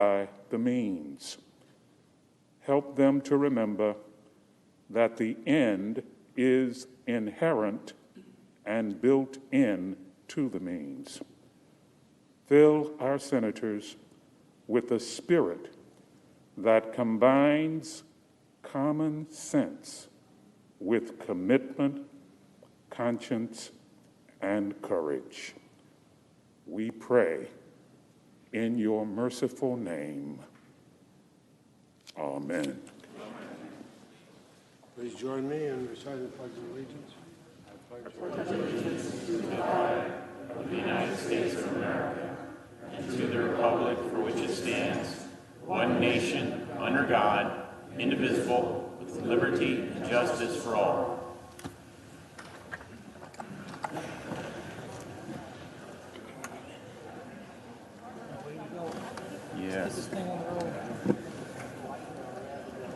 by the means. Help them to remember that the end is inherent and built in to the means. Fill our senators with a spirit that combines common sense with commitment, conscience, and courage. We pray in your merciful name. Amen. Please join me in reciting the Pledge of Allegiance. I pledge allegiance to the flag of the United States of America and to the republic for which it stands, one nation, under God, indivisible, with liberty and justice for all. Yes.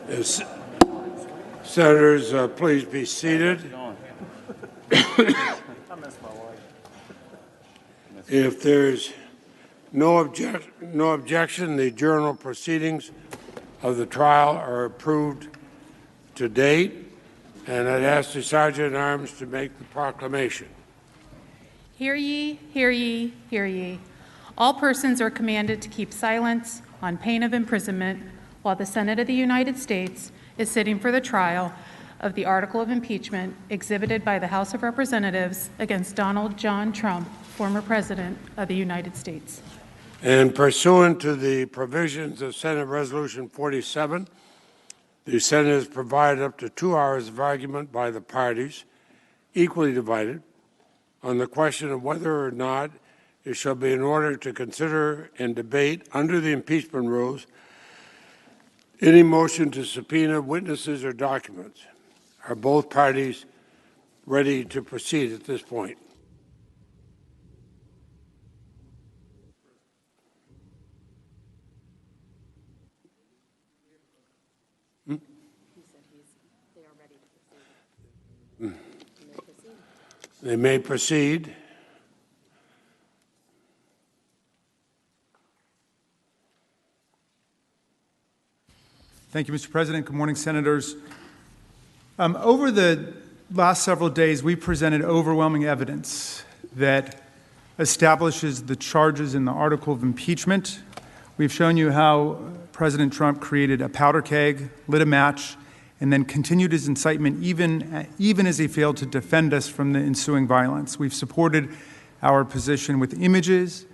Yes. Senators, please be seated. If there's no objection, the journal proceedings of the trial are approved to date, and I'd ask the Sergeant-at-Arms to make the proclamation. Hear ye, hear ye, hear ye. All persons are commanded to keep silence on pain of imprisonment while the Senate of the United States is sitting for the trial of the article of impeachment exhibited by the House of Representatives against Donald John Trump, former President of the United States. And pursuant to the provisions of Senate Resolution 47, the Senate has provided up to 2 hours of argument by the parties, equally divided, on the question of whether or not it shall be in order to consider and debate under the impeachment rules any motion to subpoena witnesses or documents. Are both parties ready to proceed at this point? He said they are ready to proceed. They may proceed. Thank you, Mr. President. Good morning, Senators. Over the last several days, we presented overwhelming evidence that establishes the charges in the article of impeachment. We've shown you how President Trump created a powder keg, lit a match, and then continued his incitement even as he failed to defend us from the ensuing violence. We've supported our position with images,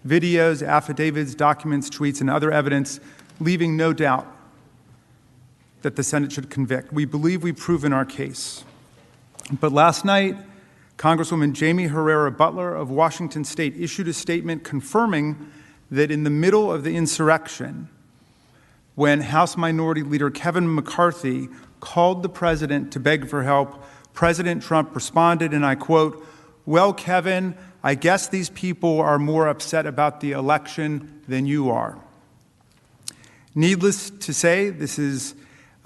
videos, affidavits, documents, tweets, and other evidence, leaving no doubt that the Senate should convict. We believe we've proven our case. But last night, Congresswoman Jamie Herrera Butler of Washington State issued a statement confirming that in the middle of the insurrection, when House Minority Leader Kevin McCarthy called the president to beg for help, President Trump responded, and I quote, "Well, Kevin, I guess these people are more upset about the election than you are." Needless to say, this is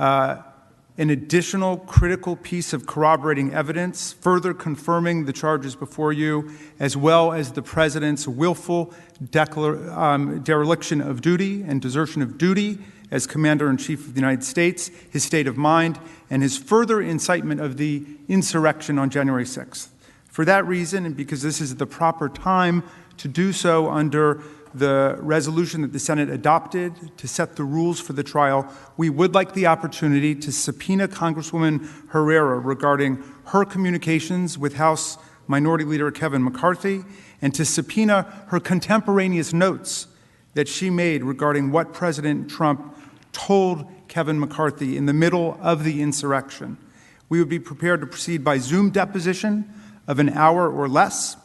an additional critical piece of corroborating evidence, further confirming the charges before you, as well as the president's willful dereliction of duty and desertion of duty as Commander-in-Chief of the United States, his state of mind, and his further incitement of the insurrection on January 6th. For that reason, and because this is the proper time to do so under the resolution that the Senate adopted to set the rules for the trial, we would like the opportunity to subpoena Congresswoman Herrera regarding her communications with House Minority Leader Kevin McCarthy, and to subpoena her contemporaneous notes that she made regarding what President Trump told Kevin McCarthy in the middle of the insurrection. We would be prepared to proceed by Zoom deposition of an hour or less,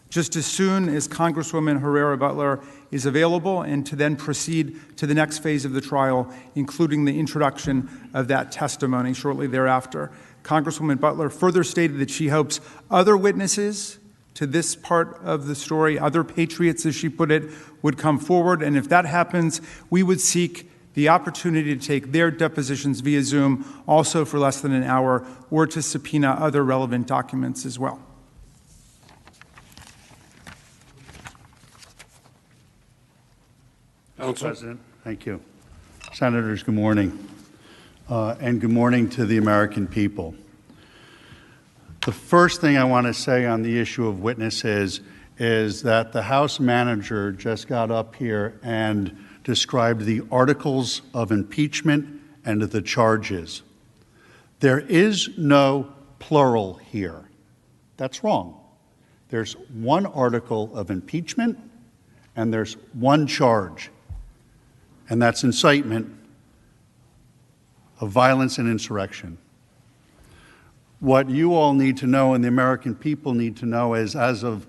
just as soon as Congresswoman Herrera Butler is available, and to then proceed to the next phase of the trial, including the introduction of that testimony shortly thereafter. Congresswoman Butler further stated that she hopes other witnesses to this part of the story, other patriots, as she put it, would come forward, and if that happens, we would seek the opportunity to take their depositions via Zoom, also for less than an hour, or to subpoena other relevant documents as well. Counsel. President. Thank you. Senators, good morning. And good morning to the American people. The first thing I want to say on the issue of witnesses is that the House manager just got up here and described the articles of impeachment and the charges. There is no plural here. That's wrong. There's one article of impeachment and there's one charge, and that's incitement of violence and insurrection. What you all need to know and the American people need to know is, as of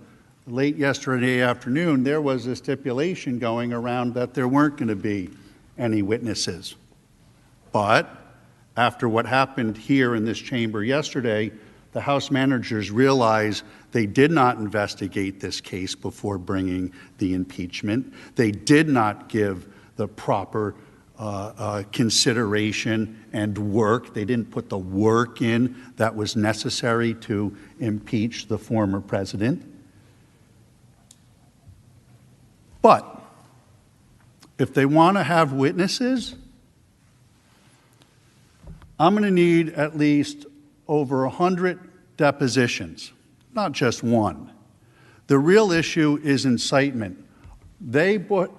late yesterday afternoon, there was a stipulation going around that there weren't going to be any witnesses. But after what happened here in this chamber yesterday, the House managers realized they did not investigate this case before bringing the impeachment. They did not give the proper consideration and work. They didn't put the work in that was necessary to impeach the former president. But if they want to have witnesses, I'm going to need at least over 100 depositions, not just one. The real issue is incitement. They put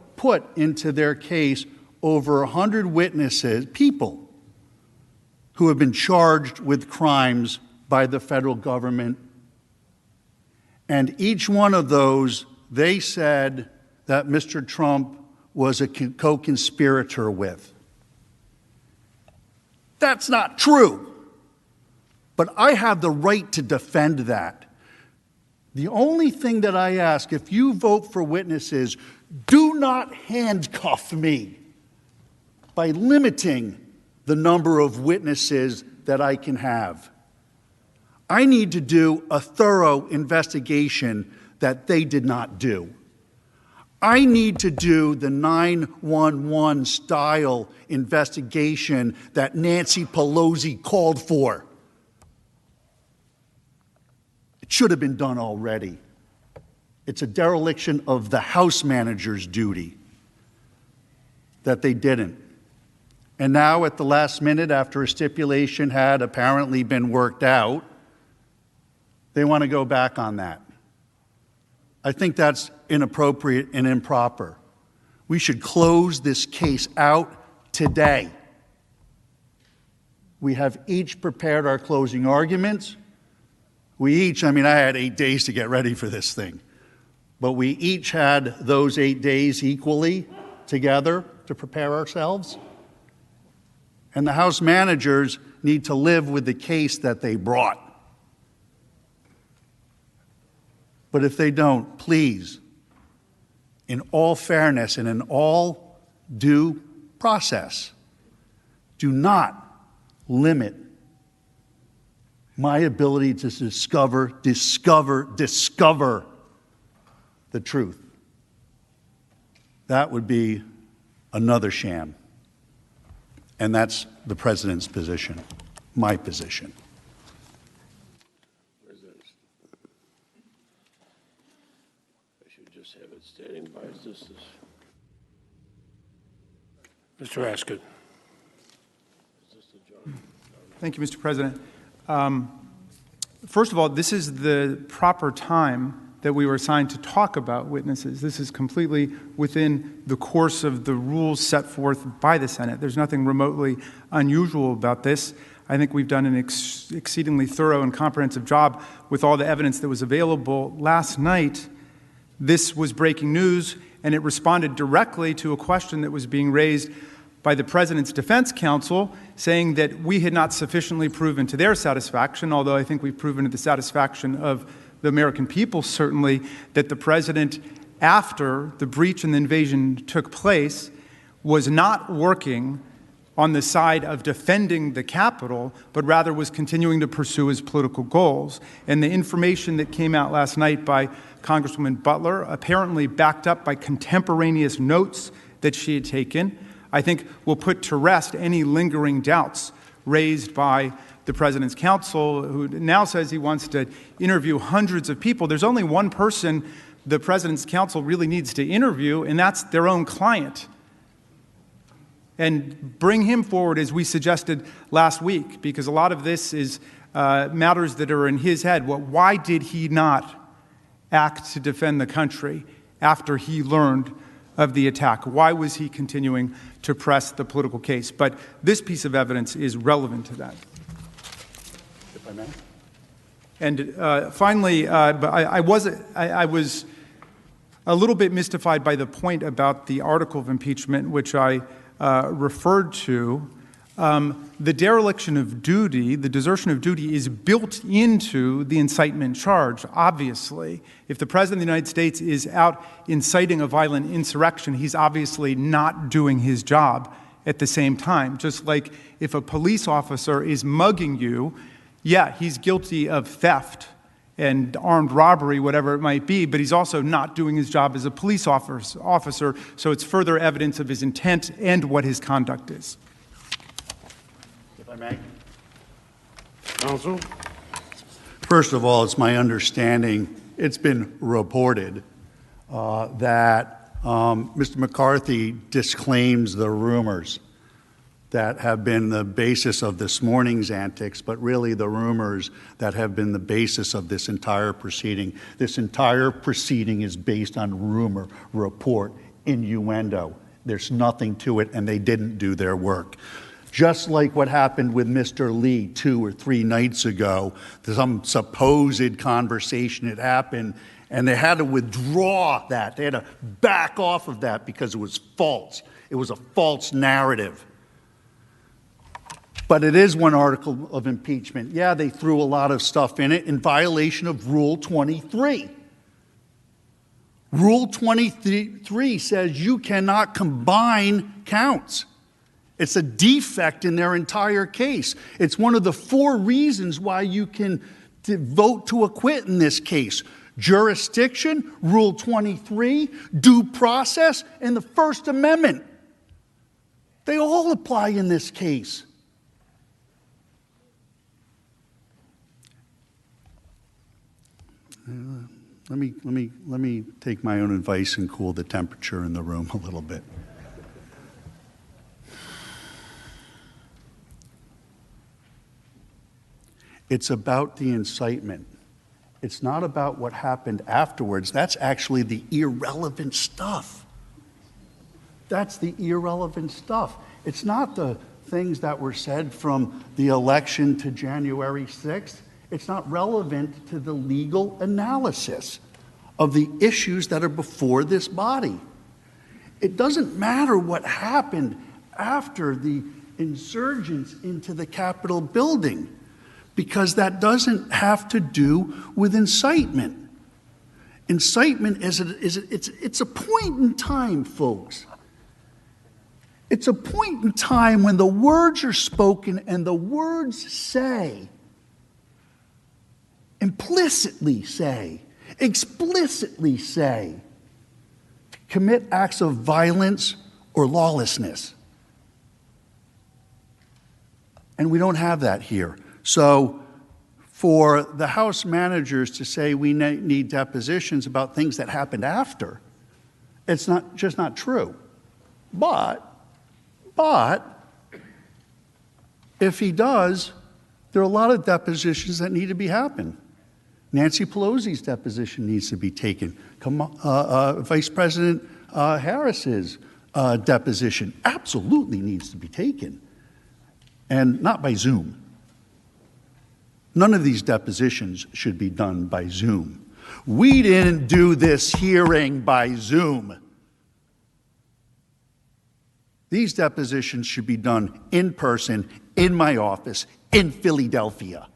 into their case over 100 witnesses, people who have been charged with crimes by the federal government. And each one of those, they said that Mr. Trump was a co-conspirator with. That's not true. But I have the right to defend that. The only thing that I ask, if you vote for witnesses, do not handcuff me by limiting the number of witnesses that I can have. I need to do a thorough investigation that they did not do. I need to do the 911 style investigation that Nancy Pelosi called for. It should have been done already. It's a dereliction of the House manager's duty that they didn't. And now, at the last minute, after a stipulation had apparently been worked out, they want to go back on that. I think that's inappropriate and improper. We should close this case out today. We have each prepared our closing arguments. I had 8 days to get ready for this thing. But we each had those 8 days equally together to prepare ourselves. And the House managers need to live with the case that they brought. But if they don't, please, in all fairness and in all due process, do not limit my ability to discover the truth. That would be another sham. And that's the president's position, my position. I should just have it standing by. Mr. Askin. Thank you, Mr. President. First of all, this is the proper time that we were assigned to talk about witnesses. This is completely within the course of the rules set forth by the Senate. There's nothing remotely unusual about this. I think we've done an exceedingly thorough and comprehensive job with all the evidence that was available. Last night, this was breaking news, and it responded directly to a question that was being raised by the President's defense counsel, saying that we had not sufficiently proven to their satisfaction, although I think we've proven to the satisfaction of the American people, certainly, that the President, after the breach and the invasion took place, was not working on the side of defending the Capitol, but rather was continuing to pursue his political goals. And the information that came out last night by Congresswoman Butler, apparently backed up by contemporaneous notes that she had taken, I think will put to rest any lingering doubts raised by the President's counsel, who now says he wants to interview hundreds of people. There's only one person the President's counsel really needs to interview, and that's their own client. and bring him forward as we suggested last week, because a lot of this is matters that are in his head. Why did he not act to defend the country after he learned of the attack? Why was he continuing to press the political case? But this piece of evidence is relevant to that. If I may. And finally, I was a little bit mystified by the point about the article of impeachment, which I referred to. The dereliction of duty, the desertion of duty, is built into the incitement charge, obviously. If the President of the United States is out inciting a violent insurrection, he's obviously not doing his job at the same time. Just like if a police officer is mugging you, yeah, he's guilty of theft and armed robbery, whatever it might be, but he's also not doing his job as a police officer, so it's further evidence of his intent and what his conduct is. If I may. Counsel? First of all, it's my understanding, it's been reported that Mr. McCarthy disclaims the rumors that have been the basis of this morning's antics, but really the rumors that have been the basis of this entire proceeding. This entire proceeding is based on rumor, report, innuendo. There's nothing to it, and they didn't do their work. Just like what happened with Mr. Lee 2 or 3 nights ago, some supposed conversation had happened, and they had to withdraw that. They had to back off of that because it was false. It was a false narrative. But it is one article of impeachment. Yeah, they threw a lot of stuff in it in violation of Rule 23. Rule 23 says you cannot combine counts. It's a defect in their entire case. It's one of the 4 reasons why you can vote to acquit in this case. Jurisdiction, Rule 23, due process, and the First Amendment. They all apply in this case. Let me take my own advice and cool the temperature in the room a little bit. It's about the incitement. It's not about what happened afterwards. That's actually the irrelevant stuff. That's the irrelevant stuff. It's not the things that were said from the election to January 6th. It's not relevant to the legal analysis of the issues that are before this body. It doesn't matter what happened after the insurgents into the Capitol building, because that doesn't have to do with incitement. Incitement it's a point in time, folks. It's a point in time when the words are spoken and the words say, implicitly say, explicitly say, to commit acts of violence or lawlessness. And we don't have that here. So for the House managers to say we need depositions about things that happened after, it's just not true. But if he does, there are a lot of depositions that need to be happened. Nancy Pelosi's deposition needs to be taken. Vice President Harris's deposition absolutely needs to be taken, and not by Zoom. None of these depositions should be done by Zoom. We didn't do this hearing by Zoom. These depositions should be done in person, in my office, in Philadelphia.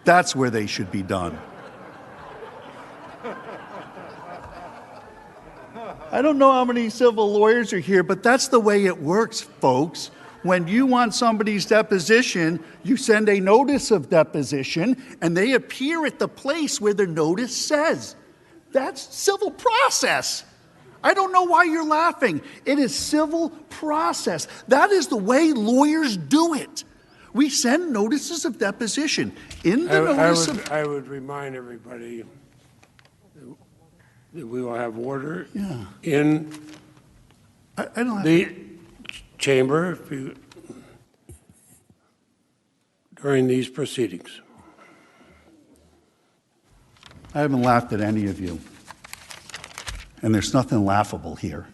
That's where they should be done. I don't know how many civil lawyers are here, but that's the way it works, folks. When you want somebody's deposition, you send a notice of deposition, and they appear at the place where the notice says. That's civil process. I don't know why you're laughing. It is civil process. That is the way lawyers do it. We send notices of deposition. In the I would remind everybody that we will have order in I don't have the chamber during these proceedings. I haven't laughed at any of you, and there's nothing laughable here.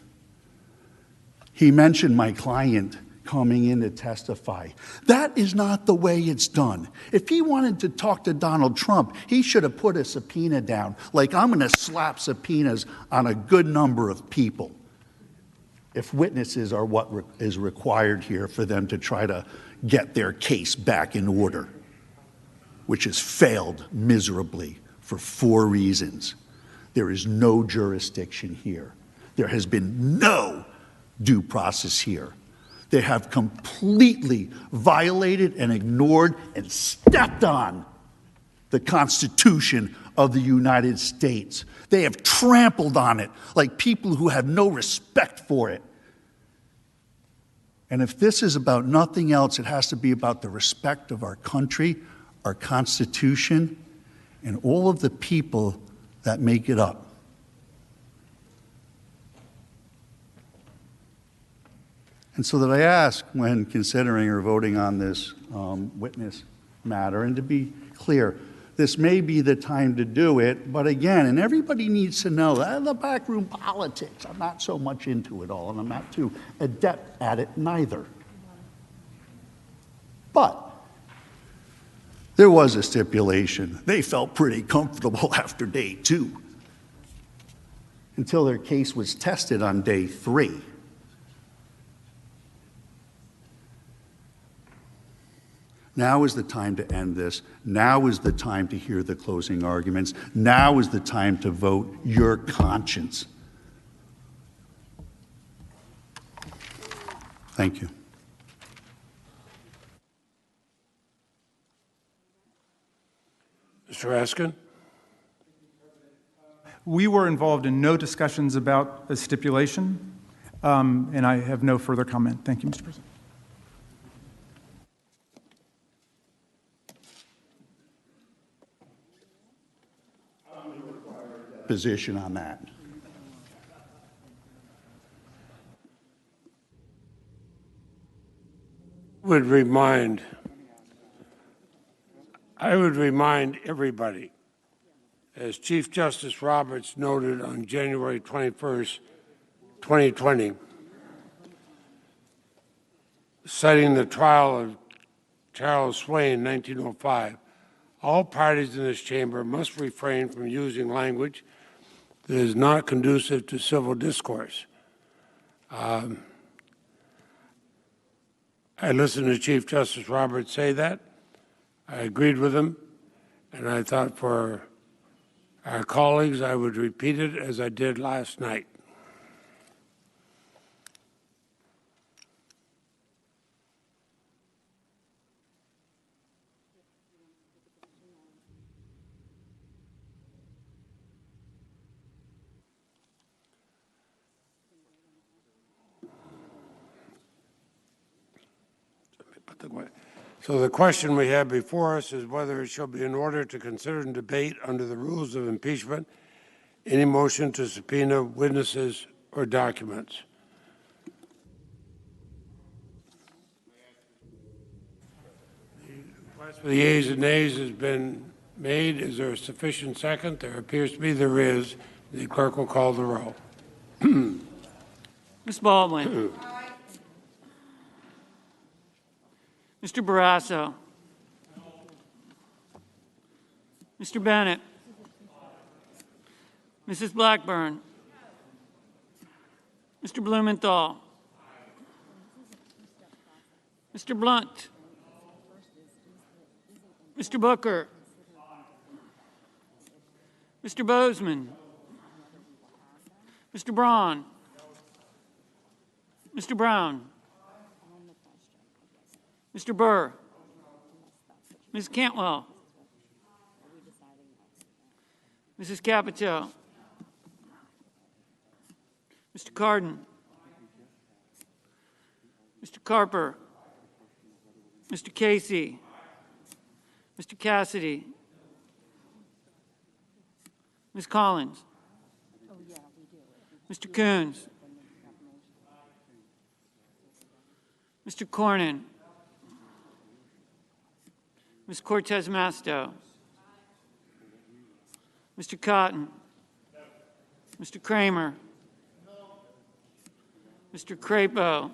He mentioned my client coming in to testify. That is not the way it's done. If he wanted to talk to Donald Trump, he should have put a subpoena down, like I'm going to slap subpoenas on a good number of people if witnesses are what is required here for them to try to get their case back in order, which has failed miserably for 4 reasons. There is no jurisdiction here. There has been no due process here. They have completely violated and ignored and stepped on the Constitution of the United States. They have trampled on it like people who have no respect for it. And if this is about nothing else, it has to be about the respect of our country, our Constitution, and all of the people that make it up. And so that I ask, when considering or voting on this witness matter, and to be clear, this may be the time to do it, but again, and everybody needs to know that the backroom politics, I'm not so much into it all, and I'm not too adept at it neither. But there was a stipulation. They felt pretty comfortable after day 2, until their case was tested on day 3. Now is the time to end this. Now is the time to hear the closing arguments. Now is the time to vote your conscience. Thank you. Mr. Raskin? We were involved in no discussions about a stipulation, and I have no further comment. Thank you, Mr. President. Position on that. I would remind everybody, as Chief Justice Roberts noted on January 21st, 2020, citing the trial of Charles Swain, 1905, all parties in this chamber must refrain from using language that is not conducive to civil discourse. I listened to Chief Justice Roberts say that. I agreed with him, and I thought for our colleagues I would repeat it as I did last night. So the question we have before us is whether it shall be in order to consider and debate under the rules of impeachment any motion to subpoena witnesses or documents. The request for the yeas and nays has been made. Is there a sufficient second? There appears to be. There is. The clerk will call the roll. Ms. Baldwin. Mr. Barrasso. Mr. Bennett. Mrs. Blackburn. Mr. Blumenthal. Mr. Blunt. Mr. Booker. Mr. Bozeman. Mr. Braun. Mr. Brown. Mr. Burr. Ms. Cantwell. Mrs. Capito. Mr. Cardin. Mr. Carper. Mr. Casey. Mr. Cassidy. Ms. Collins. Mr. Coons. Mr. Cornyn, Ms. Cortez Masto, Mr. Cotton, Mr. Kramer, Mr. Crapo,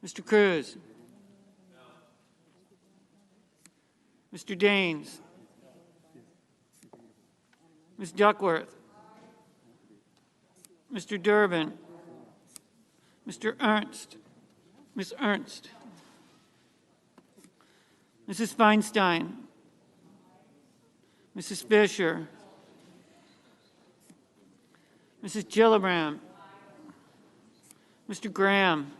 Mr. Cruz, Mr. Daines, Ms. Duckworth, Mr. Durbin, Mr. Ernst, Ms. Ernst, Mrs. Feinstein, Mrs. Fisher, Mrs. Gillibrand, Mr. Graham,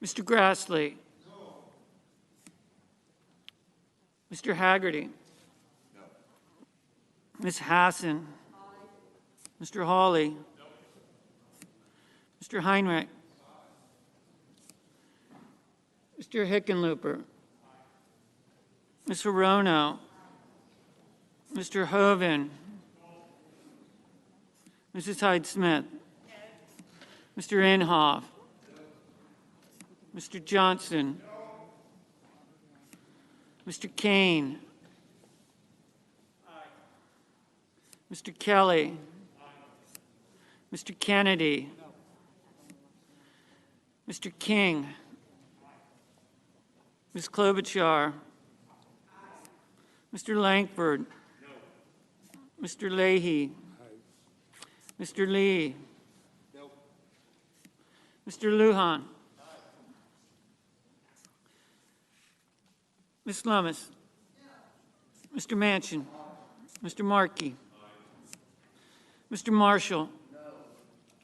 Mr. Grassley, Mr. Haggerty, Ms. Hassan, Mr. Hawley, Mr. Heinrich, Mr. Hickenlooper, Ms. Hirono, Mr. Hoven, Mrs. Hyde-Smith, Mr. Inhofe, Mr. Johnson, Mr. Kane, Mr. Kelly, Mr. Kennedy, Mr. King, Ms. Klobuchar, Mr. Langford, Mr. Leahy, Mr. Lee, Mr. Lujan, Ms. Lummis, Mr. Manchin, Mr. Markey, Mr. Marshall,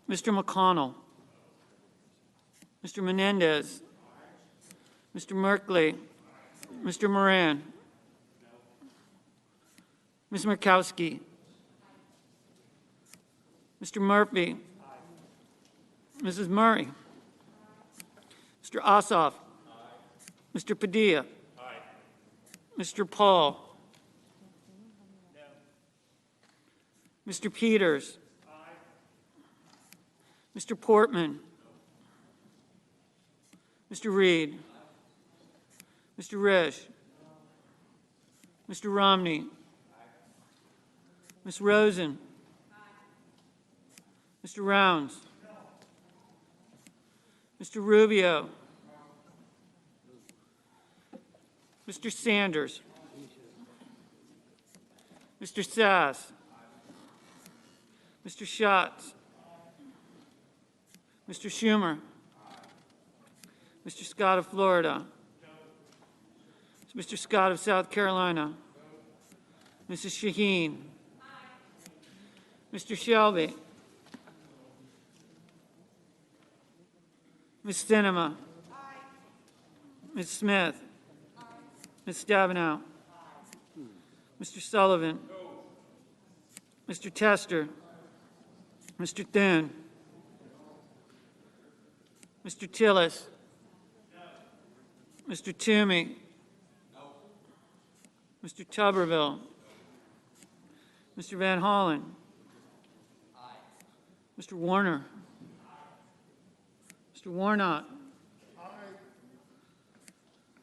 Mr. McConnell, Mr. Menendez, Mr. Merkley, Mr. Moran, Ms. Murkowski, Mr. Murphy, Mrs. Murray, Mr. Ossoff, Mr. Padilla, Mr. Paul, Mr. Peters, Mr. Portman, Mr. Reed, Mr. Risch, Mr. Romney, Ms. Rosen, Mr. Rounds, Mr. Rubio, Mr. Sanders, Mr. Sass, Mr. Schatz, Mr. Schumer, Mr. Scott of Florida, Mr. Scott of South Carolina, Mrs. Shaheen, Mr. Shelby, Ms. Sinema, Ms. Smith, Ms. Stabenow, Mr. Sullivan, Mr. Tester, Mr. Thune, Mr. Tillis, Mr. Toomey, Mr. Tuberville, Mr. Van Hollen, Mr. Warner, Mr. Warnock,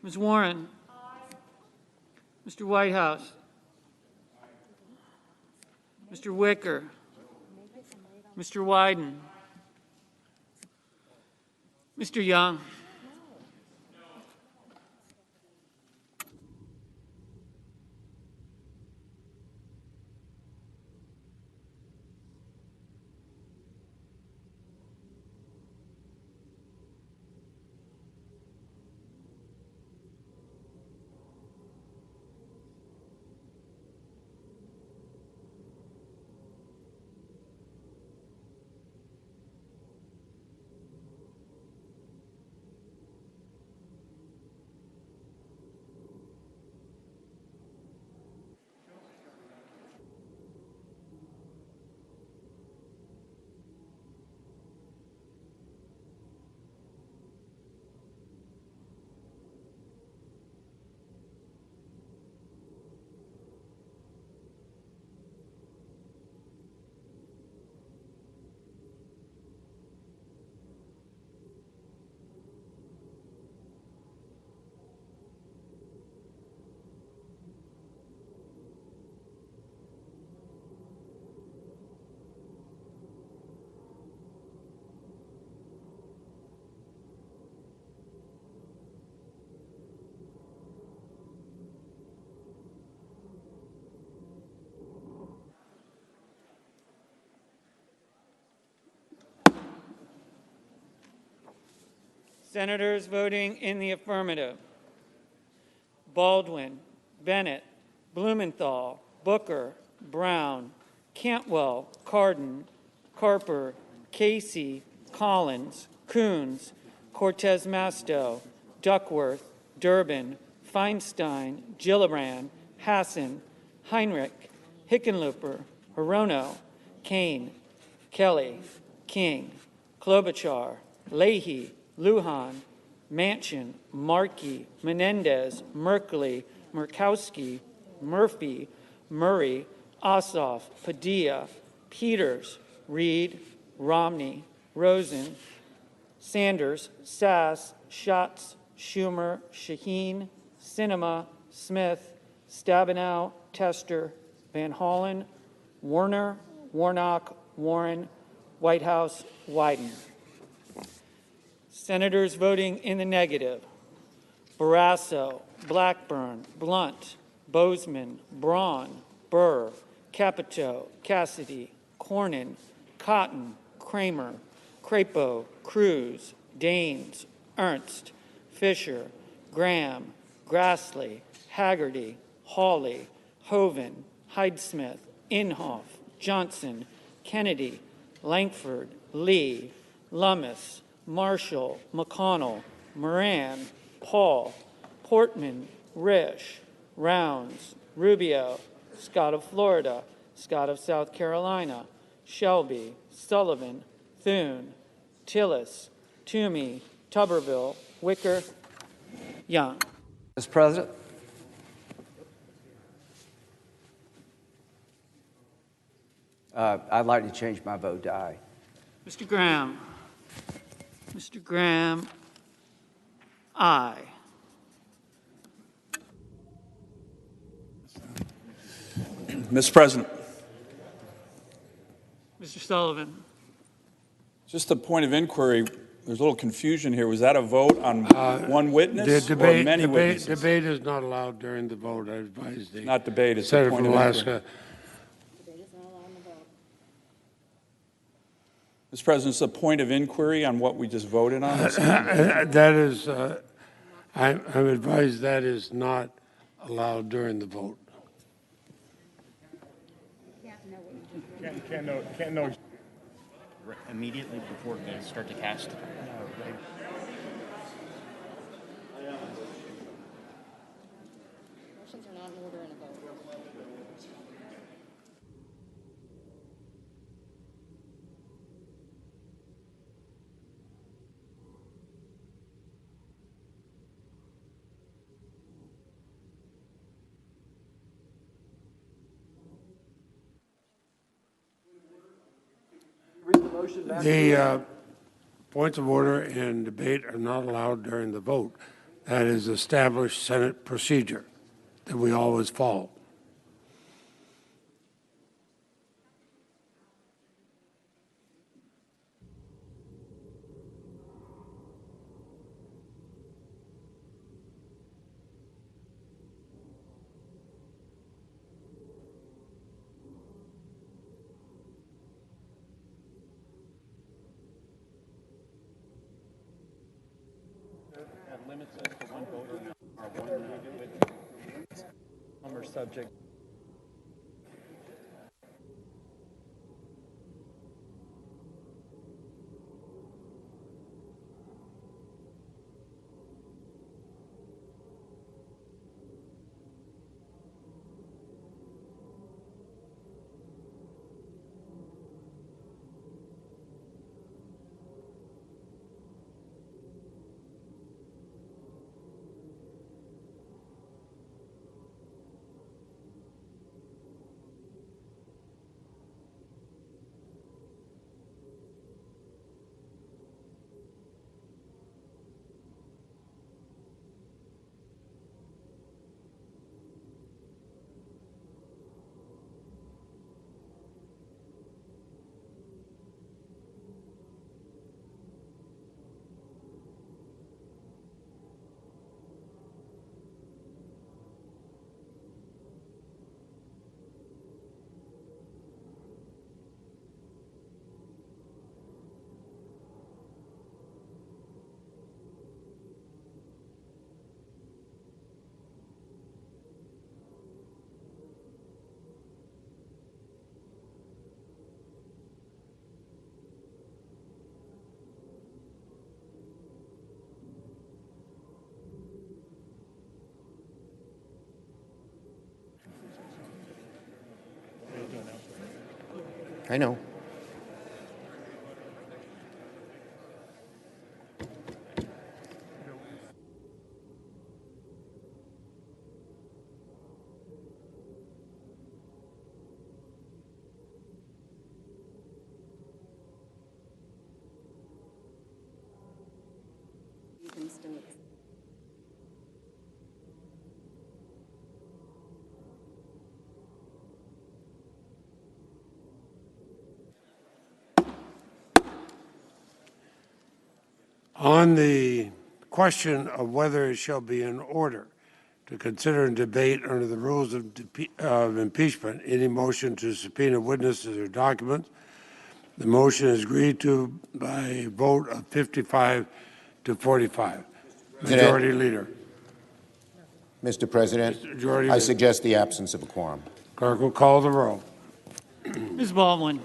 Ms. Warren, Mr. Whitehouse, Mr. Wicker, Mr. Wyden, Mr. Young, Senators voting in the affirmative: Baldwin, Bennett, Blumenthal, Booker, Brown, Cantwell, Cardin, Carper, Casey, Collins, Coons, Cortez Masto, Duckworth, Durbin, Feinstein, Gillibrand, Hassan, Heinrich, Hickenlooper, Hirono, Kane, Kelly, King, Klobuchar, Leahy, Lujan, Manchin, Markey, Menendez, Merkley, Murkowski, Murphy, Murray, Ossoff, Padilla, Peters, Reed, Romney, Rosen, Sanders, Sass, Schatz, Schumer, Shaheen, Sinema, Smith, Stabenow, Tester, Van Hollen, Warner, Warnock, Warren, Whitehouse, Wyden. Senators voting in the negative: Barrasso, Blackburn, Blunt, Bozeman, Braun, Burr, Capito, Cassidy, Cornyn, Cotton, Kramer, Crapo, Cruz, Daines, Ernst, Fisher, Graham, Grassley, Haggerty, Hawley, Hoven, Hyde-Smith, Inhofe, Johnson, Kennedy, Langford, Lee, Lummis, Marshall, McConnell, Moran, Paul, Portman, Risch, Rounds, Rubio, Scott of Florida, Scott of South Carolina, Shelby, Sullivan, Thune, Tillis, Toomey, Tuberville, Wicker, Young. Mr. President. I'd like to change my vote to aye. Mr. Graham. Mr. Graham, aye. Mr. President. Mr. Sullivan. Just a point of inquiry. There's a little confusion here. Was that a vote on one witness or many witnesses? Debate is not allowed during the vote. I advise the Not debate, it's a Senator point from of Alaska. inquiry. Mr. President, it's a point of inquiry on what we just voted on. That is, I'm advised that is not allowed during the vote. Can't know. Immediately before they start to cast. Motions are not in order in a vote. The points of order and debate are not allowed during the vote. That is established Senate procedure that we always follow. Limits it to one voter or one with some are subject. I know. On the question of whether it shall be in order to consider and debate under the rules of impeachment any motion to subpoena witnesses or documents, the motion is agreed to by a vote of 55 to 45. Majority Leader. Mr. President, Majority I Leader. suggest the absence of a quorum. Clerk will call the roll. Ms. Baldwin.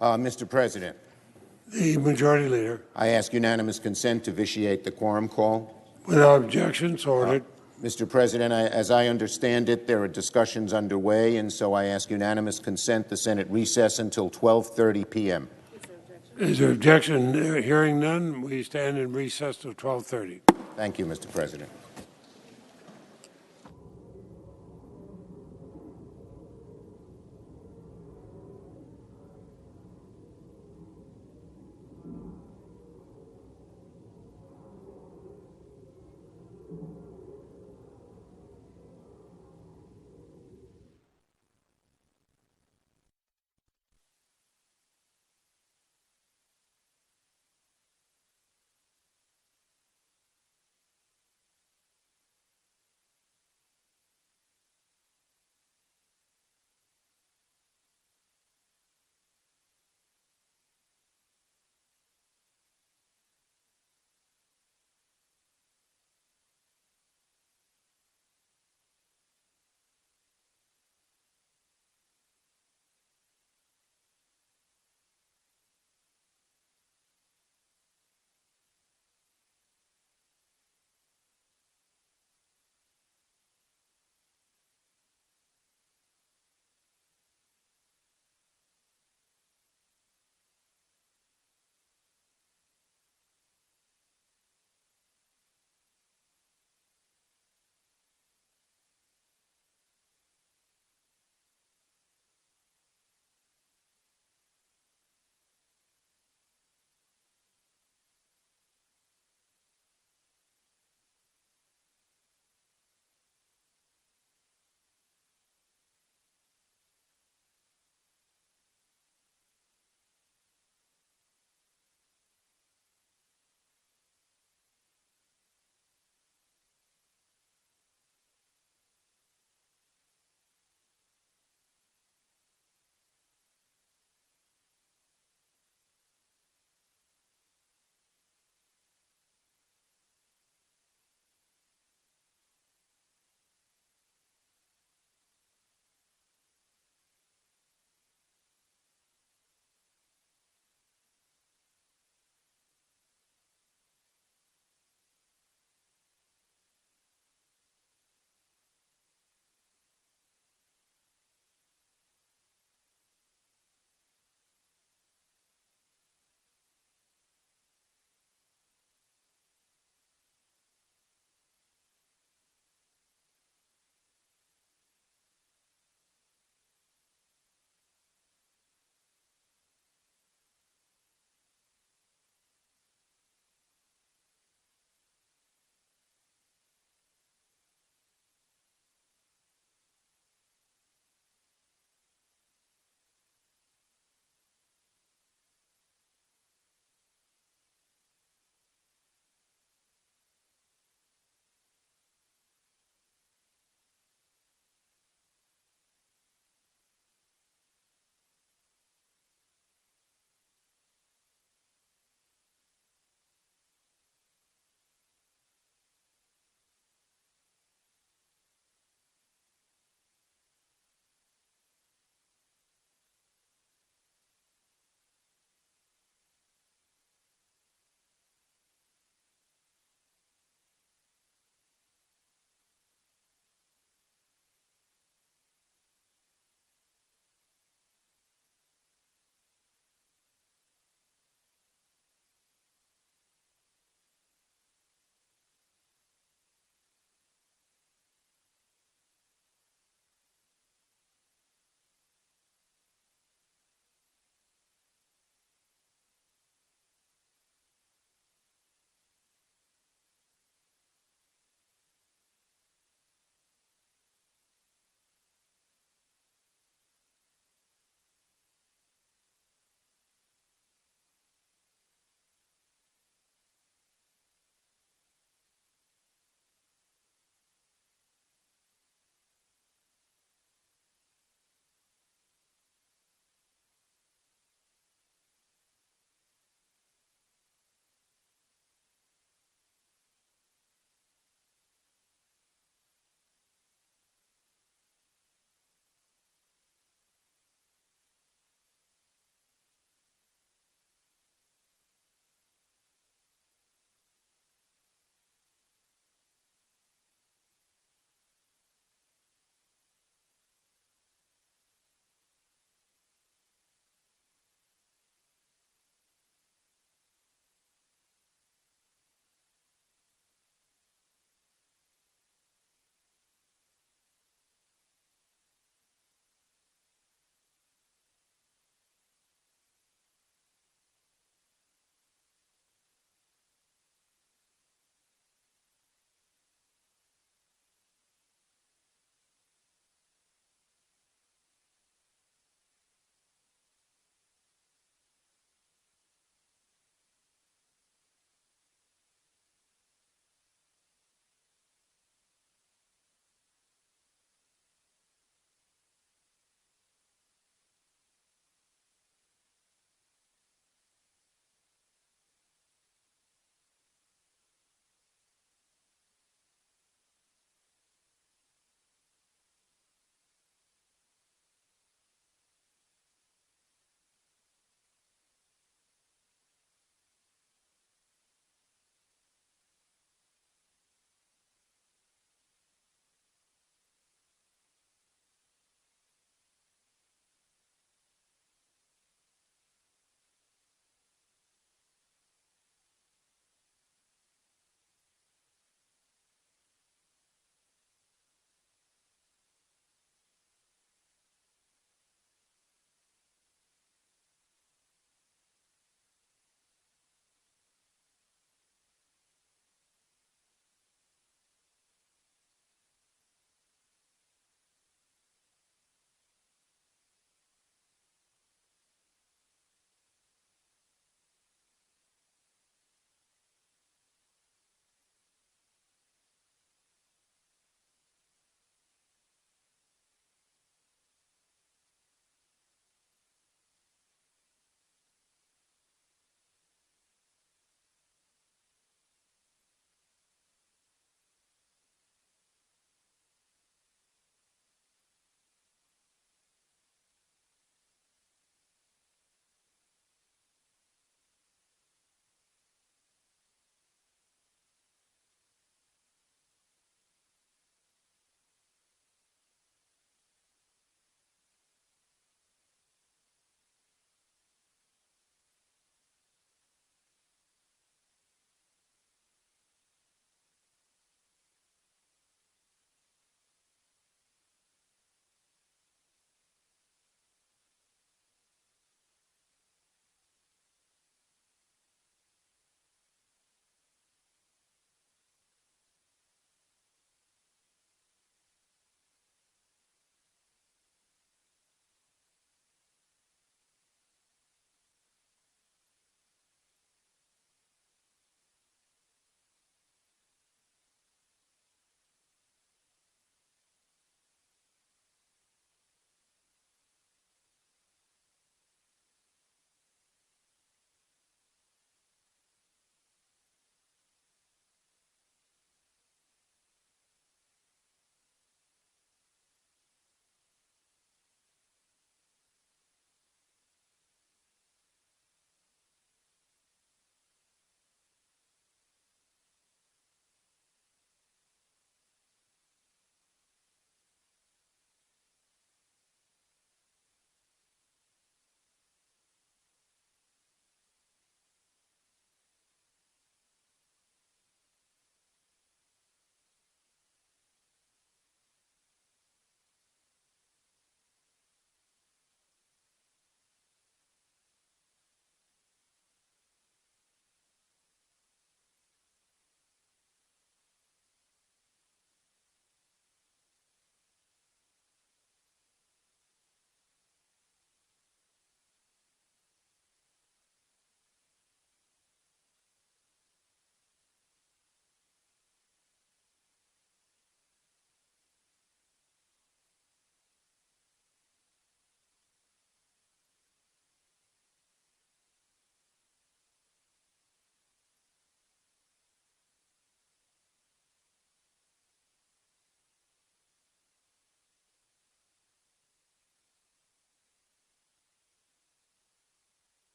Mr. President, The Majority Leader. I ask unanimous consent to vitiate the quorum call. Without objections, ordered. Mr. President, as I understand it, there are discussions underway, and so I ask unanimous consent the Senate recess until 12:30 p.m. Is there objection? Hearing none, we stand in recess till 12:30. Thank you, Mr. President.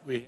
We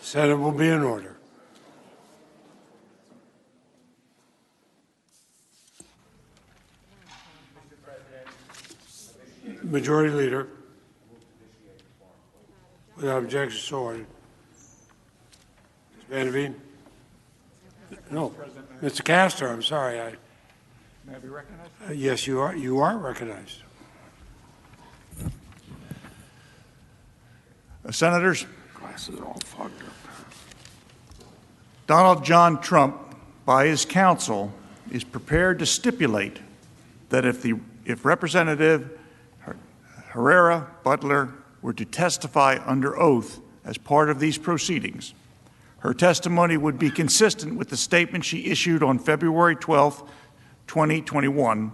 Senate will be in order. Majority Leader. Without objection, so ordered. Ms. Van Veen? No. Mr. Castor, I'm sorry. May I be recognized? Yes, you are. You are recognized. Senators, Glasses are all fogged up. Donald John Trump, by his counsel, is prepared to stipulate that if Representative Herrera Butler were to testify under oath as part of these proceedings, her testimony would be consistent with the statement she issued on February 12, 2021,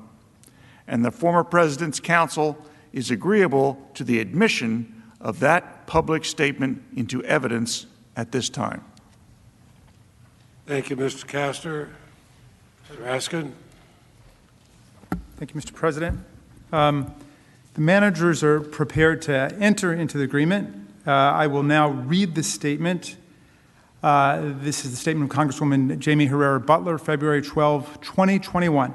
and the former president's counsel is agreeable to the admission of that public statement into evidence at this time. Thank you, Mr. Castor. Mr. Raskin. Thank you, Mr. President. The managers are prepared to enter into the agreement. I will now read the statement. This is the statement of Congresswoman Jamie Herrera Butler, February 12, 2021.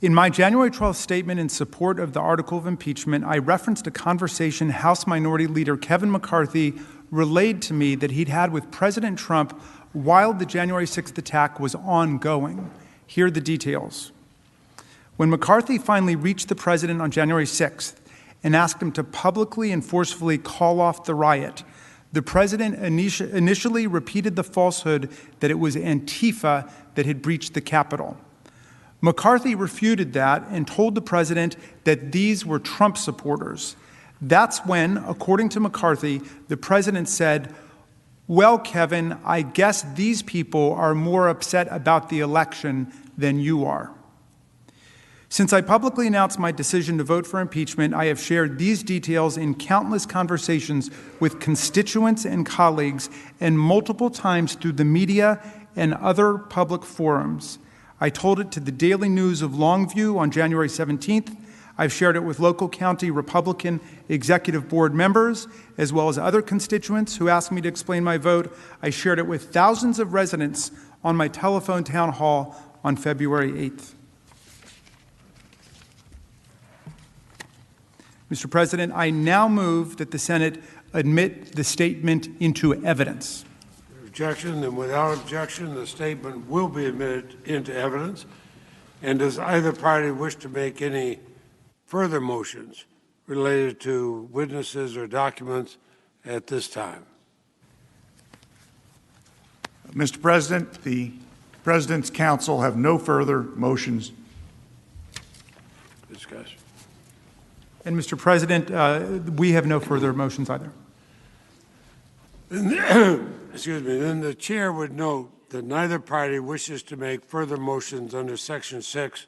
In my January 12th statement in support of the article of impeachment, I referenced a conversation House Minority Leader Kevin McCarthy relayed to me that he'd had with President Trump while the January 6th attack was ongoing. Here are the details. When McCarthy finally reached the president on January 6th and asked him to publicly and forcefully call off the riot, the president initially repeated the falsehood that it was Antifa that had breached the Capitol. McCarthy refuted that and told the president that these were Trump supporters. That's when, according to McCarthy, the president said, Well, Kevin, I guess these people are more upset about the election than you are. Since I publicly announced my decision to vote for impeachment, I have shared these details in countless conversations with constituents and colleagues, and multiple times through the media and other public forums. I told it to the Daily News of Longview on January 17th. I've shared it with local county Republican executive board members, as well as other constituents who asked me to explain my vote. I shared it with thousands of residents on my telephone town hall on February 8th. Mr. President, I now move that the Senate admit the statement into evidence. Objection, and without objection, the statement will be admitted into evidence. And does either party wish to make any further motions related to witnesses or documents at this time? Mr. President, the President's counsel have no further motions. Discussion. And Mr. President, we have no further motions either. Excuse me. Then the chair would note that neither party wishes to make further motions under Section 6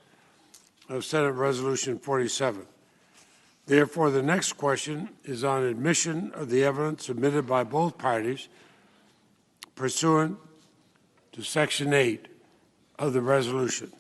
of Senate Resolution 47. Therefore, the next question is on admission of the evidence submitted by both parties pursuant to Section 8 of the resolution.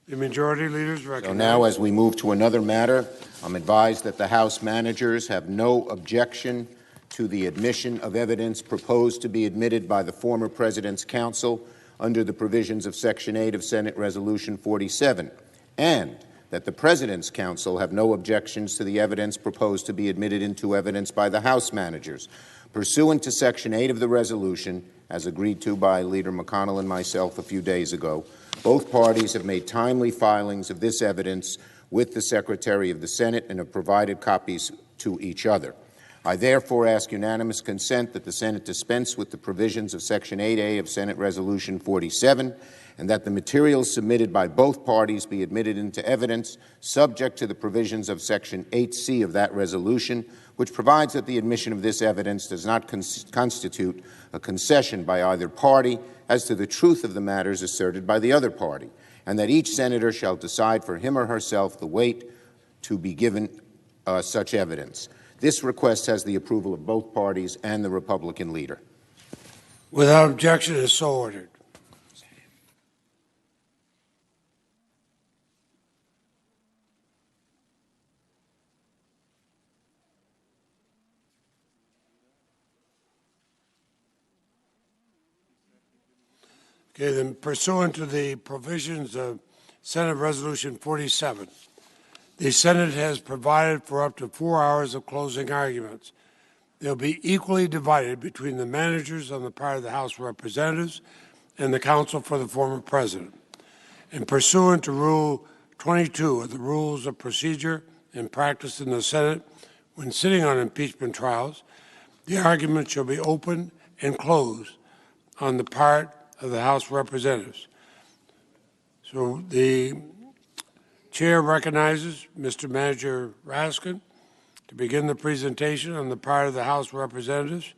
The majority leaders recommend. So now, as we move to another matter, I'm advised that the House managers have no objection to the admission of evidence proposed to be admitted by the former President's counsel under the provisions of Section 8 of Senate Resolution 47, and that the President's counsel have no objections to the evidence proposed to be admitted into evidence by the House managers. Pursuant to Section 8 of the resolution, as agreed to by Leader McConnell and myself a few days ago, both parties have made timely filings of this evidence with the Secretary of the Senate and have provided copies to each other. I therefore ask unanimous consent that the Senate dispense with the provisions of Section 8A of Senate Resolution 47, and that the materials submitted by both parties be admitted into evidence, subject to the provisions of Section 8C of that resolution, which provides that the admission of this evidence does not constitute a concession by either party as to the truth of the matters asserted by the other party, and that each senator shall decide for him or herself the weight to be given such evidence. This request has the approval of both parties and the Republican leader. Without objection, is so ordered. Okay, then pursuant to the provisions of Senate Resolution 47, the Senate has provided for up to 4 hours of closing arguments. They'll be equally divided between the managers on the part of the House of Representatives and the counsel for the former president. And pursuant to Rule 22 of the Rules of Procedure and Practice in the Senate, when sitting on impeachment trials, the argument shall be open and closed on the part of the House of Representatives. So the chair recognizes Mr. Manager Raskin to begin the presentation on the part of the House of Representatives.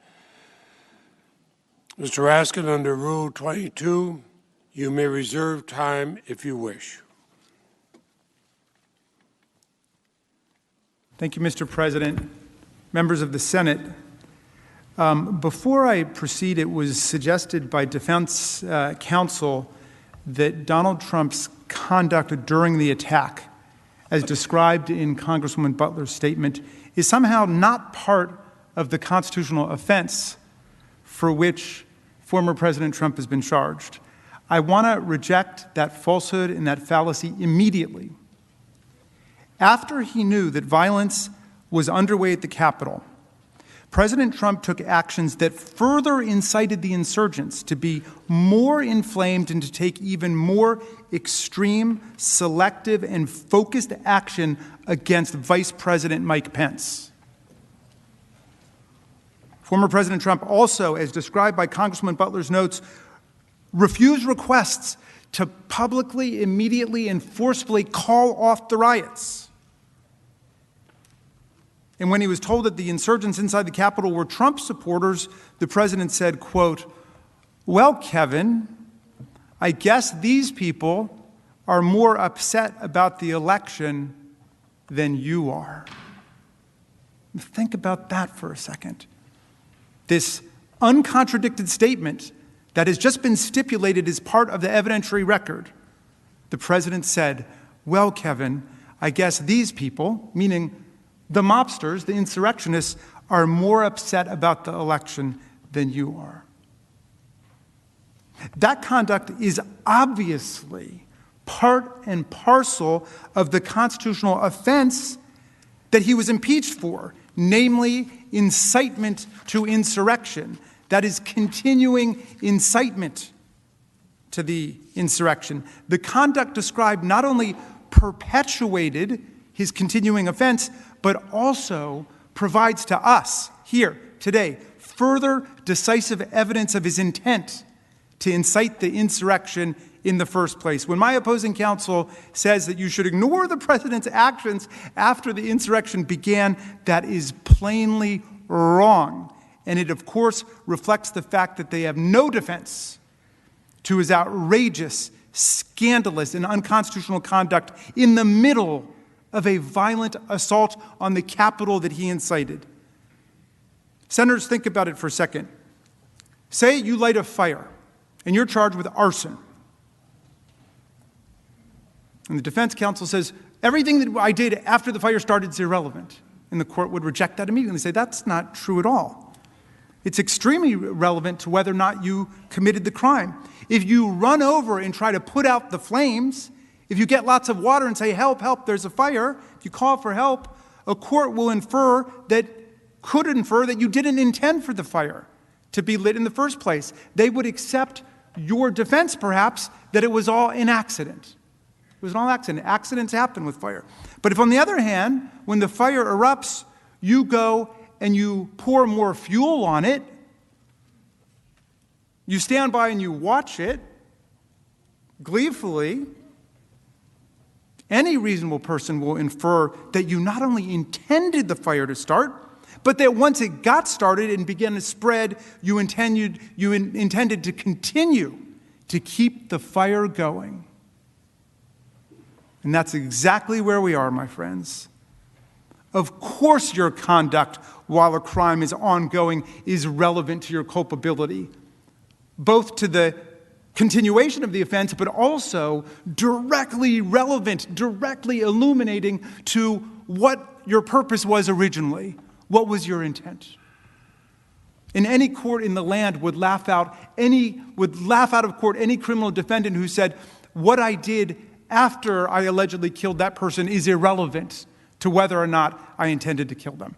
Mr. Raskin, under Rule 22, you may reserve time if you wish. Thank you, Mr. President. Members of the Senate, before I proceed, it was suggested by defense counsel that Donald Trump's conduct during the attack, as described in Congresswoman Butler's statement, is somehow not part of the constitutional offense for which former President Trump has been charged. I want to reject that falsehood and that fallacy immediately. After he knew that violence was underway at the Capitol, President Trump took actions that further incited the insurgents to be more inflamed and to take even more extreme, selective, and focused action against Vice President Mike Pence. Former President Trump also, as described by Congresswoman Butler's notes, refused requests to publicly, immediately, and forcefully call off the riots. And when he was told that the insurgents inside the Capitol were Trump supporters, the president said, quote, "Well, Kevin, I guess these people are more upset about the election than you are." Think about that for a second. This uncontradicted statement that has just been stipulated as part of the evidentiary record. The president said, "Well, Kevin, I guess these people," meaning the mobsters, the insurrectionists, "are more upset about the election than you are." That conduct is obviously part and parcel of the constitutional offense that he was impeached for, namely incitement to insurrection. That is continuing incitement to the insurrection. The conduct described not only perpetuated his continuing offense, but also provides to us here today further decisive evidence of his intent to incite the insurrection in the first place. When my opposing counsel says that you should ignore the president's actions after the insurrection began, that is plainly wrong. And it, of course, reflects the fact that they have no defense to his outrageous, scandalous, and unconstitutional conduct in the middle of a violent assault on the Capitol that he incited. Senators, think about it for a second. Say you light a fire, and you're charged with arson. And the defense counsel says, everything that I did after the fire started is irrelevant. And the court would reject that immediately and say, that's not true at all. It's extremely relevant to whether or not you committed the crime. If you run over and try to put out the flames, if you get lots of water and say, help, help, there's a fire, if you call for help, a court will could infer that you didn't intend for the fire to be lit in the first place. They would accept your defense, perhaps, that it was all an accident. It was an all accident. Accidents happen with fire. But if, on the other hand, when the fire erupts, you go and you pour more fuel on it, you stand by and you watch it gleefully, any reasonable person will infer that you not only intended the fire to start, but that once it got started and began to spread, you intended to continue to keep the fire going. And that's exactly where we are, my friends. Of course your conduct while a crime is ongoing is relevant to your culpability, both to the continuation of the offense, but also directly relevant, directly illuminating to what your purpose was originally. What was your intent? And any court in the land would laugh out of court any criminal defendant who said, what I did after I allegedly killed that person is irrelevant to whether or not I intended to kill them.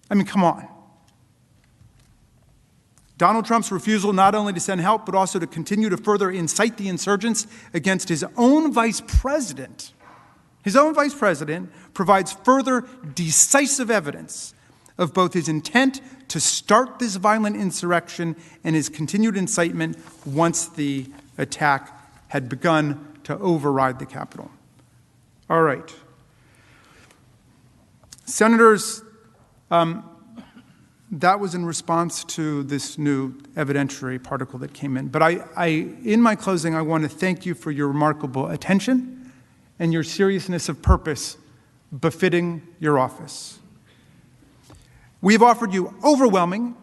I mean, come on. Donald Trump's refusal not only to send help, but also to continue to further incite the insurgents against his own vice president, provides further decisive evidence of both his intent to start this violent insurrection and his continued incitement once the attack had begun to override the Capitol. All right. Senators, that was in response to this new evidentiary particle that came in. But in my closing, I want to thank you for your remarkable attention and your seriousness of purpose befitting your office. We have offered you overwhelming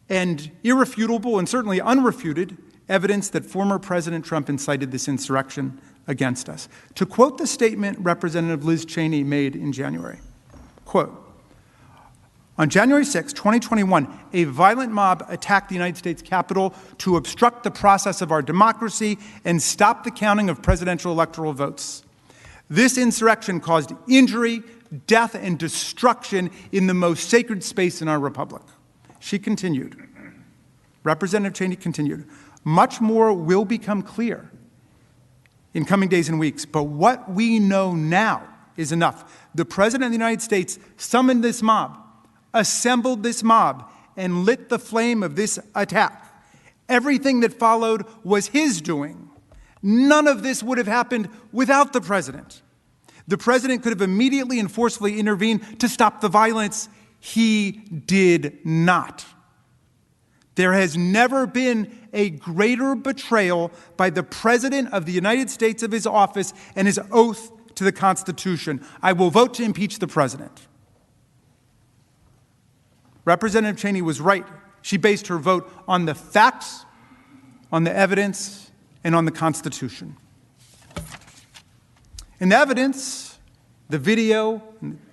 and irrefutable and certainly unrefuted evidence that former President Trump incited this insurrection against us. To quote the statement Representative Liz Cheney made in January, quote, "On January 6, 2021, a violent mob attacked the United States Capitol to obstruct the process of our democracy and stop the counting of presidential electoral votes. This insurrection caused injury, death, and destruction in the most sacred space in our republic." She continued, Representative Cheney continued, "Much more will become clear in coming days and weeks, but what we know now is enough. The President of the United States summoned this mob, assembled this mob, and lit the flame of this attack. Everything that followed was his doing. None of this would have happened without the President. The president could have immediately and forcefully intervened to stop the violence. He did not. There has never been a greater betrayal by the President of the United States of his office and his oath to the Constitution. I will vote to impeach the president. Representative Cheney was right. She based her vote on the facts, on the evidence, and on the Constitution. And the evidence, the video,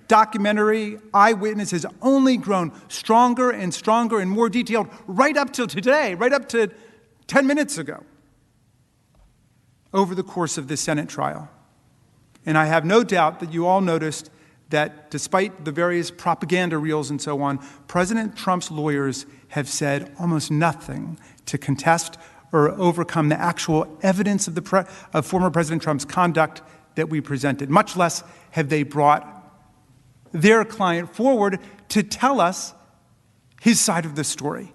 documentary, eyewitness has only grown stronger and more detailed right up till today, right up to 10 minutes ago, over the course of this Senate trial. And I have no doubt that you all noticed that despite the various propaganda reels and so on, President Trump's lawyers have said almost nothing to contest or overcome the actual evidence of former President Trump's conduct that we presented. Much less have they brought their client forward to tell us his side of the story.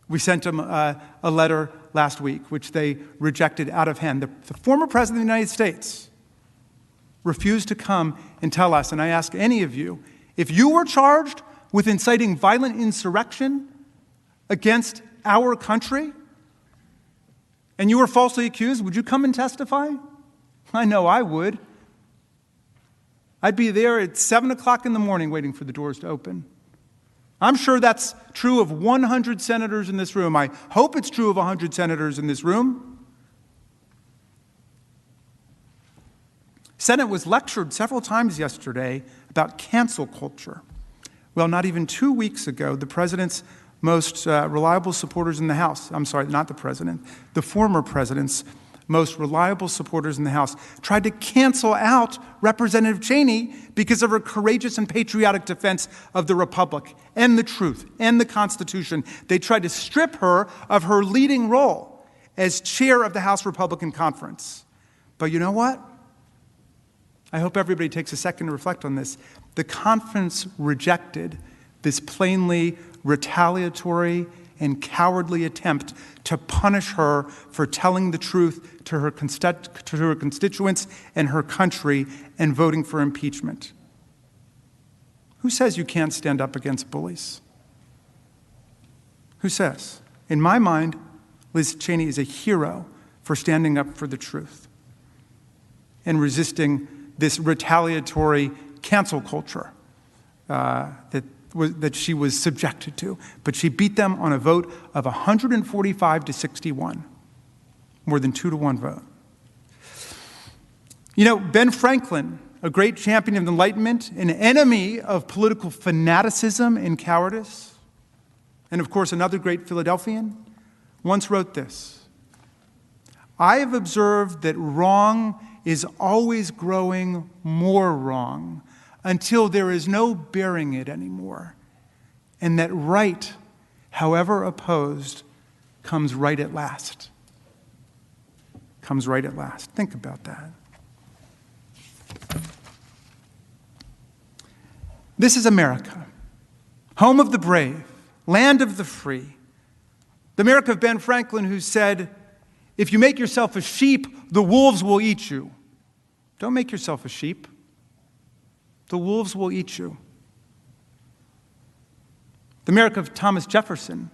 We sent him a letter last week, which they rejected out of hand. The former President of the United States refused to come and tell us, and I ask any of you, if you were charged with inciting violent insurrection against our country, and you were falsely accused, would you come and testify? I know I would. I'd be there at 7 o'clock in the morning waiting for the doors to open. I'm sure that's true of 100 senators in this room. I hope it's true of 100 senators in this room. Senate was lectured several times yesterday about cancel culture. Well, not even 2 weeks ago, the president's most reliable supporters in the House, I'm sorry, not the president, the former president's most reliable supporters in the House tried to cancel out Representative Cheney because of her courageous and patriotic defense of the Republic and the truth and the Constitution. They tried to strip her of her leading role as chair of the House Republican Conference. But you know what? I hope everybody takes a second to reflect on this. The conference rejected this plainly retaliatory and cowardly attempt to punish her for telling the truth to her constituents and her country and voting for impeachment. Who says you can't stand up against bullies? Who says? In my mind, Liz Cheney is a hero for standing up for the truth and resisting this retaliatory cancel culture that she was subjected to. But she beat them on a vote of 145 to 61, more than 2-to-1 vote. You know, Ben Franklin, a great champion of the Enlightenment, an enemy of political fanaticism and cowardice, and of course another great Philadelphian, once wrote this: I have observed that wrong is always growing more wrong until there is no bearing it anymore, and that right, however opposed, comes right at last. Comes right at last. Think about that. This is America, home of the brave, land of the free. The America of Ben Franklin, who said, if you make yourself a sheep, the wolves will eat you. Don't make yourself a sheep. The wolves will eat you. The America of Thomas Jefferson,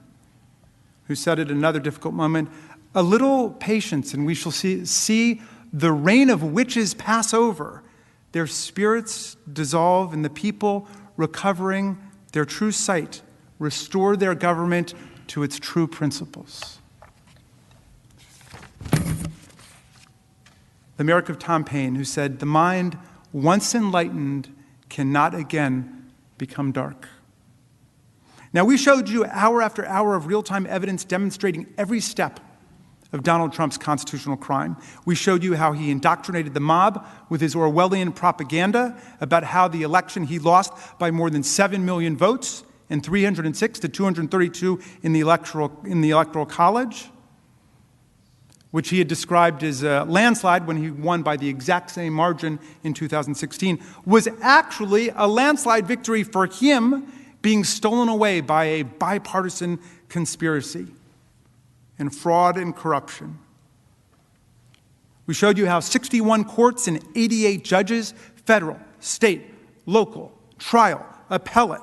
who said at another difficult moment, a little patience and we shall see the reign of witches pass over, their spirits dissolve, and the people, recovering their true sight, restore their government to its true principles. The America of Tom Paine, who said, the mind, once enlightened, cannot again become dark. Now, we showed you hour after hour of real-time evidence demonstrating every step of Donald Trump's constitutional crime. We showed you how he indoctrinated the mob with his Orwellian propaganda about how the election he lost by more than 7 million votes and 306 to 232 in the Electoral College, which he had described as a landslide when he won by the exact same margin in 2016, was actually a landslide victory for him being stolen away by a bipartisan conspiracy and fraud and corruption. We showed you how 61 courts and 88 judges, federal, state, local, trial, appellate,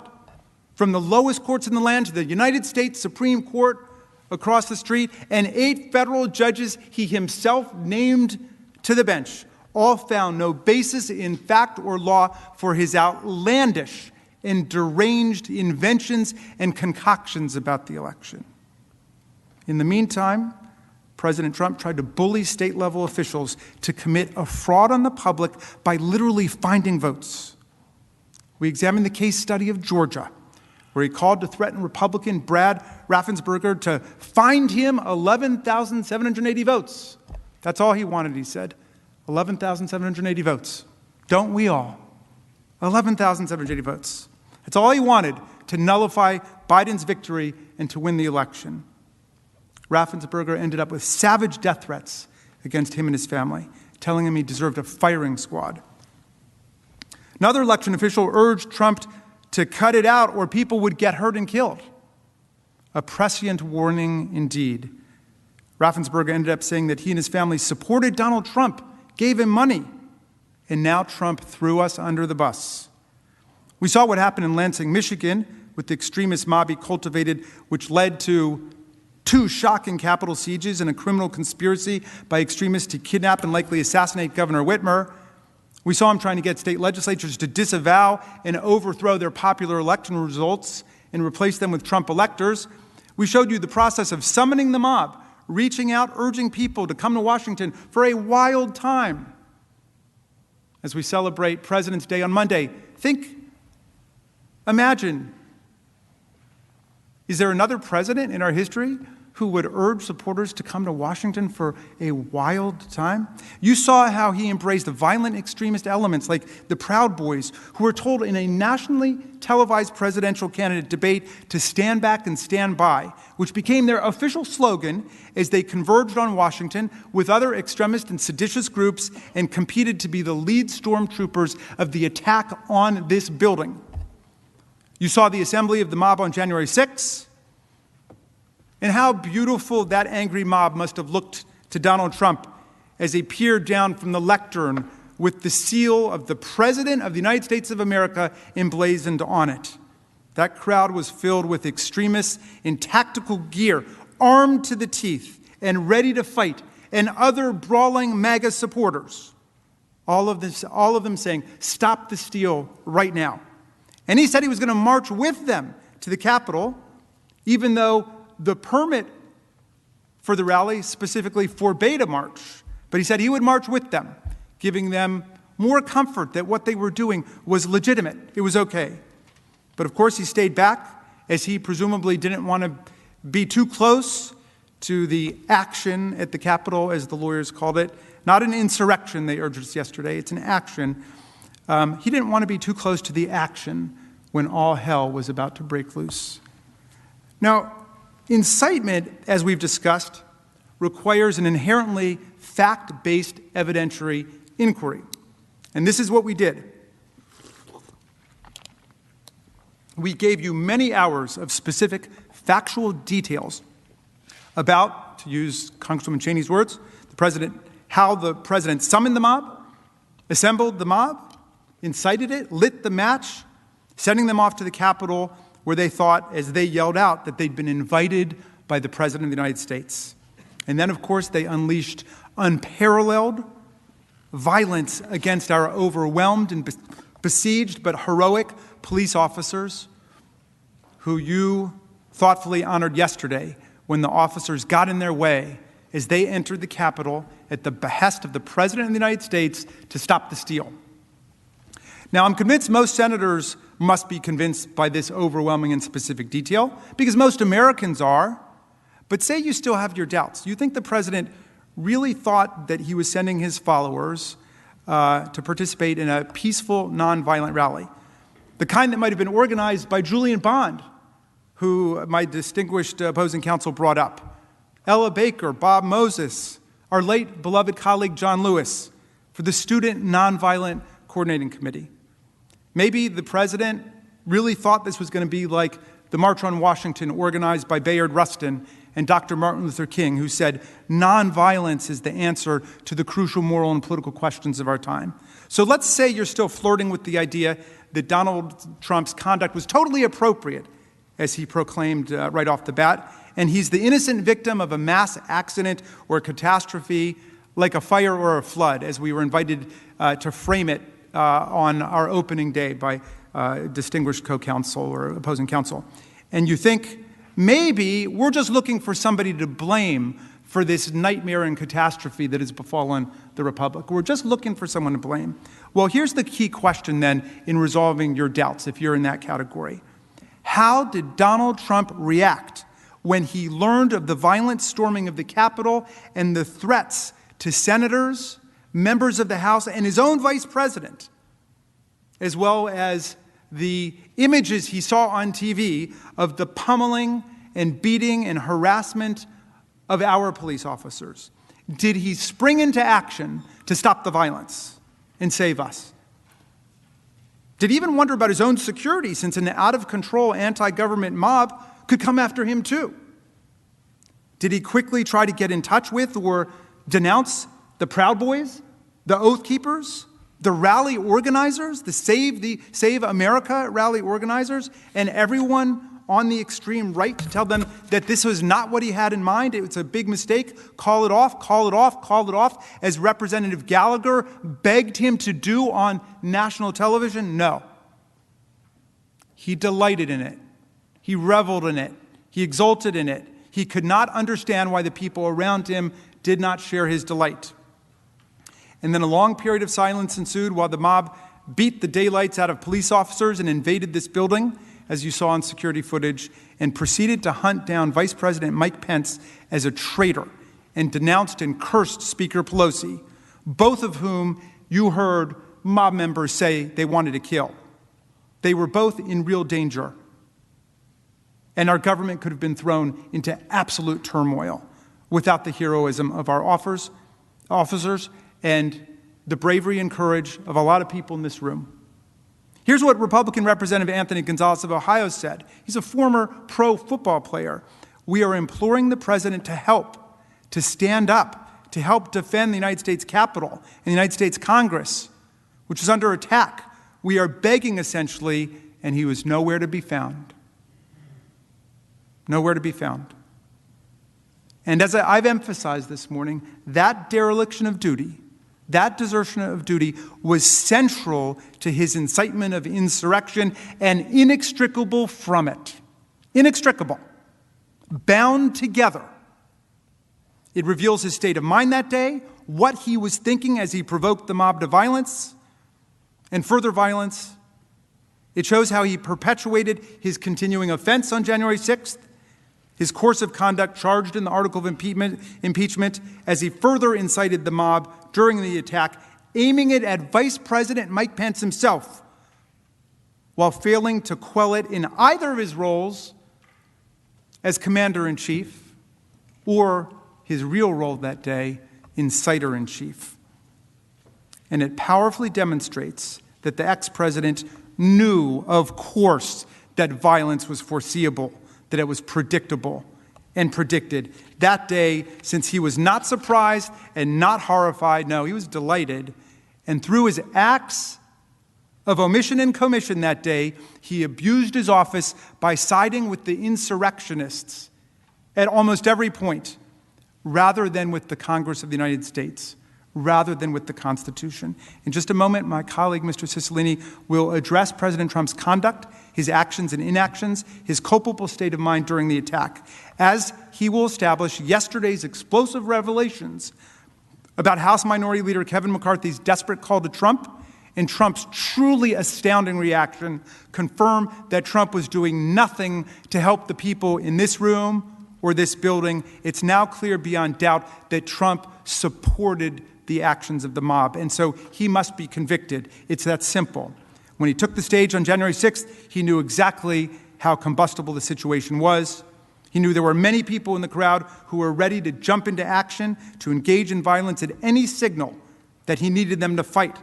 from the lowest courts in the land to the United States Supreme Court across the street, and 8 federal judges he himself named to the bench, all found no basis in fact or law for his outlandish and deranged inventions and concoctions about the election. In the meantime, President Trump tried to bully state-level officials to commit a fraud on the public by literally finding votes. We examined the case study of Georgia, where he called to threaten Republican Brad Raffensperger to find him 11,780 votes. That's all he wanted, he said. 11,780 votes. Don't we all? 11,780 votes. That's all he wanted to nullify Biden's victory and to win the election. Raffensperger ended up with savage death threats against him and his family, telling him he deserved a firing squad. Another election official urged Trump to cut it out or people would get hurt and killed. A prescient warning indeed. Raffensperger ended up saying that he and his family supported Donald Trump, gave him money, and now Trump threw us under the bus. We saw what happened in Lansing, Michigan, with the extremist mob he cultivated, which led to 2 shocking Capitol sieges and a criminal conspiracy by extremists to kidnap and likely assassinate Governor Whitmer. We saw him trying to get state legislatures to disavow and overthrow their popular election results and replace them with Trump electors. We showed you the process of summoning the mob, reaching out, urging people to come to Washington for a wild time. As we celebrate President's Day on Monday, imagine, is there another president in our history who would urge supporters to come to Washington for a wild time? You saw how he embraced violent extremist elements like the Proud Boys, who were told in a nationally televised presidential candidate debate to stand back and stand by, which became their official slogan as they converged on Washington with other extremist and seditious groups and competed to be the lead stormtroopers of the attack on this building. You saw the assembly of the mob on January 6th, and how beautiful that angry mob must have looked to Donald Trump as he peered down from the lectern with the seal of the President of the United States of America emblazoned on it. That crowd was filled with extremists in tactical gear, armed to the teeth and ready to fight, and other brawling MAGA supporters. All of them saying, "Stop the steal right now." And he said he was going to march with them to the Capitol, even though the permit for the rally specifically forbade a march. But he said he would march with them, giving them more comfort that what they were doing was legitimate. It was okay. But of course, he stayed back, as he presumably didn't want to be too close to the action at the Capitol, as the lawyers called it. Not an insurrection, they urged us yesterday. It's an action. He didn't want to be too close to the action when all hell was about to break loose. Now, incitement, as we've discussed, requires an inherently fact-based evidentiary inquiry. And this is what we did. We gave you many hours of specific factual details about, to use Congresswoman Cheney's words, how the president summoned the mob, assembled the mob, incited it, lit the match, sending them off to the Capitol, where they thought, as they yelled out, that they'd been invited by the President of the United States. And then, of course, they unleashed unparalleled violence against our overwhelmed and besieged but heroic police officers, who you thoughtfully honored yesterday when the officers got in their way as they entered the Capitol at the behest of the President of the United States to stop the steal. Now, I'm convinced most senators must be convinced by this overwhelming and specific detail, because most Americans are. But say you still have your doubts. You think the president really thought that he was sending his followers to participate in a peaceful, nonviolent rally, the kind that might have been organized by Julian Bond, who my distinguished opposing counsel brought up, Ella Baker, Bob Moses, our late beloved colleague John Lewis, for the Student Nonviolent Coordinating Committee. Maybe the president really thought this was going to be like the March on Washington organized by Bayard Rustin and Dr. Martin Luther King, who said, nonviolence is the answer to the crucial moral and political questions of our time. So let's say you're still flirting with the idea that Donald Trump's conduct was totally appropriate, as he proclaimed right off the bat, and he's the innocent victim of a mass accident or a catastrophe like a fire or a flood, as we were invited to frame it on our opening day by distinguished co-counsel or opposing counsel. And you think, maybe we're just looking for somebody to blame for this nightmare and catastrophe that has befallen the Republic. We're just looking for someone to blame. Well, here's the key question then in resolving your doubts, if you're in that category. How did Donald Trump react when he learned of the violent storming of the Capitol and the threats to senators, members of the House, and his own vice president, as well as the images he saw on TV of the pummeling and beating and harassment of our police officers? Did he spring into action to stop the violence and save us? Did he even wonder about his own security, since an out-of-control anti-government mob could come after him too? Did he quickly try to get in touch with or denounce the Proud Boys, the Oath Keepers, the rally organizers, the Save America rally organizers, and everyone on the extreme right to tell them that this was not what he had in mind? It was a big mistake. Call it off, call it off, call it off, as Representative Gallagher begged him to do on national television? No. He delighted in it. He reveled in it. He exulted in it. He could not understand why the people around him did not share his delight. And then a long period of silence ensued while the mob beat the daylights out of police officers and invaded this building, as you saw in security footage, and proceeded to hunt down Vice President Mike Pence as a traitor and denounced and cursed Speaker Pelosi, both of whom you heard mob members say they wanted to kill. They were both in real danger. And our government could have been thrown into absolute turmoil without the heroism of our officers and the bravery and courage of a lot of people in this room. Here's what Republican Representative Anthony Gonzalez of Ohio said. He's a former pro football player. We are imploring the president to help, to stand up, to help defend the United States Capitol and the United States Congress, which is under attack. We are begging, essentially, and he was nowhere to be found. Nowhere to be found. And as I've emphasized this morning, that dereliction of duty, that desertion of duty was central to his incitement of insurrection and inextricable from it. Inextricable. Bound together. It reveals his state of mind that day, what he was thinking as he provoked the mob to violence and further violence. It shows how he perpetuated his continuing offense on January 6th, his course of conduct charged in the article of impeachment as he further incited the mob during the attack, aiming it at Vice President Mike Pence himself, while failing to quell it in either of his roles as Commander-in-Chief or his real role that day, Inciter-in-Chief. And it powerfully demonstrates that the ex-president knew, of course, that violence was foreseeable, that it was predictable and predicted. That day, since he was not surprised and not horrified, no, he was delighted. And through his acts of omission and commission that day, he abused his office by siding with the insurrectionists at almost every point, rather than with the Congress of the United States, rather than with the Constitution. In just a moment, my colleague, Mr. Cicilline, will address President Trump's conduct, his actions and inactions, his culpable state of mind during the attack, as he will establish yesterday's explosive revelations about House Minority Leader Kevin McCarthy's desperate call to Trump and Trump's truly astounding reaction confirm that Trump was doing nothing to help the people in this room or this building. It's now clear beyond doubt that Trump supported the actions of the mob, and so he must be convicted. It's that simple. When he took the stage on January 6th, he knew exactly how combustible the situation was. He knew there were many people in the crowd who were ready to jump into action, to engage in violence at any signal that he needed them to fight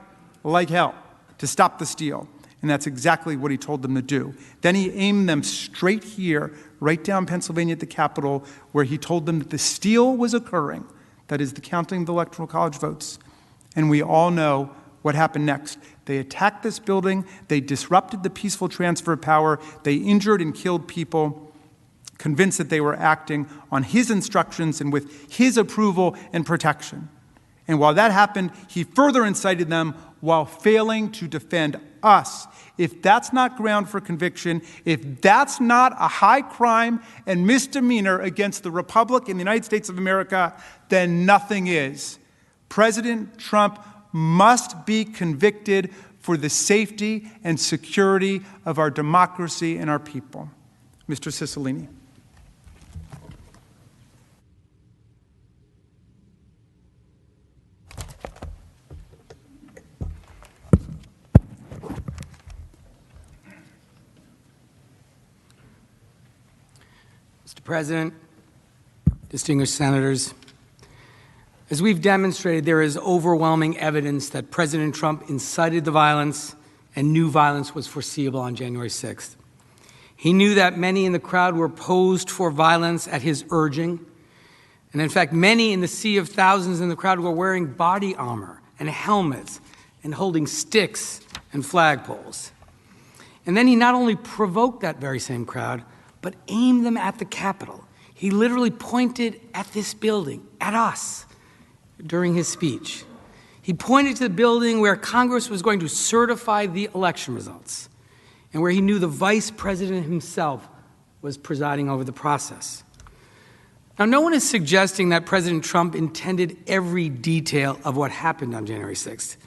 like hell to stop the steal. And that's exactly what he told them to do. Then he aimed them straight here, right down Pennsylvania at the Capitol, where he told them that the steal was occurring, that is, the counting of the Electoral College votes. And we all know what happened next. They attacked this building, they disrupted the peaceful transfer of power, they injured and killed people, convinced that they were acting on his instructions and with his approval and protection. And while that happened, he further incited them while failing to defend us. If that's not ground for conviction, if that's not a high crime and misdemeanor against the Republic and the United States of America, then nothing is. President Trump must be convicted for the safety and security of our democracy and our people. Mr. Cicilline. Mr. President, distinguished senators, as we've demonstrated, there is overwhelming evidence that President Trump incited the violence and knew violence was foreseeable on January 6th. He knew that many in the crowd were posed for violence at his urging. And in fact, many in the sea of thousands in the crowd were wearing body armor and helmets and holding sticks and flagpoles. And then he not only provoked that very same crowd, but aimed them at the Capitol. He literally pointed at this building, at us, during his speech. He pointed to the building where Congress was going to certify the election results and where he knew the vice president himself was presiding over the process. Now, no one is suggesting that President Trump intended every detail of what happened on January 6th.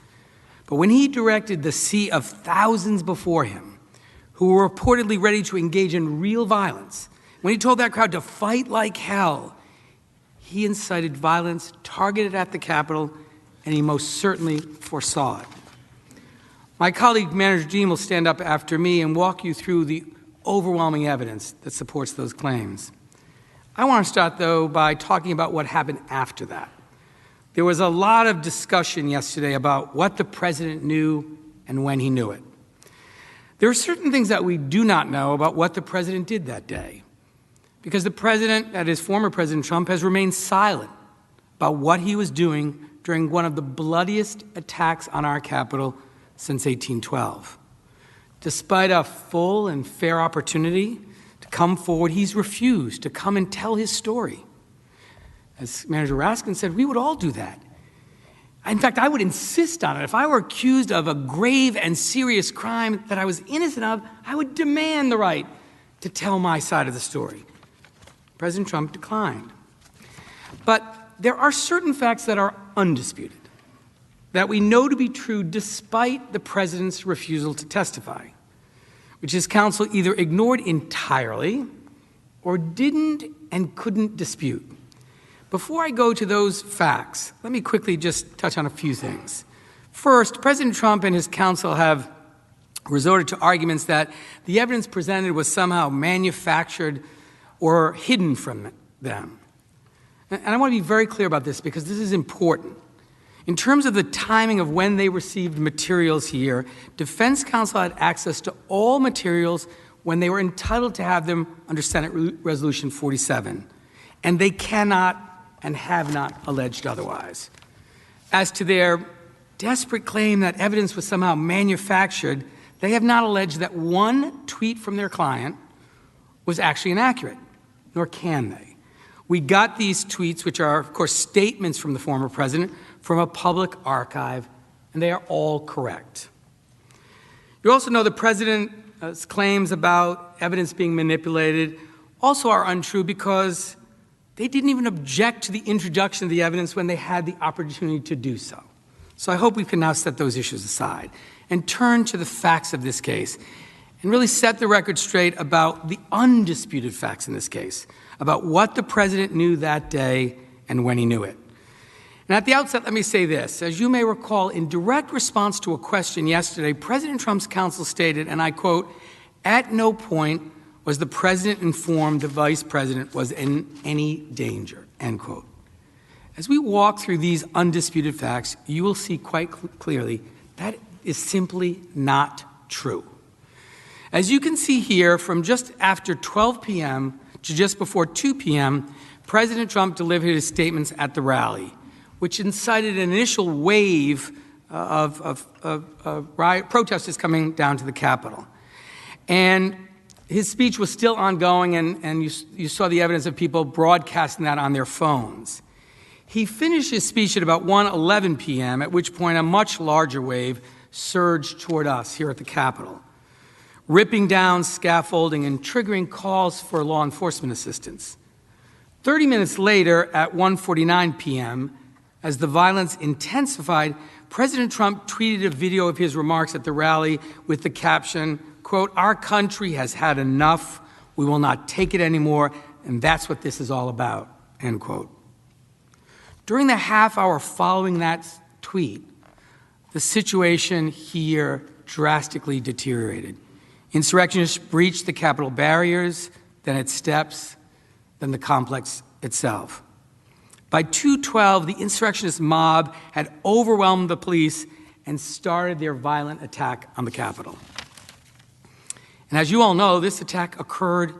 But when he directed the sea of thousands before him, who were reportedly ready to engage in real violence, when he told that crowd to fight like hell, he incited violence targeted at the Capitol, and he most certainly foresaw it. My colleague, Manager Dean, will stand up after me and walk you through the overwhelming evidence that supports those claims. I want to start, though, by talking about what happened after that. There was a lot of discussion yesterday about what the president knew and when he knew it. There are certain things that we do not know about what the president did that day, because the president, that is former President Trump, has remained silent about what he was doing during one of the bloodiest attacks on our Capitol since 1812. Despite a full and fair opportunity to come forward, he's refused to come and tell his story. As Manager Raskin said, we would all do that. In fact, I would insist on it. If I were accused of a grave and serious crime that I was innocent of, I would demand the right to tell my side of the story. President Trump declined. But there are certain facts that are undisputed, that we know to be true despite the president's refusal to testify, which his counsel either ignored entirely or didn't and couldn't dispute. Before I go to those facts, let me quickly just touch on a few things. First, President Trump and his counsel have resorted to arguments that the evidence presented was somehow manufactured or hidden from them. And I want to be very clear about this because this is important. In terms of the timing of when they received materials here, defense counsel had access to all materials when they were entitled to have them under Senate Resolution 47. And they cannot and have not alleged otherwise. As to their desperate claim that evidence was somehow manufactured, they have not alleged that one tweet from their client was actually inaccurate, nor can they. We got these tweets, which are, of course, statements from the former president, from a public archive, and they are all correct. You also know the president's claims about evidence being manipulated also are untrue because they didn't even object to the introduction of the evidence when they had the opportunity to do so. So I hope we can now set those issues aside and turn to the facts of this case and really set the record straight about the undisputed facts in this case, about what the president knew that day and when he knew it. And at the outset, let me say this. As you may recall, in direct response to a question yesterday, President Trump's counsel stated, and I quote, "At no point was the president informed the vice president was in any danger," end quote. As we walk through these undisputed facts, you will see quite clearly that is simply not true. As you can see here, from just after 12 p.m. to just before 2 p.m., President Trump delivered his statements at the rally, which incited an initial wave of riot protesters coming down to the Capitol. And his speech was still ongoing, and you saw the evidence of people broadcasting that on their phones. He finished his speech at about 1:11 p.m., at which point a much larger wave surged toward us here at the Capitol, ripping down scaffolding and triggering calls for law enforcement assistance. 30 minutes later, at 1:49 p.m., as the violence intensified, President Trump tweeted a video of his remarks at the rally with the caption, quote, "Our country has had enough. We will not take it anymore, and that's what this is all about," end quote. During the half hour following that tweet, the situation here drastically deteriorated. Insurrectionists breached the Capitol barriers, then its steps, then the complex itself. By 2:12, the insurrectionist mob had overwhelmed the police and started their violent attack on the Capitol. And as you all know, this attack occurred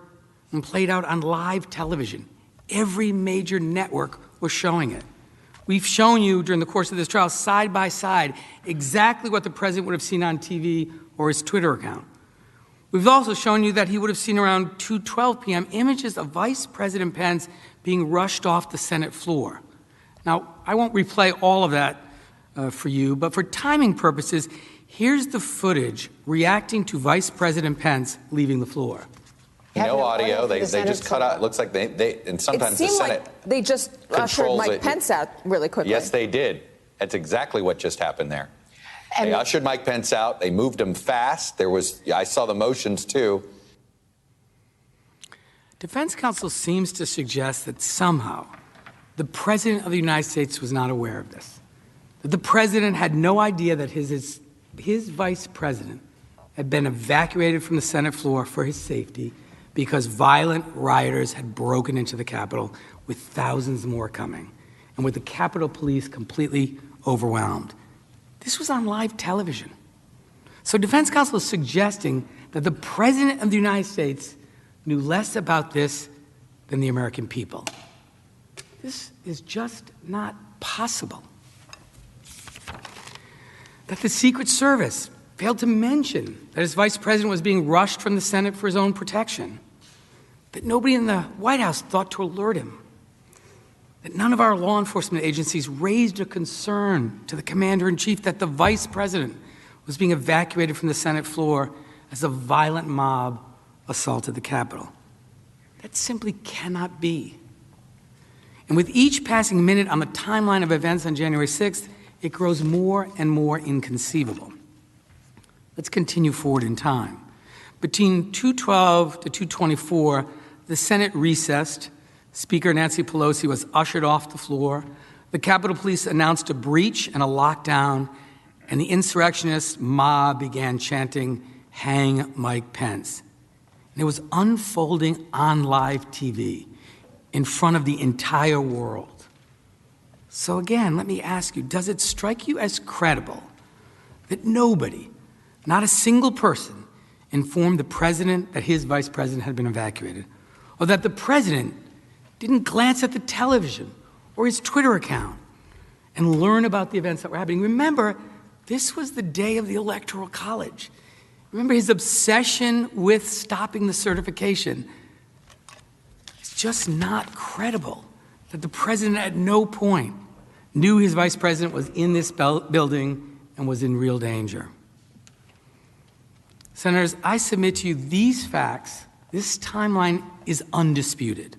and played out on live television. Every major network was showing it. We've shown you during the course of this trial, side by side, exactly what the president would have seen on TV or his Twitter account. We've also shown you that he would have seen around 2:12 p.m. images of Vice President Pence being rushed off the Senate floor. Now, I won't replay all of that for you, but for timing purposes, here's the footage reacting to Vice President Pence leaving the floor. No audio. They just cut out. It looks like they and sometimes the Senate like they just ushered Mike Pence out really quickly. Yes, they did. That's exactly what just happened there. They ushered Mike Pence out. They moved him fast. I saw the motions too. Defense counsel seems to suggest that somehow the President of the United States was not aware of this. That the President had no idea that his Vice President had been evacuated from the Senate floor for his safety because violent rioters had broken into the Capitol, with thousands more coming, and with the Capitol Police completely overwhelmed. This was on live television. So defense counsel is suggesting that the President of the United States knew less about this than the American people. This is just not possible. That the Secret Service failed to mention that his vice president was being rushed from the Senate for his own protection. That nobody in the White House thought to alert him. That none of our law enforcement agencies raised a concern to the commander-in-chief that the vice president was being evacuated from the Senate floor as a violent mob assaulted the Capitol. That simply cannot be. And with each passing minute on the timeline of events on January 6th, it grows more and more inconceivable. Let's continue forward in time. Between 2:12 to 2:24, the Senate recessed. Speaker Nancy Pelosi was ushered off the floor. The Capitol Police announced a breach and a lockdown, and the insurrectionist mob began chanting, "Hang Mike Pence." And it was unfolding on live TV in front of the entire world. So again, let me ask you, does it strike you as credible that nobody, not a single person, informed the president that his vice president had been evacuated, or that the president didn't glance at the television or his Twitter account and learn about the events that were happening? Remember, this was the day of the Electoral College. Remember his obsession with stopping the certification. It's just not credible that the president at no point knew his vice president was in this building and was in real danger. Senators, I submit to you these facts, this timeline is undisputed.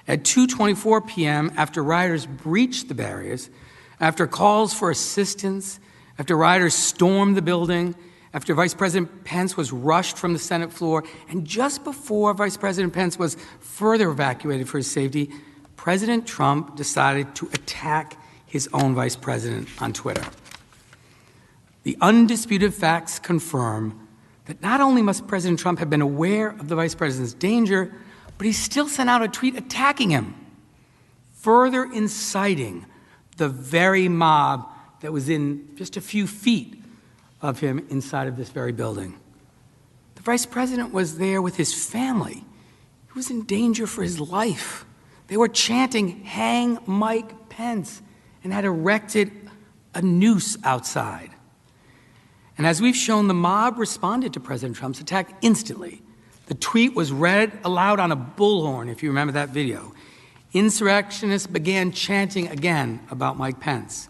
At 2:24 p.m., after rioters breached the barriers, after calls for assistance, after rioters stormed the building, after Vice President Pence was rushed from the Senate floor, and just before Vice President Pence was further evacuated for his safety, President Trump decided to attack his own vice president on Twitter. The undisputed facts confirm that not only must President Trump have been aware of the vice president's danger, but he still sent out a tweet attacking him, further inciting the very mob that was in just a few feet of him inside of this very building. The vice president was there with his family. He was in danger for his life. They were chanting, "Hang Mike Pence," and had erected a noose outside. And as we've shown, the mob responded to President Trump's attack instantly. The tweet was read aloud on a bullhorn, if you remember that video. Insurrectionists began chanting again about Mike Pence.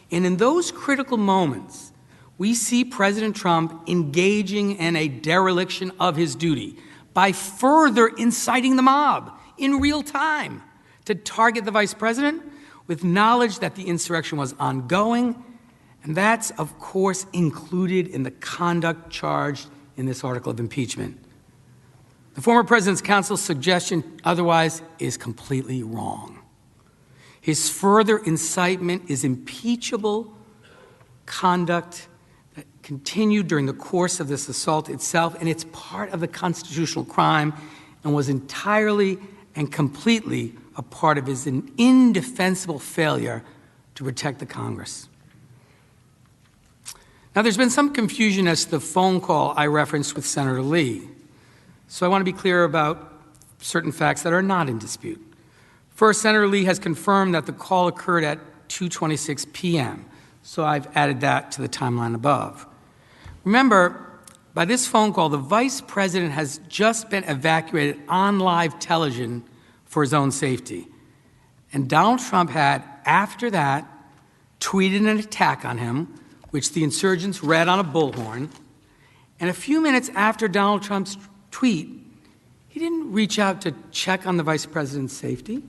And in those critical moments, we see President Trump engaging in a dereliction of his duty by further inciting the mob in real time to target the vice president with knowledge that the insurrection was ongoing. And that's, of course, included in the conduct charged in this article of impeachment. The former president's counsel's suggestion otherwise is completely wrong. His further incitement is impeachable conduct that continued during the course of this assault itself, and it's part of the constitutional crime and was entirely and completely a part of his indefensible failure to protect the Congress. Now, there's been some confusion as to the phone call I referenced with Senator Lee. So I want to be clear about certain facts that are not in dispute. First, Senator Lee has confirmed that the call occurred at 2:26 p.m., so I've added that to the timeline above. Remember, by this phone call, the vice president has just been evacuated on live television for his own safety. And Donald Trump had, after that, tweeted an attack on him, which the insurgents read on a bullhorn. And a few minutes after Donald Trump's tweet, he didn't reach out to check on the vice president's safety.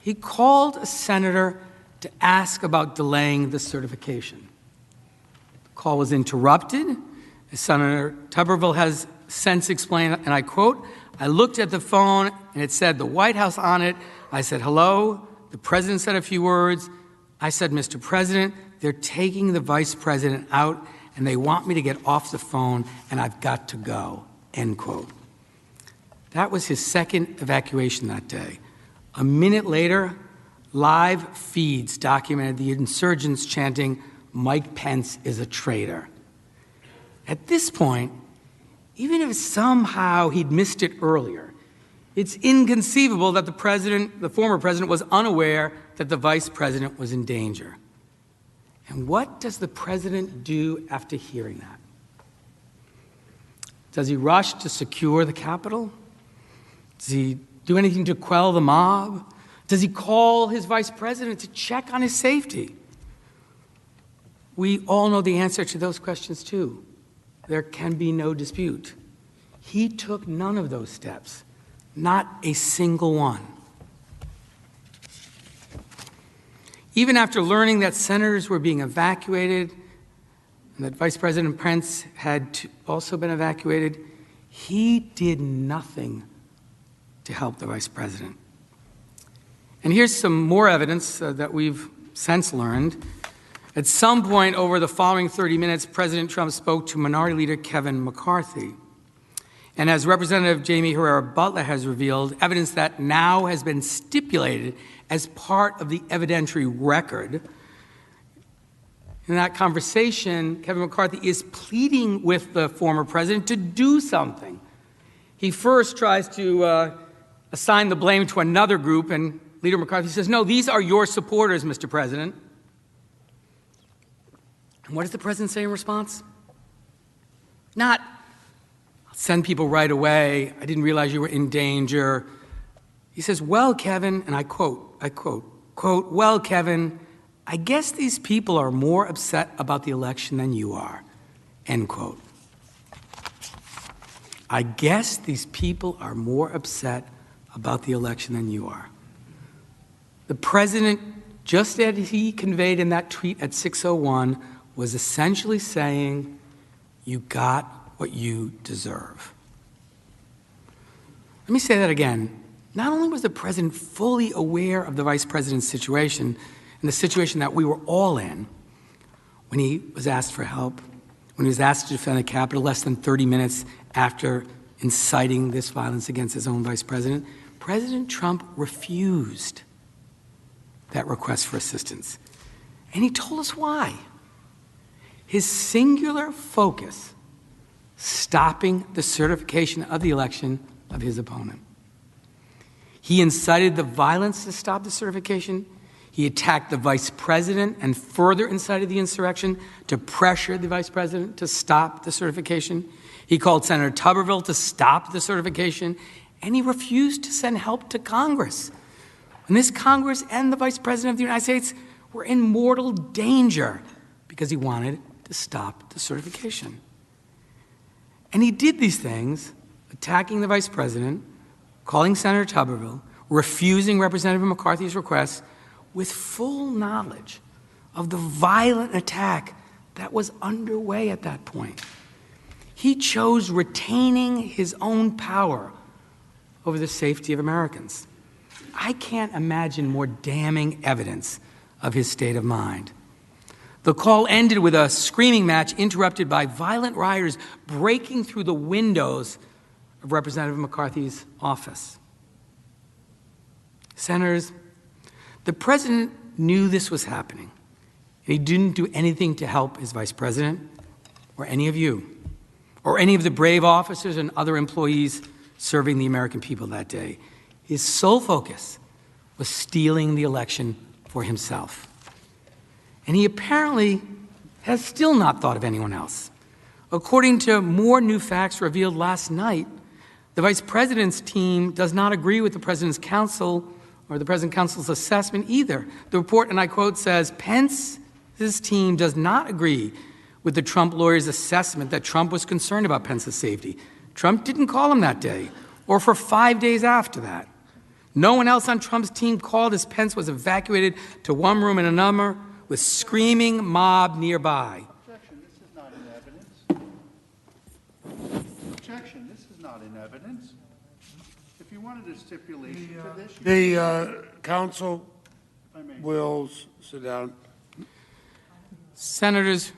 He called a senator to ask about delaying the certification. The call was interrupted. As Senator Tuberville has since explained, and I quote, "I looked at the phone and it said the White House on it. I said, hello. The president said a few words. I said, Mr. President, they're taking the vice president out and they want me to get off the phone and I've got to go," end quote. That was his second evacuation that day. A minute later, live feeds documented the insurgents chanting, "Mike Pence is a traitor." At this point, even if somehow he'd missed it earlier, it's inconceivable that the former president, was unaware that the vice president was in danger. And what does the president do after hearing that? Does he rush to secure the Capitol? Does he do anything to quell the mob? Does he call his vice president to check on his safety? We all know the answer to those questions too. There can be no dispute. He took none of those steps, not a single one. Even after learning that senators were being evacuated and that Vice President Pence had also been evacuated, he did nothing to help the vice president. And here's some more evidence that we've since learned. At some point over the following 30 minutes, President Trump spoke to Minority Leader Kevin McCarthy. And as Representative Jamie Herrera Butler has revealed, evidence that now has been stipulated as part of the evidentiary record. In that conversation, Kevin McCarthy is pleading with the former president to do something. He first tries to assign the blame to another group, and Leader McCarthy says, "No, these are your supporters, Mr. President." And what does the president say in response? Not, "I'll send people right away. I didn't realize you were in danger." He says, "Well, Kevin," and I quote, "Well, Kevin, I guess these people are more upset about the election than you are," end quote. I guess these people are more upset about the election than you are. The president, just as he conveyed in that tweet at 6:01, was essentially saying, you got what you deserve. Let me say that again. Not only was the president fully aware of the vice president's situation and the situation that we were all in when he was asked for help, when he was asked to defend the Capitol less than 30 minutes after inciting this violence against his own vice president, President Trump refused that request for assistance. And he told us why. His singular focus stopping the certification of the election of his opponent. He incited the violence to stop the certification. He attacked the vice president and further incited the insurrection to pressure the vice president to stop the certification. He called Senator Tuberville to stop the certification, and he refused to send help to Congress. And this Congress and the vice president of the United States were in mortal danger because he wanted to stop the certification. And he did these things, attacking the vice president, calling Senator Tuberville, refusing Representative McCarthy's request, with full knowledge of the violent attack that was underway at that point. He chose retaining his own power over the safety of Americans. I can't imagine more damning evidence of his state of mind. The call ended with a screaming match interrupted by violent rioters breaking through the windows of Representative McCarthy's office. Senators, the president knew this was happening, and he didn't do anything to help his vice president or any of you or any of the brave officers and other employees serving the American people that day. His sole focus was stealing the election for himself. And he apparently has still not thought of anyone else. According to more new facts revealed last night, the vice president's team does not agree with the president's counsel or the president's counsel's assessment either. The report, and I quote, says, Pence's team does not agree with the Trump lawyer's assessment that Trump was concerned about Pence's safety. Trump didn't call him that day or for 5 days after that. No one else on Trump's team called as Pence was evacuated to one room in another with screaming mob nearby. Objection, this is not in evidence. Objection, this is not in evidence. If you wanted a stipulation to this... The counsel will sit down. Senators,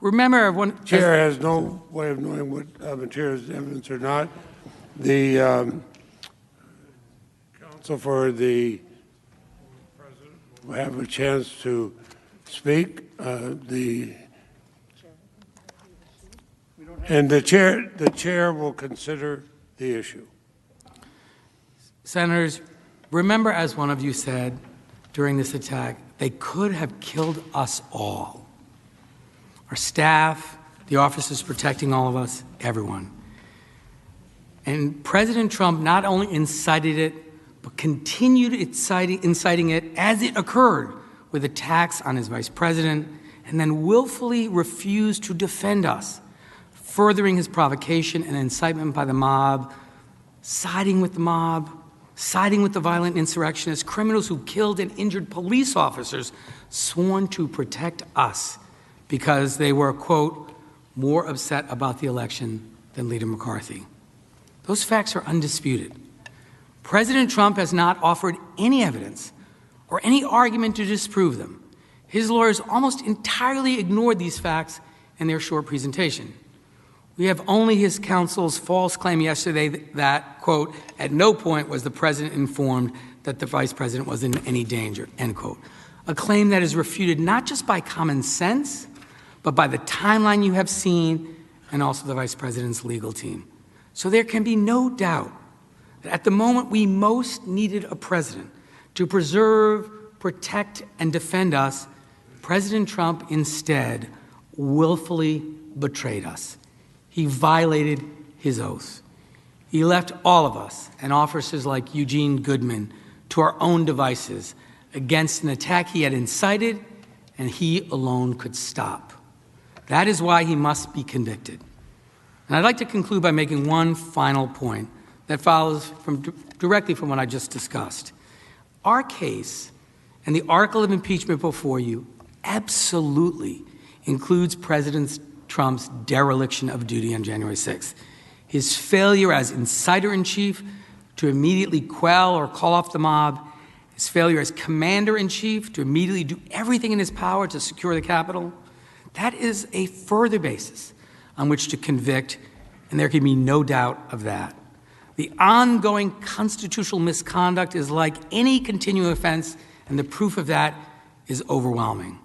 remember when... Chair has no way of knowing what materials evidence or not. The counsel for the president will have a chance to speak. And the chair will consider the issue. Senators, remember, as one of you said during this attack, they could have killed us all. Our staff, the officers protecting all of us, everyone. And President Trump not only incited it, but continued inciting it as it occurred with attacks on his vice president, and then willfully refused to defend us, furthering his provocation and incitement by the mob, siding with the mob, siding with the violent insurrectionists, criminals who killed and injured police officers sworn to protect us because they were, quote, more upset about the election than Leader McCarthy. Those facts are undisputed. President Trump has not offered any evidence or any argument to disprove them. His lawyers almost entirely ignored these facts in their short presentation. We have only his counsel's false claim yesterday that, quote, at no point was the president informed that the vice president was in any danger, end quote. A claim that is refuted not just by common sense, but by the timeline you have seen and also the vice president's legal team. So there can be no doubt that at the moment we most needed a president to preserve, protect, and defend us, President Trump instead willfully betrayed us. He violated his oath. He left all of us, and officers like Eugene Goodman, to our own devices against an attack he had incited and he alone could stop. That is why he must be convicted. And I'd like to conclude by making one final point that follows directly from what I just discussed. Our case and the article of impeachment before you absolutely includes President Trump's dereliction of duty on January 6th. His failure as inciter-in-chief to immediately quell or call off the mob, his failure as commander-in-chief to immediately do everything in his power to secure the Capitol, that is a further basis on which to convict, and there can be no doubt of that. The ongoing constitutional misconduct is like any continuing offense, and the proof of that is overwhelming.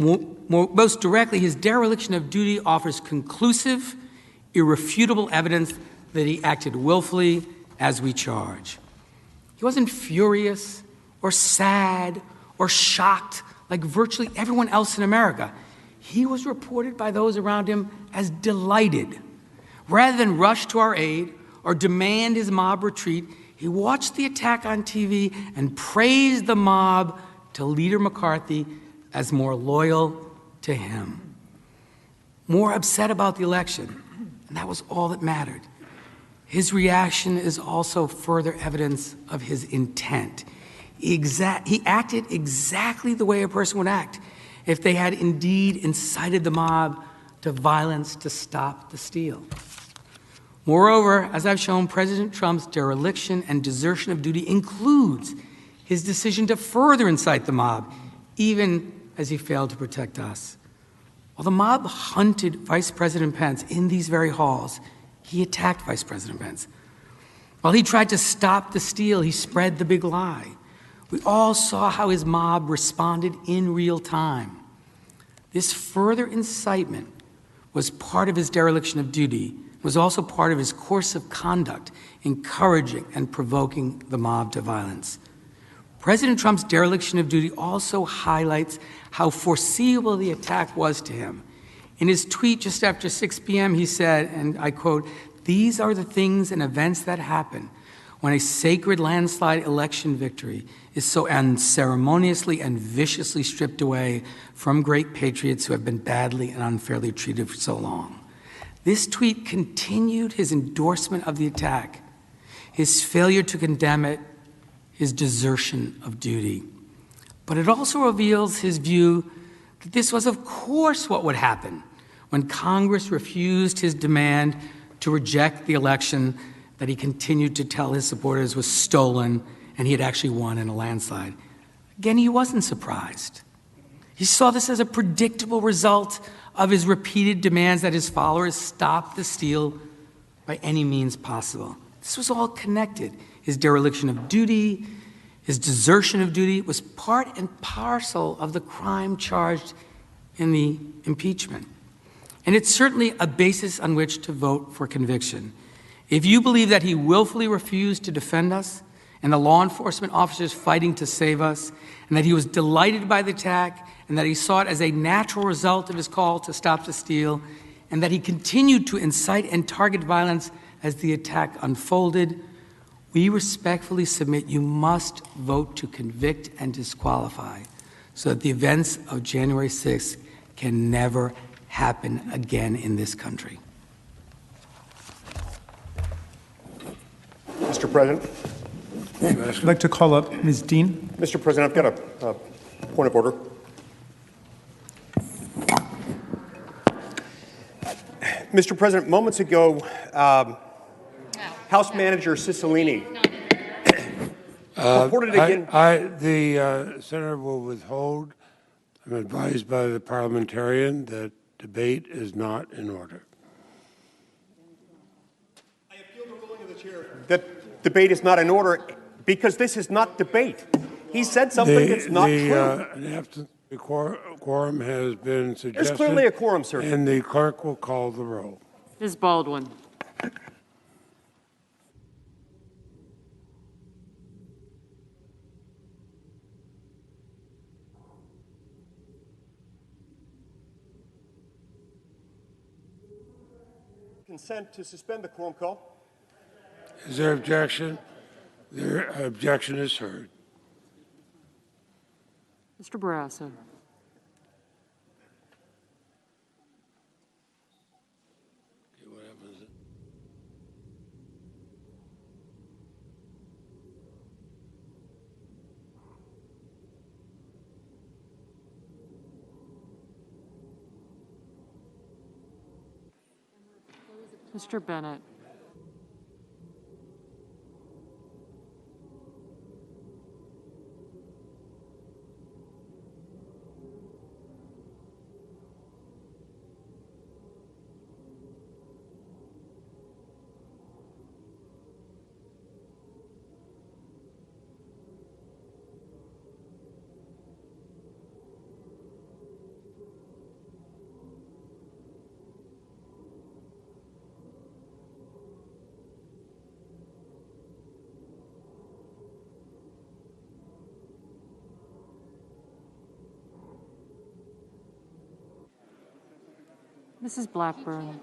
Most directly, his dereliction of duty offers conclusive, irrefutable evidence that he acted willfully as we charge. He wasn't furious or sad or shocked like virtually everyone else in America. He was reported by those around him as delighted. Rather than rush to our aid or demand his mob retreat, he watched the attack on TV and praised the mob to Leader McCarthy as more loyal to him, more upset about the election, and that was all that mattered. His reaction is also further evidence of his intent. He acted exactly the way a person would act if they had indeed incited the mob to violence to stop the steal. Moreover, as I've shown, President Trump's dereliction and desertion of duty includes his decision to further incite the mob, even as he failed to protect us. While the mob hunted Vice President Pence in these very halls, he attacked Vice President Pence. While he tried to stop the steal, he spread the big lie. We all saw how his mob responded in real time. This further incitement was part of his dereliction of duty, was also part of his course of conduct, encouraging and provoking the mob to violence. President Trump's dereliction of duty also highlights how foreseeable the attack was to him. In his tweet just after 6 p.m., he said, and I quote, "These are the things and events that happen when a sacred landslide election victory is so unceremoniously and viciously stripped away from great patriots who have been badly and unfairly treated for so long." This tweet continued his endorsement of the attack, his failure to condemn it, his desertion of duty. But it also reveals his view that this was, of course, what would happen when Congress refused his demand to reject the election that he continued to tell his supporters was stolen and he had actually won in a landslide. Again, he wasn't surprised. He saw this as a predictable result of his repeated demands that his followers stop the steal by any means possible. This was all connected. His dereliction of duty, his desertion of duty was part and parcel of the crime charged in the impeachment. And it's certainly a basis on which to vote for conviction. If you believe that he willfully refused to defend us and the law enforcement officers fighting to save us, and that he was delighted by the attack, and that he saw it as a natural result of his call to stop the steal, and that he continued to incite and target violence as the attack unfolded, we respectfully submit you must vote to convict and disqualify so that the events of January 6th can never happen again in this country. Mr. President. I'd like to call up Ms. Dean. Mr. President, I've got a point of order. Mr. President, moments ago, House Manager Cicilline reported again. The senator will withhold. I'm advised by the parliamentarian that debate is not in order. I appeal the ruling of the chair that debate is not in order because this is not debate. He said something that's not true. The quorum has been suggested. There's clearly a quorum, sir. And the clerk will call the roll. Ms. Baldwin. Consent to suspend the quorum call. Is there objection? Their objection is heard. Mr. Barrasso. Mr. Bennett. Mrs. Blackburn.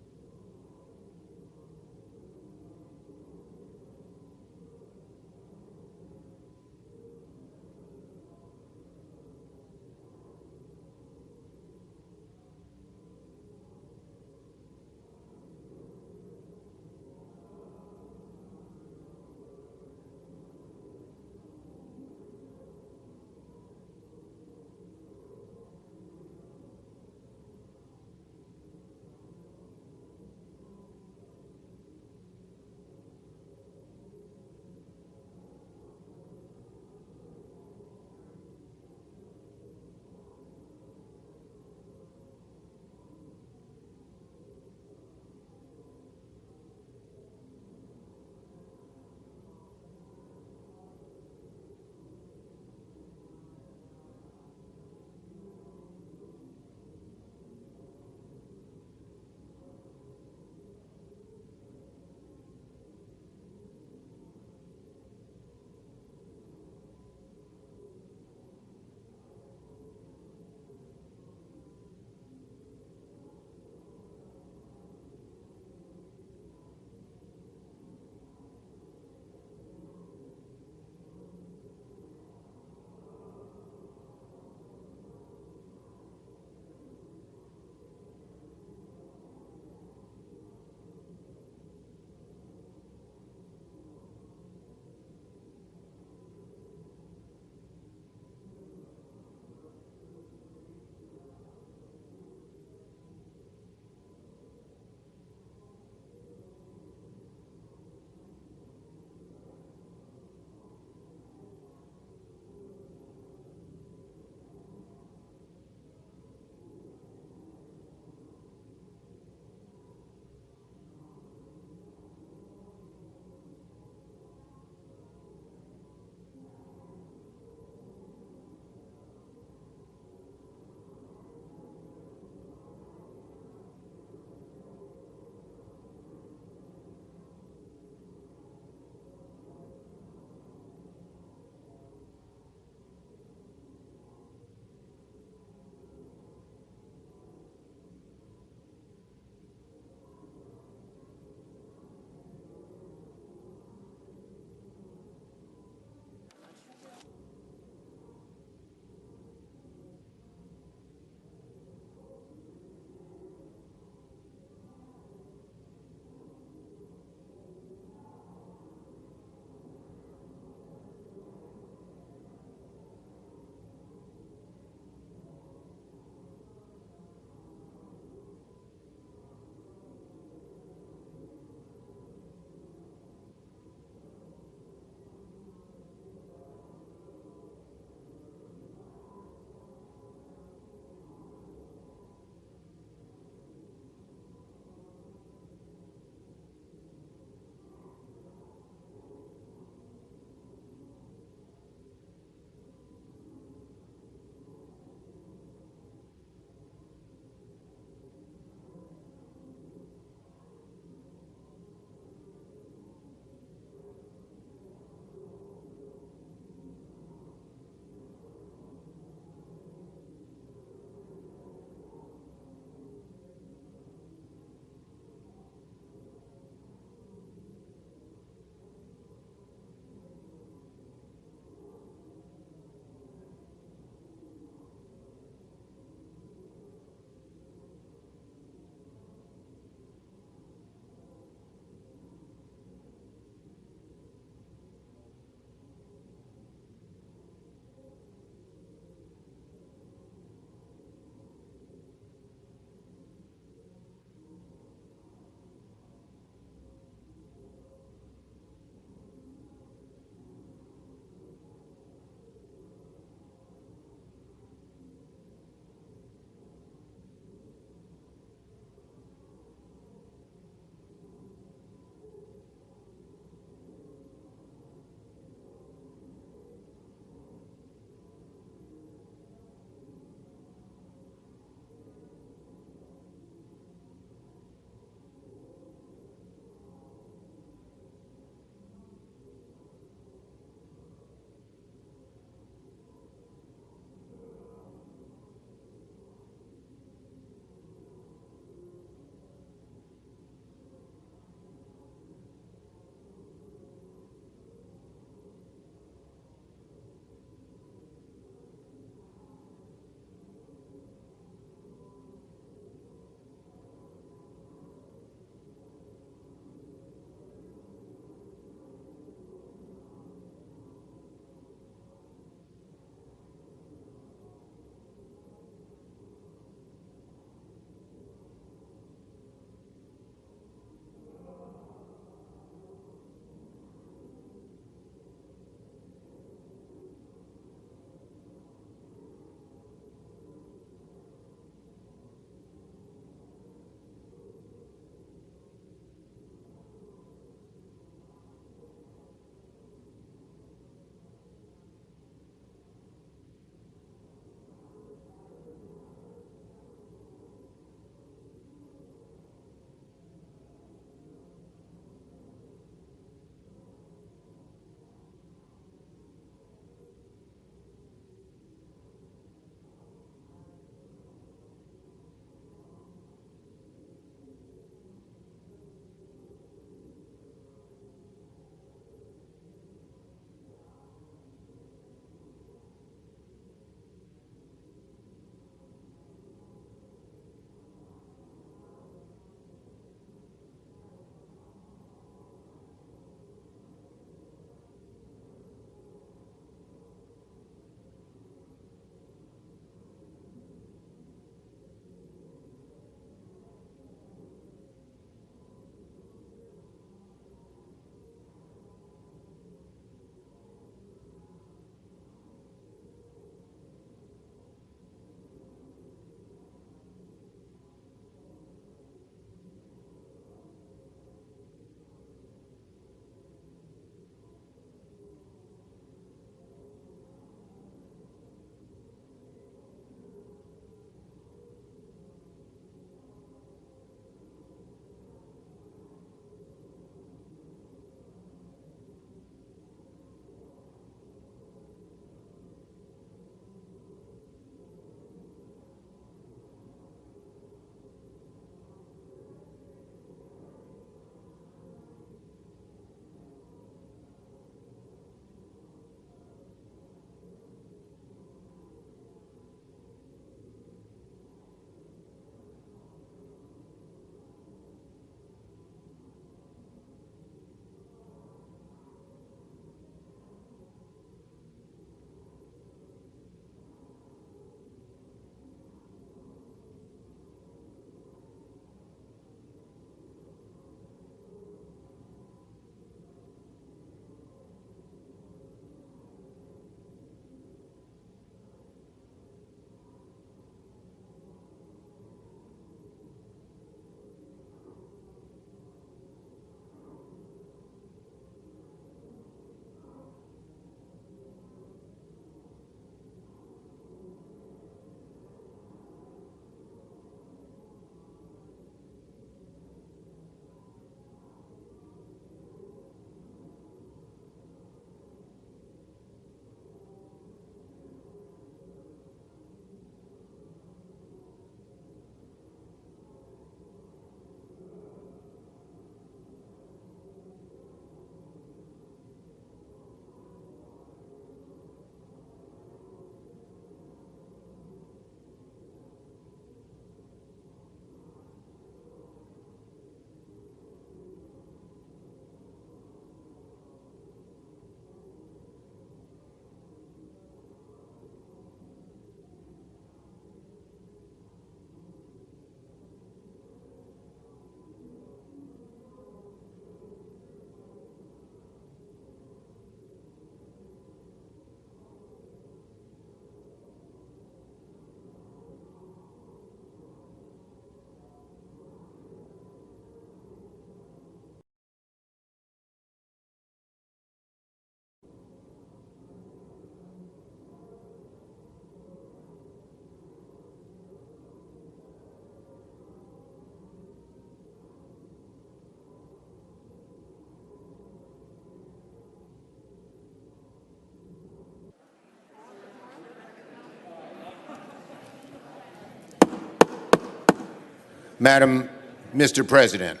Mr. President,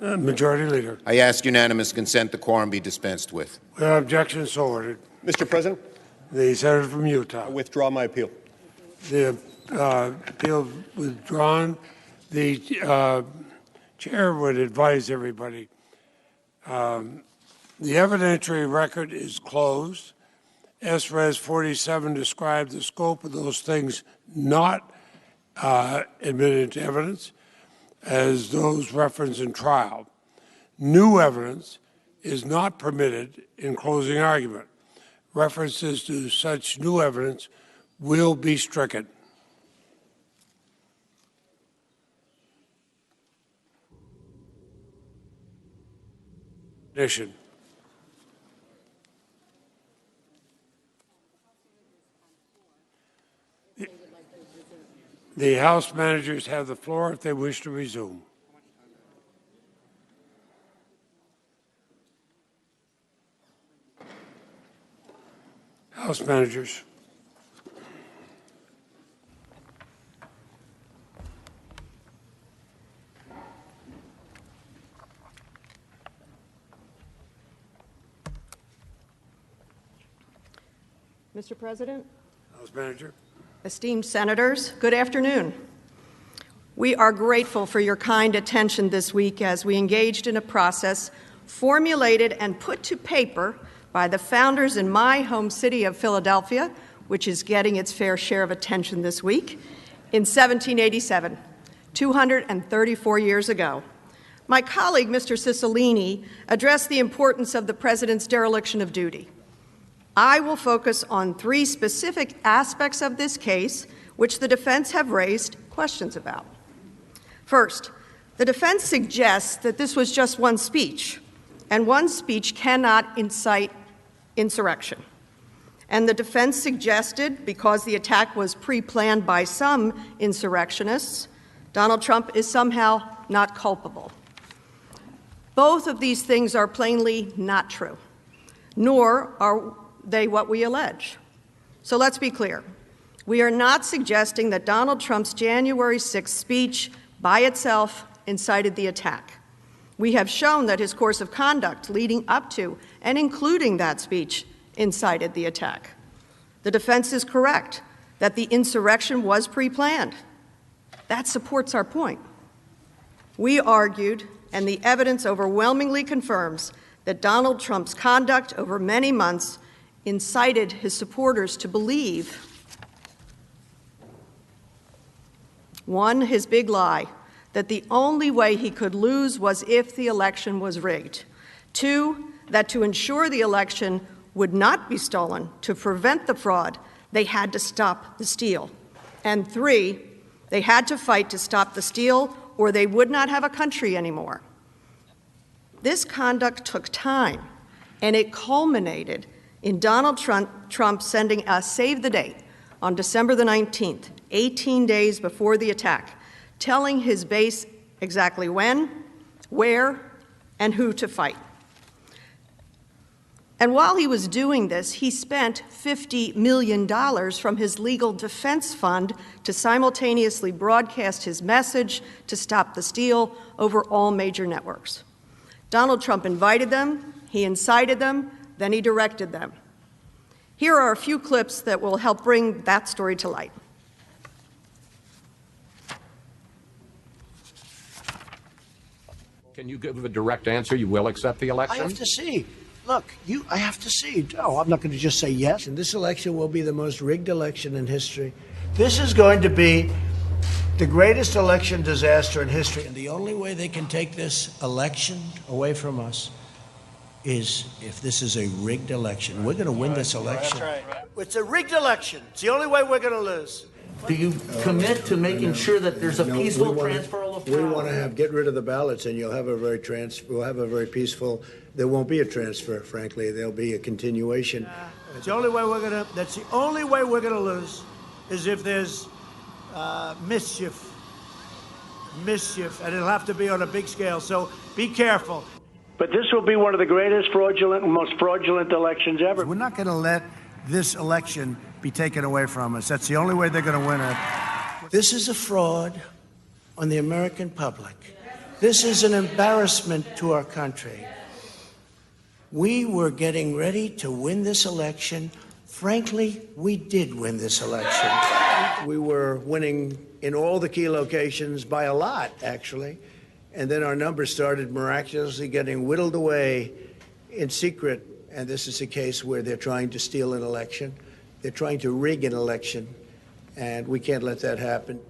Majority Leader. I ask unanimous consent the quorum be dispensed with. Without objection, so ordered. Mr. President, The senator from Utah. I withdraw my appeal. The appeal withdrawn. The chair would advise everybody. The evidentiary record is closed. S-Res 47 described the scope of those things not admitted into evidence as those referenced in trial. New evidence is not permitted in closing argument. References to such new evidence will be stricken. Addition. The House managers have the floor if they wish to resume. House managers. Mr. President, House manager. esteemed senators, good afternoon. We are grateful for your kind attention this week as we engaged in a process formulated and put to paper by the founders in my home city of Philadelphia, which is getting its fair share of attention this week, in 1787, 234 years ago. My colleague, Mr. Cicilline, addressed the importance of the President's dereliction of duty. I will focus on three specific aspects of this case which the defense have raised questions about. First, the defense suggests that this was just one speech, and one speech cannot incite insurrection. And the defense suggested, because the attack was pre-planned by some insurrectionists, Donald Trump is somehow not culpable. Both of these things are plainly not true, nor are they what we allege. So let's be clear. We are not suggesting that Donald Trump's January 6th speech by itself incited the attack. We have shown that his course of conduct leading up to and including that speech incited the attack. The defense is correct that the insurrection was pre-planned. That supports our point. We argued, and the evidence overwhelmingly confirms, that Donald Trump's conduct over many months incited his supporters to believe, one, his big lie, that the only way he could lose was if the election was rigged. Two, that to ensure the election would not be stolen, to prevent the fraud, they had to stop the steal. And three, they had to fight to stop the steal or they would not have a country anymore. This conduct took time, and it culminated in Donald Trump sending a save the date on December the 19th, 18 days before the attack, telling his base exactly when, where, and who to fight. And while he was doing this, he spent $50 million from his legal defense fund to simultaneously broadcast his message to stop the steal over all major networks. Donald Trump invited them, he incited them, then he directed them. Here are a few clips that will help bring that story to light. Can you give a direct answer? You will accept the election? I have to see. Look, I have to see. No, I'm not going to just say yes. And this election will be the most rigged election in history. This is going to be the greatest election disaster in history. And the only way they can take this election away from us is if this is a rigged election. We're going to win this election. That's right. It's a rigged election. It's the only way we're going to lose. Do you commit to making sure that there's a peaceful transfer of power? We want to get rid of the ballots, and we'll have a very peaceful. There won't be a transfer, frankly. There'll be a continuation. That's the only way we're going to lose, is if there's mischief, and it'll have to be on a big scale. So be careful. But this will be one of the greatest most fraudulent elections ever. We're not going to let this election be taken away from us. That's the only way they're going to win it. This is a fraud. on the American public. This is an embarrassment to our country. We were getting ready to win this election. Frankly, we did win this election. We were winning in all the key locations by a lot, actually. And then our numbers started miraculously getting whittled away in secret. And this is a case where they're trying to steal an election. They're trying to rig an election. And we can't let that happen.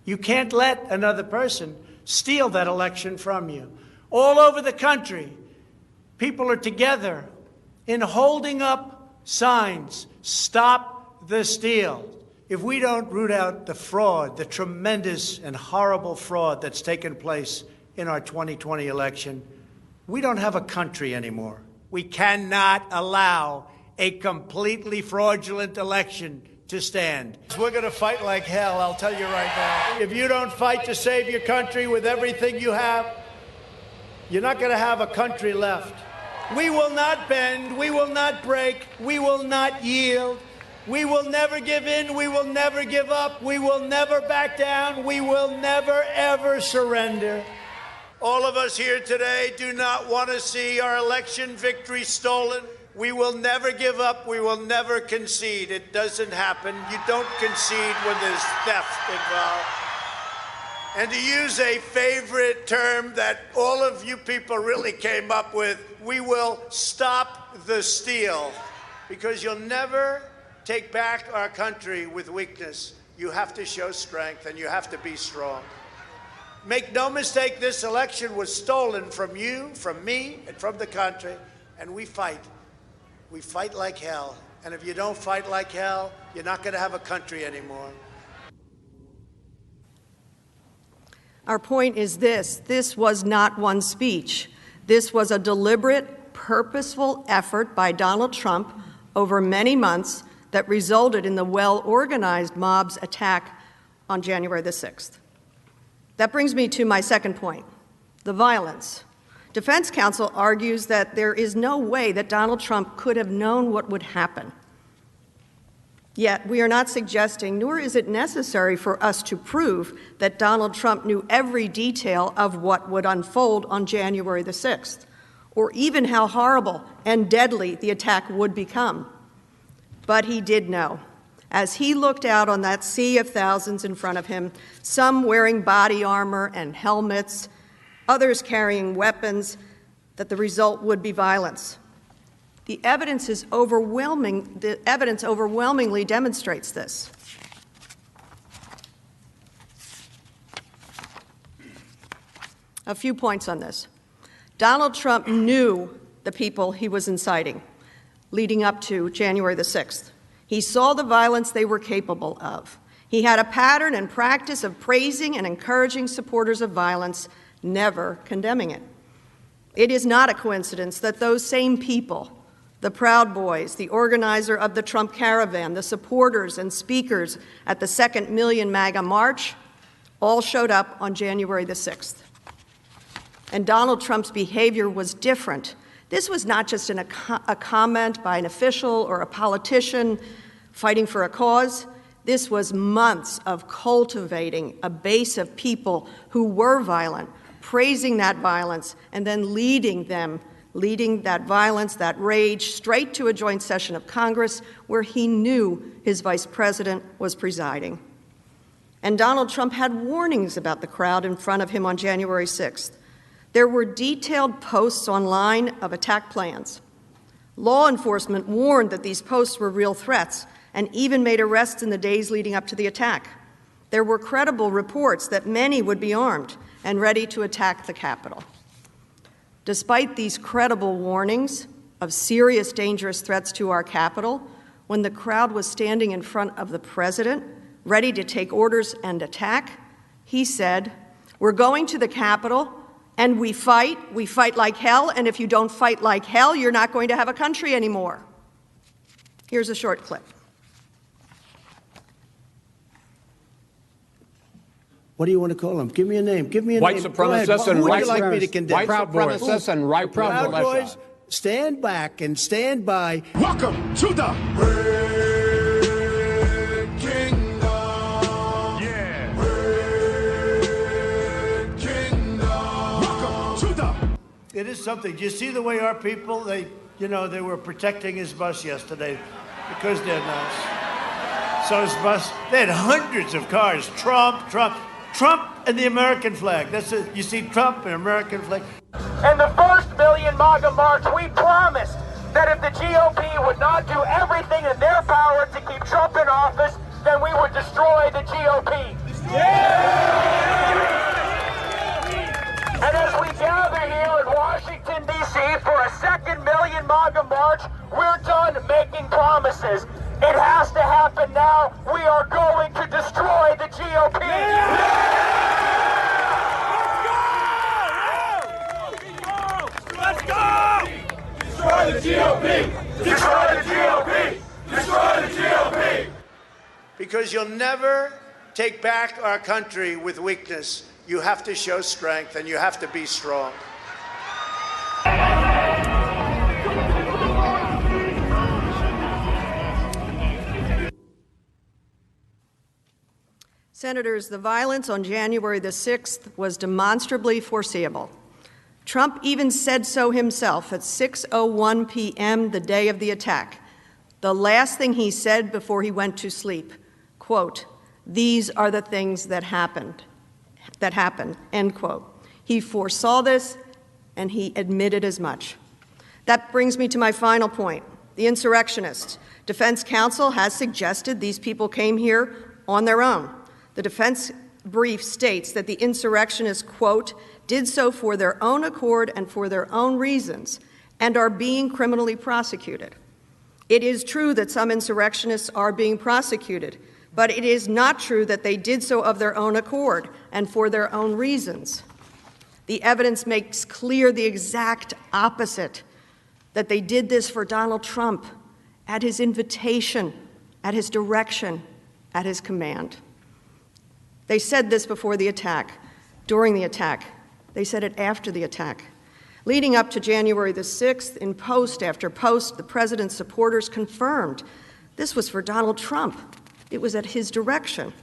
You can't let another person steal that election from you. All over the country, people are together in holding up signs, "Stop the steal." If we don't root out the fraud, the tremendous and horrible fraud that's taken place in our 2020 election, we don't have a country anymore. We cannot allow a completely fraudulent election to stand. We're going to fight like hell, I'll tell you right now. If you don't fight to save your country with everything you have, you're not going to have a country left. We will not bend, we will not break, we will not yield. We will never give in, we will never give up, we will never back down, we will never, ever surrender. All of us here today do not want to see our election victory stolen. We will never give up, we will never concede. It doesn't happen. You don't concede when there's theft involved. And to use a favorite term that all of you people really came up with, we will stop the steal, because you'll never take back our country with weakness. You have to show strength, and you have to be strong. Make no mistake, this election was stolen from you, from me, and from the country, and we fight. We fight like hell, and if you don't fight like hell, you're not going to have a country anymore. Our point is this was not one speech. This was a deliberate, purposeful effort by Donald Trump over many months that resulted in the well-organized mob's attack on January the 6th. That brings me to my second point, the violence. Defense counsel argues that there is no way that Donald Trump could have known what would happen. Yet we are not suggesting, nor is it necessary for us to prove that Donald Trump knew every detail of what would unfold on January the 6th, or even how horrible and deadly the attack would become. But he did know. As he looked out on that sea of thousands in front of him, some wearing body armor and helmets, others carrying weapons, that the result would be violence. The evidence is overwhelming. The evidence overwhelmingly demonstrates this. A few points on this. Donald Trump knew the people he was inciting leading up to January the 6th. He saw the violence they were capable of. He had a pattern and practice of praising and encouraging supporters of violence, never condemning it. It is not a coincidence that those same people, the Proud Boys, the organizer of the Trump Caravan, the supporters and speakers at the Second Million MAGA March, all showed up on January the 6th. And Donald Trump's behavior was different. This was not just a comment by an official or a politician fighting for a cause. This was months of cultivating a base of people who were violent, praising that violence, and then leading that violence, that rage, straight to a joint session of Congress where he knew his vice president was presiding. And Donald Trump had warnings about the crowd in front of him on January 6th. There were detailed posts online of attack plans. Law enforcement warned that these posts were real threats and even made arrests in the days leading up to the attack. There were credible reports that many would be armed and ready to attack the Capitol. Despite these credible warnings of serious, dangerous threats to our Capitol, when the crowd was standing in front of the president, ready to take orders and attack, he said, "We're going to the Capitol, and we fight like hell, and if you don't fight like hell, you're not going to have a country anymore." Here's a short clip. What do you want to call them? Give me a name. Give me a White name. supremacists and Who would white you like me to condemn? White supremacists and right Proud Boys, stand back and stand by. Welcome to the Red Kingdom. Yeah. Red It is something. Do you see the way our people, they were protecting his bus yesterday because they're nice. So his bus, they had hundreds of cars. Trump, and the American flag. That's it. You see Trump and American flag. And the first Million MAGA March, we promised that if the GOP would not do everything in their power to keep Trump in office, then we would destroy the GOP. And as we gather here in Washington, D.C. for a second Million MAGA March, we're done making promises. It has to happen now. We are going to destroy the GOP. Let's go! Destroy the GOP! Destroy the GOP! Destroy the GOP! Because you'll never take back our country with weakness. You have to show strength, and you have to be strong. Senators, the violence on January the 6th was demonstrably foreseeable. Trump even said so himself at 6:01 p.m. the day of the attack. The last thing he said before he went to sleep, quote, "These are the things that happened," end quote. He foresaw this, and he admitted as much. That brings me to my final point, the insurrectionists. Defense counsel has suggested these people came here on their own. The defense brief states that the insurrectionists, quote, did so for their own accord and for their own reasons and are being criminally prosecuted. It is true that some insurrectionists are being prosecuted, but it is not true that they did so of their own accord and for their own reasons. The evidence makes clear the exact opposite, that they did this for Donald Trump, at his invitation, at his direction, at his command. They said this before the attack, during the attack. They said it after the attack. Leading up to January the 6th, in post after post, the president's supporters confirmed this was for Donald Trump. It was at his direction.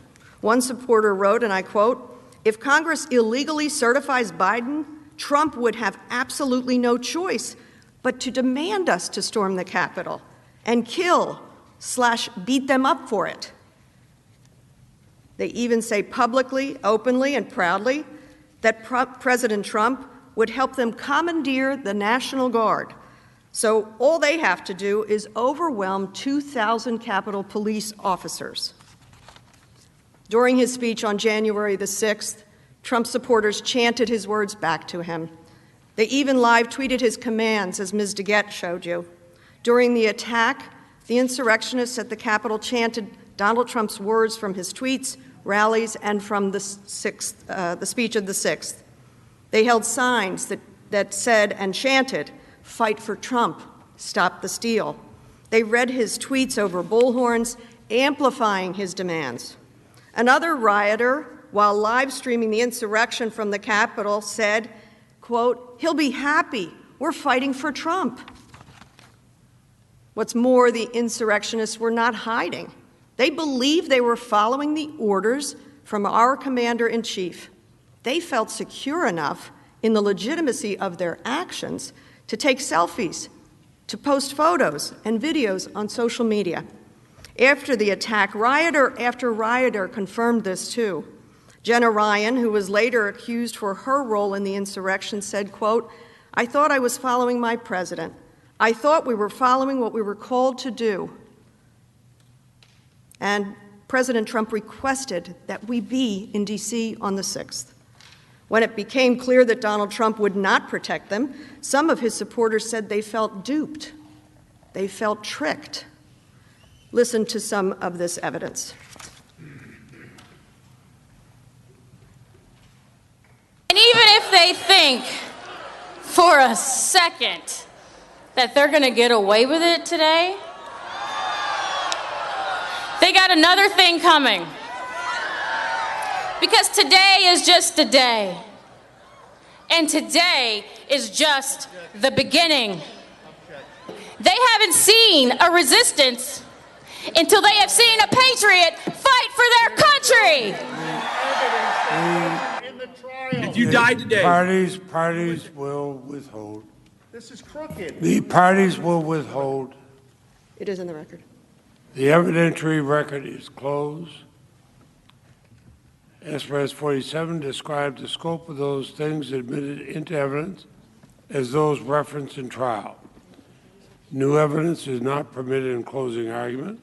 One supporter wrote, and I quote, "If Congress illegally certifies Biden, Trump would have absolutely no choice but to demand us to storm the Capitol and kill/beat them up for it." They even say publicly, openly, and proudly that President Trump would help them commandeer the National Guard. So all they have to do is overwhelm 2,000 Capitol Police officers. During his speech on January the 6th, Trump supporters chanted his words back to him. They even live tweeted his commands, as Ms. DeGette showed you. During the attack, the insurrectionists at the Capitol chanted Donald Trump's words from his tweets, rallies, and from the speech of the 6th. They held signs that said and chanted, "Fight for Trump, stop the steal." They read his tweets over bullhorns, amplifying his demands. Another rioter, while live streaming the insurrection from the Capitol, said, quote, "He'll be happy. We're fighting for Trump." What's more, the insurrectionists were not hiding. They believed they were following the orders from our commander-in-chief. They felt secure enough in the legitimacy of their actions to take selfies, to post photos and videos on social media. After the attack, rioter after rioter confirmed this too. Jenna Ryan, who was later accused for her role in the insurrection, said, quote, "I thought I was following my president. I thought we were following what we were called to do." And President Trump requested that we be in D.C. on the 6th. When it became clear that Donald Trump would not protect them, some of his supporters said they felt duped. They felt tricked. Listen to some of this evidence. And even if they think for a second that they're going to get away with it today, they got another thing coming. Because today is just a day. And today is just the beginning. They haven't seen a resistance until they have seen a patriot fight for their country. in the trial. If you died today. Parties will withhold. This is crooked. The parties will withhold. It is in the record. The evidentiary record is closed. S. 47 describes the scope of those things admitted into evidence as those referenced in trial. New evidence is not permitted in closing argument.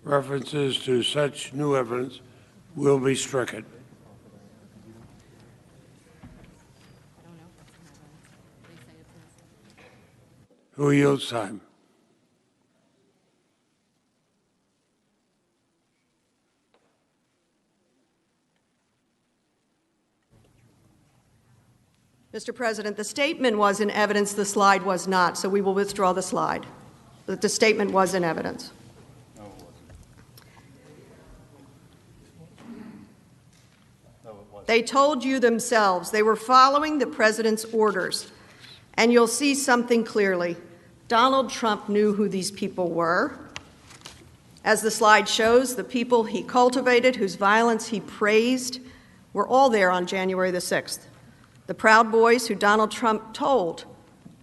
References to such new evidence will be stricken. Who yields time? Mr. President, the statement was in evidence, the slide was not, so we will withdraw the slide. But the statement was in evidence. They told you themselves they were following the president's orders. And you'll see something clearly. Donald Trump knew who these people were. As the slide shows, the people he cultivated, whose violence he praised, were all there on January the 6th. The Proud Boys who Donald Trump told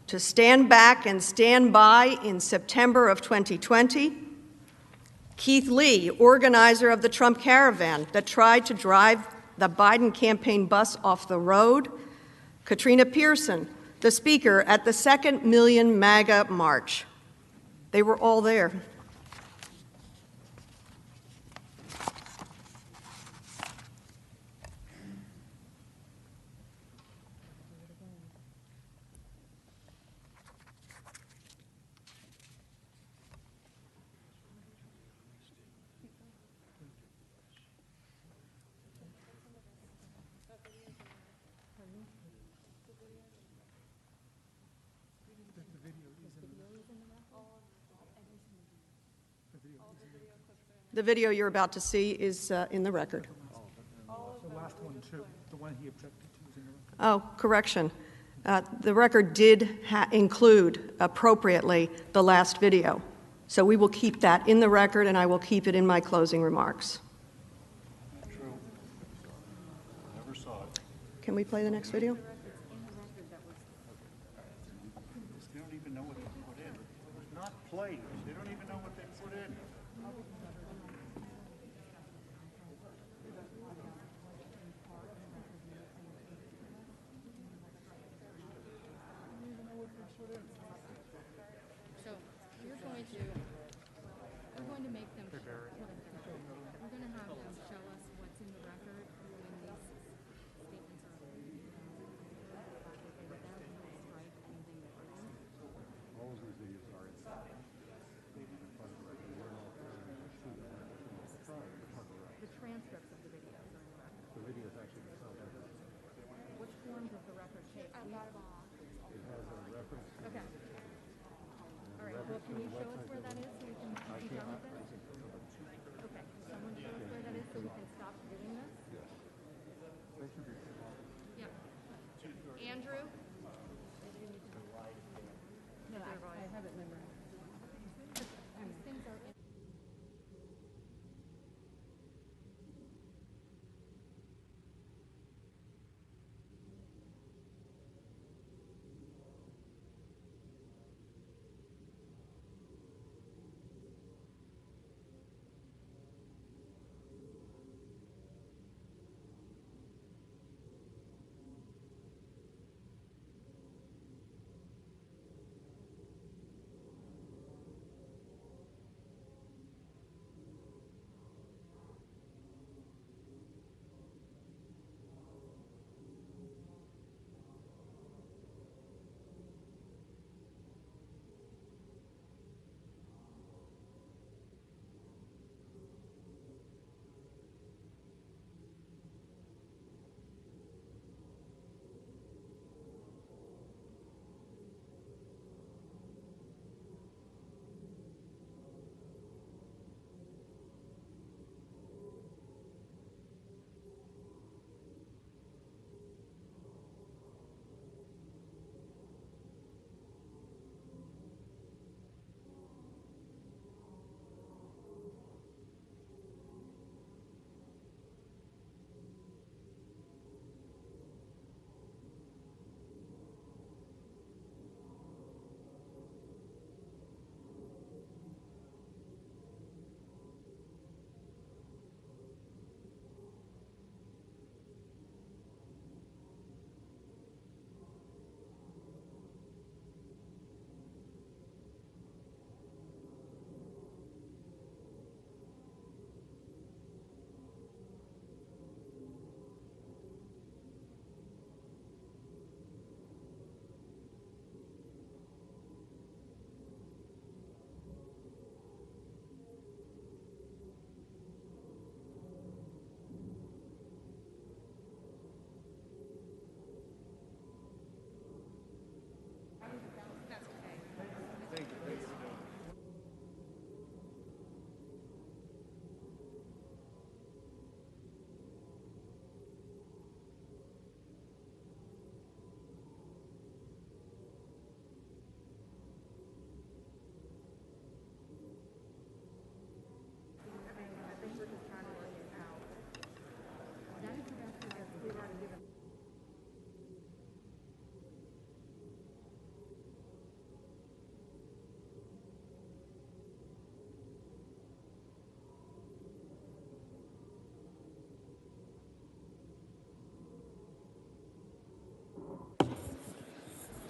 to stand back and stand by in September of 2020. Keith Lee, organizer of the Trump caravan that tried to drive the Biden campaign bus off the road. Katrina Pearson, the speaker at the 2nd Million MAGA March. They were all there. The video you're about to see is in the record. The last one, too. The one he objected to is in the record. Oh, correction. The record did include appropriately the last video. So we will keep that in the record, and I will keep it in my closing remarks. True. Never saw it. Can we play the next video? They don't even know what they put in. It's not played. They don't even know what they put in. So we're going to make them, we're going to have them show us what's in the record when these statements are the transcripts of the videos are in the record. The videos actually themselves are. Which form does the record take? I've got them all. It has a reference. Okay. All right. Well, can you show us where that is so we can be done with this? Okay. Can someone show us where that is so we can stop doing this? Yes. Yeah. Andrew? No, I have it memorized. These things are in.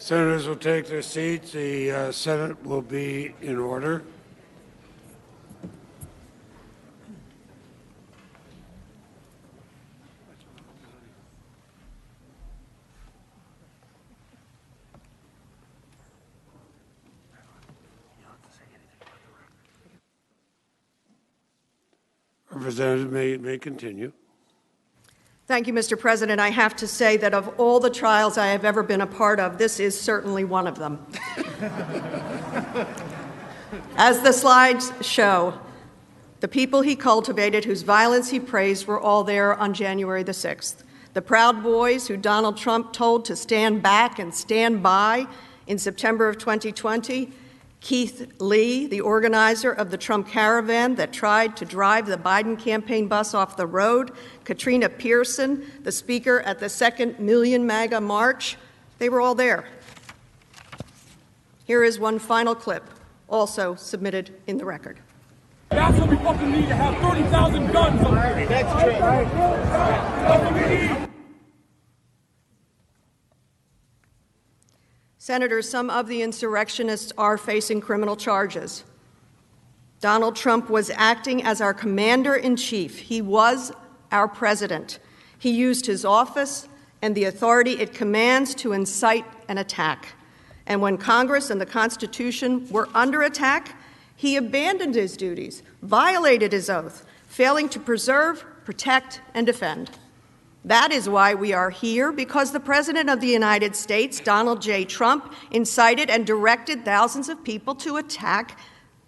Senators will take their seats. The Senate will be in order. Representative may continue. Thank you, Mr. President. I have to say that of all the trials I have ever been a part of, this is certainly one of them. As the slides show, the people he cultivated, whose violence he praised, were all there on January the 6th. The Proud Boys who Donald Trump told to stand back and stand by in September of 2020, Keith Lee, the organizer of the Trump caravan that tried to drive the Biden campaign bus off the road, Katrina Pearson, the speaker at the second Million MAGA March, they were all there. Here is one final clip, also submitted in the record. That's what we fucking need, to have 30,000 guns on there. That's true. That's what we need. Senators, some of the insurrectionists are facing criminal charges. Donald Trump was acting as our commander-in-chief. He was our president. He used his office and the authority it commands to incite an attack. And when Congress and the Constitution were under attack, he abandoned his duties, violated his oath, failing to preserve, protect, and defend. That is why we are here, because the President of the United States, Donald J. Trump, incited and directed thousands of people to attack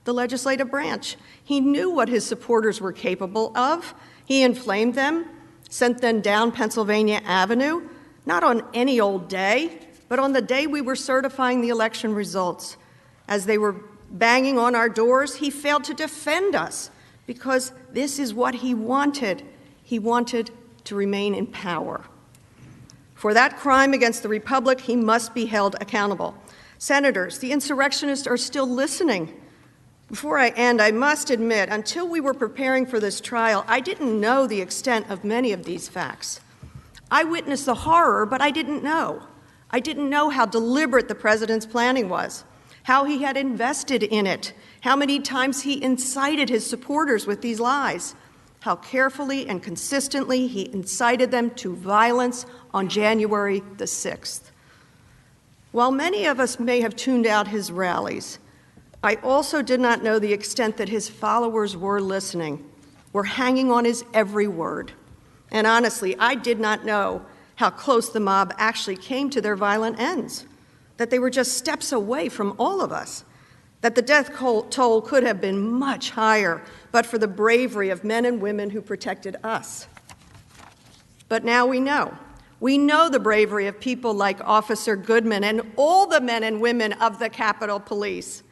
the legislative branch. He knew what his supporters were capable of. He inflamed them, sent them down Pennsylvania Avenue, not on any old day, but on the day we were certifying the election results. As they were banging on our doors, he failed to defend us, because this is what he wanted. He wanted to remain in power. For that crime against the Republic, he must be held accountable. Senators, the insurrectionists are still listening. Before I end, I must admit, until we were preparing for this trial, I didn't know the extent of many of these facts. I witnessed the horror, but I didn't know. I didn't know how deliberate the president's planning was, how he had invested in it, how many times he incited his supporters with these lies, how carefully and consistently he incited them to violence on January the 6th. While many of us may have tuned out his rallies, I also did not know the extent that his followers were listening, were hanging on his every word. And honestly, I did not know how close the mob actually came to their violent ends, that they were just steps away from all of us, that the death toll could have been much higher, but for the bravery of men and women who protected us. But now we know. We know the bravery of people like Officer Goodman and all the men and women of the Capitol Police,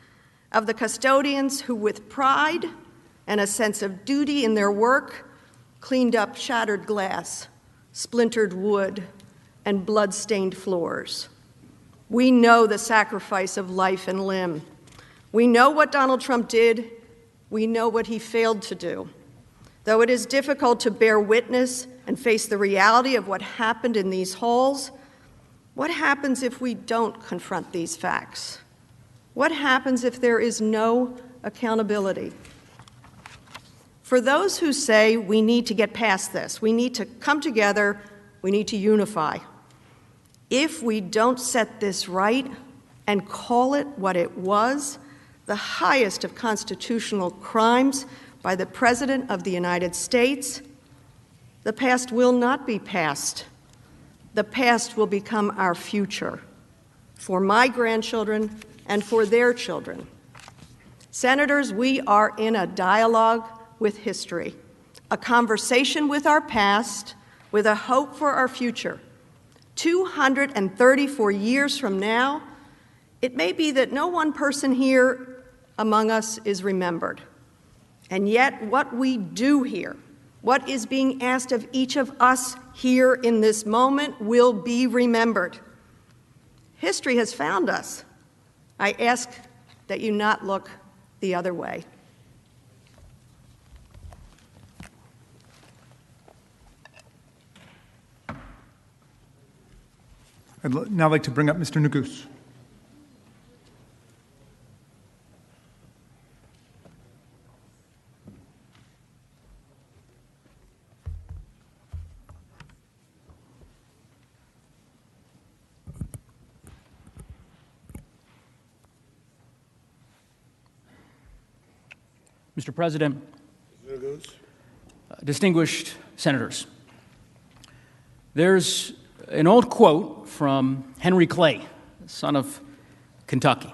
of the custodians who, with pride and a sense of duty in their work, cleaned up shattered glass, splintered wood, and blood-stained floors. We know the sacrifice of life and limb. We know what Donald Trump did. We know what he failed to do. Though it is difficult to bear witness and face the reality of what happened in these halls, what happens if we don't confront these facts? What happens if there is no accountability? For those who say we need to get past this, we need to come together, we need to unify. If we don't set this right and call it what it was, the highest of constitutional crimes by the President of the United States, the past will not be past. The past will become our future for my grandchildren and for their children. Senators, we are in a dialogue with history, a conversation with our past, with a hope for our future. 234 years from now, it may be that no one person here among us is remembered. And yet, what we do here, what is being asked of each of us here in this moment, will be remembered. History has found us. I ask that you not look the other way. I'd now like to bring up Mr. Neguse. Mr. President, distinguished senators, there's an old quote from Henry Clay, son of Kentucky,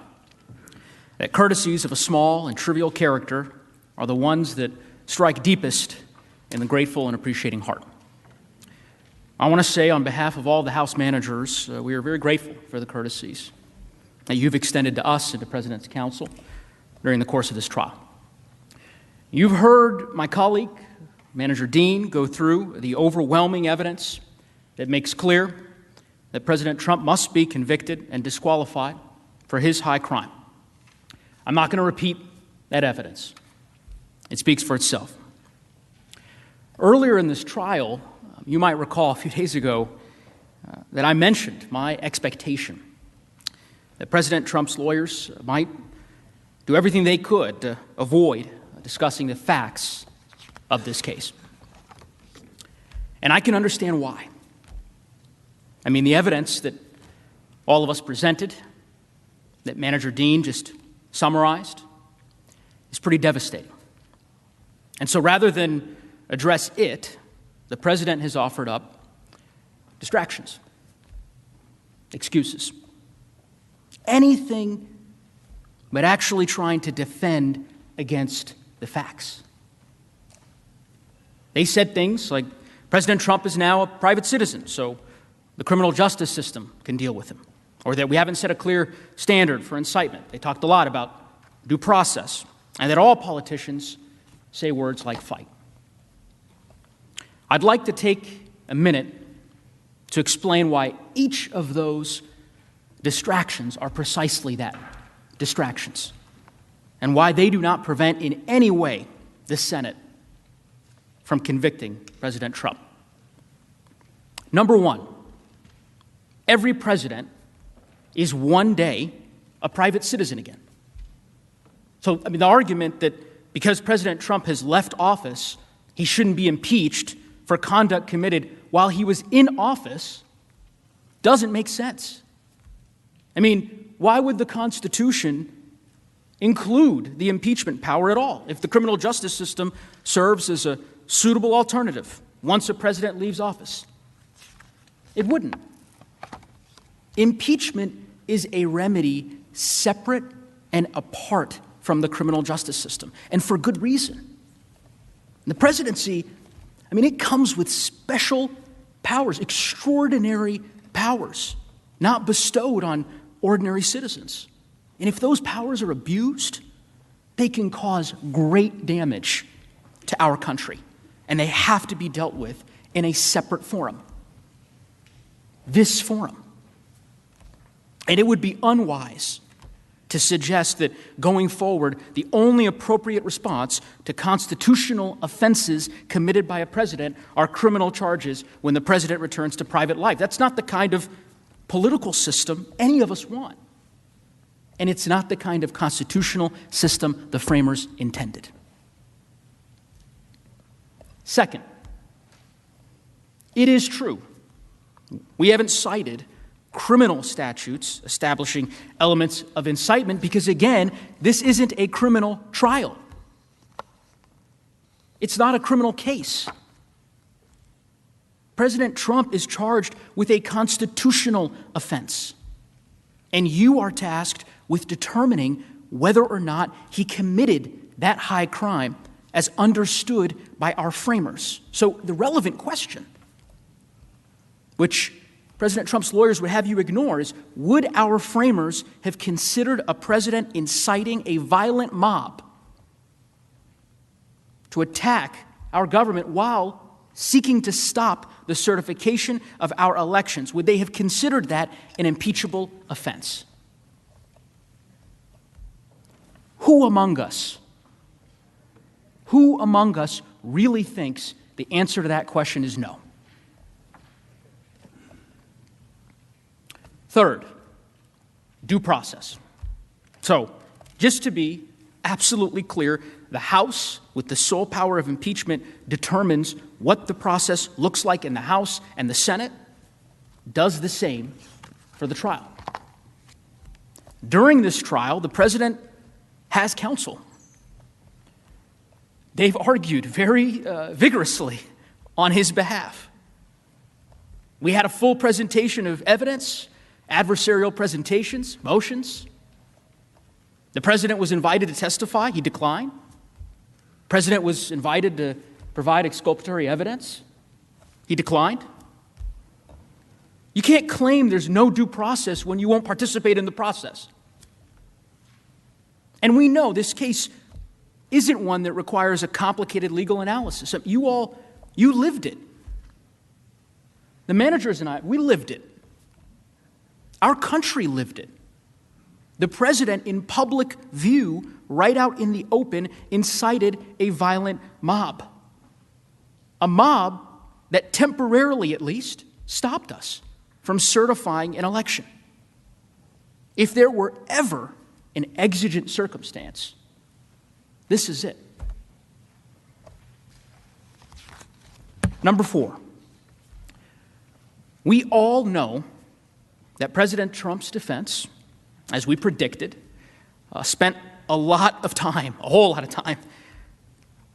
that courtesies of a small and trivial character are the ones that strike deepest in the grateful and appreciating heart. I want to say on behalf of all the House managers, we are very grateful for the courtesies that you've extended to us and to President's counsel during the course of this trial. You've heard my colleague, Manager Dean, go through the overwhelming evidence that makes clear that President Trump must be convicted and disqualified for his high crime. I'm not going to repeat that evidence. It speaks for itself. Earlier in this trial, you might recall a few days ago that I mentioned my expectation that President Trump's lawyers might do everything they could to avoid discussing the facts of this case. And I can understand why. I mean, the evidence that all of us presented, that Manager Dean just summarized, is pretty devastating. And so rather than address it, the President has offered up distractions, excuses, anything but actually trying to defend against the facts. They said things like, President Trump is now a private citizen, so the criminal justice system can deal with him, or that we haven't set a clear standard for incitement. They talked a lot about due process, and that all politicians say words like fight. I'd like to take a minute to explain why each of those distractions are precisely that, distractions, and why they do not prevent in any way the Senate from convicting President Trump. Number one, every president is one day a private citizen again. So, the argument that because President Trump has left office, he shouldn't be impeached for conduct committed while he was in office doesn't make sense. Why would the Constitution include the impeachment power at all if the criminal justice system serves as a suitable alternative once a president leaves office? It wouldn't. Impeachment is a remedy separate and apart from the criminal justice system, and for good reason. The presidency, it comes with special powers, extraordinary powers, not bestowed on ordinary citizens. And if those powers are abused, they can cause great damage to our country, and they have to be dealt with in a separate forum. This forum. And it would be unwise to suggest that going forward, the only appropriate response to constitutional offenses committed by a president are criminal charges when the president returns to private life. That's not the kind of political system any of us want. And it's not the kind of constitutional system the framers intended. Second, it is true. We haven't cited criminal statutes establishing elements of incitement because, again, this isn't a criminal trial. It's not a criminal case. President Trump is charged with a constitutional offense, and you are tasked with determining whether or not he committed that high crime as understood by our framers. So the relevant question, which President Trump's lawyers would have you ignore, is would our framers have considered a president inciting a violent mob to attack our government while seeking to stop the certification of our elections? Would they have considered that an impeachable offense? Who among us really thinks the answer to that question is no? Third, due process. So, just to be absolutely clear, the House, with the sole power of impeachment, determines what the process looks like in the House, and the Senate does the same for the trial. During this trial, the president has counsel. They've argued very vigorously on his behalf. We had a full presentation of evidence, adversarial presentations, motions. The president was invited to testify. He declined. The president was invited to provide exculpatory evidence. He declined. You can't claim there's no due process when you won't participate in the process. And we know this case isn't one that requires a complicated legal analysis. You lived it. The managers and I, we lived it. Our country lived it. The president, in public view, right out in the open, incited a violent mob. A mob that temporarily, at least, stopped us from certifying an election. If there were ever an exigent circumstance, this is it. Number 4, we all know that President Trump's defense, as we predicted, spent a lot of time, a whole lot of time,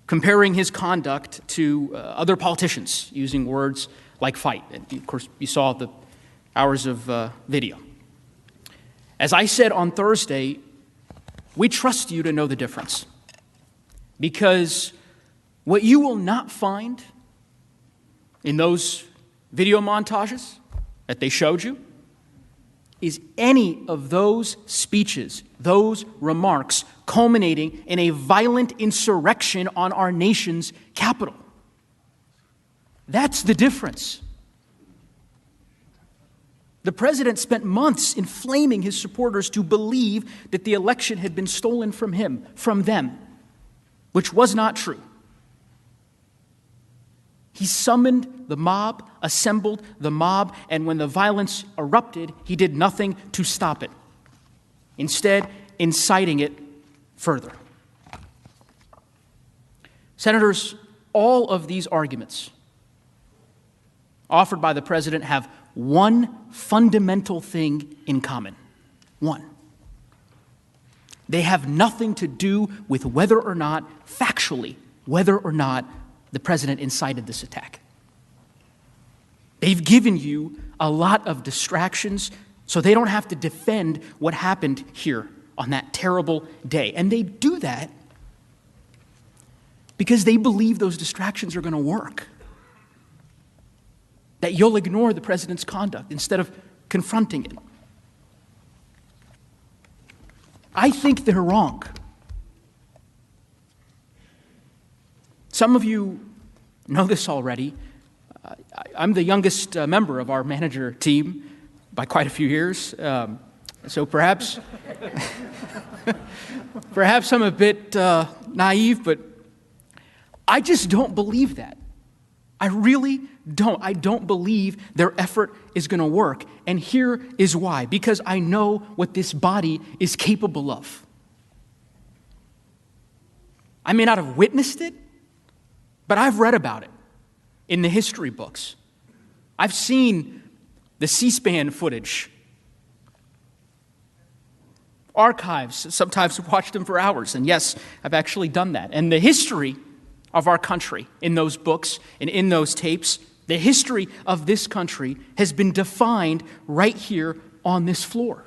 comparing his conduct to other politicians, using words like fight. And of course, you saw the hours of video. As I said on Thursday, we trust you to know the difference. Because what you will not find in those video montages that they showed you is any of those speeches, those remarks culminating in a violent insurrection on our nation's capital. That's the difference. The president spent months inflaming his supporters to believe that the election had been stolen from him, from them, which was not true. He summoned the mob, assembled the mob, and when the violence erupted, he did nothing to stop it, instead inciting it further. Senators, all of these arguments offered by the president have one fundamental thing in common. One. They have nothing to do with whether or not, factually, whether or not the president incited this attack. They've given you a lot of distractions so they don't have to defend what happened here on that terrible day. And they do that because they believe those distractions are going to work. That you'll ignore the president's conduct instead of confronting it. I think they're wrong. Some of you know this already. I'm the youngest member of our manager team by quite a few years. So perhaps I'm a bit naive, but I just don't believe that. I really don't. I don't believe their effort is going to work. And here is why. Because I know what this body is capable of. I may not have witnessed it, but I've read about it in the history books. I've seen the C-SPAN footage. Archives, sometimes I've watched them for hours. And yes, I've actually done that. And the history of our country in those books and in those tapes, the history of this country has been defined right here on this floor.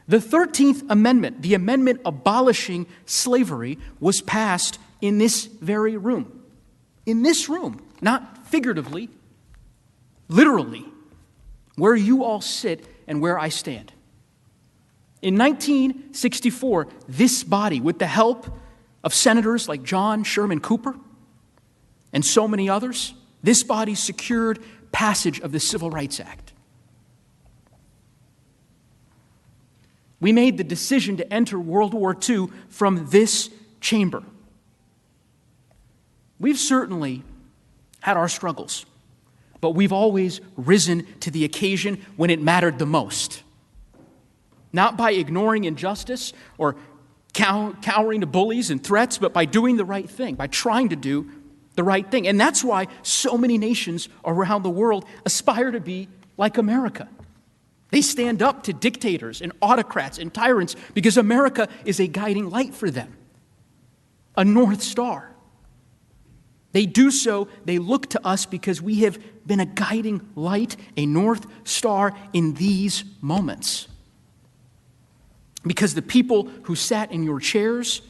The 13th Amendment, the amendment abolishing slavery, was passed in this very room. In this room, not figuratively, literally, where you all sit and where I stand. In 1964, this body, with the help of senators like John Sherman Cooper and so many others, this body secured passage of the Civil Rights Act. We made the decision to enter World War II from this chamber. We've certainly had our struggles, but we've always risen to the occasion when it mattered the most. Not by ignoring injustice or cowering to bullies and threats, but by doing the right thing, by trying to do the right thing. And that's why so many nations around the world aspire to be like America. They stand up to dictators and autocrats and tyrants because America is a guiding light for them, a North Star. They do so, they look to us because we have been a guiding light, a north star in these moments. Because the people who sat in your chairs,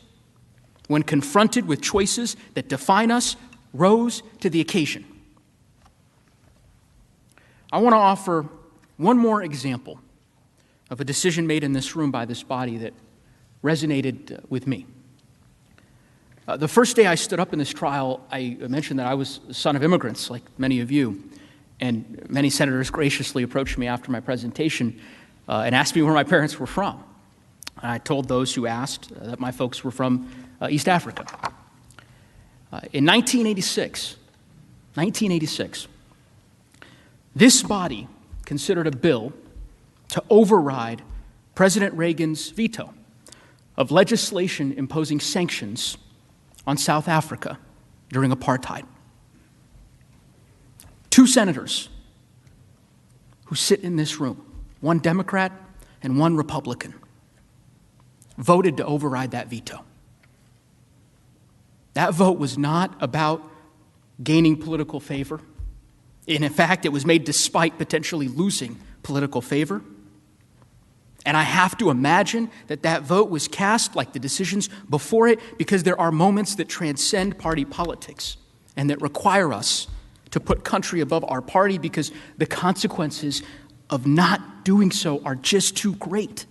when confronted with choices that define us, rose to the occasion. I want to offer one more example of a decision made in this room by this body that resonated with me. The first day I stood up in this trial, I mentioned that I was the son of immigrants, like many of you, and many senators graciously approached me after my presentation and asked me where my parents were from. And I told those who asked that my folks were from East Africa. In 1986, this body considered a bill to override President Reagan's veto of legislation imposing sanctions on South Africa during apartheid. 2 senators who sit in this room, one Democrat and one Republican, voted to override that veto. That vote was not about gaining political favor. And in fact, it was made despite potentially losing political favor. And I have to imagine that that vote was cast, like the decisions before it, because there are moments that transcend party politics and that require us to put country above our party because the consequences of not doing so are just too great.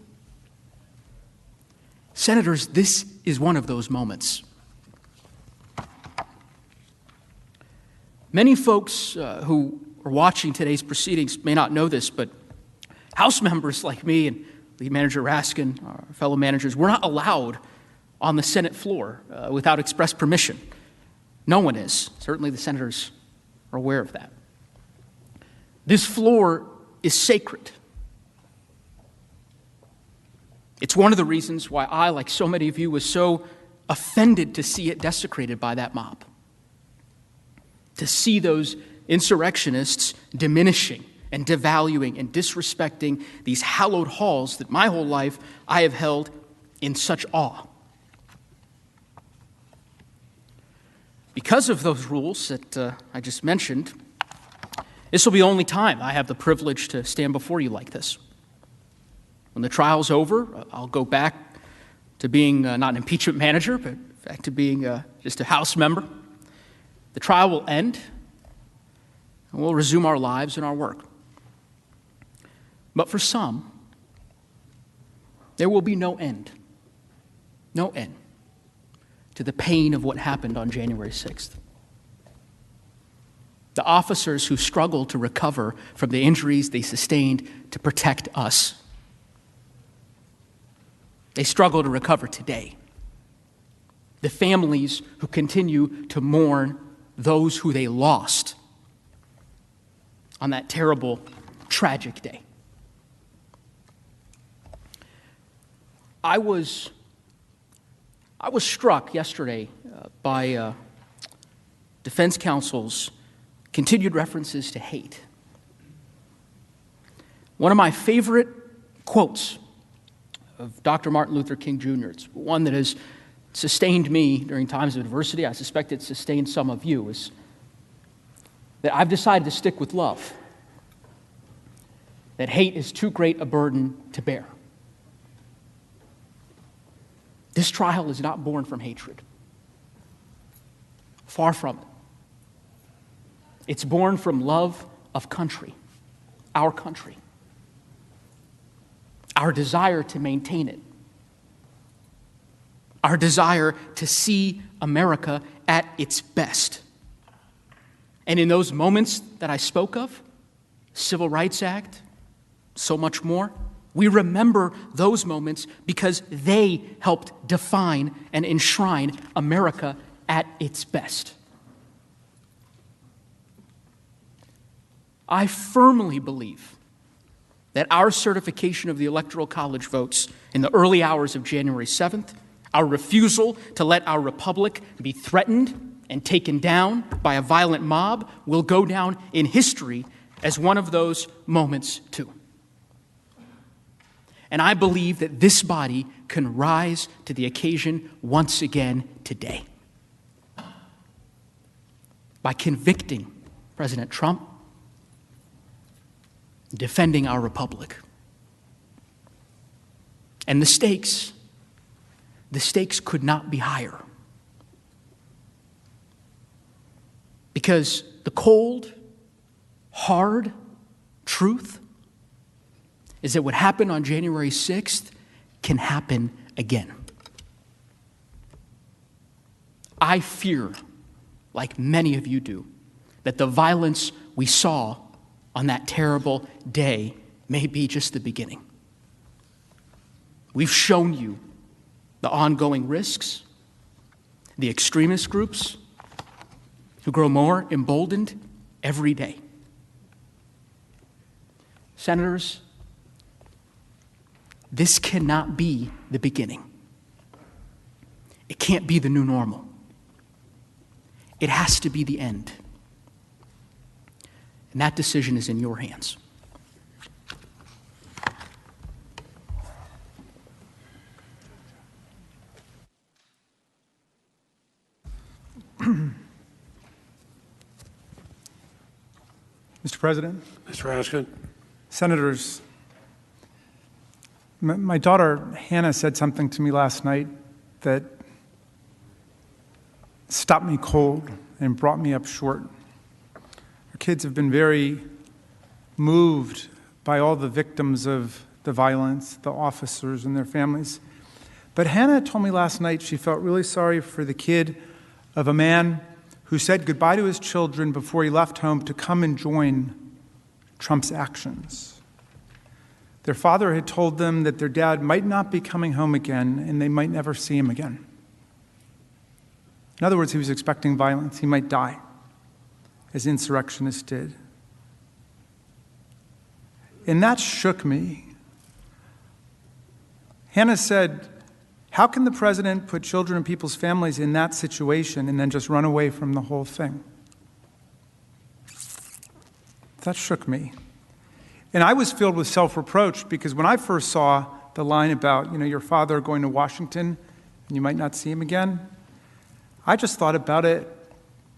Senators, this is one of those moments. Many folks who are watching today's proceedings may not know this, but House members like me and Lead Manager Raskin, our fellow managers, we're not allowed on the Senate floor without express permission. No one is. Certainly the senators are aware of that. This floor is sacred. It's one of the reasons why I, like so many of you, was so offended to see it desecrated by that mob. To see those insurrectionists diminishing and devaluing and disrespecting these hallowed halls that my whole life I have held in such awe. Because of those rules that I just mentioned, this will be the only time I have the privilege to stand before you like this. When the trial's over, I'll go back to being not an impeachment manager, but back to being just a House member. The trial will end, and we'll resume our lives and our work. But for some, there will be no end to the pain of what happened on January 6th. The officers who struggled to recover from the injuries they sustained to protect us, they struggle to recover today. The families who continue to mourn those who they lost on that terrible, tragic day. I was struck yesterday by defense counsel's continued references to hate. One of my favorite quotes of Dr. Martin Luther King Jr., it's one that has sustained me during times of adversity, I suspect it sustained some of you, is that I've decided to stick with love, that hate is too great a burden to bear. This trial is not born from hatred. Far from it. It's born from love of country, our country, our desire to maintain it, our desire to see America at its best. And in those moments that I spoke of, Civil Rights Act, so much more, we remember those moments because they helped define and enshrine America at its best. I firmly believe that our certification of the Electoral College votes in the early hours of January 7th, our refusal to let our republic be threatened and taken down by a violent mob, will go down in history as one of those moments too. And I believe that this body can rise to the occasion once again today. by convicting President Trump, defending our republic. And the stakes could not be higher. Because the cold, hard truth is that what happened on January 6th can happen again. I fear, like many of you do, that the violence we saw on that terrible day may be just the beginning. We've shown you the ongoing risks, the extremist groups who grow more emboldened every day. Senators, this cannot be the beginning. It can't be the new normal. It has to be the end. And that decision is in your hands. Mr. President. Mr. Raskin. Senators, my daughter Hannah said something to me last night that stopped me cold and brought me up short. Our kids have been very moved by all the victims of the violence, the officers and their families. But Hannah told me last night she felt really sorry for the kid of a man who said goodbye to his children before he left home to come and join Trump's actions. Their father had told them that their dad might not be coming home again and they might never see him again. In other words, he was expecting violence. He might die, as insurrectionists did. And that shook me. Hannah said, how can the president put children and people's families in that situation and then just run away from the whole thing? That shook me. And I was filled with self-reproach because when I first saw the line about, your father going to Washington and you might not see him again, I just thought about it,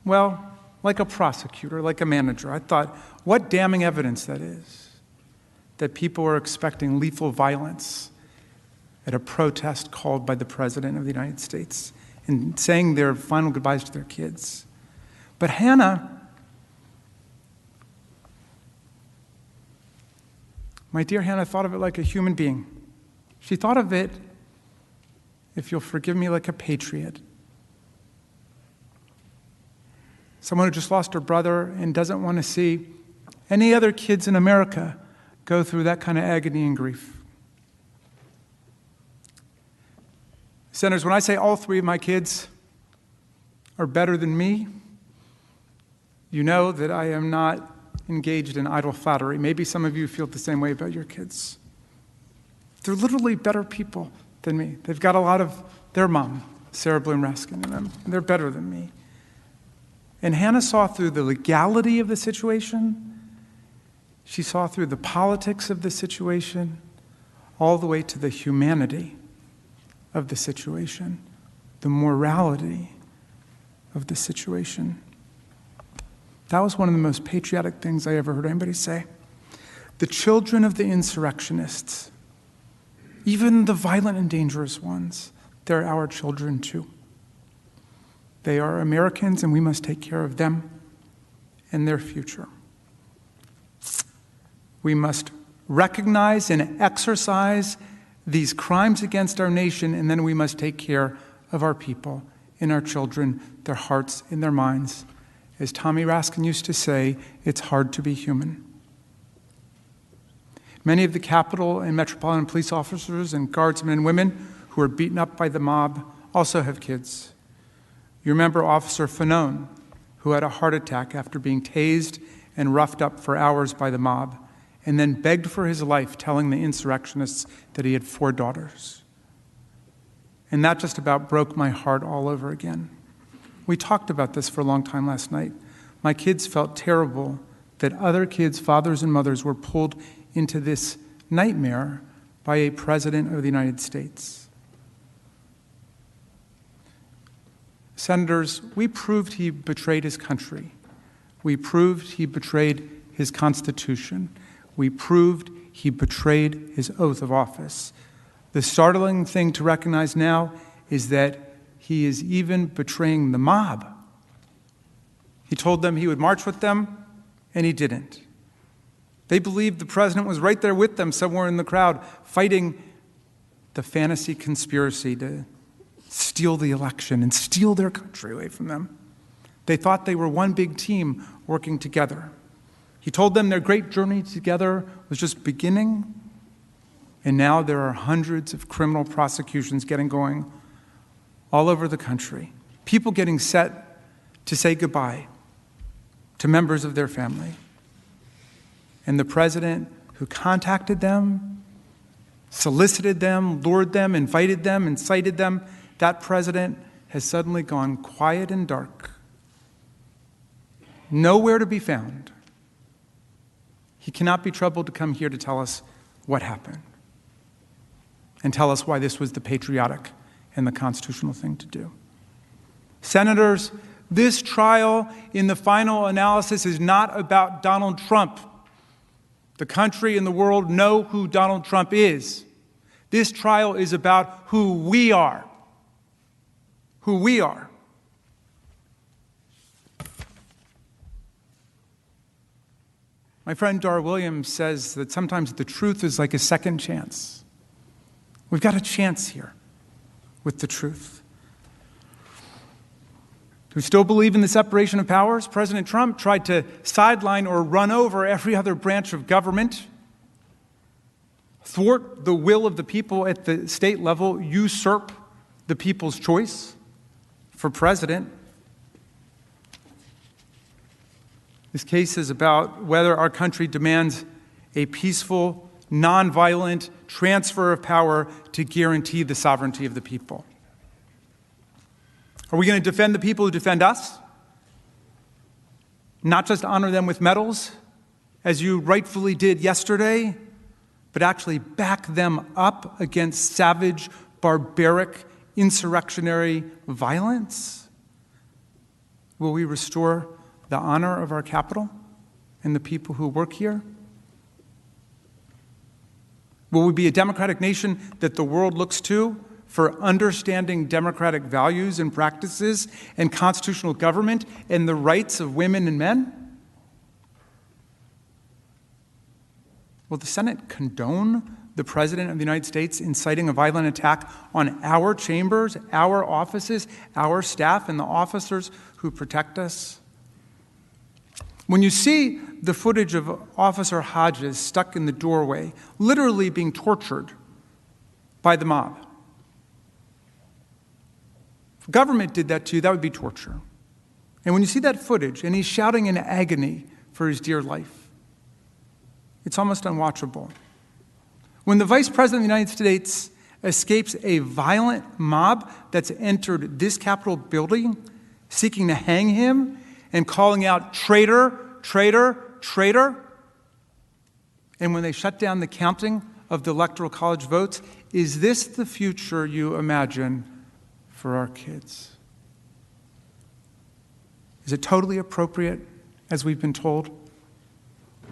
well, like a prosecutor, like a manager. I thought, what damning evidence that is, that people are expecting lethal violence at a protest called by the President of the United States and saying their final goodbyes to their kids. But Hannah, my dear Hannah, thought of it like a human being. She thought of it, if you'll forgive me, like a patriot. Someone who just lost her brother and doesn't want to see any other kids in America go through that kind of agony and grief. Senators, when I say all three of my kids are better than me, you know that I am not engaged in idle flattery. Maybe some of you feel the same way about your kids. They're literally better people than me. They've got a lot of their mom, Sarah Bloom Raskin, in them, and they're better than me. And Hannah saw through the legality of the situation. She saw through the politics of the situation, all the way to the humanity of the situation, the morality of the situation. That was one of the most patriotic things I ever heard anybody say. The children of the insurrectionists, even the violent and dangerous ones, they're our children too. They are Americans, and we must take care of them and their future. We must recognize and exercise these crimes against our nation, and then we must take care of our people and our children, their hearts and their minds. As Tommy Raskin used to say, it's hard to be human. Many of the Capitol and Metropolitan police officers and guardsmen and women who were beaten up by the mob also have kids. You remember Officer Fanone, who had a heart attack after being tased and roughed up for hours by the mob, and then begged for his life, telling the insurrectionists that he had 4 daughters. And that just about broke my heart all over again. We talked about this for a long time last night. My kids felt terrible that other kids, fathers and mothers, were pulled into this nightmare by a president of the United States. Senators, we proved he betrayed his country We proved he betrayed his Constitution. We proved he betrayed his oath of office. The startling thing to recognize now is that he is even betraying the mob. He told them he would march with them, and he didn't. They believed the president was right there with them somewhere in the crowd, fighting the fantasy conspiracy to steal the election and steal their country away from them. They thought they were one big team working together. He told them their great journey together was just beginning, and now there are hundreds of criminal prosecutions getting going all over the country. People getting set to say goodbye to members of their family. And the president who contacted them, solicited them, lured them, invited them, incited them, that president has suddenly gone quiet and dark. Nowhere to be found. He cannot be troubled to come here to tell us what happened and tell us why this was the patriotic and the constitutional thing to do. Senators, this trial in the final analysis is not about Donald Trump. The country and the world know who Donald Trump is. This trial is about who we are. Who we are. My friend Dar Williams says that sometimes the truth is like a second chance. We've got a chance here with the truth. Do we still believe in the separation of powers? President Trump tried to sideline or run over every other branch of government, thwart the will of the people at the state level, usurp the people's choice for president. This case is about whether our country demands a peaceful, nonviolent transfer of power to guarantee the sovereignty of the people. Are we going to defend the people who defend us? Not just honor them with medals, as you rightfully did yesterday, but actually back them up against savage, barbaric, insurrectionary violence? Will we restore the honor of our capital and the people who work here? Will we be a democratic nation that the world looks to for understanding democratic values and practices and constitutional government and the rights of women and men? Will the Senate condone the President of the United States inciting a violent attack on our chambers, our offices, our staff, and the officers who protect us? When you see the footage of Officer Hodges stuck in the doorway, literally being tortured by the mob, if government did that to you, that would be torture. And when you see that footage and he's shouting in agony for his dear life, it's almost unwatchable. When the Vice President of the United States escapes a violent mob that's entered this Capitol building, seeking to hang him and calling out, "Traitor, traitor, traitor," and when they shut down the counting of the Electoral College votes, is this the future you imagine for our kids? Is it totally appropriate, as we've been told?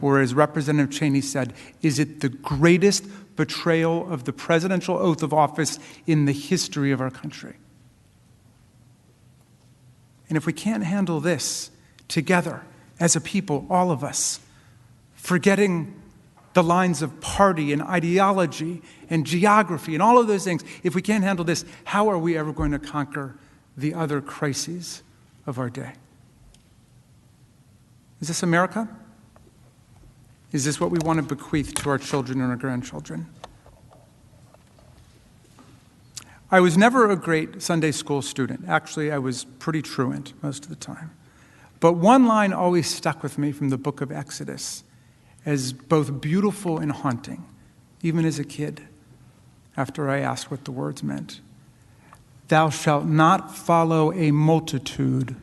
Or as Representative Cheney said, is it the greatest betrayal of the presidential oath of office in the history of our country? And if we can't handle this together as a people, all of us, forgetting the lines of party and ideology and geography and all of those things, if we can't handle this, how are we ever going to conquer the other crises of our day? Is this America? Is this what we want to bequeath to our children and our grandchildren? I was never a great Sunday school student. Actually, I was pretty truant most of the time. But one line always stuck with me from the book of Exodus as both beautiful and haunting, even as a kid, after I asked what the words meant. "Thou shalt not follow a multitude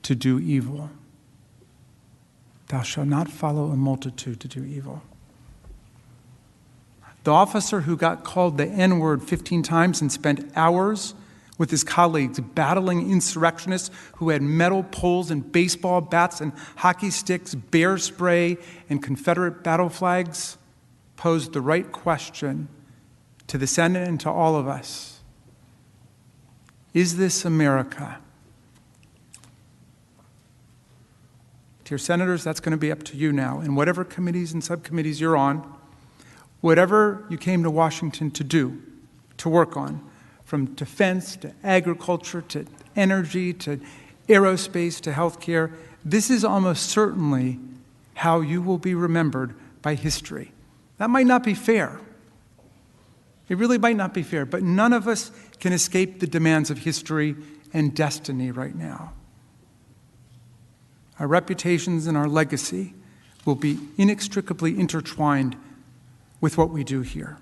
to do evil." Thou shalt not follow a multitude to do evil. The officer who got called the N-word 15 times and spent hours with his colleagues battling insurrectionists who had metal poles and baseball bats and hockey sticks, bear spray, and Confederate battle flags, posed the right question to the Senate and to all of us. Is this America? Dear senators, that's going to be up to you now. In whatever committees and subcommittees you're on, whatever you came to Washington to do, to work on, from defense to agriculture to energy to aerospace to healthcare, this is almost certainly how you will be remembered by history. That might not be fair. It really might not be fair, but none of us can escape the demands of history and destiny right now. Our reputations and our legacy will be inextricably intertwined with what we do here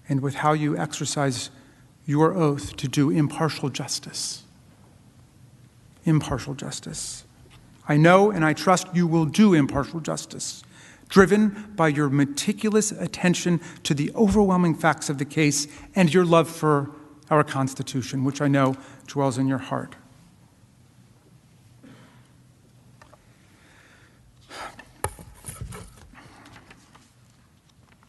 and with how you exercise your oath to do impartial justice. Impartial justice. I know and I trust you will do impartial justice, driven by your meticulous attention to the overwhelming facts of the case and your love for our Constitution, which I know dwells in your heart.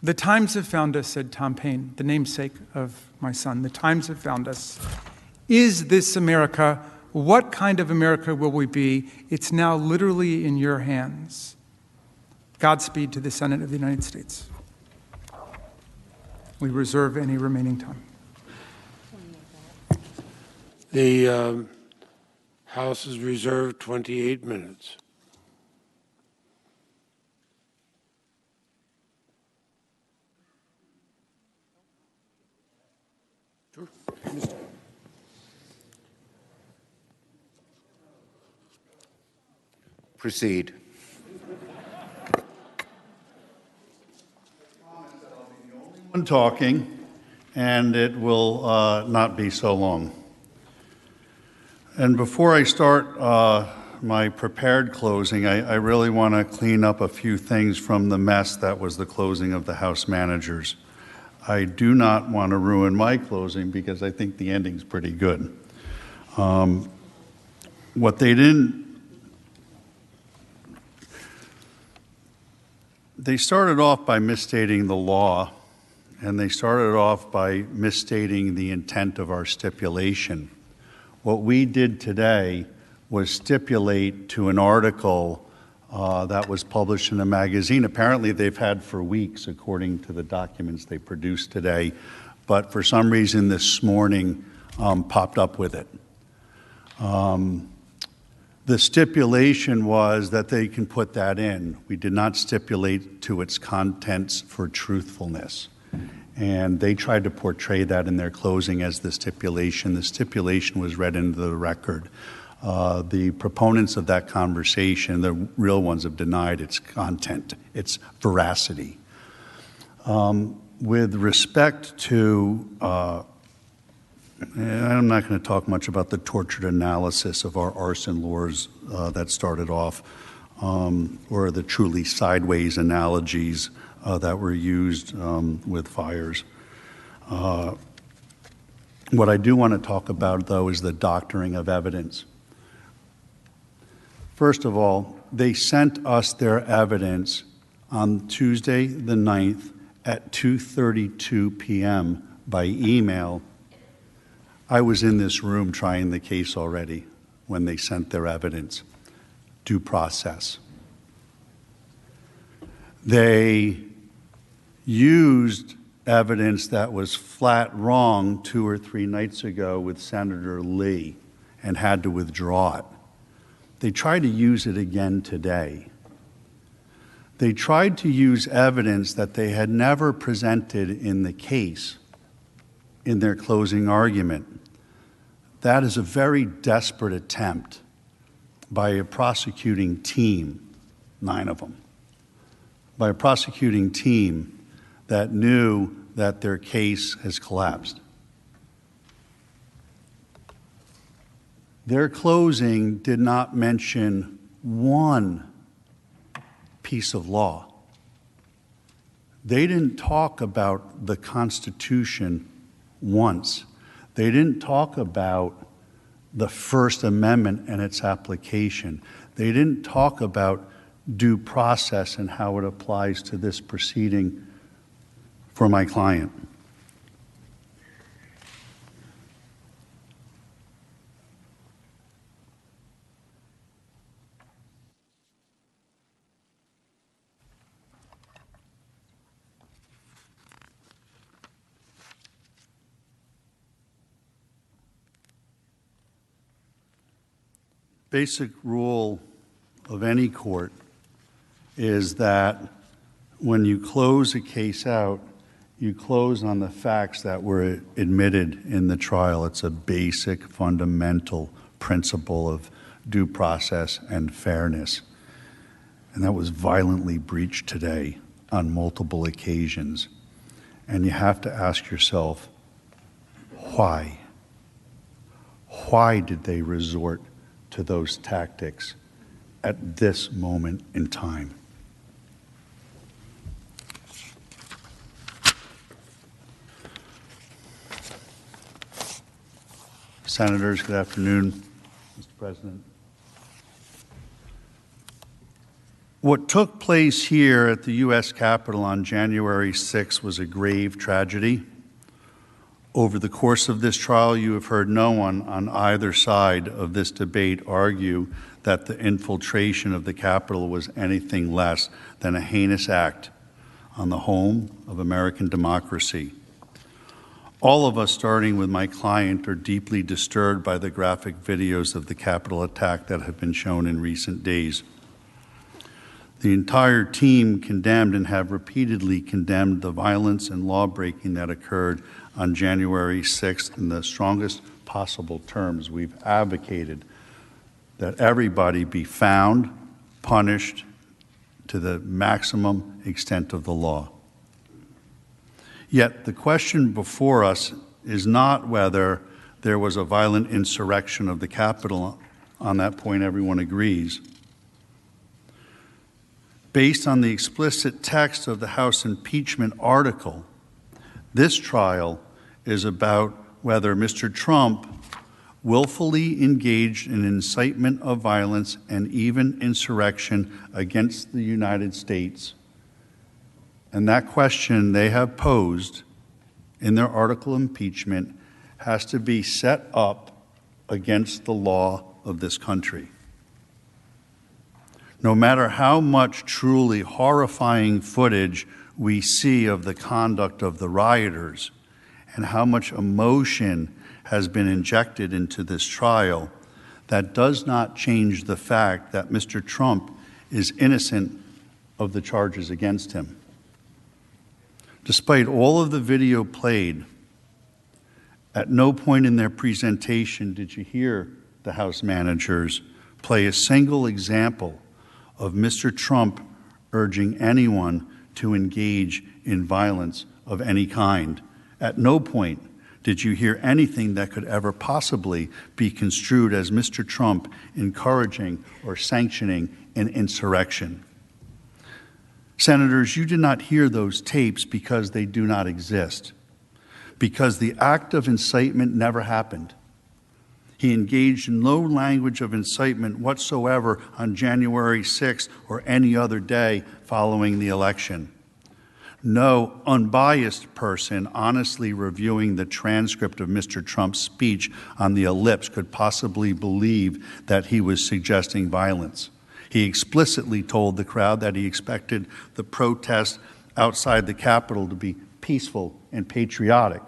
The times have found us, said Tom Paine, the namesake of my son. The times have found us. Is this America? What kind of America will we be? It's now literally in your hands. Godspeed to the Senate of the United States. We reserve any remaining time. The House is reserved 28 minutes. Proceed. I'm talking, and it will not be so long. And before I start my prepared closing, I really want to clean up a few things from the mess that was the closing of the House managers. I do not want to ruin my closing because I think the ending's pretty good. What they didn't, they started off by misstating the law, and they started off by misstating the intent of our stipulation. What we did today was stipulate to an article that was published in a magazine. Apparently they've had for weeks, according to the documents they produced today, but for some reason this morning popped up with it. The stipulation was that they can put that in. We did not stipulate to its contents for truthfulness. And they tried to portray that in their closing as the stipulation. The stipulation was read into the record. The proponents of that conversation, the real ones, have denied its content, its veracity. With respect to, and I'm not going to talk much about the tortured analysis of our arson laws that started off, or the truly sideways analogies that were used with fires. What I do want to talk about, though, is the doctoring of evidence. First of all, they sent us their evidence on Tuesday the 9th at 2:32 p.m. by email. I was in this room trying the case already when they sent their evidence. Due process. They used evidence that was flat wrong 2 or 3 nights ago with Senator Lee and had to withdraw it. They tried to use it again today. They tried to use evidence that they had never presented in the case in their closing argument. That is a very desperate attempt by a prosecuting team, 9 of them, by a prosecuting team that knew that their case has collapsed. Their closing did not mention one piece of law. They didn't talk about the Constitution once. They didn't talk about the First Amendment and its application. They didn't talk about due process and how it applies to this proceeding for my client. Basic rule of any court is that when you close a case out, you close on the facts that were admitted in the trial. It's a basic, fundamental principle of due process and fairness. And that was violently breached today on multiple occasions. And you have to ask yourself, why? Why did they resort to those tactics at this moment in time? Senators, good afternoon, Mr. President. What took place here at the U.S. Capitol on January 6th was a grave tragedy. Over the course of this trial, you have heard no one on either side of this debate argue that the infiltration of the Capitol was anything less than a heinous act on the home of American democracy. All of us, starting with my client, are deeply disturbed by the graphic videos of the Capitol attack that have been shown in recent days. The entire team condemned and have repeatedly condemned the violence and law-breaking that occurred on January 6th in the strongest possible terms. We've advocated that everybody be found, punished to the maximum extent of the law. Yet the question before us is not whether there was a violent insurrection of the Capitol. On that point, everyone agrees. Based on the explicit text of the House impeachment article, this trial is about whether Mr. Trump willfully engaged in incitement of violence and even insurrection against the United States. And that question they have posed in their article impeachment has to be set up against the law of this country. No matter how much truly horrifying footage we see of the conduct of the rioters and how much emotion has been injected into this trial, that does not change the fact that Mr. Trump is innocent of the charges against him. Despite all of the video played, at no point in their presentation did you hear the House managers play a single example of Mr. Trump urging anyone to engage in violence of any kind. At no point did you hear anything that could ever possibly be construed as Mr. Trump encouraging or sanctioning an insurrection. Senators, you did not hear those tapes because they do not exist, because the act of incitement never happened. He engaged in no language of incitement whatsoever on January 6th or any other day following the election. No unbiased person honestly reviewing the transcript of Mr. Trump's speech on the ellipse could possibly believe that he was suggesting violence. He explicitly told the crowd that he expected the protest outside the Capitol to be peaceful and patriotic.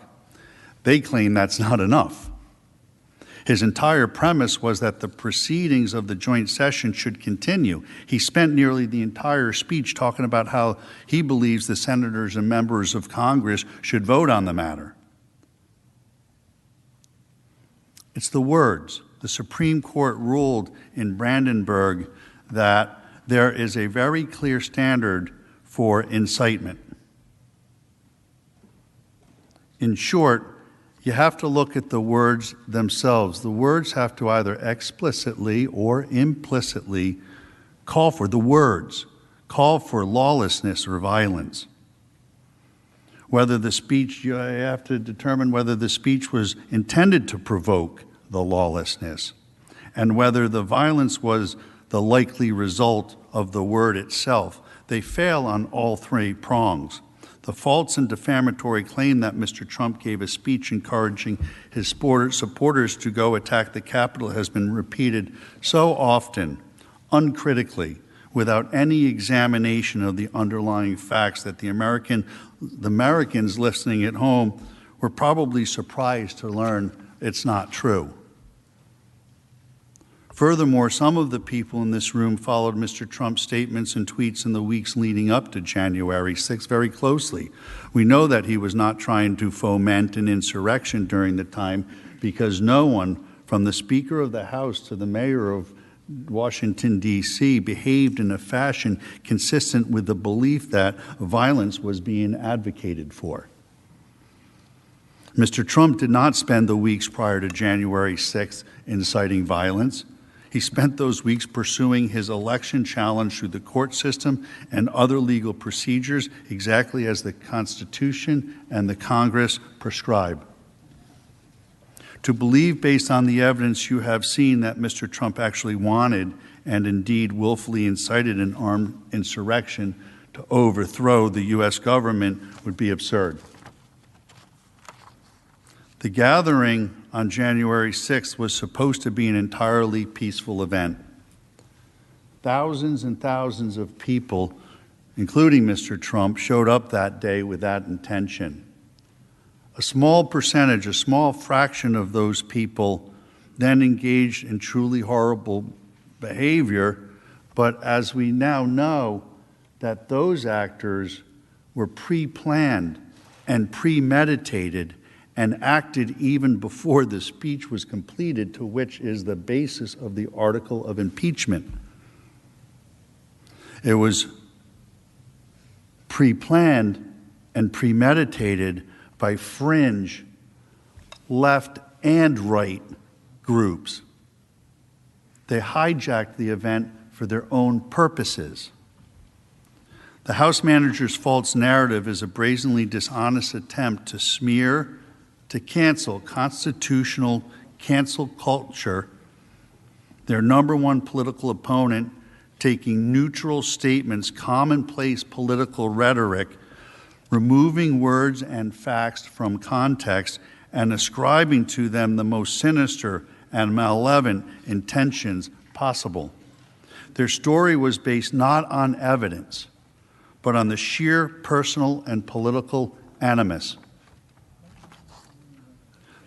They claim that's not enough. His entire premise was that the proceedings of the joint session should continue. He spent nearly the entire speech talking about how he believes the senators and members of Congress should vote on the matter. It's the words. The Supreme Court ruled in Brandenburg that there is a very clear standard for incitement. In short, you have to look at the words themselves. The words have to either explicitly or implicitly call for lawlessness or violence. Whether the speech, you have to determine whether the speech was intended to provoke the lawlessness, and whether the violence was the likely result of the word itself. They fail on all three prongs. The false and defamatory claim that Mr. Trump gave a speech encouraging his supporters to go attack the Capitol has been repeated so often, uncritically, without any examination of the underlying facts that the Americans listening at home were probably surprised to learn it's not true. Furthermore, some of the people in this room followed Mr. Trump's statements and tweets in the weeks leading up to January 6th very closely. We know that he was not trying to foment an insurrection during the time because no one, from the Speaker of the House to the Mayor of Washington, D.C., behaved in a fashion consistent with the belief that violence was being advocated for. Mr. Trump did not spend the weeks prior to January 6th inciting violence. He spent those weeks pursuing his election challenge through the court system and other legal procedures exactly as the Constitution and the Congress prescribe. To believe, based on the evidence you have seen, that Mr. Trump actually wanted and indeed willfully incited an armed insurrection to overthrow the U.S. government would be absurd. The gathering on January 6th was supposed to be an entirely peaceful event. Thousands and thousands of people, including Mr. Trump, showed up that day with that intention. A small percentage, a small fraction of those people then engaged in truly horrible behavior, but as we now know, that those actors were pre-planned and premeditated and acted even before the speech was completed, to which is the basis of the article of impeachment. It was pre-planned and premeditated by fringe left and right groups. They hijacked the event for their own purposes. The House manager's false narrative is a brazenly dishonest attempt to smear, to cancel constitutional cancel culture, their number one political opponent, taking neutral statements, commonplace political rhetoric, removing words and facts from context, and ascribing to them the most sinister and malevolent intentions possible. Their story was based not on evidence, but on the sheer personal and political animus.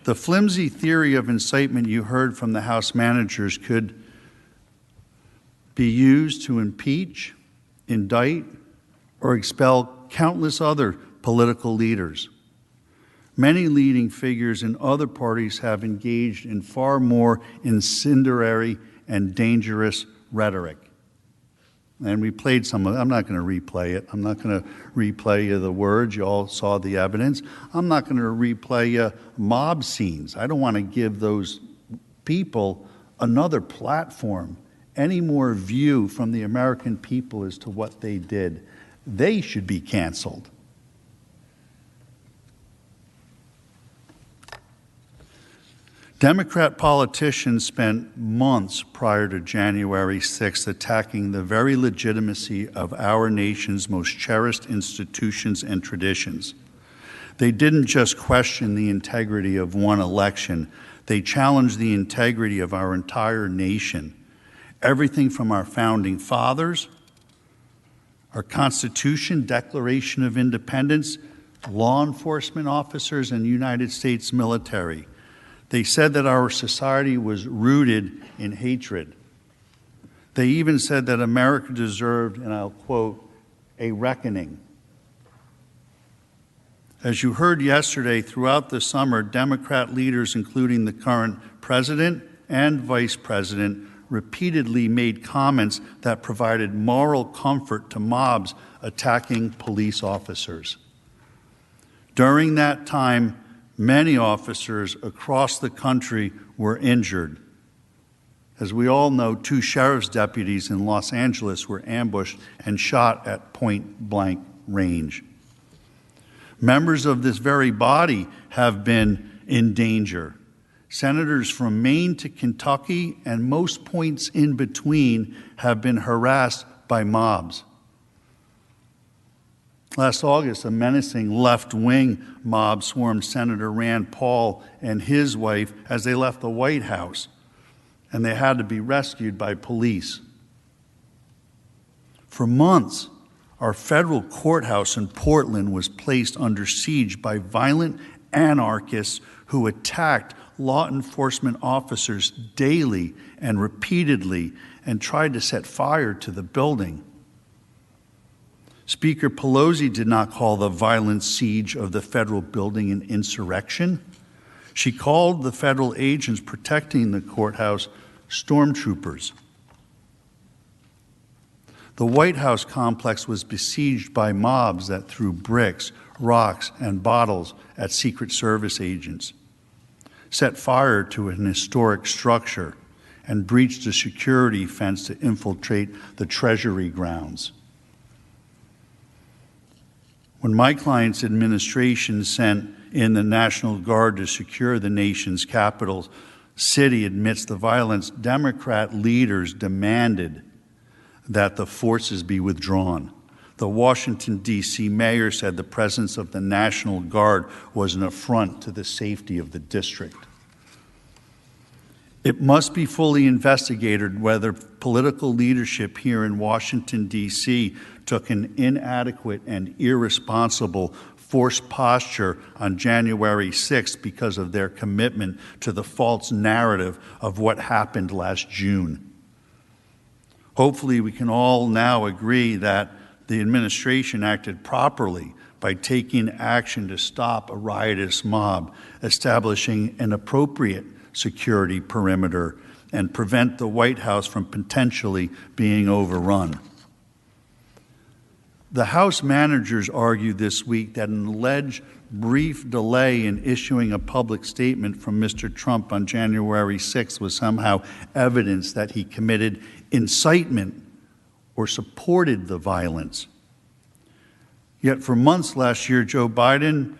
The flimsy theory of incitement you heard from the House managers could be used to impeach, indict, or expel countless other political leaders. Many leading figures in other parties have engaged in far more incendiary and dangerous rhetoric. And we played some of it. I'm not going to replay it. I'm not going to replay the words. You all saw the evidence. I'm not going to replay mob scenes. I don't want to give those people another platform, any more view from the American people as to what they did. They should be canceled. Democrat politicians spent months prior to January 6th attacking the very legitimacy of our nation's most cherished institutions and traditions. They didn't just question the integrity of one election, they challenged the integrity of our entire nation. Everything from our founding fathers, our Constitution, Declaration of Independence, law enforcement officers, and United States military. They said that our society was rooted in hatred. They even said that America deserved, and I'll quote, a reckoning. As you heard yesterday, throughout the summer, Democrat leaders, including the current president and vice president, repeatedly made comments that provided moral comfort to mobs attacking police officers. During that time, many officers across the country were injured. As we all know, 2 sheriff's deputies in Los Angeles were ambushed and shot at point-blank range. Members of this very body have been in danger. Senators from Maine to Kentucky and most points in between have been harassed by mobs. Last August, a menacing left-wing mob swarmed Senator Rand Paul and his wife as they left the White House, and they had to be rescued by police. For months, our federal courthouse in Portland was placed under siege by violent anarchists who attacked law enforcement officers daily and repeatedly and tried to set fire to the building. Speaker Pelosi did not call the violent siege of the federal building an insurrection. She called the federal agents protecting the courthouse stormtroopers. The White House complex was besieged by mobs that threw bricks, rocks, and bottles at Secret Service agents, set fire to an historic structure, and breached a security fence to infiltrate the Treasury grounds. When my client's administration sent in the National Guard to secure the nation's capital city amidst the violence, Democrat leaders demanded that the forces be withdrawn. The Washington, D.C. mayor said the presence of the National Guard was an affront to the safety of the district. It must be fully investigated whether political leadership here in Washington, D.C. took an inadequate and irresponsible forced posture on January 6th because of their commitment to the false narrative of what happened last June. Hopefully, we can all now agree that the administration acted properly by taking action to stop a riotous mob, establishing an appropriate security perimeter, and prevent the White House from potentially being overrun. The House managers argued this week that an alleged brief delay in issuing a public statement from Mr. Trump on January 6th was somehow evidence that he committed incitement or supported the violence. Yet for months last year, Joe Biden,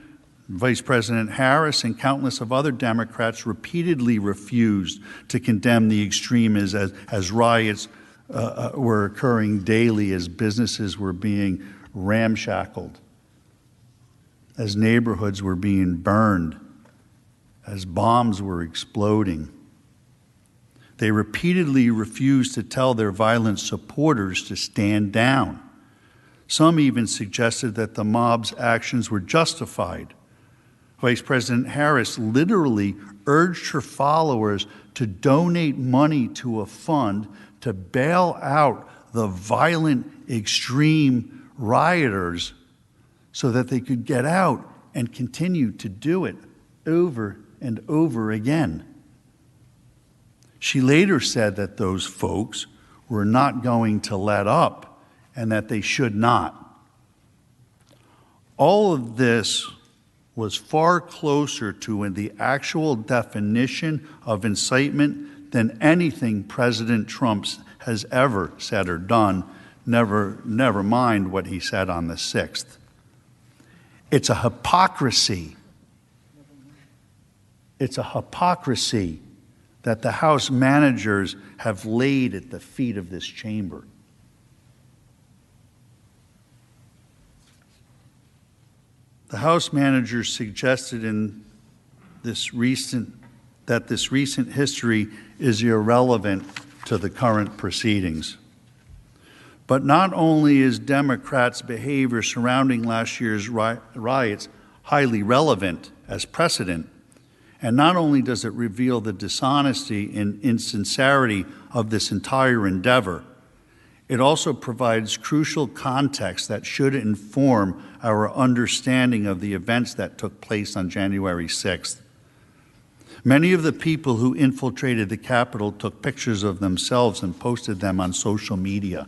Vice President Harris, and countless of other Democrats repeatedly refused to condemn the extremists as riots were occurring daily, as businesses were being ramshackled, as neighborhoods were being burned, as bombs were exploding. They repeatedly refused to tell their violent supporters to stand down. Some even suggested that the mob's actions were justified. Vice President Harris literally urged her followers to donate money to a fund to bail out the violent, extreme rioters so that they could get out and continue to do it over and over again. She later said that those folks were not going to let up and that they should not. All of this was far closer to the actual definition of incitement than anything President Trump has ever said or done, never mind what he said on the 6th. It's a hypocrisy. It's a hypocrisy that the House managers have laid at the feet of this chamber. The House managers suggested in this recent history is irrelevant to the current proceedings. But not only is Democrats' behavior surrounding last year's riots highly relevant as precedent, and not only does it reveal the dishonesty and insincerity of this entire endeavor, it also provides crucial context that should inform our understanding of the events that took place on January 6th. Many of the people who infiltrated the Capitol took pictures of themselves and posted them on social media.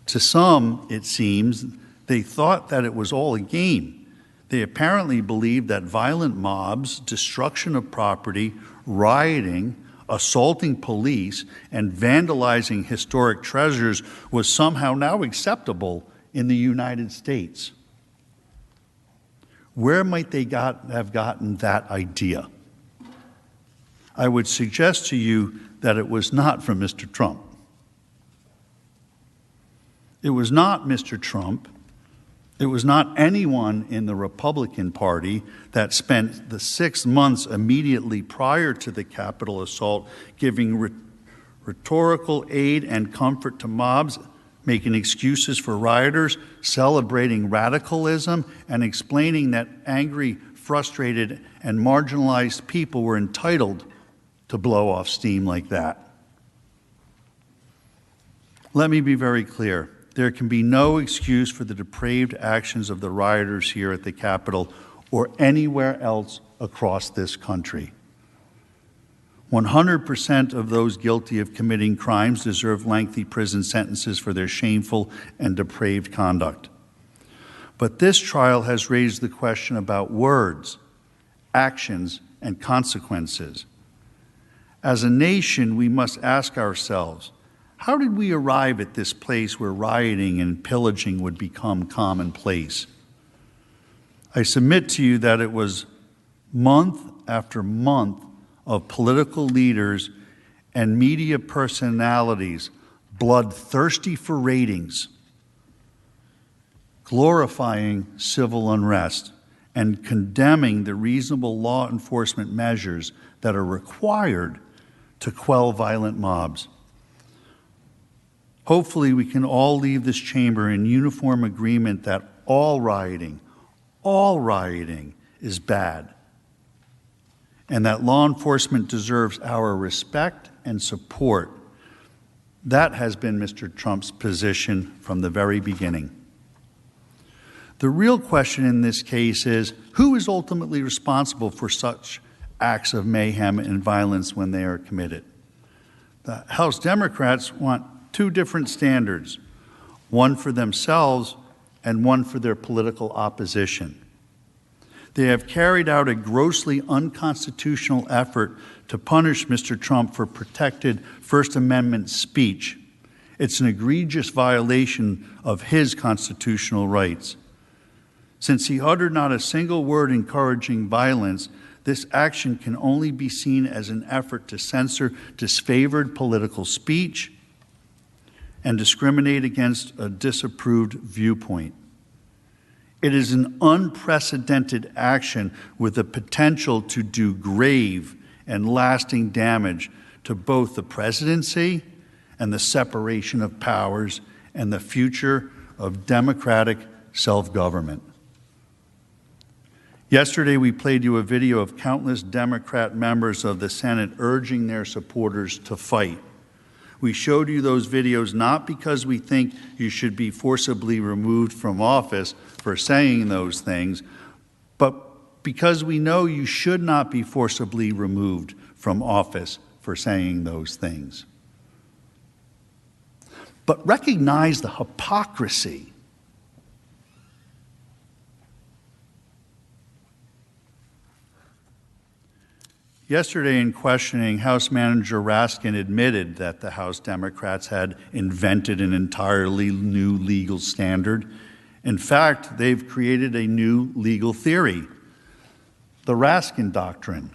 To some, it seems, they thought that it was all a game. They apparently believed that violent mobs, destruction of property, rioting, assaulting police, and vandalizing historic treasures was somehow now acceptable in the United States. Where might they have gotten that idea? I would suggest to you that it was not from Mr. Trump. It was not Mr. Trump. It was not anyone in the Republican Party that spent the 6 months immediately prior to the Capitol assault giving rhetorical aid and comfort to mobs, making excuses for rioters, celebrating radicalism, and explaining that angry, frustrated, and marginalized people were entitled to blow off steam like that. Let me be very clear. There can be no excuse for the depraved actions of the rioters here at the Capitol or anywhere else across this country. 100% of those guilty of committing crimes deserve lengthy prison sentences for their shameful and depraved conduct. But this trial has raised the question about words, actions, and consequences. As a nation, we must ask ourselves, how did we arrive at this place where rioting and pillaging would become commonplace? I submit to you that it was month after month of political leaders and media personalities bloodthirsty for ratings, glorifying civil unrest, and condemning the reasonable law enforcement measures that are required to quell violent mobs. Hopefully, we can all leave this chamber in uniform agreement that all rioting is bad, and that law enforcement deserves our respect and support. That has been Mr. Trump's position from the very beginning. The real question in this case is, who is ultimately responsible for such acts of mayhem and violence when they are committed? The House Democrats want two different standards, one for themselves and one for their political opposition. They have carried out a grossly unconstitutional effort to punish Mr. Trump for protected First Amendment speech. It's an egregious violation of his constitutional rights. Since he uttered not a single word encouraging violence, this action can only be seen as an effort to censor disfavored political speech and discriminate against a disapproved viewpoint. It is an unprecedented action with the potential to do grave and lasting damage to both the presidency and the separation of powers and the future of democratic self-government. Yesterday, we played you a video of countless Democrat members of the Senate urging their supporters to fight. We showed you those videos not because we think you should be forcibly removed from office for saying those things, but because we know you should not be forcibly removed from office for saying those things. But recognize the hypocrisy. Yesterday, in questioning, House Manager Raskin admitted that the House Democrats had invented an entirely new legal standard. In fact, they've created a new legal theory, the Raskin Doctrine.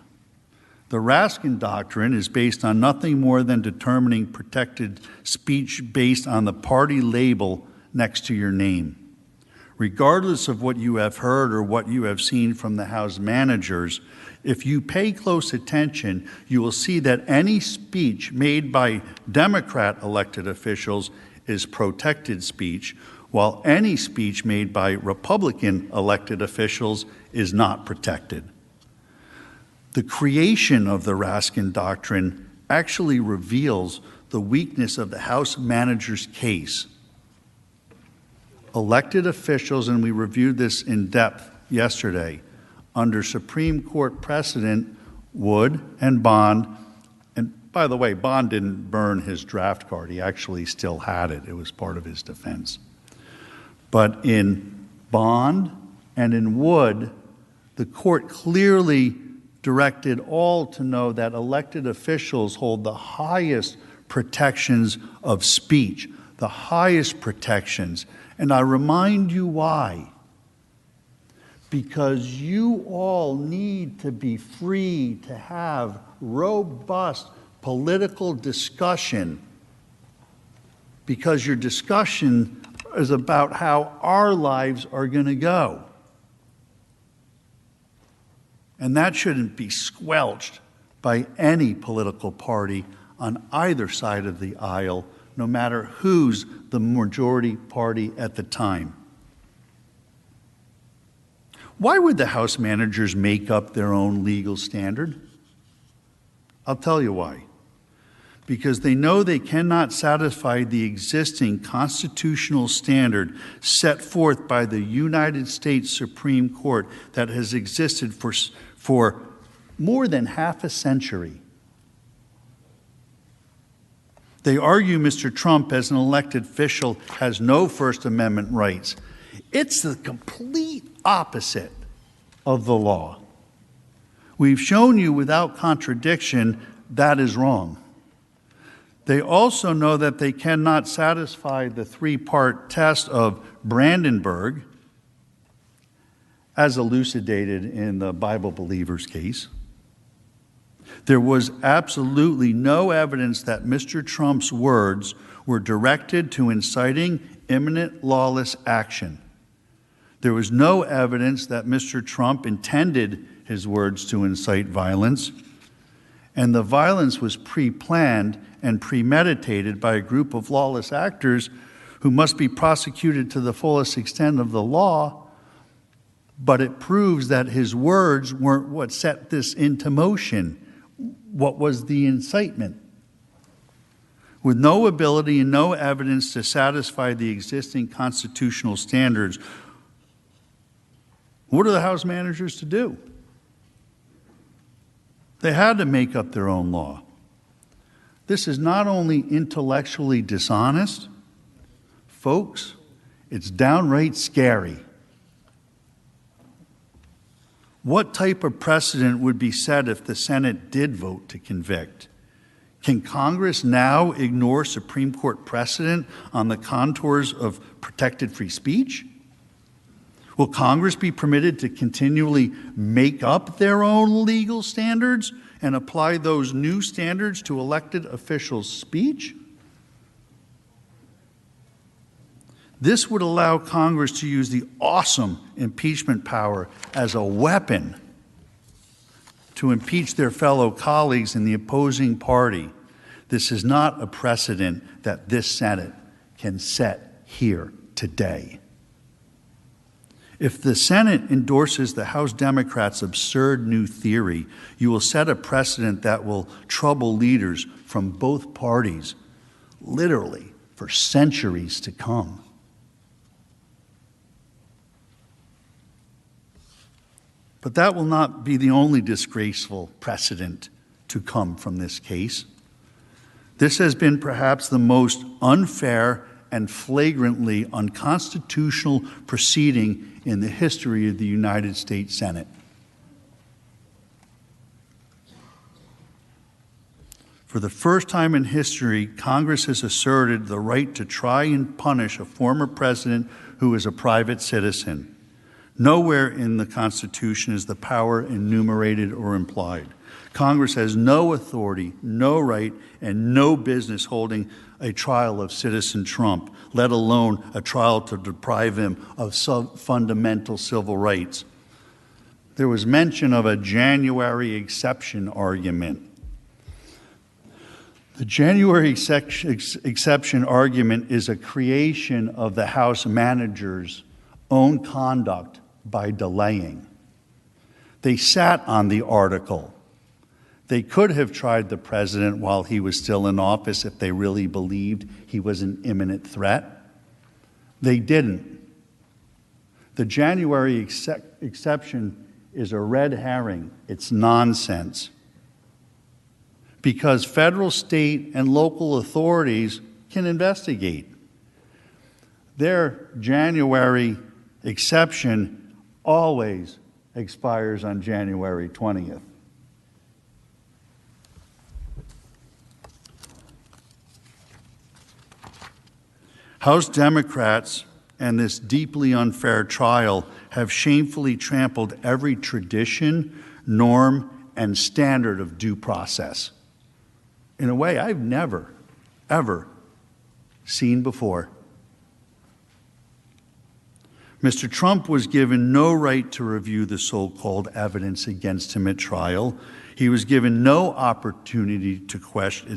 The Raskin Doctrine is based on nothing more than determining protected speech based on the party label next to your name. Regardless of what you have heard or what you have seen from the House managers, if you pay close attention, you will see that any speech made by Democrat elected officials is protected speech, while any speech made by Republican elected officials is not protected. The creation of the Raskin Doctrine actually reveals the weakness of the House manager's case. Elected officials, and we reviewed this in depth yesterday, under Supreme Court precedent, Wood and Bond, and by the way, Bond didn't burn his draft card. He actually still had it. It was part of his defense. But in Bond and in Wood, the court clearly directed all to know that elected officials hold the highest protections of speech, the highest protections. And I remind you why. because you all need to be free to have robust political discussion, because your discussion is about how our lives are going to go. And that shouldn't be squelched by any political party on either side of the aisle, no matter who's the majority party at the time. Why would the House managers make up their own legal standard? I'll tell you why. Because they know they cannot satisfy the existing constitutional standard set forth by the United States Supreme Court that has existed for more than half a century. They argue Mr. Trump, as an elected official, has no First Amendment rights. It's the complete opposite of the law. We've shown you without contradiction that is wrong. They also know that they cannot satisfy the three-part test of Brandenburg, as elucidated in the Bible Believers case. There was absolutely no evidence that Mr. Trump's words were directed to inciting imminent lawless action. There was no evidence that Mr. Trump intended his words to incite violence, and the violence was pre-planned and premeditated by a group of lawless actors who must be prosecuted to the fullest extent of the law, but it proves that his words weren't what set this into motion. What was the incitement? With no ability and no evidence to satisfy the existing constitutional standards, what are the House managers to do? They had to make up their own law. This is not only intellectually dishonest, folks, it's downright scary. What type of precedent would be set if the Senate did vote to convict? Can Congress now ignore Supreme Court precedent on the contours of protected free speech? Will Congress be permitted to continually make up their own legal standards and apply those new standards to elected officials' speech? This would allow Congress to use the awesome impeachment power as a weapon to impeach their fellow colleagues in the opposing party. This is not a precedent that this Senate can set here today. If the Senate endorses the House Democrats' absurd new theory, you will set a precedent that will trouble leaders from both parties, literally, for centuries to come. But that will not be the only disgraceful precedent to come from this case. This has been perhaps the most unfair and flagrantly unconstitutional proceeding in the history of the United States Senate. For the first time in history, Congress has asserted the right to try and punish a former president who is a private citizen. Nowhere in the Constitution is the power enumerated or implied. Congress has no authority, no right, and no business holding a trial of citizen Trump, let alone a trial to deprive him of fundamental civil rights. There was mention of a January exception argument. The January exception argument is a creation of the House managers' own conduct by delaying. They sat on the article. They could have tried the president while he was still in office if they really believed he was an imminent threat. They didn't. The January exception is a red herring. It's nonsense. Because federal, state, and local authorities can investigate. Their January exception always expires on January 20th. House Democrats and this deeply unfair trial have shamefully trampled every tradition, norm, and standard of due process in a way I've never, ever seen before. Mr. Trump was given no right to review the so-called evidence against him at trial. He was given no opportunity to question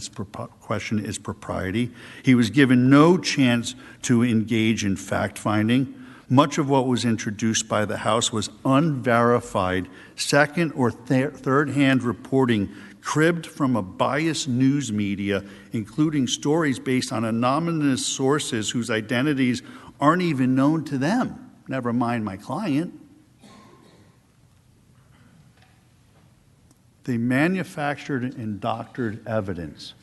its propriety. He was given no chance to engage in fact-finding. Much of what was introduced by the House was unverified, second or third-hand reporting cribbed from a biased news media, including stories based on anonymous sources whose identities aren't even known to them. Never mind my client. They manufactured and doctored evidence,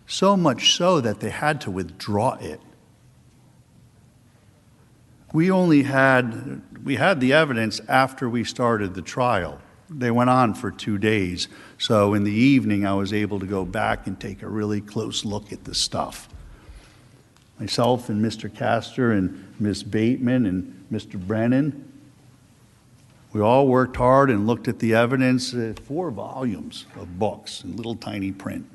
so much so that they had to withdraw it. We had the evidence after we started the trial. They went on for 2 days, so in the evening I was able to go back and take a really close look at the stuff. Myself and Mr. Castor and Ms. Bateman and Mr. Brennan, we all worked hard and looked at the evidence, 4 volumes of books in little tiny print.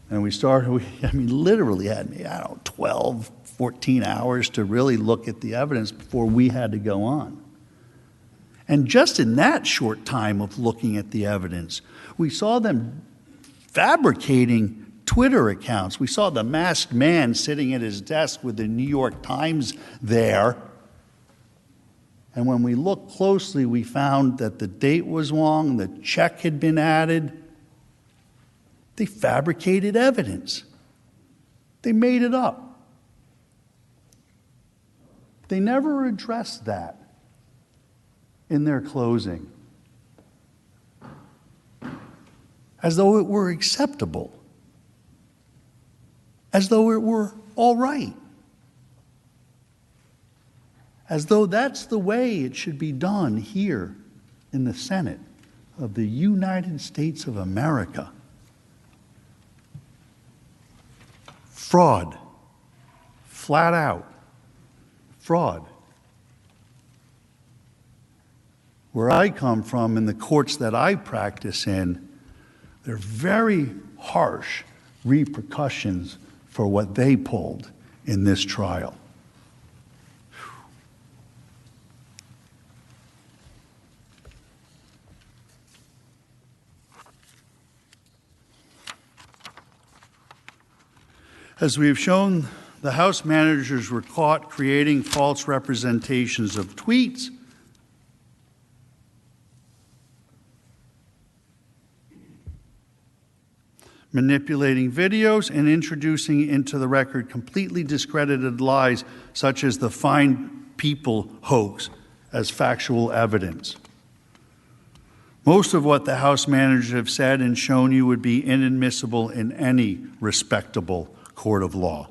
And we literally had, 12, 14 hours to really look at the evidence before we had to go on. And just in that short time of looking at the evidence, we saw them fabricating Twitter accounts. We saw the masked man sitting at his desk with the New York Times there. And when we looked closely, we found that the date was wrong, the check had been added. They fabricated evidence. They made it up. They never addressed that in their closing, as though it were acceptable, as though it were all right, as though that's the way it should be done here in the Senate of the United States of America. Fraud, flat out, fraud. Where I come from, in the courts that I practice in, there are very harsh repercussions for what they pulled in this trial. As we have shown, the House managers were caught creating false representations of tweets, manipulating videos, and introducing into the record completely discredited lies such as the Fine People hoax as factual evidence. Most of what the House managers have said and shown you would be inadmissible in any respectable court of law.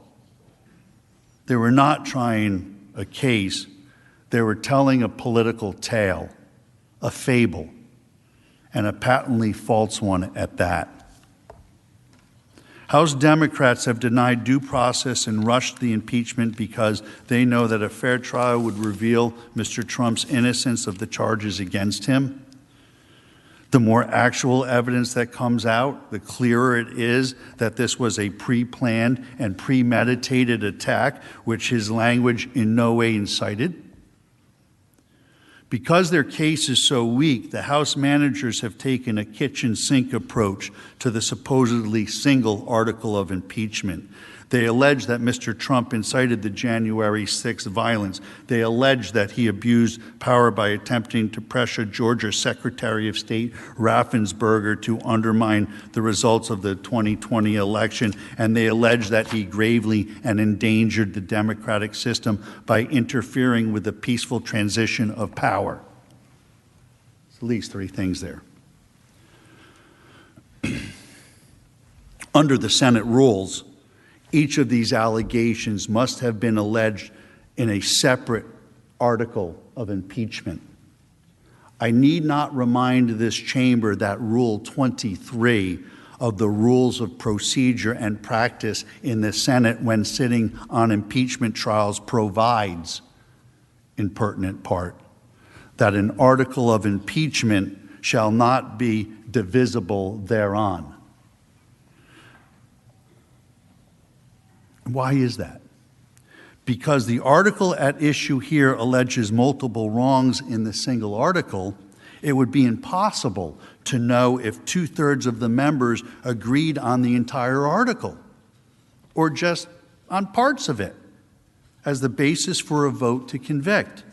They were not trying a case. They were telling a political tale, a fable, and a patently false one at that. House Democrats have denied due process and rushed the impeachment because they know that a fair trial would reveal Mr. Trump's innocence of the charges against him. The more actual evidence that comes out, the clearer it is that this was a pre-planned and premeditated attack, which his language in no way incited. Because their case is so weak, the House managers have taken a kitchen sink approach to the supposedly single article of impeachment. They allege that Mr. Trump incited the January 6th violence. They allege that he abused power by attempting to pressure Georgia Secretary of State Raffensperger to undermine the results of the 2020 election. And they allege that he gravely and endangered the democratic system by interfering with the peaceful transition of power. There's at least 3 things there. Under the Senate rules, each of these allegations must have been alleged in a separate article of impeachment. I need not remind this chamber that Rule 23 of the Rules of Procedure and Practice in the Senate when sitting on impeachment trials provides in pertinent part, that an article of impeachment shall not be divisible thereon. Why is that? Because the article at issue here alleges multiple wrongs in the single article, it would be impossible to know if 2/3 of the members agreed on the entire article or just on parts of it as the basis for a vote to convict.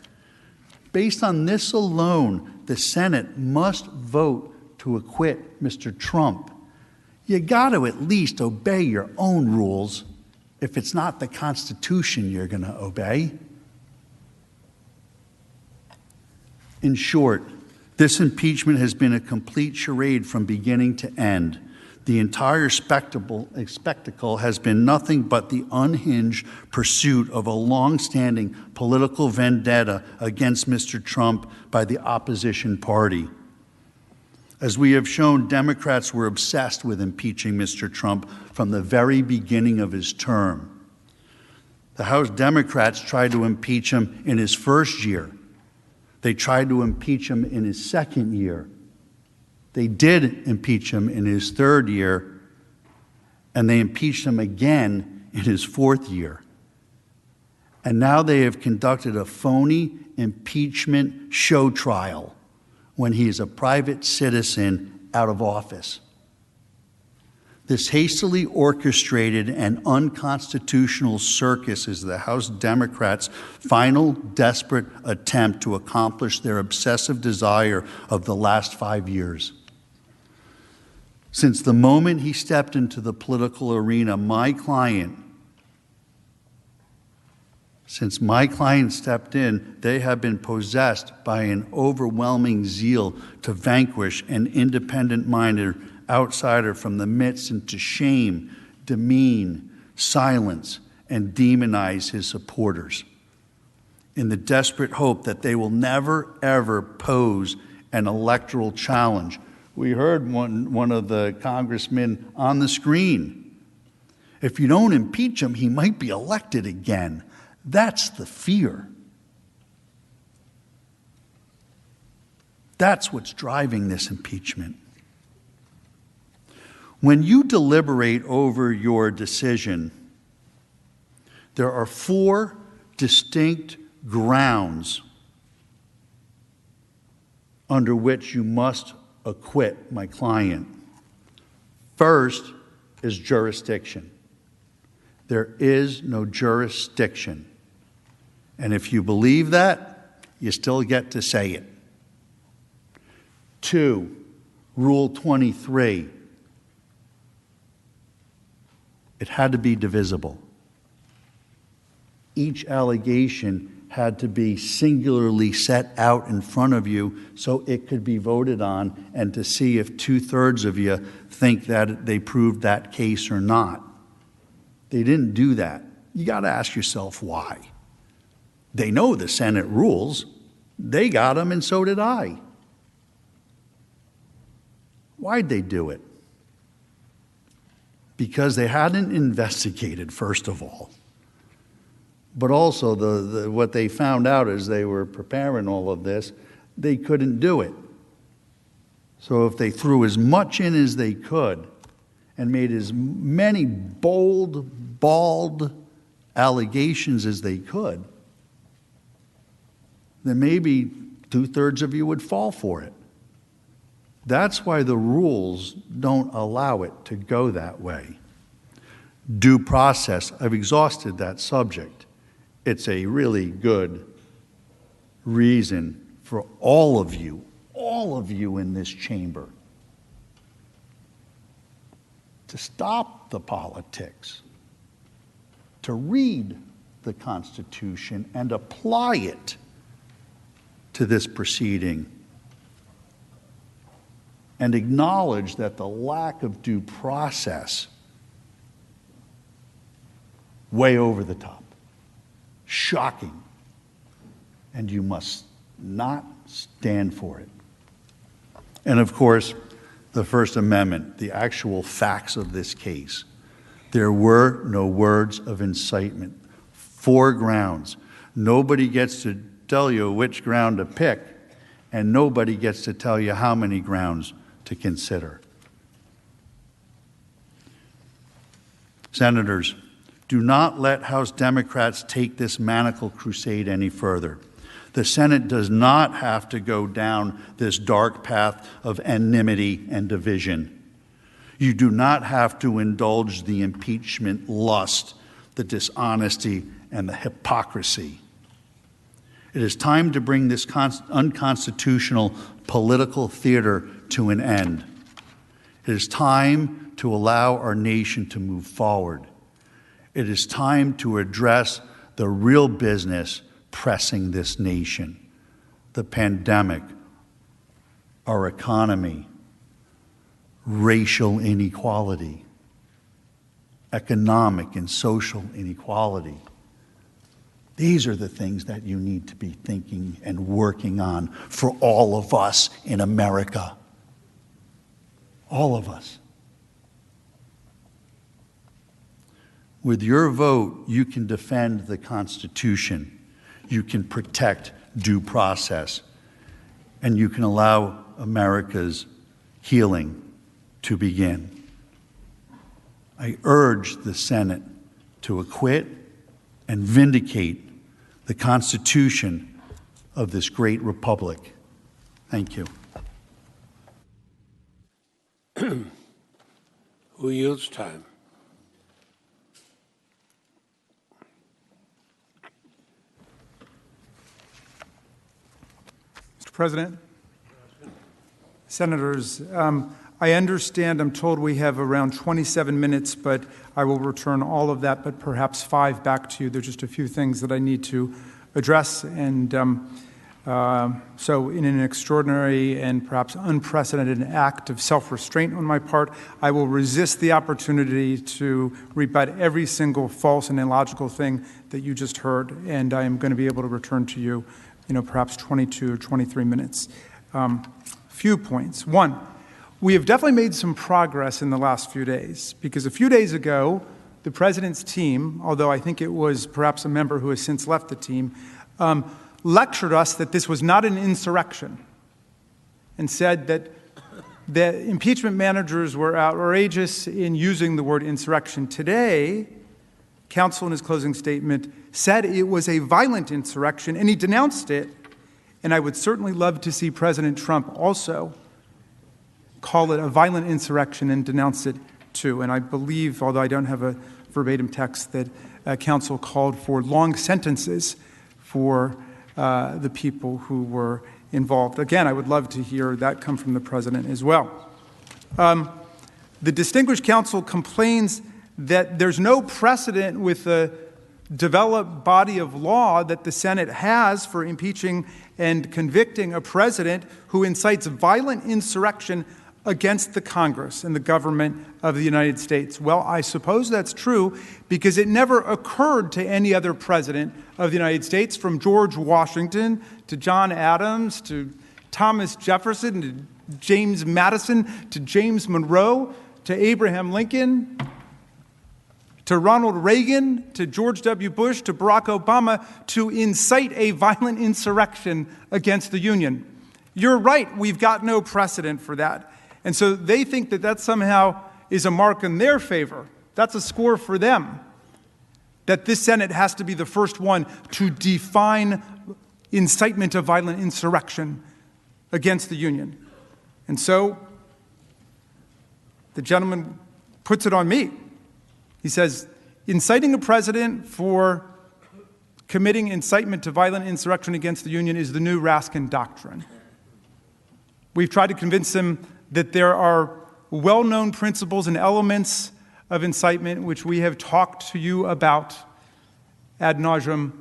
Based on this alone, the Senate must vote to acquit Mr. Trump. You got to at least obey your own rules if it's not the Constitution you're going to obey. In short, this impeachment has been a complete charade from beginning to end. The entire spectacle has been nothing but the unhinged pursuit of a long-standing political vendetta against Mr. Trump by the opposition party. As we have shown, Democrats were obsessed with impeaching Mr. Trump from the very beginning of his term. The House Democrats tried to impeach him in his first year. They tried to impeach him in his second year. They did impeach him in his third year, and they impeached him again in his fourth year. And now they have conducted a phony impeachment show trial when he is a private citizen out of office. This hastily orchestrated and unconstitutional circus is the House Democrats' final desperate attempt to accomplish their obsessive desire of the last 5 years. Since the moment he stepped into the political arena, since my client stepped in, they have been possessed by an overwhelming zeal to vanquish an independent-minded outsider from the midst and to shame, demean, silence, and demonize his supporters in the desperate hope that they will never, ever pose an electoral challenge. We heard one of the congressmen on the screen. If you don't impeach him, he might be elected again. That's the fear. That's what's driving this impeachment. When you deliberate over your decision, there are 4 distinct grounds under which you must acquit my client. First is jurisdiction. There is no jurisdiction. And if you believe that, you still get to say it. 2, Rule 23. It had to be divisible. Each allegation had to be singularly set out in front of you so it could be voted on and to see if 2/3 of you think that they proved that case or not. They didn't do that. You got to ask yourself why. They know the Senate rules. They got them, and so did I. Why'd they do it? Because they hadn't investigated, first of all. But also, what they found out as they were preparing all of this, they couldn't do it. So if they threw as much in as they could and made as many bold, bald allegations as they could, then maybe 2/3 of you would fall for it. That's why the rules don't allow it to go that way. Due process, I've exhausted that subject. It's a really good reason for all of you in this chamber, to stop the politics, to read the Constitution and apply it to this proceeding, and acknowledge that the lack of due process, way over the top, shocking, and you must not stand for it. And of course, the First Amendment, the actual facts of this case. There were no words of incitement. 4 grounds. Nobody gets to tell you which ground to pick, and nobody gets to tell you how many grounds to consider. Senators, do not let House Democrats take this manacle crusade any further. The Senate does not have to go down this dark path of enmity and division. You do not have to indulge the impeachment lust, the dishonesty, and the hypocrisy. It is time to bring this unconstitutional political theater to an end. It is time to allow our nation to move forward. It is time to address the real business pressing this nation: the pandemic, our economy, racial inequality, economic and social inequality. These are the things that you need to be thinking and working on for all of us in America. All of us. With your vote, you can defend the Constitution, you can protect due process, and you can allow America's healing to begin. I urge the Senate to acquit and vindicate the Constitution of this great republic. Thank you. Who yields time? Mr. President, Senators, I understand, I'm told we have around 27 minutes, but I will return all of that, but perhaps 5 back to you. There's just a few things that I need to address. And so in an extraordinary and perhaps unprecedented act of self-restraint on my part, I will resist the opportunity to rebut every single false and illogical thing that you just heard. And I am going to be able to return to you, perhaps 22 or 23 minutes. Few points. One, we have definitely made some progress in the last few days, because a few days ago, the President's team, although I think it was perhaps a member who has since left the team, lectured us that this was not an insurrection and said that the impeachment managers were outrageous in using the word insurrection. Today, counsel in his closing statement said it was a violent insurrection, and he denounced it. And I would certainly love to see President Trump also call it a violent insurrection and denounce it too. And I believe, although I don't have a verbatim text, that counsel called for long sentences for the people who were involved. Again, I would love to hear that come from the President as well. The distinguished counsel complains that there's no precedent with the developed body of law that the Senate has for impeaching and convicting a president who incites violent insurrection against the Congress and the government of the United States. Well, I suppose that's true because it never occurred to any other president of the United States, from George Washington to John Adams to Thomas Jefferson to James Madison to James Monroe to Abraham Lincoln to Ronald Reagan, to George W. Bush, to Barack Obama, to incite a violent insurrection against the Union. You're right, we've got no precedent for that. And so they think that that somehow is a mark in their favor. That's a score for them, that this Senate has to be the first one to define incitement of violent insurrection against the Union. And so the gentleman puts it on me. He says, inciting a president for committing incitement to violent insurrection against the Union is the new Raskin doctrine. We've tried to convince him that there are well-known principles and elements of incitement which we have talked to you about ad nauseum,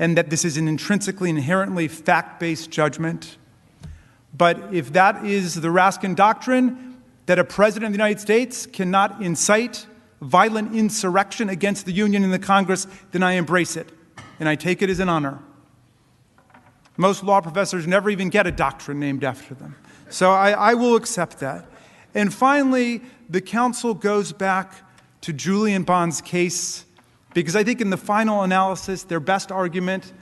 and that this is an intrinsically, inherently fact-based judgment. But if that is the Raskin doctrine, that a president of the United States cannot incite violent insurrection against the Union and the Congress, then I embrace it, and I take it as an honor. Most law professors never even get a doctrine named after them. So I will accept that. And finally, the counsel goes back to Julian Bond's case, because I think in the final analysis, their best argument,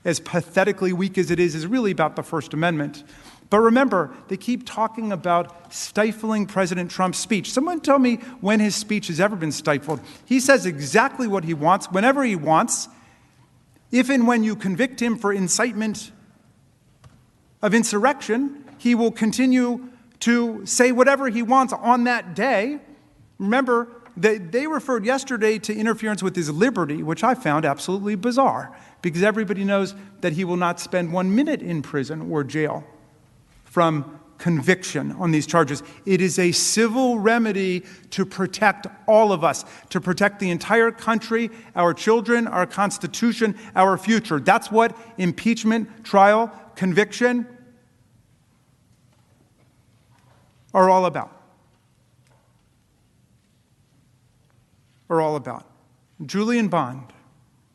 as pathetically weak as it is really about the First Amendment. But remember, they keep talking about stifling President Trump's speech. Someone tell me when his speech has ever been stifled. He says exactly what he wants, whenever he wants. If and when you convict him for incitement of insurrection, he will continue to say whatever he wants on that day. Remember, they referred yesterday to interference with his liberty, which I found absolutely bizarre, because everybody knows that he will not spend 1 minute in prison or jail from conviction on these charges. It is a civil remedy to protect all of us, to protect the entire country, our children, our Constitution, our future. That's what impeachment, trial, conviction are all about. Julian Bond.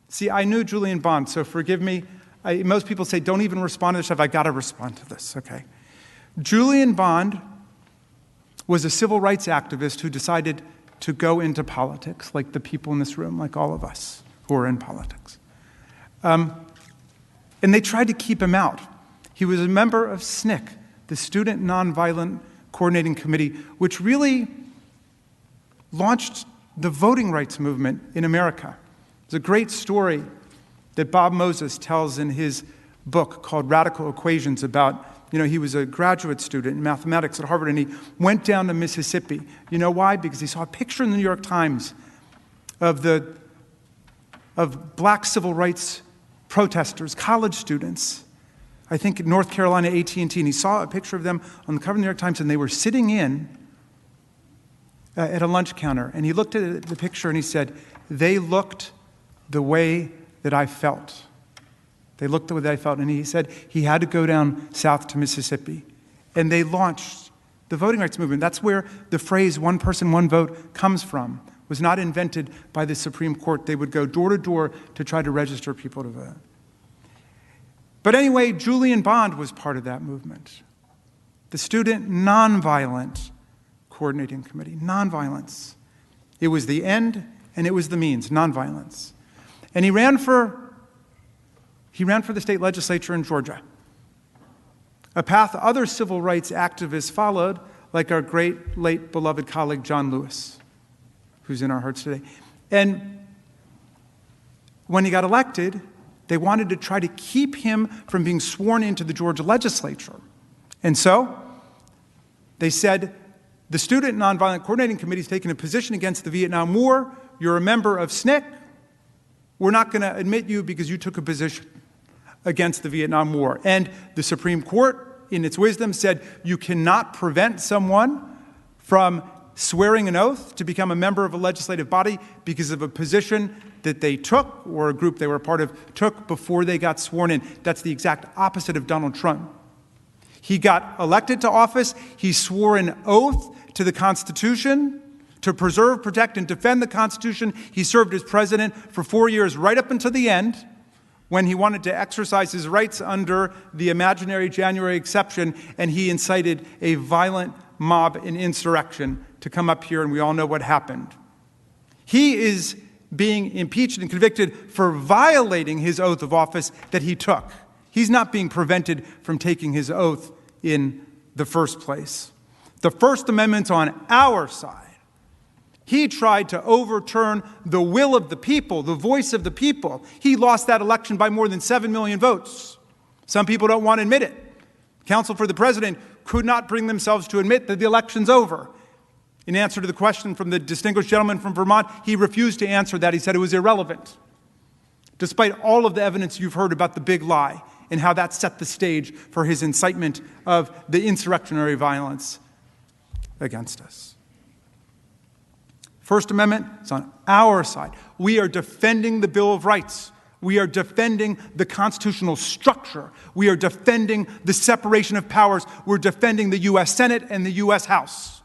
See, I knew Julian Bond, so forgive me. Most people say, don't even respond to this stuff. I got to respond to this, okay? Julian Bond was a civil rights activist who decided to go into politics, like the people in this room, like all of us who are in politics. And they tried to keep him out. He was a member of SNCC, the Student Nonviolent Coordinating Committee, which really launched the voting rights movement in America. There's a great story that Bob Moses tells in his book called Radical Equations about, he was a graduate student in mathematics at Harvard, and he went down to Mississippi. You know why? Because he saw a picture in the New York Times of black civil rights protesters, college students, I think in North Carolina, AT&T, and he saw a picture of them on the cover of the New York Times, and they were sitting in at a lunch counter, and he looked at the picture and he said, they looked the way that I felt. They looked the way that I felt. And he said he had to go down south to Mississippi. And they launched the voting rights movement. That's where the phrase one person, one vote comes from. It was not invented by the Supreme Court. They would go door to door to try to register people to vote. But anyway, Julian Bond was part of that movement. The Student Nonviolent Coordinating Committee. Nonviolence. It was the end and it was the means. Nonviolence. And he ran for the state legislature in Georgia, a path other civil rights activists followed, like our great, late, beloved colleague John Lewis, who's in our hearts today. And when he got elected, they wanted to try to keep him from being sworn into the Georgia legislature. And so they said, the Student Nonviolent Coordinating Committee is taking a position against the Vietnam War. You're a member of SNCC. We're not going to admit you because you took a position against the Vietnam War. And the Supreme Court, in its wisdom, said you cannot prevent someone from swearing an oath to become a member of a legislative body because of a position that they took or a group they were a part of took before they got sworn in. That's the exact opposite of Donald Trump. He got elected to office. He swore an oath to the Constitution to preserve, protect, and defend the Constitution. He served as president for 4 years, right up until the end, when he wanted to exercise his rights under the imaginary January exception, and he incited a violent mob and insurrection to come up here, and we all know what happened. He is being impeached and convicted for violating his oath of office that he took. He's not being prevented from taking his oath in the first place. The First Amendment's on our side. He tried to overturn the will of the people, the voice of the people. He lost that election by more than 7 million votes. Some people don't want to admit it. Counsel for the president could not bring themselves to admit that the election's over. In answer to the question from the distinguished gentleman from Vermont, he refused to answer that. He said it was irrelevant, despite all of the evidence you've heard about the big lie and how that set the stage for his incitement of the insurrectionary violence against us. First Amendment is on our side. We are defending the Bill of Rights. We are defending the constitutional structure. We are defending the separation of powers. We're defending the U.S. Senate and the U.S. House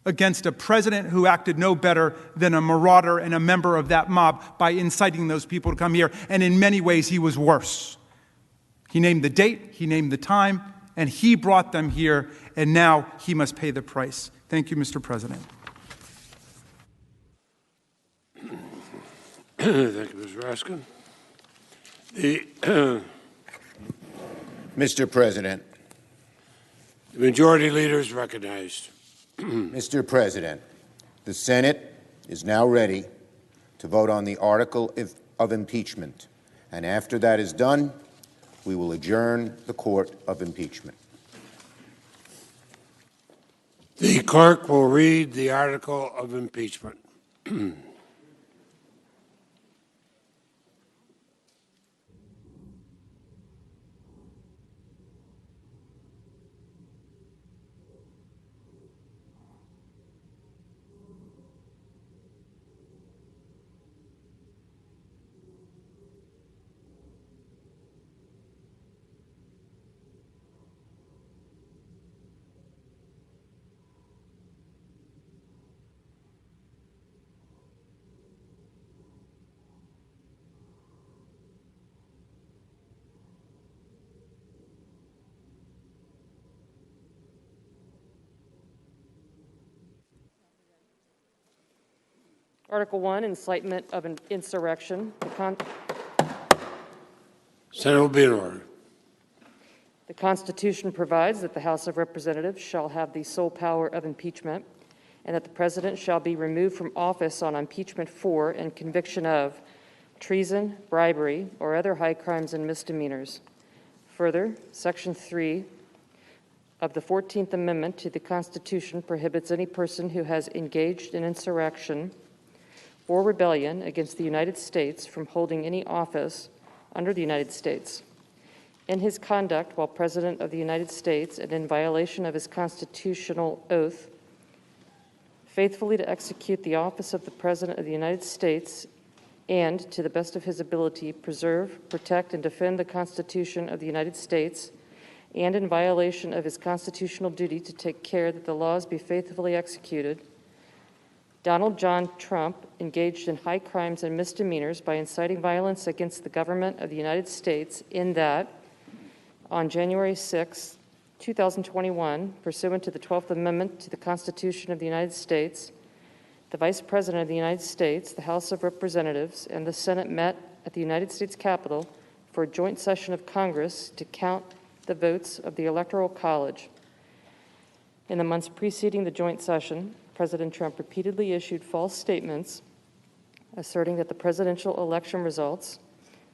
against a president who acted no better than a marauder and a member of that mob by inciting those people to come here. And in many ways, he was worse. He named the date, he named the time, and he brought them here, and now he must pay the price. Thank you, Mr. President. Thank you, Mr. Raskin. Mr. President. The majority leader is recognized. Mr. President, the Senate is now ready to vote on the article of impeachment, and after that is done, we will adjourn the court of impeachment. The clerk will read the article of impeachment. Article 1, incitement of an insurrection. Senate will be in order. The Constitution provides that the House of Representatives shall have the sole power of impeachment, and that the President shall be removed from office on impeachment for and conviction of treason, bribery, or other high crimes and misdemeanors. Further, Section 3 of the 14th Amendment to the Constitution prohibits any person who has engaged in insurrection or rebellion against the United States from holding any office under the United States. In his conduct while President of the United States and in violation of his constitutional oath, faithfully to execute the office of the President of the United States and, to the best of his ability, preserve, protect, and defend the Constitution of the United States, and in violation of his constitutional duty to take care that the laws be faithfully executed, Donald John Trump engaged in high crimes and misdemeanors by inciting violence against the government of the United States in that, on January 6, 2021, pursuant to the 12th Amendment to the Constitution of the United States, the Vice President of the United States, the House of Representatives, and the Senate met at the United States Capitol for a joint session of Congress to count the votes of the Electoral College. In the months preceding the joint session, President Trump repeatedly issued false statements asserting that the presidential election results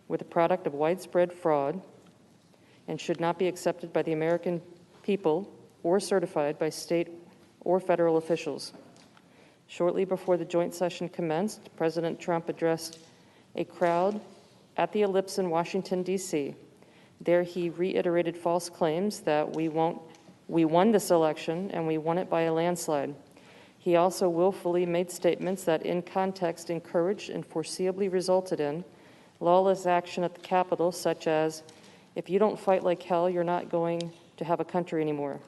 were the product of widespread fraud and should not be accepted by the American people or certified by state or federal officials. Shortly before the joint session commenced, President Trump addressed a crowd at the Ellipse in Washington, D.C. There he reiterated false claims that we won this election and we won it by a landslide. He also willfully made statements that in context encouraged and foreseeably resulted in lawless action at the Capitol, such as, if you don't fight like hell, you're not going to have a country anymore.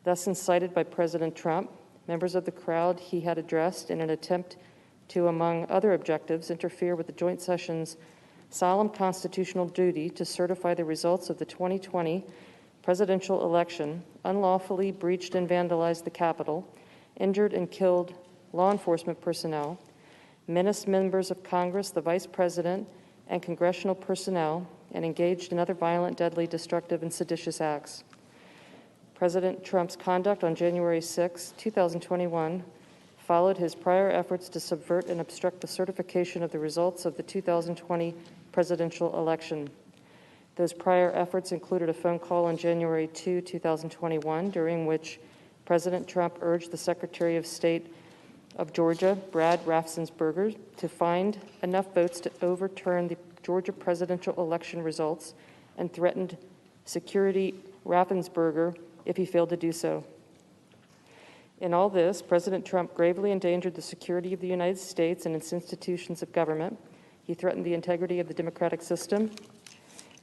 Thus incited by President Trump, members of the crowd he had addressed in an attempt to, among other objectives, interfere with the joint session's solemn constitutional duty to certify the results of the 2020 presidential election, unlawfully breached and vandalized the Capitol, injured and killed law enforcement personnel, menaced members of Congress, the Vice President, and congressional personnel, and engaged in other violent, deadly, destructive, and seditious acts. President Trump's conduct on January 6, 2021, followed his prior efforts to subvert and obstruct the certification of the results of the 2020 presidential election. Those prior efforts included a phone call on January 2, 2021, during which President Trump urged the Secretary of State of Georgia, Brad Raffensperger, to find enough votes to overturn the Georgia presidential election results and threatened security Raffensperger if he failed to do so. In all this, President Trump gravely endangered the security of the United States and its institutions of government. He threatened the integrity of the democratic system,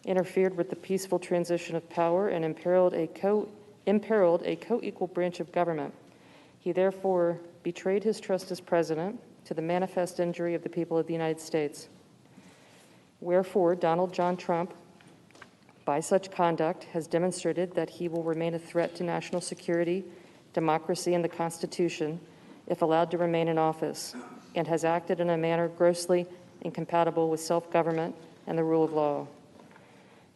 interfered with the peaceful transition of power, and imperiled a co-equal branch of government. He therefore betrayed his trust as president to the manifest injury of the people of the United States. Wherefore, Donald John Trump, by such conduct, has demonstrated that he will remain a threat to national security, democracy, and the Constitution if allowed to remain in office, and has acted in a manner grossly incompatible with self-government, and the rule of law.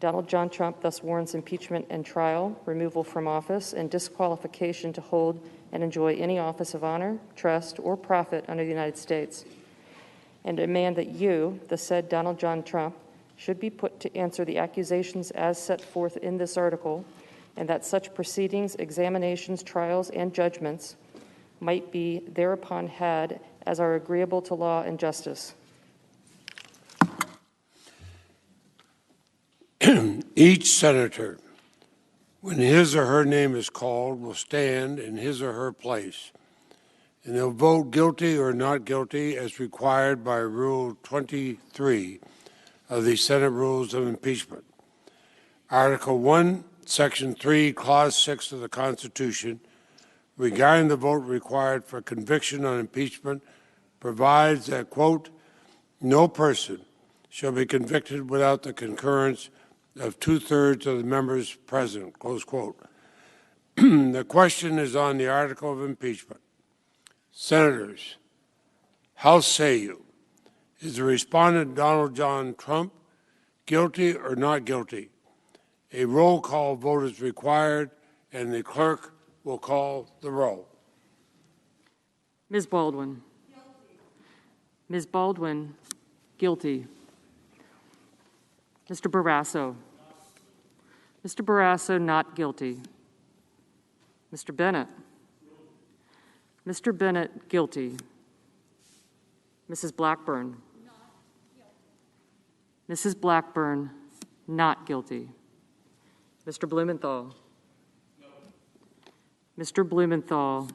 Donald John Trump thus warrants impeachment and trial, removal from office, and disqualification to hold and enjoy any office of honor, trust, or profit under the United States, and demand that you, the said Donald John Trump, should be put to answer the accusations as set forth in this article, and that such proceedings, examinations, trials, and judgments might be thereupon had as are agreeable to law and justice. Each senator, when his or her name is called, will stand in his or her place, and they'll vote guilty or not guilty as required by Rule 23 of the Senate Rules of Impeachment. Article 1, Section 3, Clause 6 of the Constitution, regarding the vote required for conviction on impeachment, provides that, quote, no person shall be convicted without the concurrence of 2/3 of the members present, close quote. The question is on the article of impeachment. Senators, how say you? Is the respondent Donald John Trump guilty or not guilty? A roll call vote is required, and the clerk will call the roll. Ms. Baldwin. Guilty. Ms. Baldwin, guilty. Mr. Barrasso. Mr. Barrasso, not guilty. Mr. Bennett. Mr. Bennett, guilty. Mrs. Blackburn. Mrs. Blackburn, not guilty. Mr. Blumenthal. No. Mr. Blumenthal,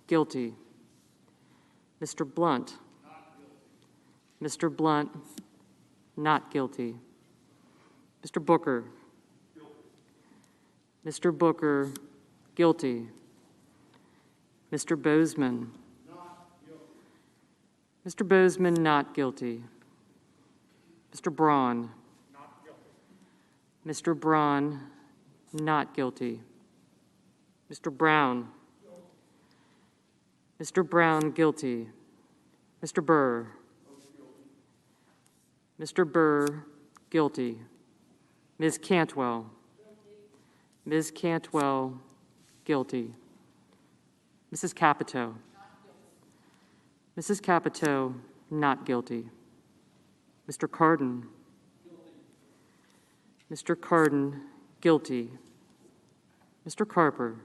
guilty. Mr. Blunt. Not guilty. Mr. Blunt, not guilty. Mr. Booker. Guilty. Mr. Booker, guilty. Mr. Bozeman. Not guilty. Mr. Bozeman, not guilty. Mr. Braun. Not guilty. Mr. Braun, not guilty. Mr. Brown. Guilty. Mr. Brown, guilty. Mr. Burr. Guilty. Mr. Burr, guilty. Ms. Cantwell. Guilty. Ms. Cantwell, guilty. Mrs. Capito. Mrs. Capito, not guilty. Mr. Cardin. Guilty. Mr. Cardin, guilty. Mr. Carper.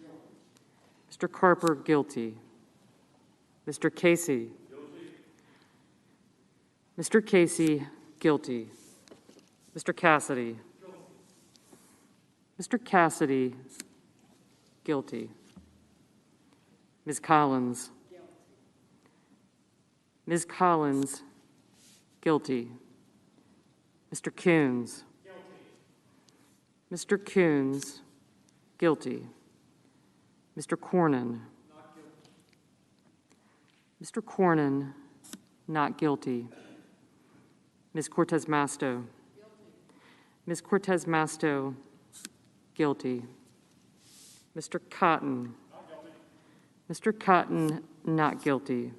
Guilty. Mr. Carper, guilty. Mr. Casey. Guilty. Mr. Casey, guilty. Mr. Cassidy. Guilty. Mr. Cassidy, guilty. Ms. Collins. Guilty. Ms. Collins, guilty. Mr. Coons. Guilty. Mr. Coons, guilty. Mr. Cornyn. Not guilty. Mr. Cornyn, not guilty. Ms. Cortez Masto. Guilty. Ms. Cortez Masto, guilty. Mr. Cotton. Mr. Cotton, not guilty.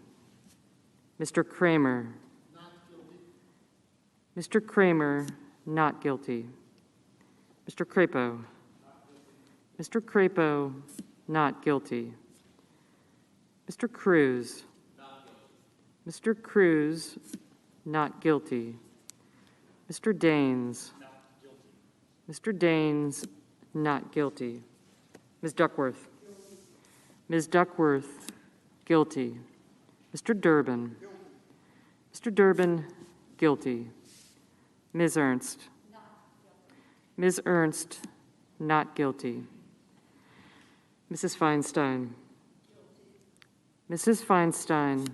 Mr. Kramer. Not guilty. Mr. Kramer, not guilty. Mr. Crapo. Mr. Crapo, not guilty. Mr. Cruz. Not guilty. Mr. Cruz, not guilty. Mr. Daines. Not guilty. Mr. Daines, not guilty. Ms. Duckworth. Ms. Duckworth, guilty. Mr. Durbin. Guilty. Mr. Durbin, guilty. Ms. Ernst. Not guilty. Ms. Ernst, not guilty. Mrs. Feinstein. Guilty. Mrs. Feinstein,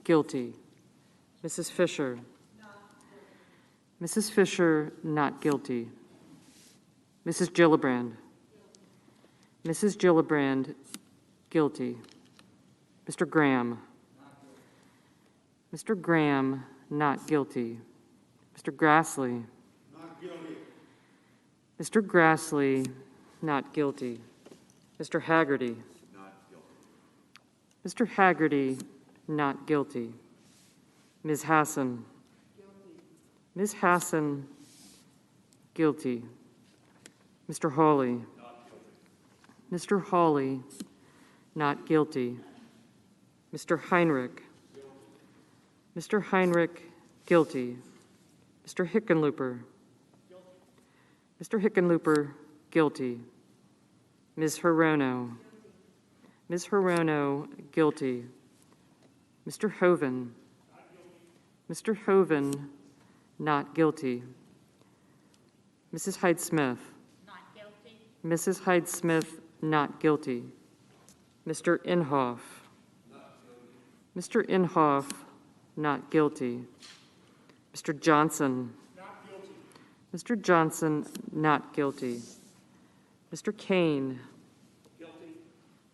guilty. Mrs. Fisher. Not guilty. Mrs. Fisher, not guilty. Mrs. Gillibrand. Guilty. Mrs. Gillibrand, guilty. Mr. Graham. Not guilty. Mr. Graham, not guilty. Mr. Grassley. Not guilty. Mr. Grassley, not guilty. Mr. Haggerty. Not guilty. Mr. Haggerty, not guilty. Ms. Hassan. Guilty. Ms. Hassan, guilty. Mr. Hawley. Mr. Hawley, not guilty. Mr. Heinrich. Mr. Heinrich, guilty. Mr. Hickenlooper. Mr. Hickenlooper, guilty. Ms. Hirono. Ms. Hirono, guilty. Mr. Hoven. Mr. Hoven, not guilty. Mrs. Hyde-Smith. Not guilty. Mrs. Hyde-Smith, not guilty. Mr. Inhofe. Mr. Inhofe, not guilty. Mr. Johnson. Mr. Johnson, not guilty. Mr. Kane.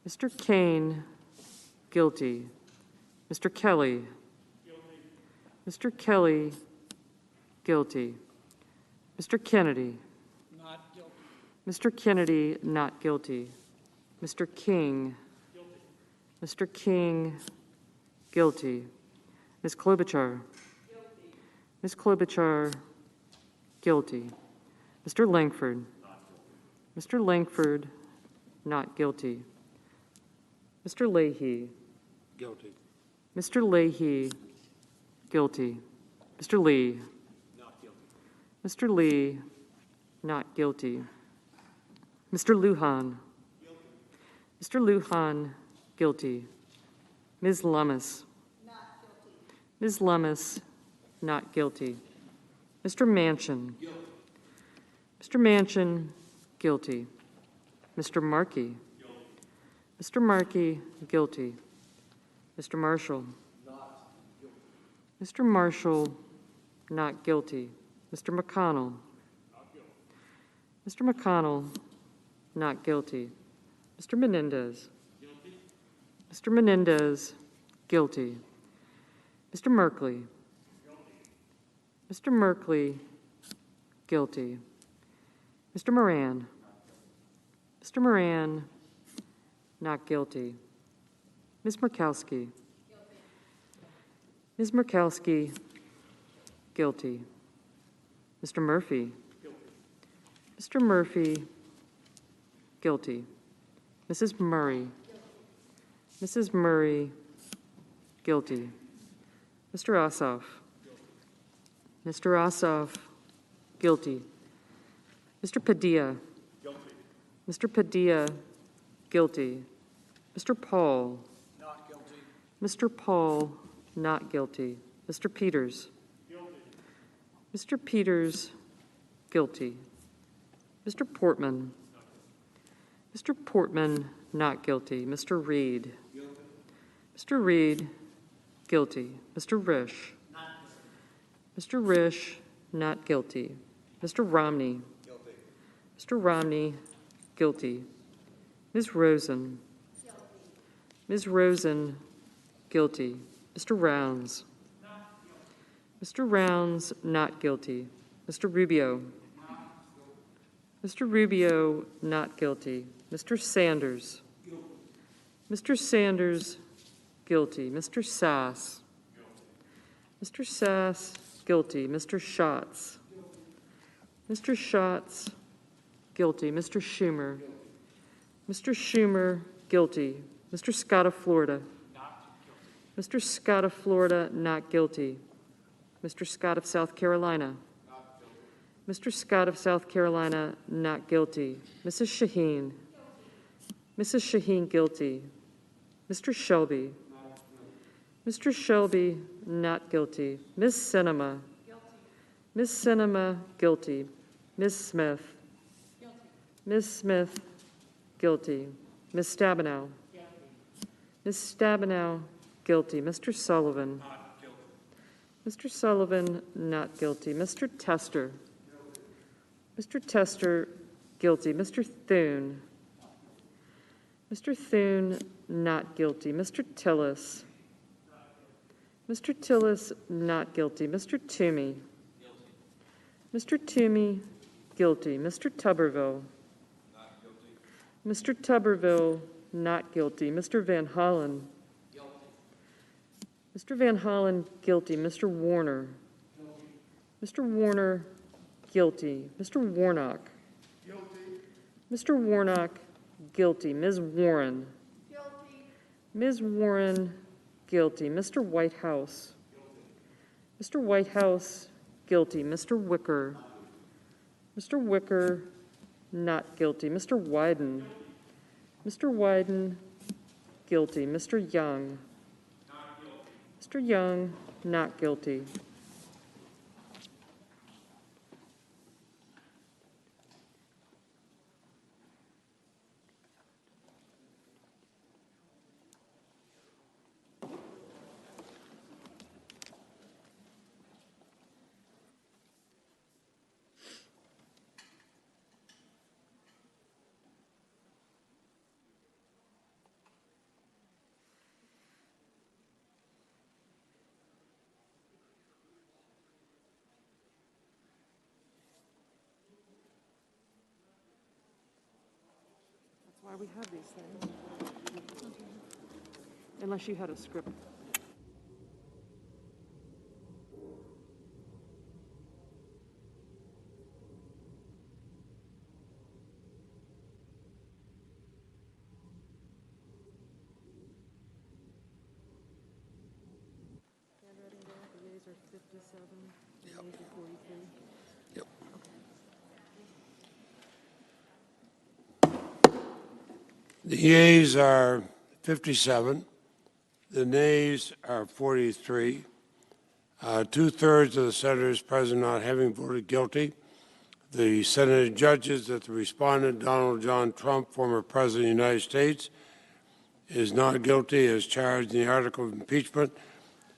Mr. Kane, guilty. Mr. Kelly. Mr. Kelly, guilty. Mr. Kennedy. Not guilty. Mr. Kennedy, not guilty. Mr. King. Mr. King, guilty. Ms. Klobuchar. Ms. Klobuchar, guilty. Mr. Langford. Mr. Langford, not guilty. Mr. Leahy. Guilty. Mr. Leahy, guilty. Mr. Lee. Not guilty. Mr. Lee, not guilty. Mr. Lujan. Mr. Lujan, guilty. Ms. Lummis. Ms. Lummis, not guilty. Mr. Manchin. Mr. Manchin, guilty. Mr. Markey. Mr. Markey, guilty. Mr. Marshall. Mr. Marshall, not guilty. Mr. McConnell. Mr. McConnell, not guilty. Mr. Menendez. Mr. Menendez, guilty. Mr. Merkley. Mr. Merkley, guilty. Mr. Moran. Mr. Moran, not guilty. Ms. Murkowski. Ms. Murkowski, guilty. Mr. Murphy. Mr. Murphy, guilty. Mrs. Murray. Mrs. Murray, guilty. Mr. Ossoff. Mr. Ossoff, guilty. Mr. Padilla. Mr. Padilla, guilty. Mr. Paul. Not guilty. Mr. Paul, not guilty. Mr. Peters. Mr. Peters, guilty. Mr. Portman. Mr. Portman, not guilty. Mr. Reed. Mr. Reed, guilty. Mr. Risch. Mr. Risch, not guilty. Mr. Romney. Mr. Romney, guilty. Ms. Rosen. Ms. Rosen, guilty. Mr. Rounds. Mr. Rounds, not guilty. Mr. Rubio. Mr. Rubio, not guilty. Mr. Sanders. Mr. Sanders, guilty. Mr. Sass. Mr. Sass, guilty. Mr. Schatz. Mr. Schatz, guilty. Mr. Schumer. Mr. Schumer, guilty. Mr. Scott of Florida. Mr. Scott of Florida, not guilty. Mr. Scott of South Carolina. Mr. Scott of South Carolina, not guilty. Mrs. Shaheen. Mrs. Shaheen, guilty. Mr. Shelby. Mr. Shelby, not guilty. Ms. Sinema. Ms. Sinema, guilty. Ms. Smith. Ms. Smith, guilty. Ms. Stabenow. Ms. Stabenow, guilty. Mr. Sullivan. Mr. Sullivan, not guilty. Mr. Tester. Mr. Tester, guilty. Mr. Thune. Mr. Thune, not guilty. Mr. Tillis. Mr. Tillis, not guilty. Mr. Toomey. Mr. Toomey, guilty. Mr. Tuberville. Mr. Tuberville, not guilty. Mr. Van Hollen. Mr. Van Hollen, guilty. Mr. Warner. Mr. Warner, guilty. Mr. Warnock. Guilty. Mr. Warnock, guilty. Ms. Warren. Guilty. Ms. Warren, guilty. Mr. Whitehouse. Guilty. Mr. Whitehouse, guilty. Mr. Wicker. Mr. Wicker, not guilty. Mr. Wyden. Mr. Wyden, guilty. Mr. Young. Not guilty. Mr. Young, not guilty. Why we have these things. Unless you had a script. Handwriting there, the yeas are 57, the nays are 43. Yep. The yeas are 57. The nays are 43. Two-thirds of the senators present not having voted guilty. The Senate judges that the respondent, Donald John Trump, former President of the United States, is not guilty as charged in the article of impeachment. The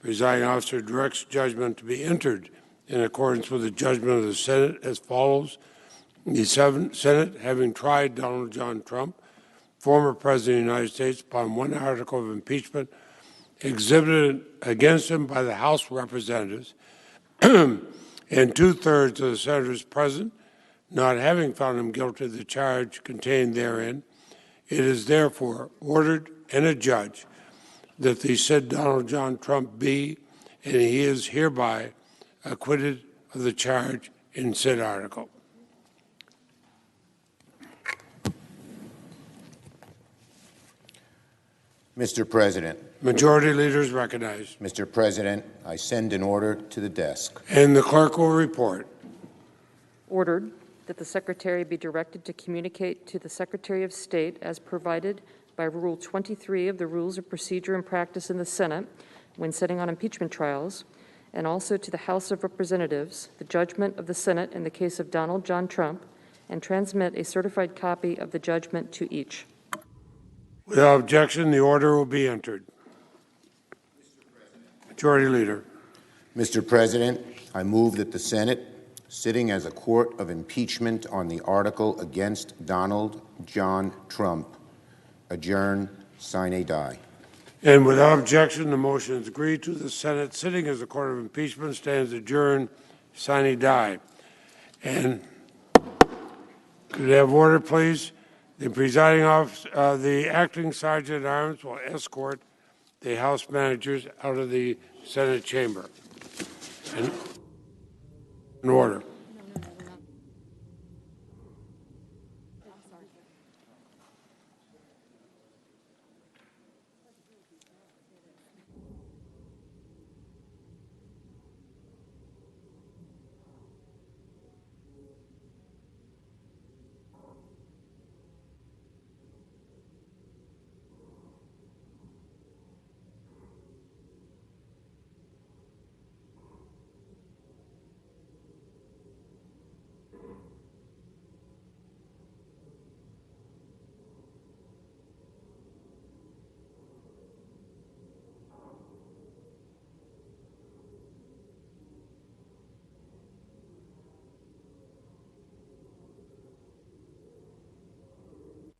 presiding officer directs judgment to be entered in accordance with the judgment of the Senate as follows. The Senate, having tried Donald John Trump, former President of the United States, upon one article of impeachment exhibited against him by the House Representatives, and two-thirds of the senators present not having found him guilty of the charge contained therein, it is therefore ordered and adjudged that the said Donald John Trump be, and he is hereby acquitted of the charge in said article. Mr. President. Majority Leader is recognized. Mr. President, I send an order to the desk. And the clerk will report. Ordered that the Secretary be directed to communicate to the Secretary of State as provided by Rule 23 of the Rules of Procedure and Practice in the Senate when sitting on impeachment trials, and also to the House of Representatives, the judgment of the Senate in the case of Donald John Trump, and transmit a certified copy of the judgment to each. Without objection, the order will be entered. Majority Leader. Mr. President, I move that the Senate, sitting as a court of impeachment on the article against Donald John Trump, adjourn sine die. And without objection, the motion is agreed to. The Senate, sitting as a court of impeachment, stands adjourned sine die. And could I have order, please? The presiding officer, the acting sergeant at arms will escort the House managers out of the Senate chamber. And in order.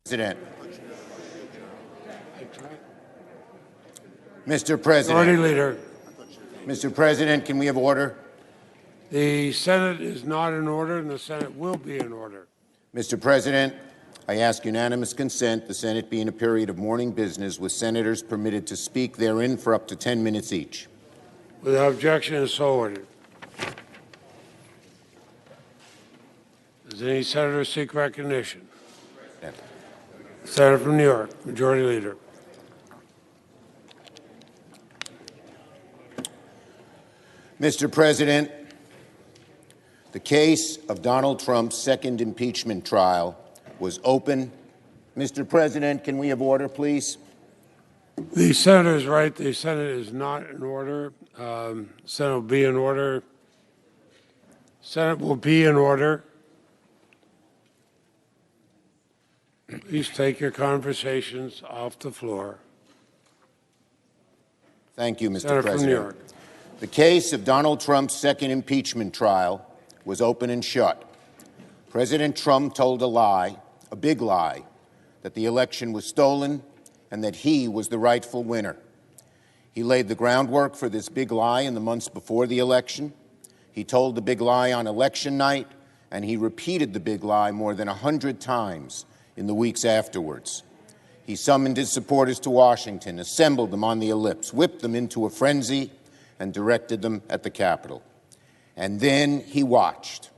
President. Mr. President. Majority Leader. Mr. President, can we have order? The Senate is not in order, and the Senate will be in order. Mr. President, I ask unanimous consent the Senate be in a period of morning business with senators permitted to speak therein for up to 10 minutes each. Without objection, is so ordered. Does any senator seek recognition? Senator from New York, Majority Leader. Mr. President, the case of Donald Trump's second impeachment trial was open. Mr. President, can we have order, please? The senator is right. The Senate is not in order. Senate will be in order. Senate will be in order. Please take your conversations off the floor. Thank you, Mr. Senator President. from New York. The case of Donald Trump's second impeachment trial was open and shut. President Trump told a lie, a big lie, that the election was stolen and that he was the rightful winner. He laid the groundwork for this big lie in the months before the election. He told the big lie on election night, and he repeated the big lie more than 100 times in the weeks afterwards. He summoned his supporters to Washington, assembled them on the ellipse, whipped them into a frenzy, and directed them at the Capitol. And then he watched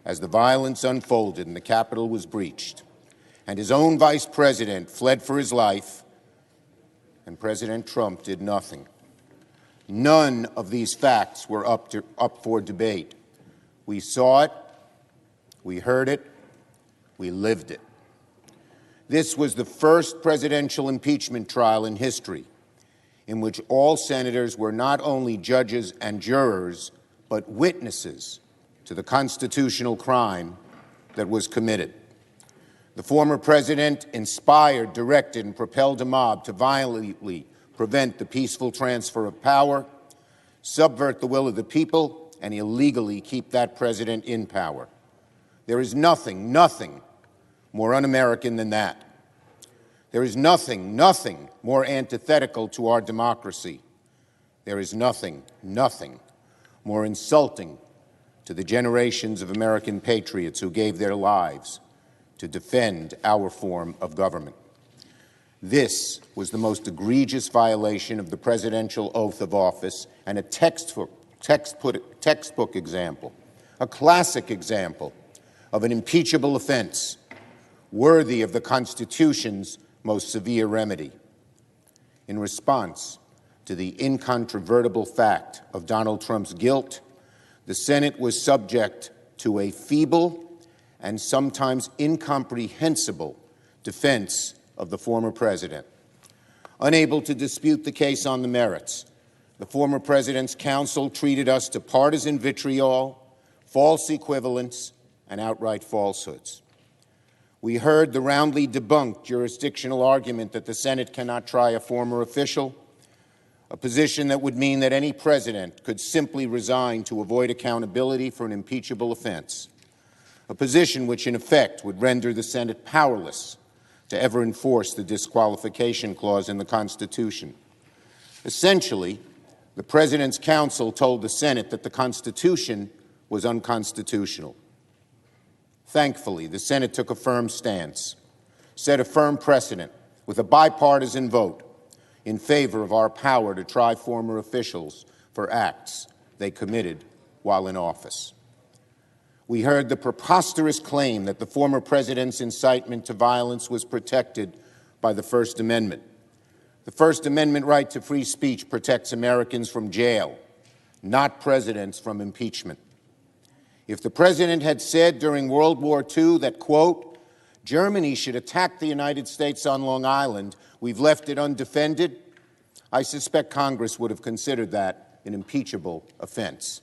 as the violence unfolded and the Capitol was breached. And his own vice president fled for his life, and President Trump did nothing. None of these facts were up for debate. We saw it, we heard it, we lived it. This was the first presidential impeachment trial in history in which all senators were not only judges and jurors, but witnesses to the constitutional crime that was committed. The former president inspired, directed, and propelled a mob to violently prevent the peaceful transfer of power, subvert the will of the people, and illegally keep that president in power. There is nothing more un-American than that. There is nothing more antithetical to our democracy. There is nothing more insulting to the generations of American patriots who gave their lives to defend our form of government. This was the most egregious violation of the presidential oath of office and a textbook example, a classic example of an impeachable offense worthy of the Constitution's most severe remedy. In response to the incontrovertible fact of Donald Trump's guilt, the Senate was subject to a feeble and sometimes incomprehensible defense of the former president. Unable to dispute the case on the merits, the former president's counsel treated us to partisan vitriol, false equivalence, and outright falsehoods. We heard the roundly debunked jurisdictional argument that the Senate cannot try a former official, a position that would mean that any president could simply resign to avoid accountability for an impeachable offense, a position which in effect would render the Senate powerless to ever enforce the disqualification clause in the Constitution. Essentially, the President's counsel told the Senate that the Constitution was unconstitutional. Thankfully, the Senate took a firm stance, set a firm precedent with a bipartisan vote in favor of our power to try former officials for acts they committed while in office. We heard the preposterous claim that the former president's incitement to violence was protected by the First Amendment. The First Amendment right to free speech protects Americans from jail, not presidents from impeachment. If the president had said during World War II that, quote, Germany should attack the United States on Long Island, we've left it undefended, I suspect Congress would have considered that an impeachable offense.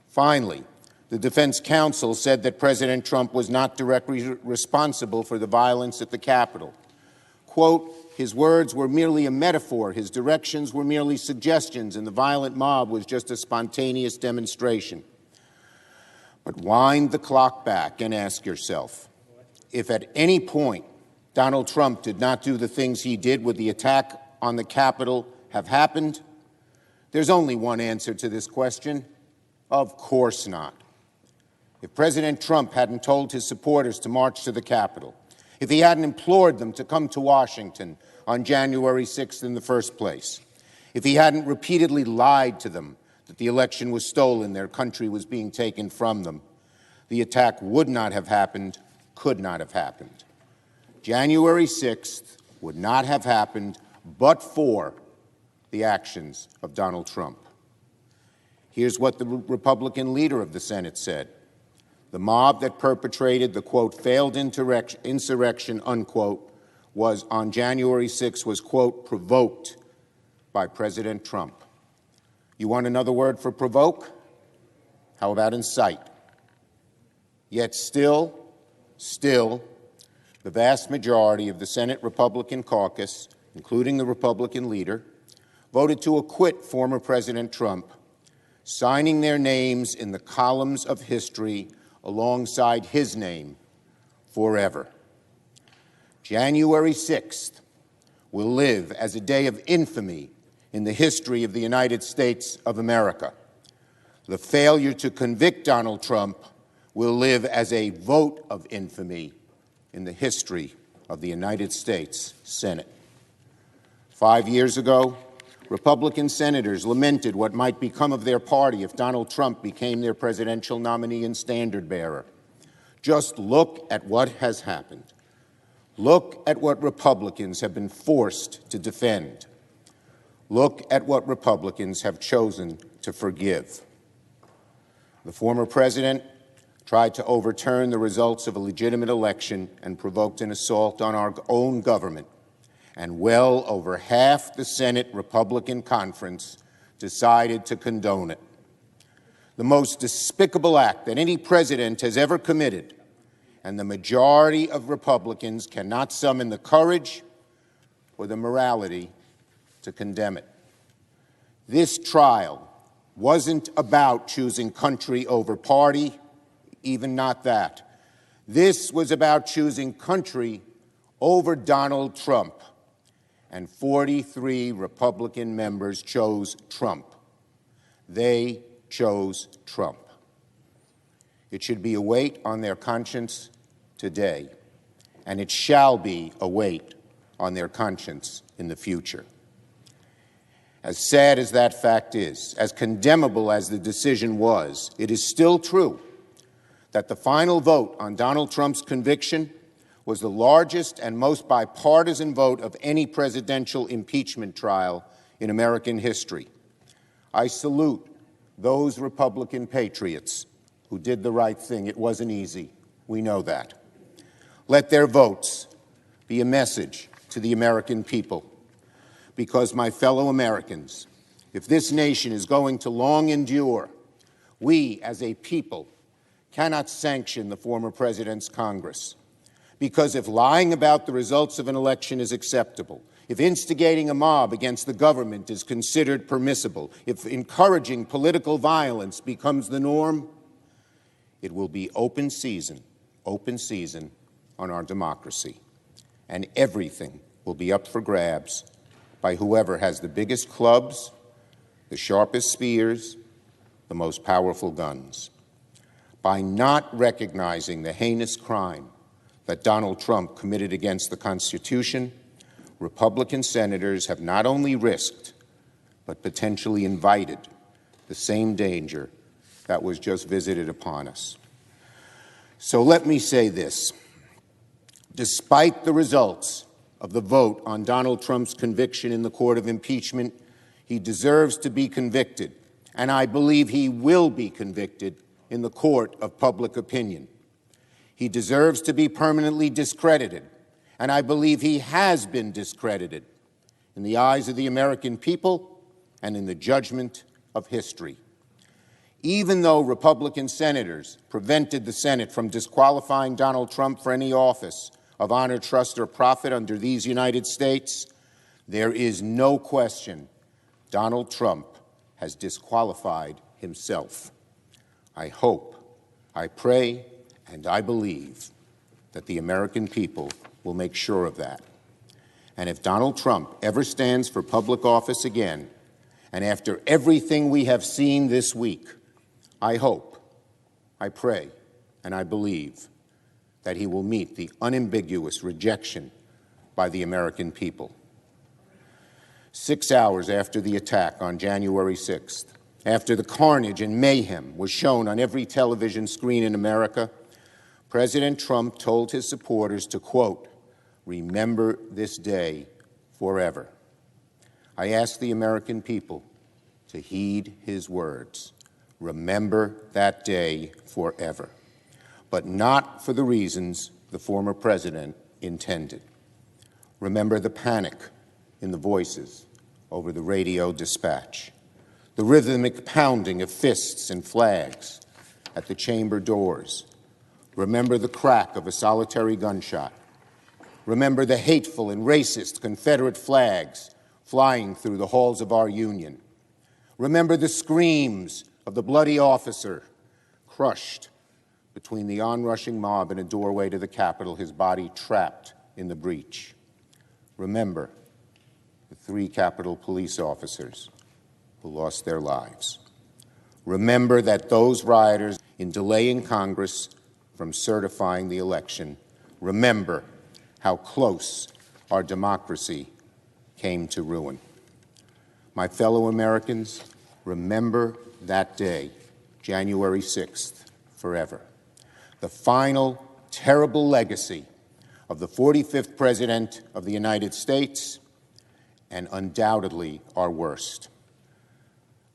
Finally, the defense counsel said that President Trump was not directly responsible for the violence at the Capitol. Quote, his words were merely a metaphor, his directions were merely suggestions, and the violent mob was just a spontaneous demonstration. But wind the clock back and ask yourself, if at any point Donald Trump did not do the things he did, would the attack on the Capitol have happened? There's only one answer to this question. Of course not. If President Trump hadn't told his supporters to march to the Capitol, if he hadn't implored them to come to Washington on January 6th in the first place, if he hadn't repeatedly lied to them that the election was stolen, their country was being taken from them, the attack would not have happened, could not have happened. January 6th would not have happened but for the actions of Donald Trump. Here's what the Republican leader of the Senate said. The mob that perpetrated the, quote, failed insurrection, unquote, was on January 6th was, quote, provoked by President Trump. You want another word for provoke? How about incite? Yet still, the vast majority of the Senate Republican caucus, including the Republican leader, voted to acquit former President Trump, signing their names in the columns of history alongside his name forever. January 6th will live as a day of infamy in the history of the United States of America. The failure to convict Donald Trump will live as a vote of infamy in the history of the United States Senate. 5 years ago, Republican senators lamented what might become of their party if Donald Trump became their presidential nominee and standard-bearer. Just look at what has happened. Look at what Republicans have been forced to defend. Look at what Republicans have chosen to forgive. The former president tried to overturn the results of a legitimate election and provoked an assault on our own government. And well over half the Senate Republican conference decided to condone it. The most despicable act that any president has ever committed, and the majority of Republicans cannot summon the courage or the morality to condemn it. This trial wasn't about choosing country over party, even not that. This was about choosing country over Donald Trump. And 43 Republican members chose Trump. They chose Trump. It should be a weight on their conscience today, and it shall be a weight on their conscience in the future. As sad as that fact is, as condemnable as the decision was, it is still true that the final vote on Donald Trump's conviction was the largest and most bipartisan vote of any presidential impeachment trial in American history. I salute those Republican patriots who did the right thing. It wasn't easy. We know that. Let their votes be a message to the American people. Because, my fellow Americans, if this nation is going to long endure, we as a people cannot sanction the former president's Congress. Because if lying about the results of an election is acceptable, if instigating a mob against the government is considered permissible, if encouraging political violence becomes the norm, it will be open season on our democracy. And everything will be up for grabs by whoever has the biggest clubs, the sharpest spears, the most powerful guns. By not recognizing the heinous crime that Donald Trump committed against the Constitution, Republican senators have not only risked, but potentially invited the same danger that was just visited upon us. So let me say this. Despite the results of the vote on Donald Trump's conviction in the court of impeachment, he deserves to be convicted, and I believe he will be convicted in the court of public opinion. He deserves to be permanently discredited, and I believe he has been discredited in the eyes of the American people and in the judgment of history. Even though Republican senators prevented the Senate from disqualifying Donald Trump for any office of honor, trust, or profit under these United States, there is no question Donald Trump has disqualified himself. I hope, I pray, and I believe that the American people will make sure of that. And if Donald Trump ever stands for public office again, and after everything we have seen this week, I hope, I pray, and I believe that he will meet the unambiguous rejection by the American people. 6 hours after the attack on January 6th, after the carnage and mayhem was shown on every television screen in America, President Trump told his supporters to, quote, "Remember this day forever." I ask the American people to heed his words. Remember that day forever, but not for the reasons the former president intended. Remember the panic in the voices over the radio dispatch, the rhythmic pounding of fists and flags at the chamber doors. Remember the crack of a solitary gunshot. Remember the hateful and racist Confederate flags flying through the halls of our Union. Remember the screams of the bloody officer crushed between the onrushing mob and a doorway to the Capitol, his body trapped in the breach. Remember the 3 Capitol police officers who lost their lives. Remember that those rioters in delaying Congress from certifying the election. Remember how close our democracy came to ruin. My fellow Americans, remember that day, January 6th, forever. The final terrible legacy of the 45th President of the United States, and undoubtedly our worst.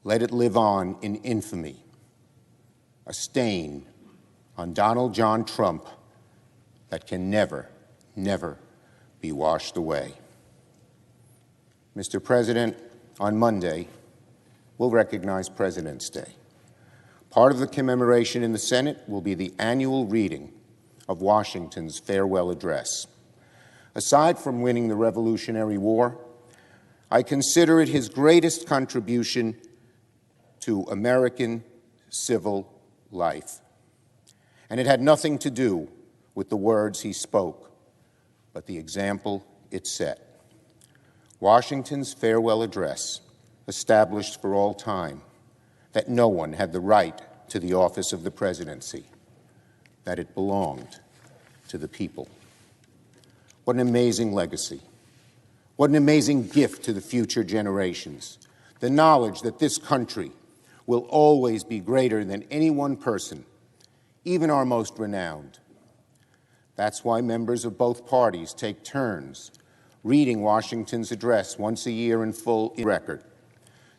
Let it live on in infamy, a stain on Donald John Trump that can never, never be washed away. Mr. President, on Monday, we'll recognize President's Day. Part of the commemoration in the Senate will be the annual reading of Washington's farewell address. Aside from winning the Revolutionary War, I consider it his greatest contribution to American civil life. And it had nothing to do with the words he spoke, but the example it set. Washington's farewell address established for all time that no one had the right to the office of the presidency, that it belonged to the people. What an amazing legacy. What an amazing gift to the future generations. The knowledge that this country will always be greater than any one person, even our most renowned. That's why members of both parties take turns reading Washington's address once a year in full record,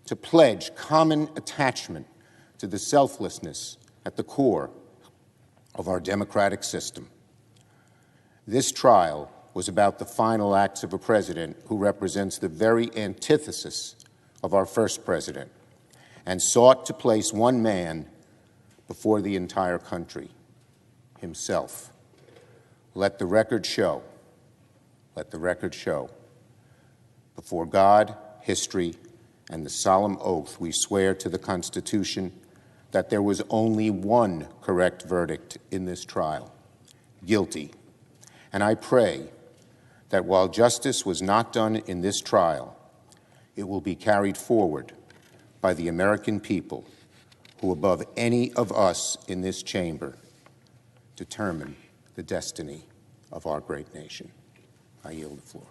to pledge common attachment to the selflessness at the core of our democratic system. This trial was about the final acts of a president who represents the very antithesis of our first president and sought to place one man before the entire country, himself. Let the record show, before God, history, and the solemn oath we swear to the Constitution, that there was only one correct verdict in this trial, guilty. And I pray that while justice was not done in this trial, it will be carried forward by the American people who, above any of us in this chamber, determine the destiny of our great nation. I yield the floor.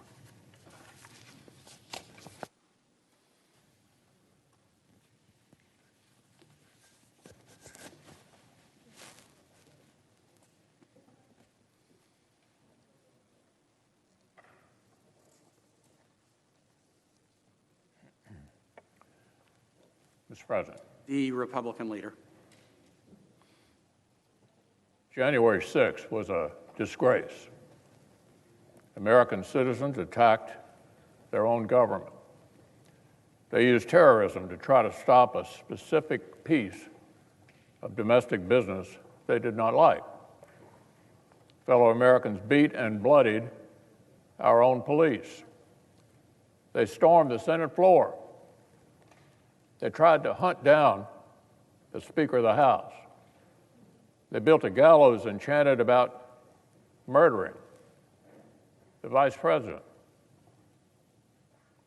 Mr. President. The Republican leader. January 6th was a disgrace. American citizens attacked their own government. They used terrorism to try to stop a specific piece of domestic business they did not like. Fellow Americans beat and bloodied our own police. They stormed the Senate floor. They tried to hunt down the Speaker of the House. They built a gallows and chanted about murdering the Vice President.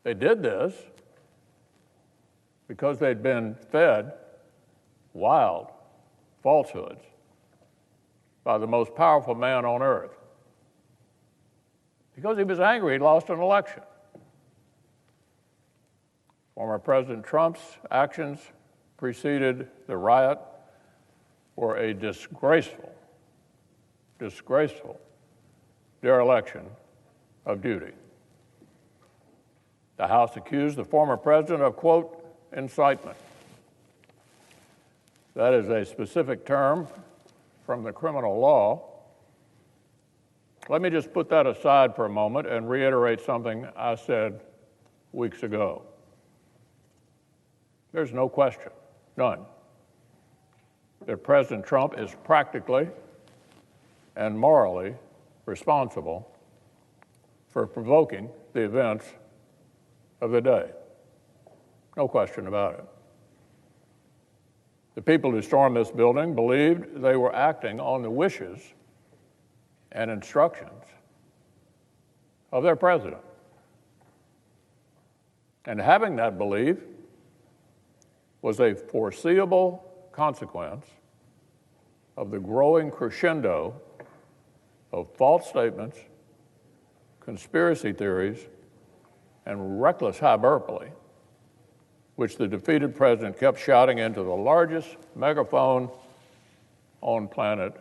They did this because they'd been fed wild falsehoods by the most powerful man on earth. Because he was angry he'd lost an election. Former President Trump's actions preceded the riot were a disgraceful dereliction of duty. The House accused the former president of, quote, incitement. That is a specific term from the criminal law. Let me just put that aside for a moment and reiterate something I said weeks ago. There's no question, none, that President Trump is practically and morally responsible for provoking the events of the day. No question about it. The people who stormed this building believed they were acting on the wishes and instructions of their president. And having that belief was a foreseeable consequence of the growing crescendo of false statements, conspiracy theories, and reckless hyperbole, which the defeated president kept shouting into the largest megaphone on planet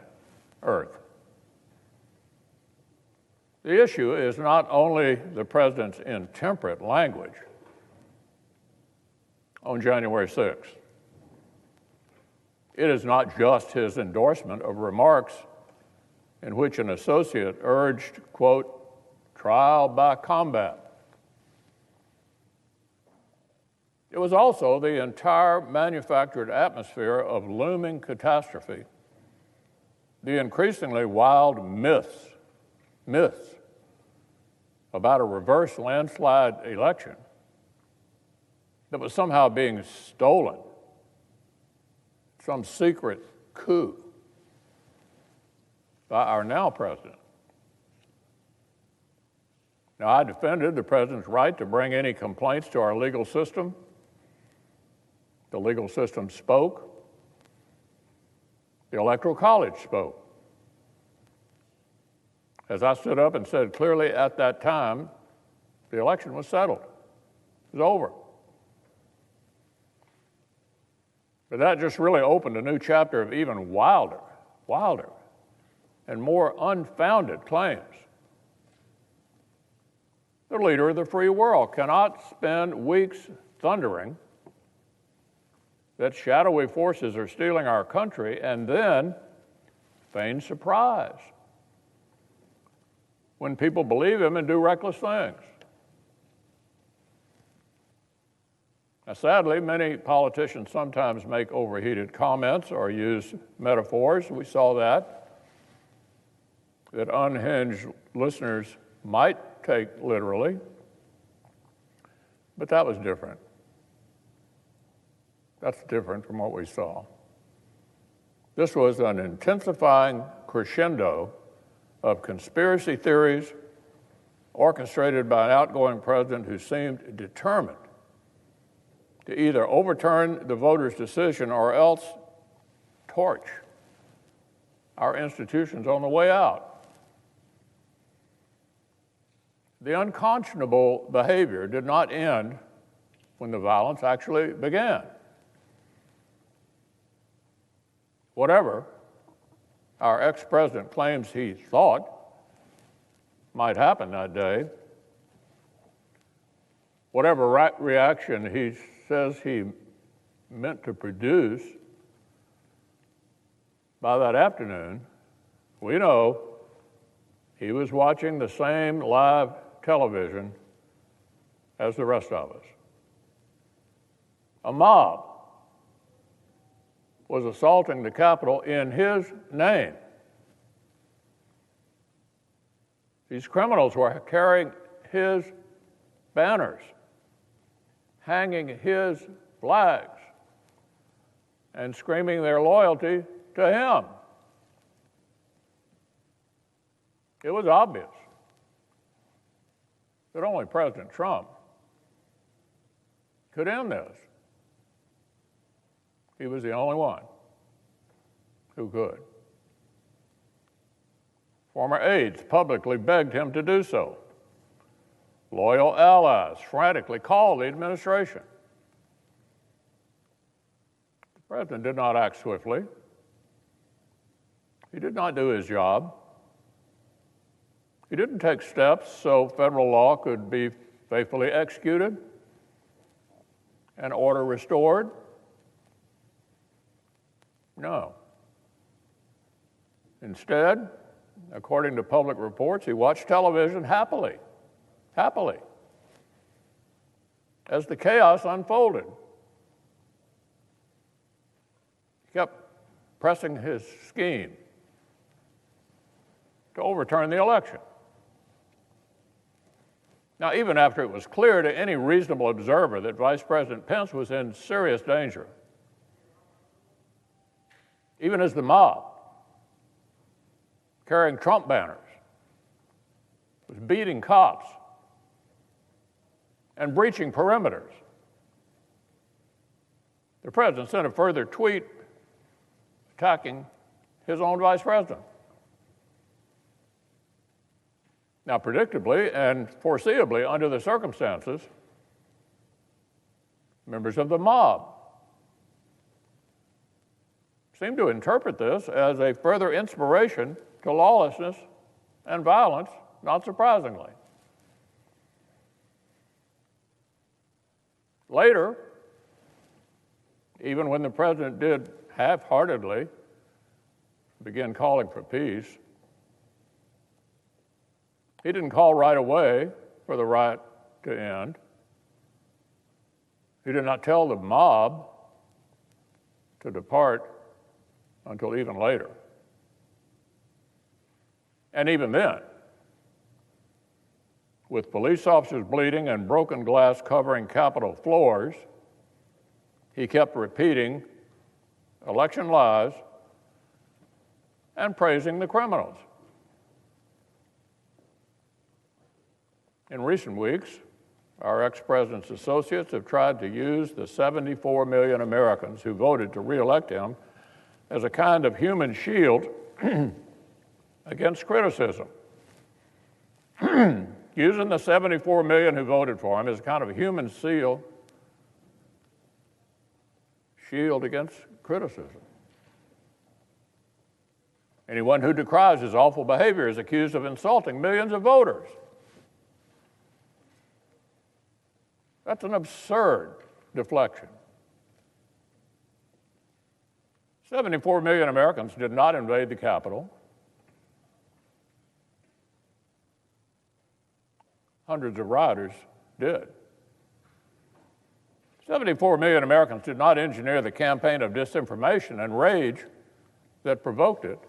Earth. The issue is not only the president's intemperate language on January 6th. It is not just his endorsement of remarks in which an associate urged, quote, trial by combat. It was also the entire manufactured atmosphere of looming catastrophe, the increasingly wild myths about a reverse landslide election that was somehow being stolen, some secret coup by our now president. Now, I defended the president's right to bring any complaints to our legal system. The legal system spoke. The Electoral College spoke. As I stood up and said clearly at that time, the election was settled. It was over. But that just really opened a new chapter of even wilder, and more unfounded claims. The leader of the free world cannot spend weeks thundering that shadowy forces are stealing our country and then feign surprise when people believe him and do reckless things. Now, sadly, many politicians sometimes make overheated comments or use metaphors. We saw that unhinged listeners might take literally, but that was different. That's different from what we saw. This was an intensifying crescendo of conspiracy theories orchestrated by an outgoing president who seemed determined to either overturn the voters' decision or else torch our institutions on the way out. The unconscionable behavior did not end when the violence actually began. Whatever our ex-president claims he thought might happen that day, whatever reaction he says he meant to produce, by that afternoon, we know he was watching the same live television as the rest of us. A mob was assaulting the Capitol in his name. These criminals were carrying his banners, hanging his flags, and screaming their loyalty to him. It was obvious that only President Trump could end this. He was the only one who could. Former aides publicly begged him to do so. Loyal allies frantically called the administration. President did not act swiftly. He did not do his job. He didn't take steps so federal law could be faithfully executed and order restored. No. Instead, according to public reports, he watched television happily, as the chaos unfolded. He kept pressing his scheme to overturn the election. Now, even after it was clear to any reasonable observer that Vice President Pence was in serious danger, even as the mob, carrying Trump banners, was beating cops and breaching perimeters, the president sent a further tweet attacking his own vice president. Now, predictably and foreseeably under the circumstances, members of the mob seem to interpret this as a further inspiration to lawlessness and violence, not surprisingly. Later, even when the president did half-heartedly begin calling for peace, he didn't call right away for the riot to end. He did not tell the mob to depart until even later. And even then, with police officers bleeding and broken glass covering Capitol floors, he kept repeating election lies and praising the criminals. In recent weeks, our ex-president's associates have tried to use the 74 million Americans who voted to re-elect him as a kind of human shield against criticism. Using the 74 million who voted for him as a kind of a human shield against criticism. Anyone who decries his awful behavior is accused of insulting millions of voters. That's an absurd deflection. 74 million Americans did not invade the Capitol. Hundreds of rioters did. 74 million Americans did not engineer the campaign of disinformation and rage that provoked it.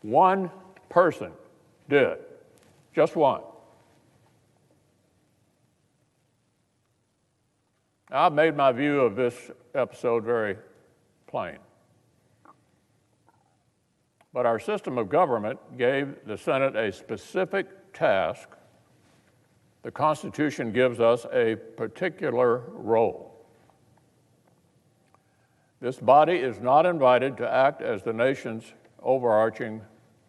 One person did. Just one. Now, I've made my view of this episode very plain. But our system of government gave the Senate a specific task. The Constitution gives us a particular role. This body is not invited to act as the nation's overarching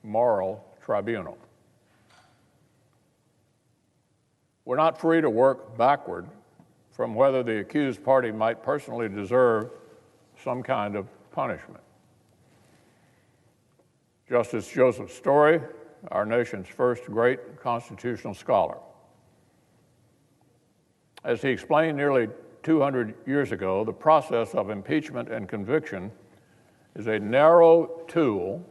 moral tribunal. We're not free to work backward from whether the accused party might personally deserve some kind of punishment. Justice Joseph Story, our nation's first great constitutional scholar, as he explained nearly 200 years ago, the process of impeachment and conviction is a narrow tool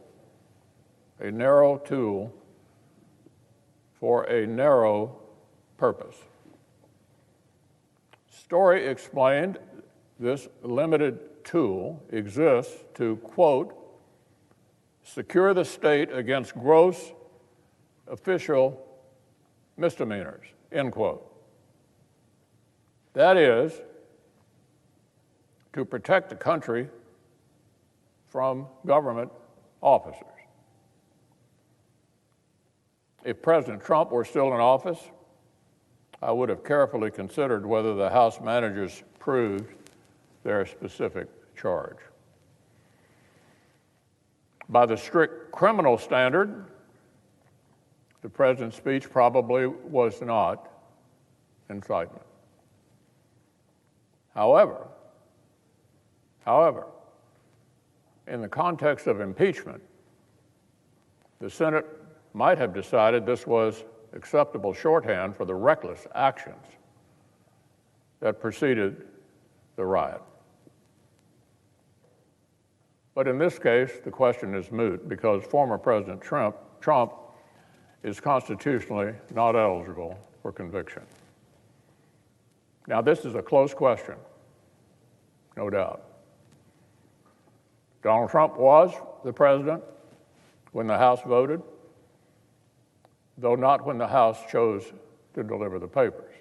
for a narrow purpose. Story explained this limited tool exists to, quote, secure the state against gross official misdemeanors, end quote. That is, to protect the country from government officers. If President Trump were still in office, I would have carefully considered whether the House managers proved their specific charge. By the strict criminal standard, the president's speech probably was not incitement. However, However, in the context of impeachment, the Senate might have decided this was acceptable shorthand for the reckless actions that preceded the riot. But in this case, the question is moot because former President Trump is constitutionally not eligible for conviction. Now, this is a close question, no doubt. Donald Trump was the president when the House voted, though not when the House chose to deliver the papers.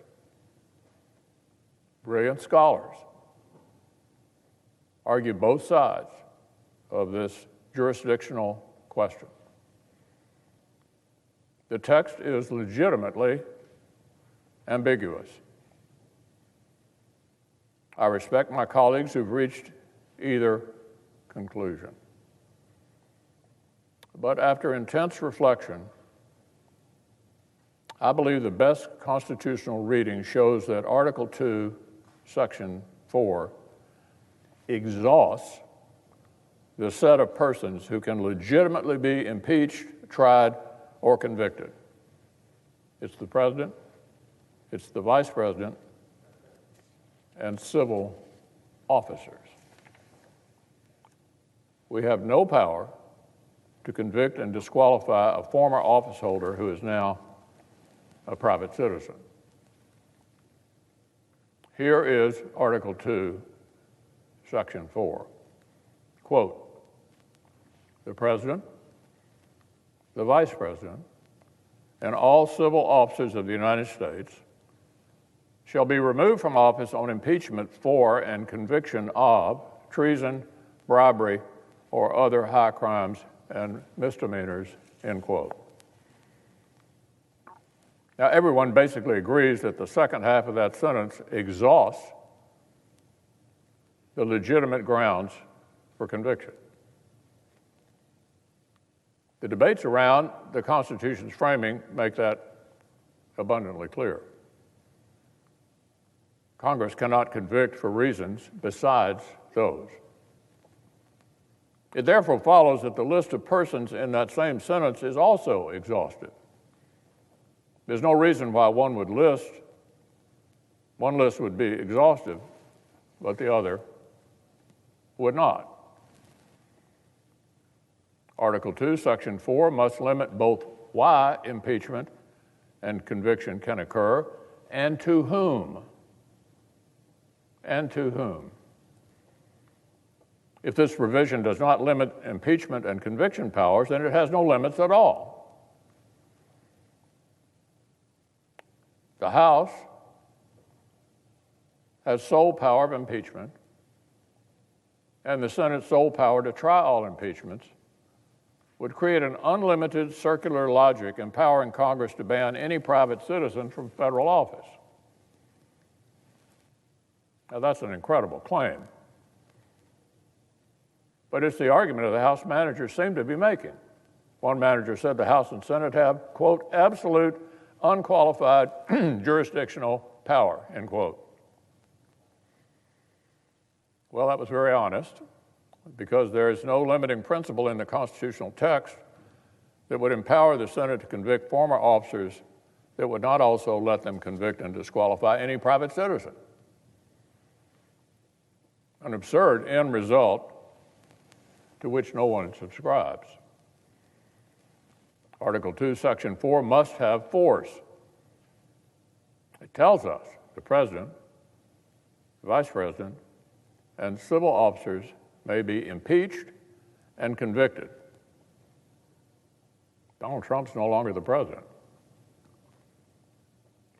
Brilliant scholars argue both sides of this jurisdictional question. The text is legitimately ambiguous. I respect my colleagues who've reached either conclusion. But after intense reflection, I believe the best constitutional reading shows that Article 2, Section 4 exhausts the set of persons who can legitimately be impeached, tried, or convicted. It's the president, it's the vice president, and civil officers. We have no power to convict and disqualify a former office holder who is now a private citizen. Here is Article 2, Section 4. Quote, the president, the vice president, and all civil officers of the United States shall be removed from office on impeachment for and conviction of treason, bribery, or other high crimes and misdemeanors, end quote. Now, everyone basically agrees that the second half of that sentence exhausts the legitimate grounds for conviction. The debates around the Constitution's framing make that abundantly clear. Congress cannot convict for reasons besides those. It therefore follows that the list of persons in that same sentence is also exhaustive. There's no reason why one list would be exhaustive, but the other would not. Article 2, Section 4 must limit both why impeachment and conviction can occur and to whom. And to whom. If this provision does not limit impeachment and conviction powers, then it has no limits at all. The House has sole power of impeachment, and the Senate's sole power to try all impeachments would create an unlimited circular logic empowering Congress to ban any private citizen from federal office. Now, that's an incredible claim. But it's the argument the House managers seem to be making. One manager said the House and Senate have, quote, absolute, unqualified jurisdictional power, end quote. Well, that was very honest, because there is no limiting principle in the constitutional text that would empower the Senate to convict former officers that would not also let them convict and disqualify any private citizen. An absurd end result to which no one subscribes. Article 2, Section 4 must have force. It tells us the president, the vice president, and civil officers may be impeached and convicted. Donald Trump's no longer the president.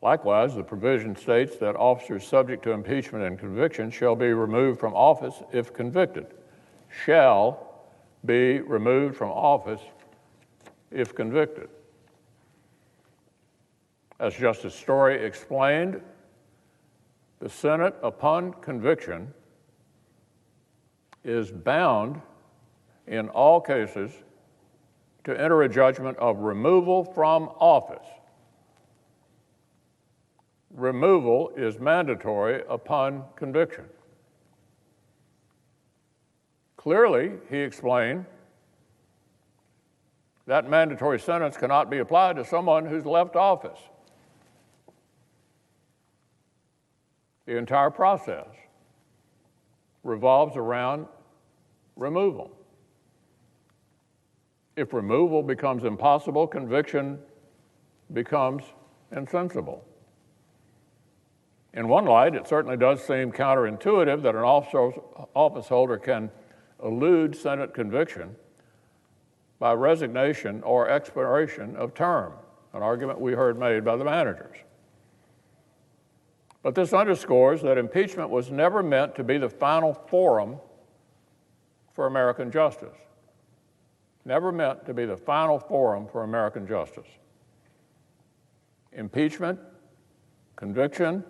Likewise, the provision states that officers subject to impeachment and conviction shall be removed from office if convicted. Shall be removed from office if convicted. As Justice Story explained, the Senate, upon conviction, is bound in all cases to enter a judgment of removal from office. Removal is mandatory upon conviction. Clearly, he explained, that mandatory sentence cannot be applied to someone who's left office. The entire process revolves around removal. If removal becomes impossible, conviction becomes insensible. In one light, it certainly does seem counterintuitive that an office holder can elude Senate conviction by resignation or expiration of term, an argument we heard made by the managers. But this underscores that impeachment was never meant to be the final forum for American justice. Never meant to be the final forum for American justice. Impeachment, conviction,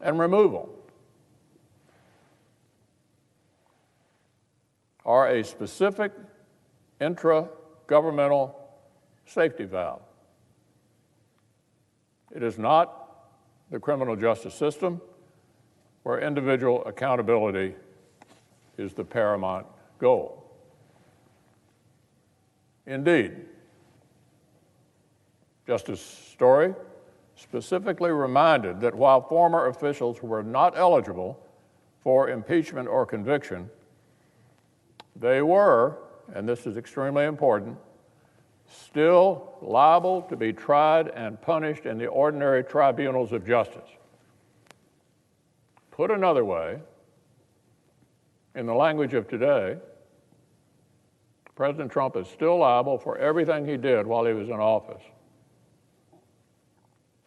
and removal are a specific intra-governmental safety valve. It is not the criminal justice system where individual accountability is the paramount goal. Indeed, Justice Story specifically reminded that while former officials were not eligible for impeachment or conviction, they were, and this is extremely important, still liable to be tried and punished in the ordinary tribunals of justice. Put another way, in the language of today, President Trump is still liable for everything he did while he was in office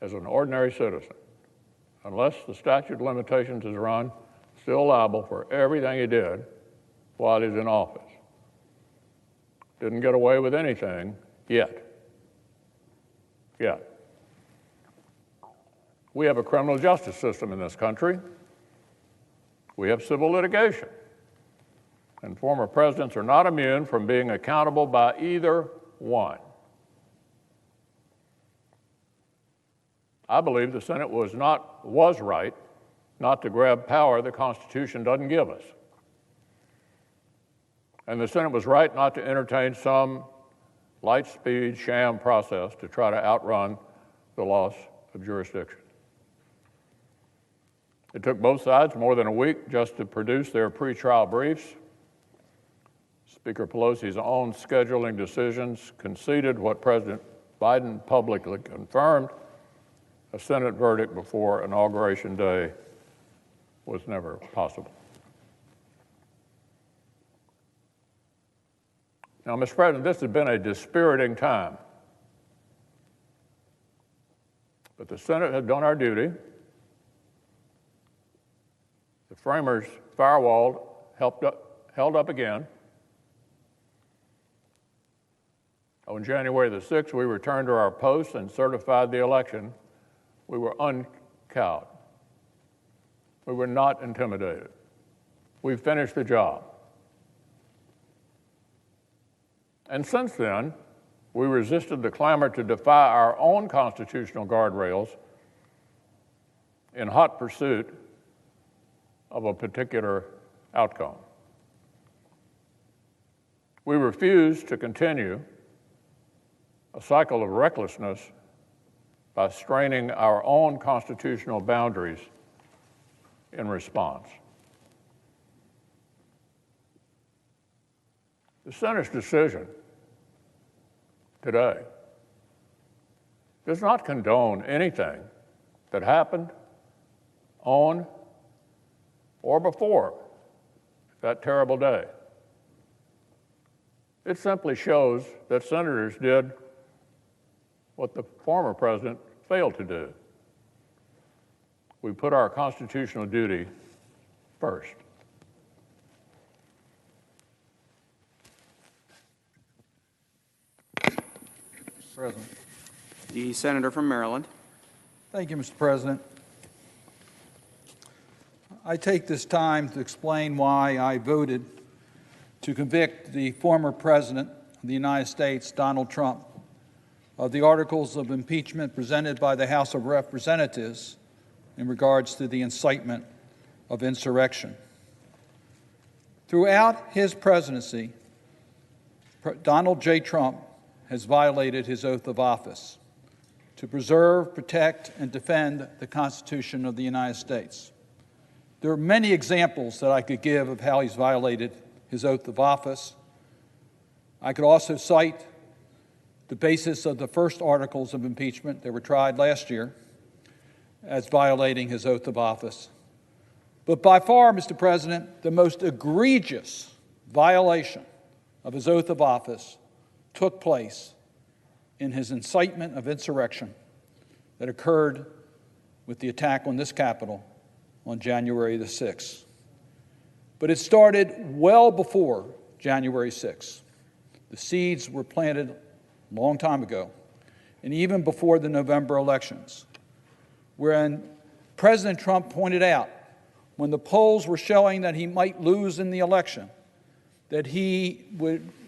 as an ordinary citizen. Unless the statute of limitations is run, still liable for everything he did while he's in office. Didn't get away with anything yet. We have a criminal justice system in this country. We have civil litigation. And former presidents are not immune from being accountable by either one. I believe the Senate was right not to grab power the Constitution doesn't give us. And the Senate was right not to entertain some light-speed sham process to try to outrun the loss of jurisdiction. It took both sides more than a week just to produce their pretrial briefs. Speaker Pelosi's own scheduling decisions conceded what President Biden publicly confirmed: a Senate verdict before Inauguration Day was never possible. Now, Mr. President, this has been a dispiriting time. But the Senate has done our duty. The framers' firewall held up again. On January the 6th, we returned to our posts and certified the election. We were uncowed. We were not intimidated. We finished the job. And since then, we resisted the clamor to defy our own constitutional guardrails in hot pursuit of a particular outcome. We refused to continue a cycle of recklessness by straining our own constitutional boundaries in response. The Senate's decision today does not condone anything that happened on or before that terrible day. It simply shows that senators did what the former president failed to do. We put our constitutional duty first. President. The senator from Maryland. Thank you, Mr. President. I take this time to explain why I voted to convict the former President of the United States, Donald Trump, of the articles of impeachment presented by the House of Representatives in regards to the incitement of insurrection. Throughout his presidency, Donald J. Trump has violated his oath of office to preserve, protect, and defend the Constitution of the United States. There are many examples that I could give of how he's violated his oath of office. I could also cite the basis of the first articles of impeachment that were tried last year as violating his oath of office. But by far, Mr. President, the most egregious violation of his oath of office took place in his incitement of insurrection that occurred with the attack on this Capitol on January the 6th. But it started well before January 6th. The seeds were planted a long time ago, and even before the November elections, when President Trump pointed out, when the polls were showing that he might lose in the election, that he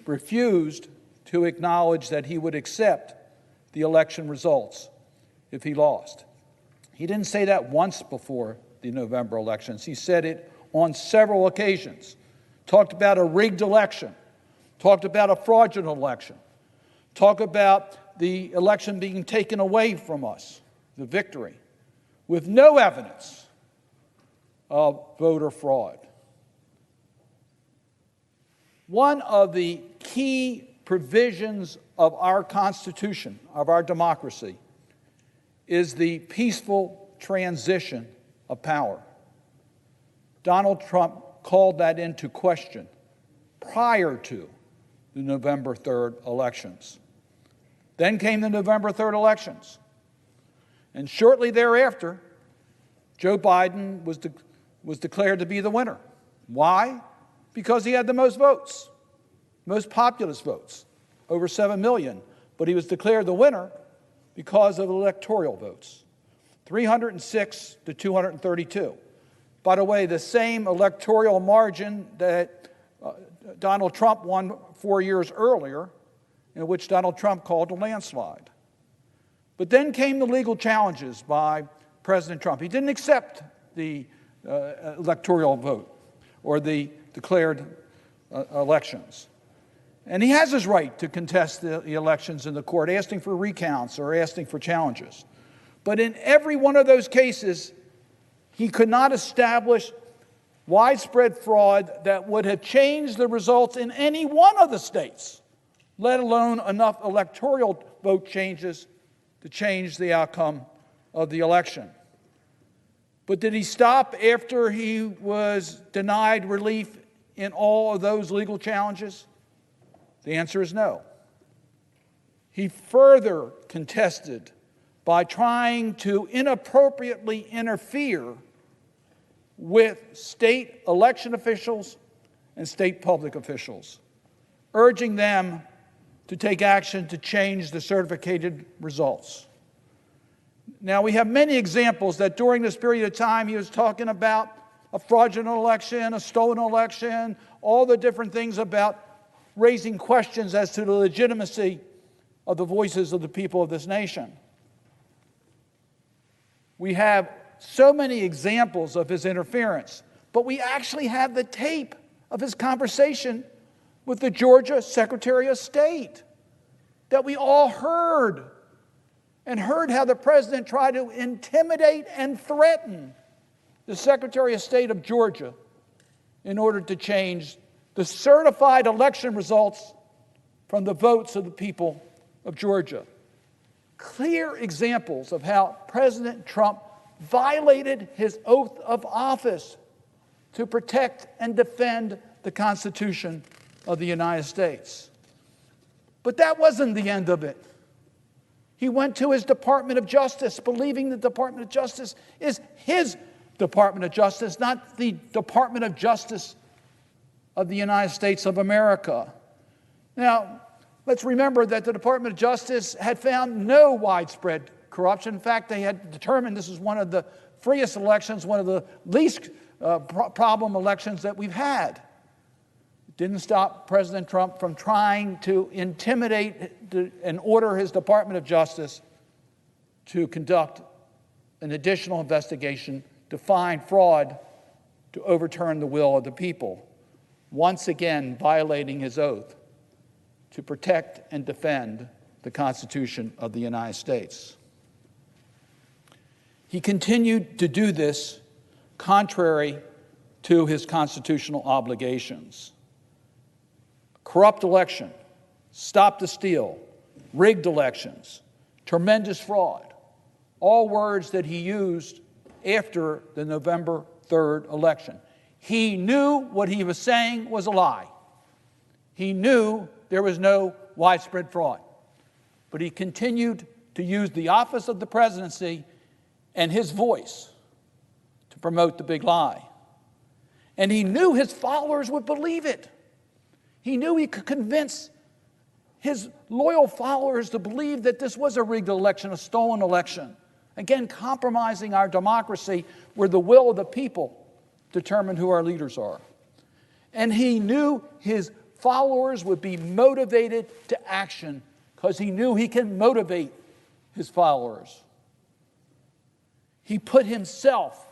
refused to acknowledge that he would accept the election results if he lost. He didn't say that once before the November elections. He said it on several occasions. Talked about a rigged election, talked about a fraudulent election, talked about the election being taken away from us, the victory, with no evidence of voter fraud. One of the key provisions of our Constitution, of our democracy, is the peaceful transition of power. Donald Trump called that into question prior to the November 3rd elections. Then came the November 3rd elections. And shortly thereafter, Joe Biden was declared to be the winner. Why? Because he had the most votes, most populist votes, over 7 million. But he was declared the winner because of electoral votes, 306 to 232. By the way, the same electoral margin that Donald Trump won 4 years earlier, in which Donald Trump called a landslide. But then came the legal challenges by President Trump. He didn't accept the electoral vote or the declared elections. And he has his right to contest the elections in the court, asking for recounts or asking for challenges. But in every one of those cases, he could not establish widespread fraud that would have changed the results in any one of the states, let alone enough electoral vote changes to change the outcome of the election. But did he stop after he was denied relief in all of those legal challenges? The answer is no. He further contested by trying to inappropriately interfere with state election officials and state public officials, urging them to take action to change the certificated results. Now, we have many examples that during this period of time he was talking about a fraudulent election, a stolen election, all the different things about raising questions as to the legitimacy of the voices of the people of this nation. We have so many examples of his interference, but we actually have the tape of his conversation with the Georgia Secretary of State that we all heard, and heard how the president tried to intimidate and threaten the Secretary of State of Georgia in order to change the certified election results from the votes of the people of Georgia. Clear examples of how President Trump violated his oath of office to protect and defend the Constitution of the United States. But that wasn't the end of it. He went to his Department of Justice, believing the Department of Justice is his Department of Justice, not the Department of Justice of the United States of America. Now, let's remember that the Department of Justice had found no widespread corruption. In fact, they had determined this is one of the freest elections, one of the least problem elections that we've had. It didn't stop President Trump from trying to intimidate and order his Department of Justice to conduct an additional investigation to find fraud to overturn the will of the people. once again violating his oath to protect and defend the Constitution of the United States. He continued to do this contrary to his constitutional obligations. Corrupt election, stop the steal, rigged elections, tremendous fraud, all words that he used after the November 3rd election. He knew what he was saying was a lie. He knew there was no widespread fraud. But he continued to use the office of the presidency and his voice to promote the big lie. And he knew his followers would believe it. He knew he could convince his loyal followers to believe that this was a rigged election, a stolen election. Again, compromising our democracy where the will of the people determine who our leaders are. And he knew his followers would be motivated to action because he knew he can motivate his followers. He put himself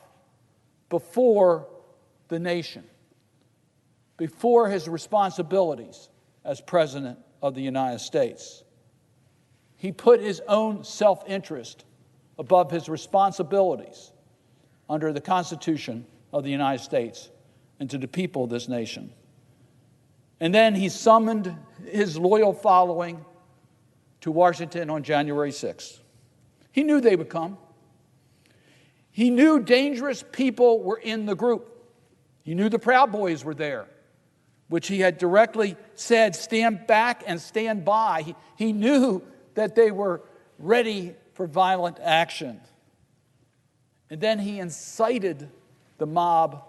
before the nation, before his responsibilities as President of the United States. He put his own self-interest above his responsibilities under the Constitution of the United States and to the people of this nation. And then he summoned his loyal following to Washington on January 6th. He knew they would come. He knew dangerous people were in the group. He knew the Proud Boys were there, which he had directly said, stand back and stand by. He knew that they were ready for violent action. And then he incited the mob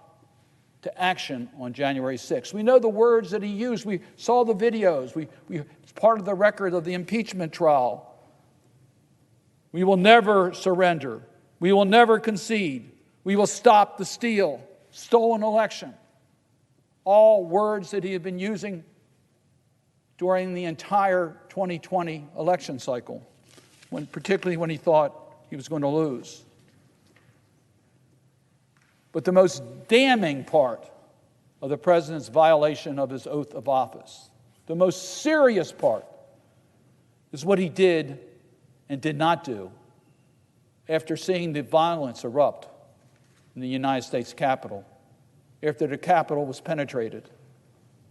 to action on January 6th. We know the words that he used. We saw the videos. It's part of the record of the impeachment trial. We will never surrender. We will never concede. We will stop the steal, stolen election. All words that he had been using during the entire 2020 election cycle, particularly when he thought he was going to lose. But the most damning part of the president's violation of his oath of office, the most serious part, is what he did and did not do after seeing the violence erupt in the United States Capitol, after the Capitol was penetrated,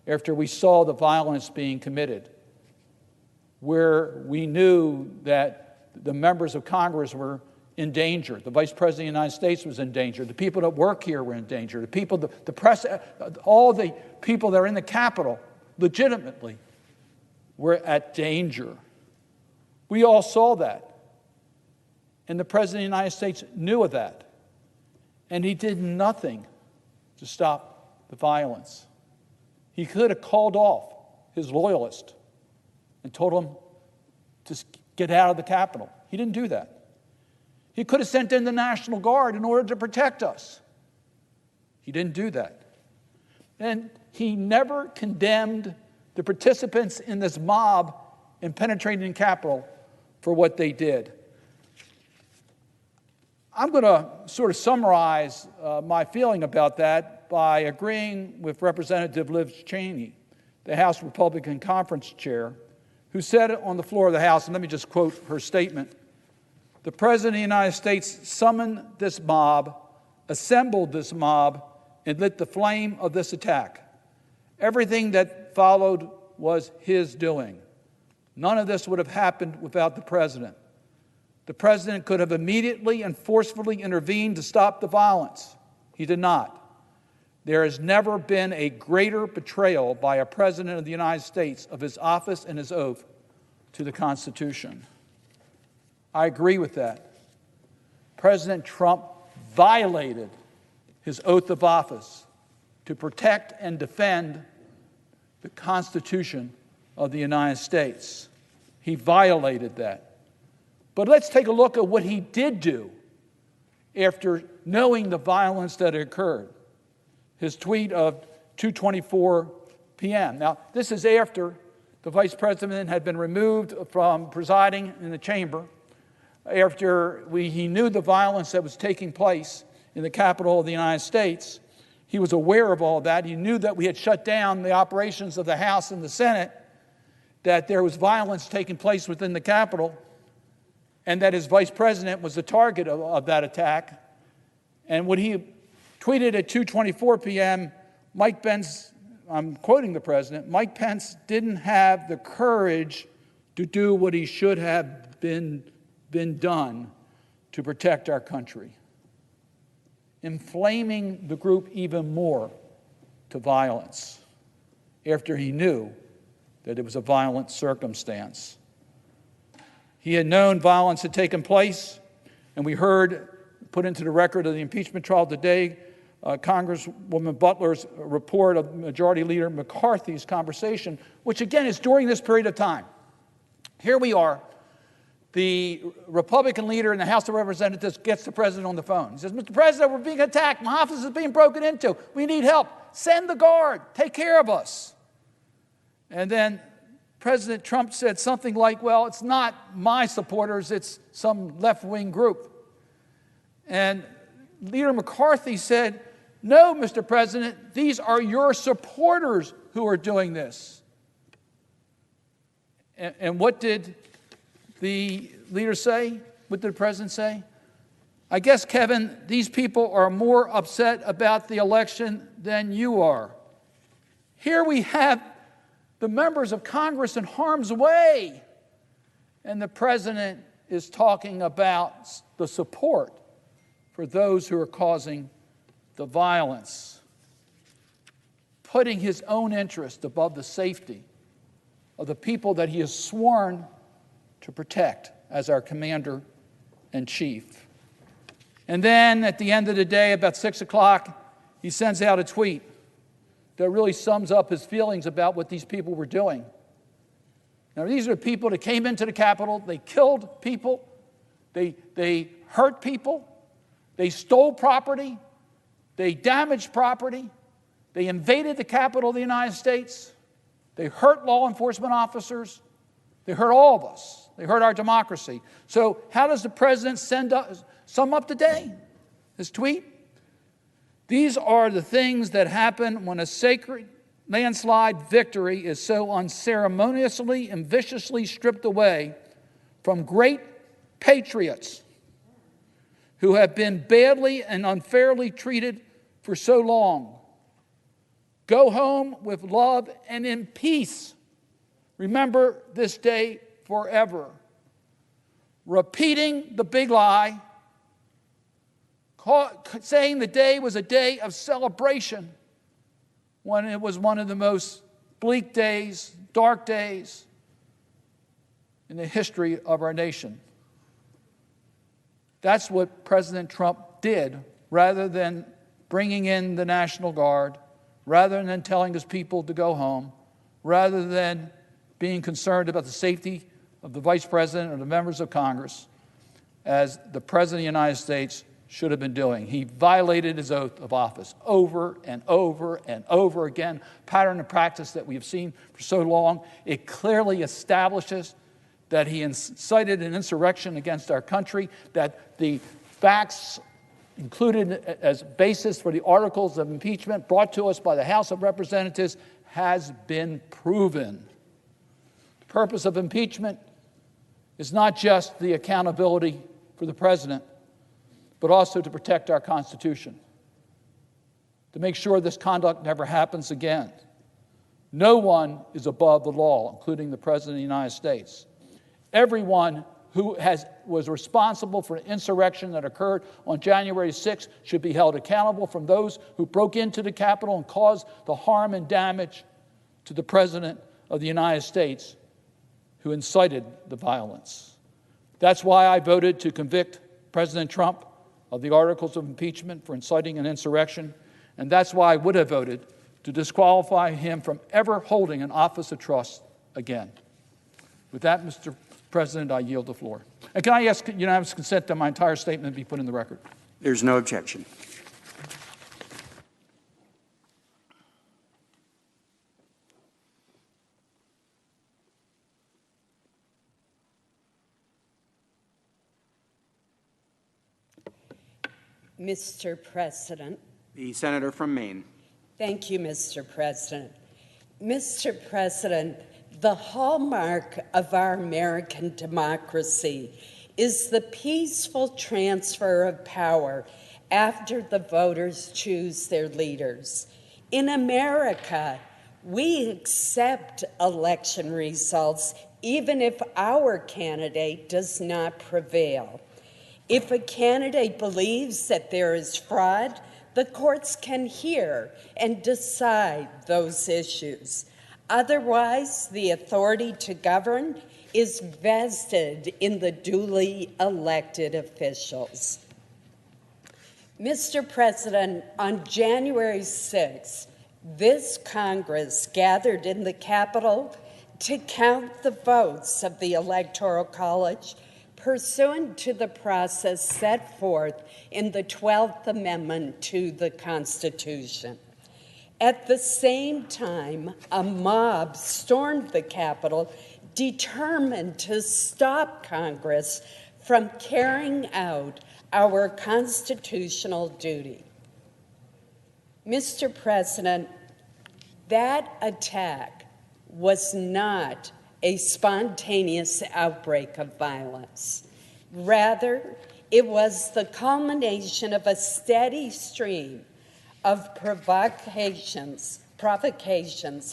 after we saw the violence being committed, where we knew that the members of Congress were in danger. The Vice President of the United States was in danger. The people that work here were in danger. The people, the press, all the people that are in the Capitol legitimately were at danger. We all saw that. And the President of the United States knew of that. And he did nothing to stop the violence. He could have called off his loyalist and told them to get out of the Capitol. He didn't do that. He could have sent in the National Guard in order to protect us. He didn't do that. And he never condemned the participants in this mob in penetrating the Capitol for what they did. I'm going to sort of summarize my feeling about that by agreeing with Representative Liz Cheney, the House Republican Conference Chair, who said it on the floor of the House, and let me just quote her statement. The President of the United States summoned this mob, assembled this mob, and lit the flame of this attack. Everything that followed was his doing. None of this would have happened without the President. The President could have immediately and forcefully intervened to stop the violence. He did not. There has never been a greater betrayal by a President of the United States of his office and his oath to the Constitution. I agree with that. President Trump violated his oath of office to protect and defend the Constitution of the United States. He violated that. But let's take a look at what he did do after knowing the violence that occurred. His tweet of 2:24 p.m. Now, this is after the Vice President had been removed from presiding in the chamber, after he knew the violence that was taking place in the Capitol of the United States. He was aware of all of that. He knew that we had shut down the operations of the House and the Senate, that there was violence taking place within the Capitol, and that his vice president was the target of that attack. And when he tweeted at 2:24 p.m., Mike Pence, I'm quoting the president, Mike Pence didn't have the courage to do what he should have been done to protect our country, inflaming the group even more to violence after he knew that it was a violent circumstance. He had known violence had taken place, and we heard, put into the record of the impeachment trial today, Congresswoman Butler's report of Majority Leader McCarthy's conversation, which again is during this period of time. Here we are. The Republican leader in the House of Representatives gets the president on the phone. He says, Mr. President, we're being attacked. My office is being broken into. We need help. Send the guard. Take care of us. And then President Trump said something like, well, it's not my supporters, it's some left-wing group. And Leader McCarthy said, no, Mr. President, these are your supporters who are doing this. And what did the leader say? What did the president say? I guess, Kevin, these people are more upset about the election than you are. Here we have the members of Congress in harm's way, and the president is talking about the support for those who are causing the violence, putting his own interest above the safety of the people that he has sworn to protect as our commander-in-chief. And then at the end of the day, about 6 o'clock, he sends out a tweet that really sums up his feelings about what these people were doing. Now, these are people that came into the Capitol, they killed people, they hurt people, they stole property, they damaged property, they invaded the Capitol of the United States, they hurt law enforcement officers, they hurt all of us, they hurt our democracy. So how does the president sum up today? His tweet? These are the things that happen when a sacred landslide victory is so unceremoniously and viciously stripped away from great patriots who have been badly and unfairly treated for so long. Go home with love and in peace. Remember this day forever. Repeating the big lie, saying the day was a day of celebration when it was one of the most bleak days, dark days in the history of our nation. That's what President Trump did, rather than bringing in the National Guard, rather than telling his people to go home, rather than being concerned about the safety of the Vice President or the members of Congress, as the President of the United States should have been doing. He violated his oath of office over and over and over again, pattern of practice that we have seen for so long. It clearly establishes that he incited an insurrection against our country, that the facts included as basis for the articles of impeachment brought to us by the House of Representatives has been proven. The purpose of impeachment is not just the accountability for the president, but also to protect our Constitution, to make sure this conduct never happens again. No one is above the law, including the President of the United States. Everyone who was responsible for an insurrection that occurred on January 6th should be held accountable, from those who broke into the Capitol and caused the harm and damage to the President of the United States who incited the violence. That's why I voted to convict President Trump of the articles of impeachment for inciting an insurrection, and that's why I would have voted to disqualify him from ever holding an office of trust again. With that, Mr. President, I yield the floor. And can I ask unanimous consent that my entire statement be put in the record? There's no objection. Mr. President, The senator from Maine. Thank you, Mr. President. Mr. President, the hallmark of our American democracy is the peaceful transfer of power after the voters choose their leaders. In America, we accept election results even if our candidate does not prevail. If a candidate believes that there is fraud, the courts can hear and decide those issues. Otherwise, the authority to govern is vested in the duly elected officials. Mr. President, on January 6th, this Congress gathered in the Capitol to count the votes of the Electoral College pursuant to the process set forth in the 12th Amendment to the Constitution. At the same time, a mob stormed the Capitol, determined to stop Congress from carrying out our constitutional duty. Mr. President, that attack was not a spontaneous outbreak of violence. Rather, it was the culmination of a steady stream of provocations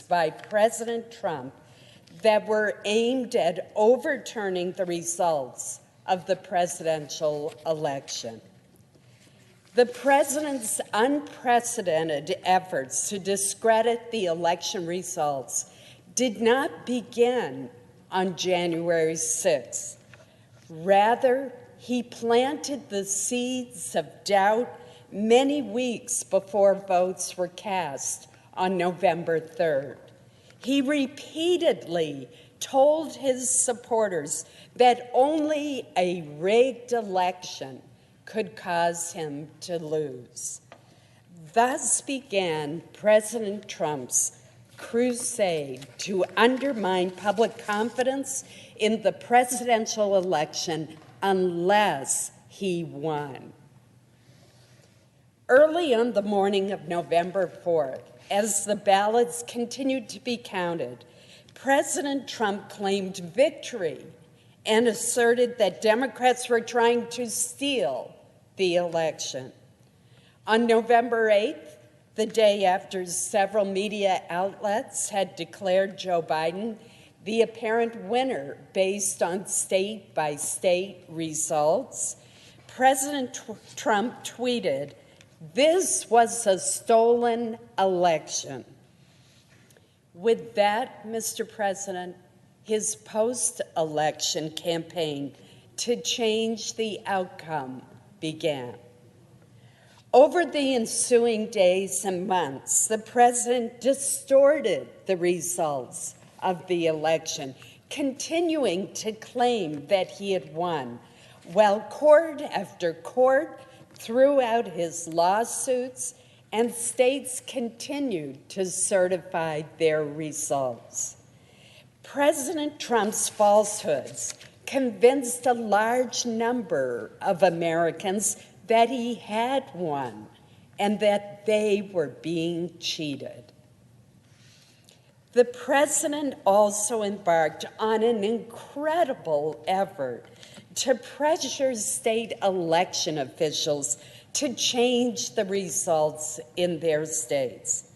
by President Trump that were aimed at overturning the results of the presidential election. The president's unprecedented efforts to discredit the election results did not begin on January 6th. Rather, he planted the seeds of doubt many weeks before votes were cast on November 3rd. He repeatedly told his supporters that only a rigged election could cause him to lose. Thus began President Trump's crusade to undermine public confidence in the presidential election unless he won. Early on the morning of November 4th, as the ballots continued to be counted, President Trump claimed victory and asserted that Democrats were trying to steal the election. On November 8th, the day after several media outlets had declared Joe Biden the apparent winner based on state-by-state results, President Trump tweeted, "This was a stolen election." With that, Mr. President, his post-election campaign to change the outcome began. Over the ensuing days and months, the president distorted the results of the election, continuing to claim that he had won, while court after court threw out his lawsuits and states continued to certify their results. President Trump's falsehoods convinced a large number of Americans that he had won and that they were being cheated. The president also embarked on an incredible effort to pressure state election officials to change the results in their states.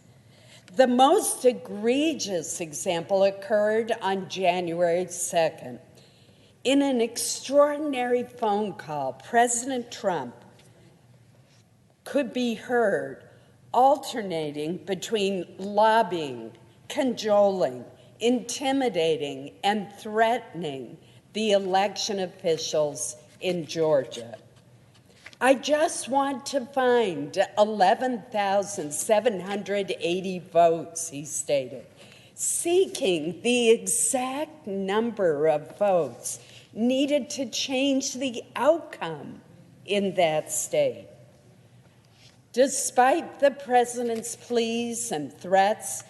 The most egregious example occurred on January 2nd. In an extraordinary phone call, President Trump could be heard alternating between lobbying, cajoling, intimidating, and threatening the election officials in Georgia. "I just want to find 11,780 votes," he stated, seeking the exact number of votes needed to change the outcome in that state. Despite the president's pleas and threats,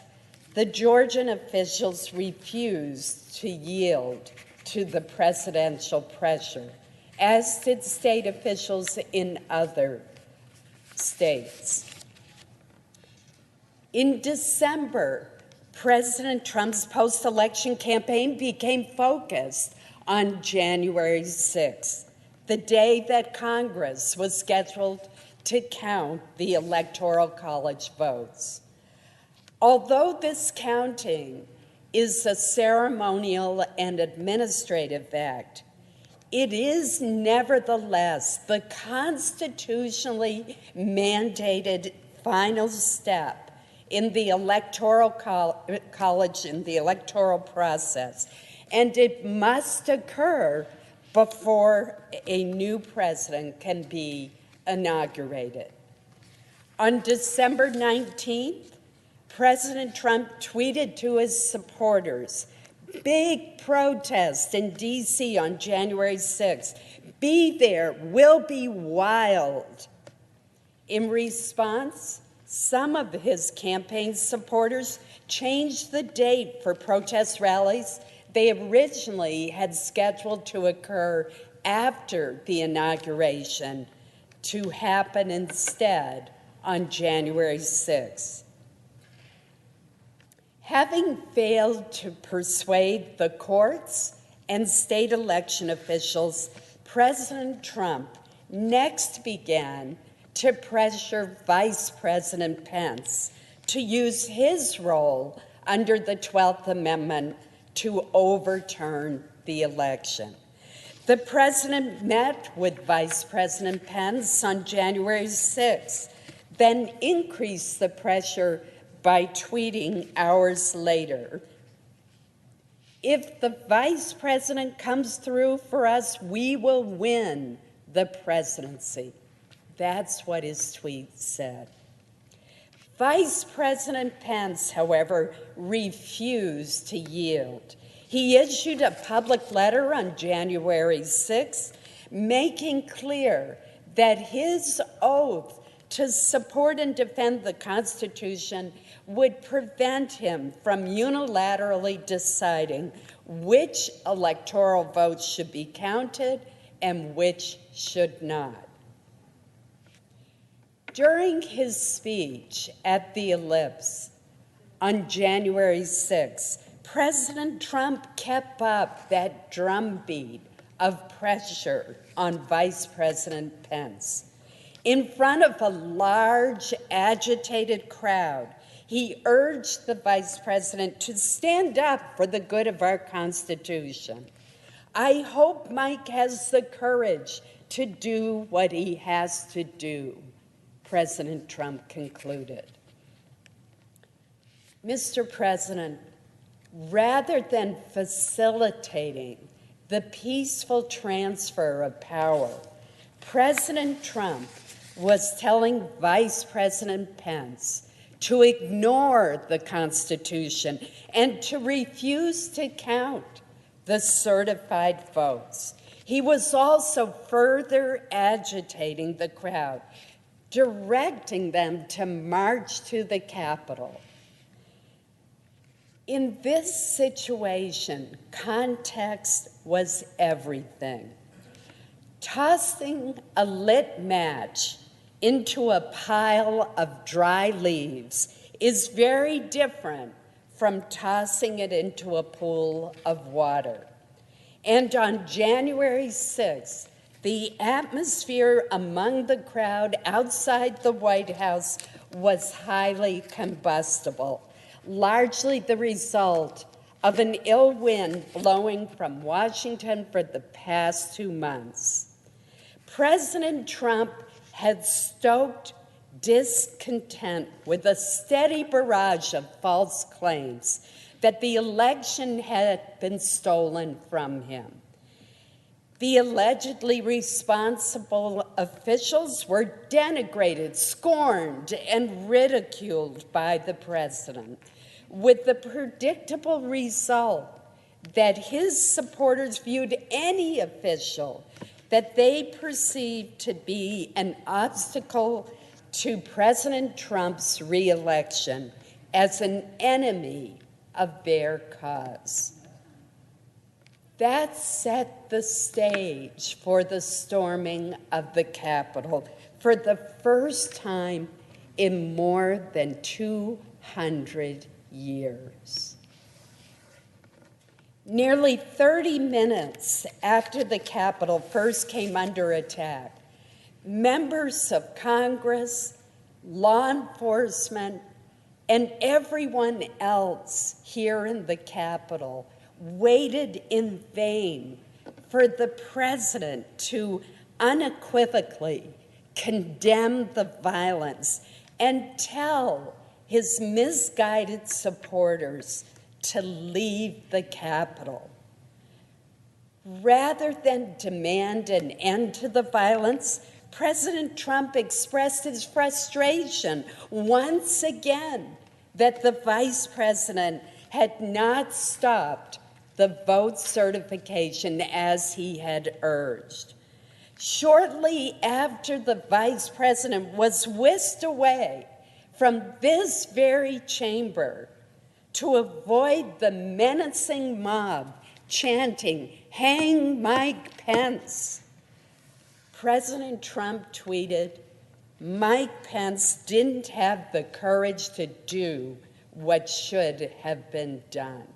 the Georgian officials refused to yield to the presidential pressure, as did state officials in other states. In December, President Trump's post-election campaign became focused on January 6th, the day that Congress was scheduled to count the Electoral College votes. Although this counting is a ceremonial and administrative act, it is nevertheless the constitutionally mandated final step in the Electoral College, in the electoral process, and it must occur before a new president can be inaugurated. On December 19th, President Trump tweeted to his supporters, "Big protest in D.C. on January 6th. Be there, will be wild." In response, some of his campaign supporters changed the date for protest rallies they originally had scheduled to occur after the inauguration to happen instead on January 6th. Having failed to persuade the courts and state election officials, President Trump next began to pressure Vice President Pence to use his role under the 12th Amendment to overturn the election. The president met with Vice President Pence on January 6th, then increased the pressure by tweeting hours later, "If the vice president comes through for us, we will win the presidency." That's what his tweet said. Vice President Pence, however, refused to yield. He issued a public letter on January 6th, making clear that his oath to support and defend the Constitution would prevent him from unilaterally deciding which electoral votes should be counted and which should not. During his speech at the Ellipse on January 6th, President Trump kept up that drumbeat of pressure on Vice President Pence. In front of a large, agitated crowd, he urged the vice president to stand up for the good of our Constitution. "I hope Mike has the courage to do what he has to do," President Trump concluded. Mr. President, rather than facilitating the peaceful transfer of power, President Trump was telling Vice President Pence to ignore the Constitution and to refuse to count the certified votes. He was also further agitating the crowd, directing them to march to the Capitol. In this situation, context was everything. Tossing a lit match into a pile of dry leaves is very different from tossing it into a pool of water. And on January 6th, the atmosphere among the crowd outside the White House was highly combustible, largely the result of an ill wind blowing from Washington for the past 2 months. President Trump had stoked discontent with a steady barrage of false claims that the election had been stolen from him. The allegedly responsible officials were denigrated, scorned, and ridiculed by the president, with the predictable result that his supporters viewed any official that they perceived to be an obstacle to President Trump's re-election as an enemy of their cause. That set the stage for the storming of the Capitol for the first time in more than 2 100 years. Nearly 30 minutes after the Capitol first came under attack, members of Congress, law enforcement, and everyone else here in the Capitol waited in vain for the president to unequivocally condemn the violence and tell his misguided supporters to leave the Capitol. Rather than demand an end to the violence, President Trump expressed his frustration once again that the vice president had not stopped the vote certification as he had urged. Shortly after the vice president was whisked away from this very chamber to avoid the menacing mob chanting, "Hang Mike Pence," President Trump tweeted, "Mike Pence didn't have the courage to do what should have been done."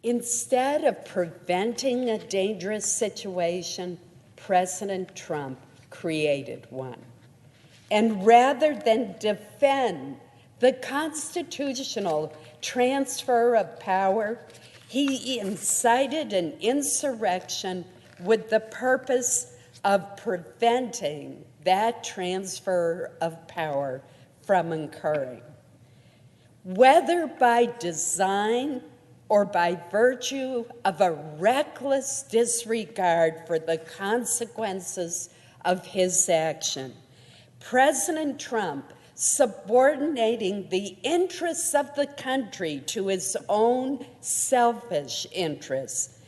Instead of preventing a dangerous situation, President Trump created one. And rather than defend the constitutional transfer of power, he incited an insurrection with the purpose of preventing that transfer of power from occurring. Whether by design or by virtue of a reckless disregard for the consequences of his action, President Trump, subordinating the interests of the country to his own selfish interests,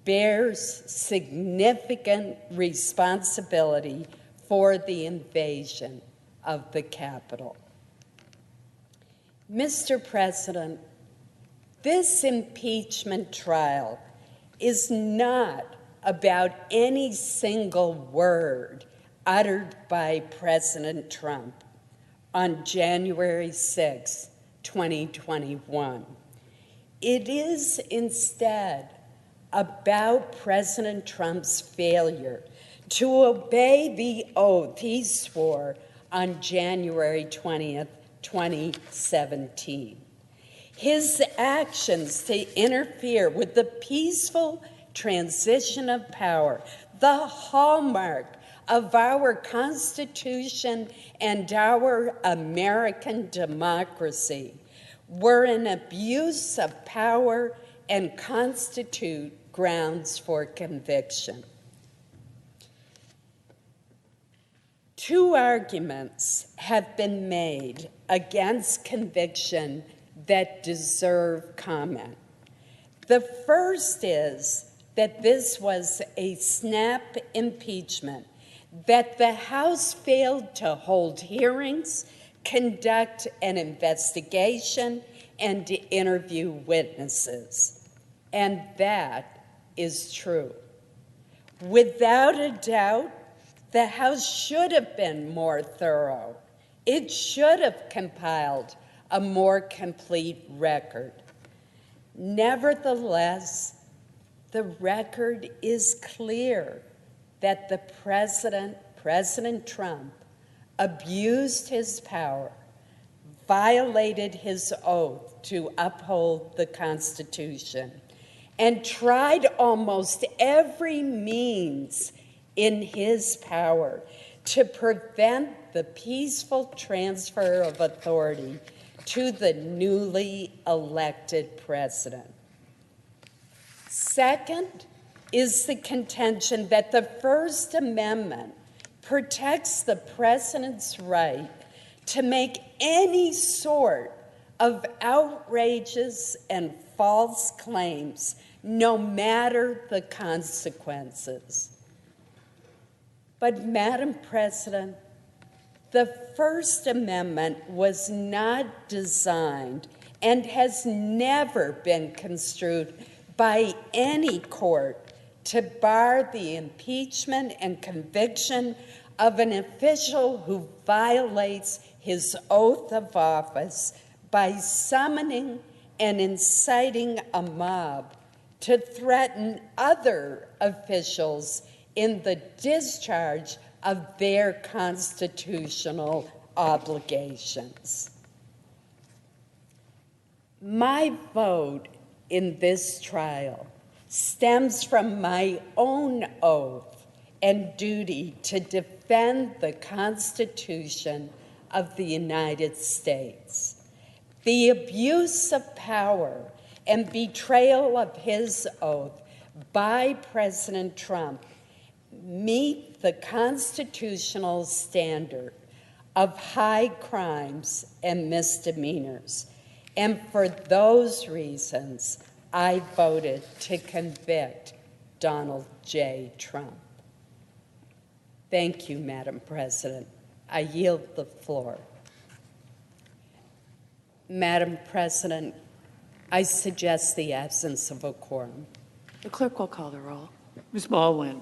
bears significant responsibility for the invasion of the Capitol. Mr. President, this impeachment trial is not about any single word uttered by President Trump on January 6, 2021. It is instead about President Trump's failure to obey the oath he swore on January 20th, 2017. His actions to interfere with the peaceful transition of power, the hallmark of our Constitution and our American democracy, were an abuse of power and constitute grounds for conviction. Two arguments have been made against conviction that deserve comment. The first is that this was a snap impeachment, that the House failed to hold hearings, conduct an investigation, and to interview witnesses. And that is true. Without a doubt, the House should have been more thorough. It should have compiled a more complete record. Nevertheless, the record is clear that the president, President Trump, abused his power, violated his oath to uphold the Constitution, and tried almost every means in his power to prevent the peaceful transfer of authority to the newly elected president. Second is the contention that the First Amendment protects the president's right to make any sort of outrageous and false claims, no matter the consequences. But, Madam President, the First Amendment was not designed and has never been construed by any court to bar the impeachment and conviction of an official who violates his oath of office by summoning and inciting a mob to threaten other officials in the discharge of their constitutional obligations. My vote in this trial stems from my own oath and duty to defend the Constitution of the United States. The abuse of power and betrayal of his oath by President Trump meet the constitutional standard of high crimes and misdemeanors. And for those reasons, I voted to convict Donald J. Trump. Thank you, Madam President. I yield the floor. Madam President, I suggest the absence of a quorum. The clerk will call the roll. Ms. Baldwin.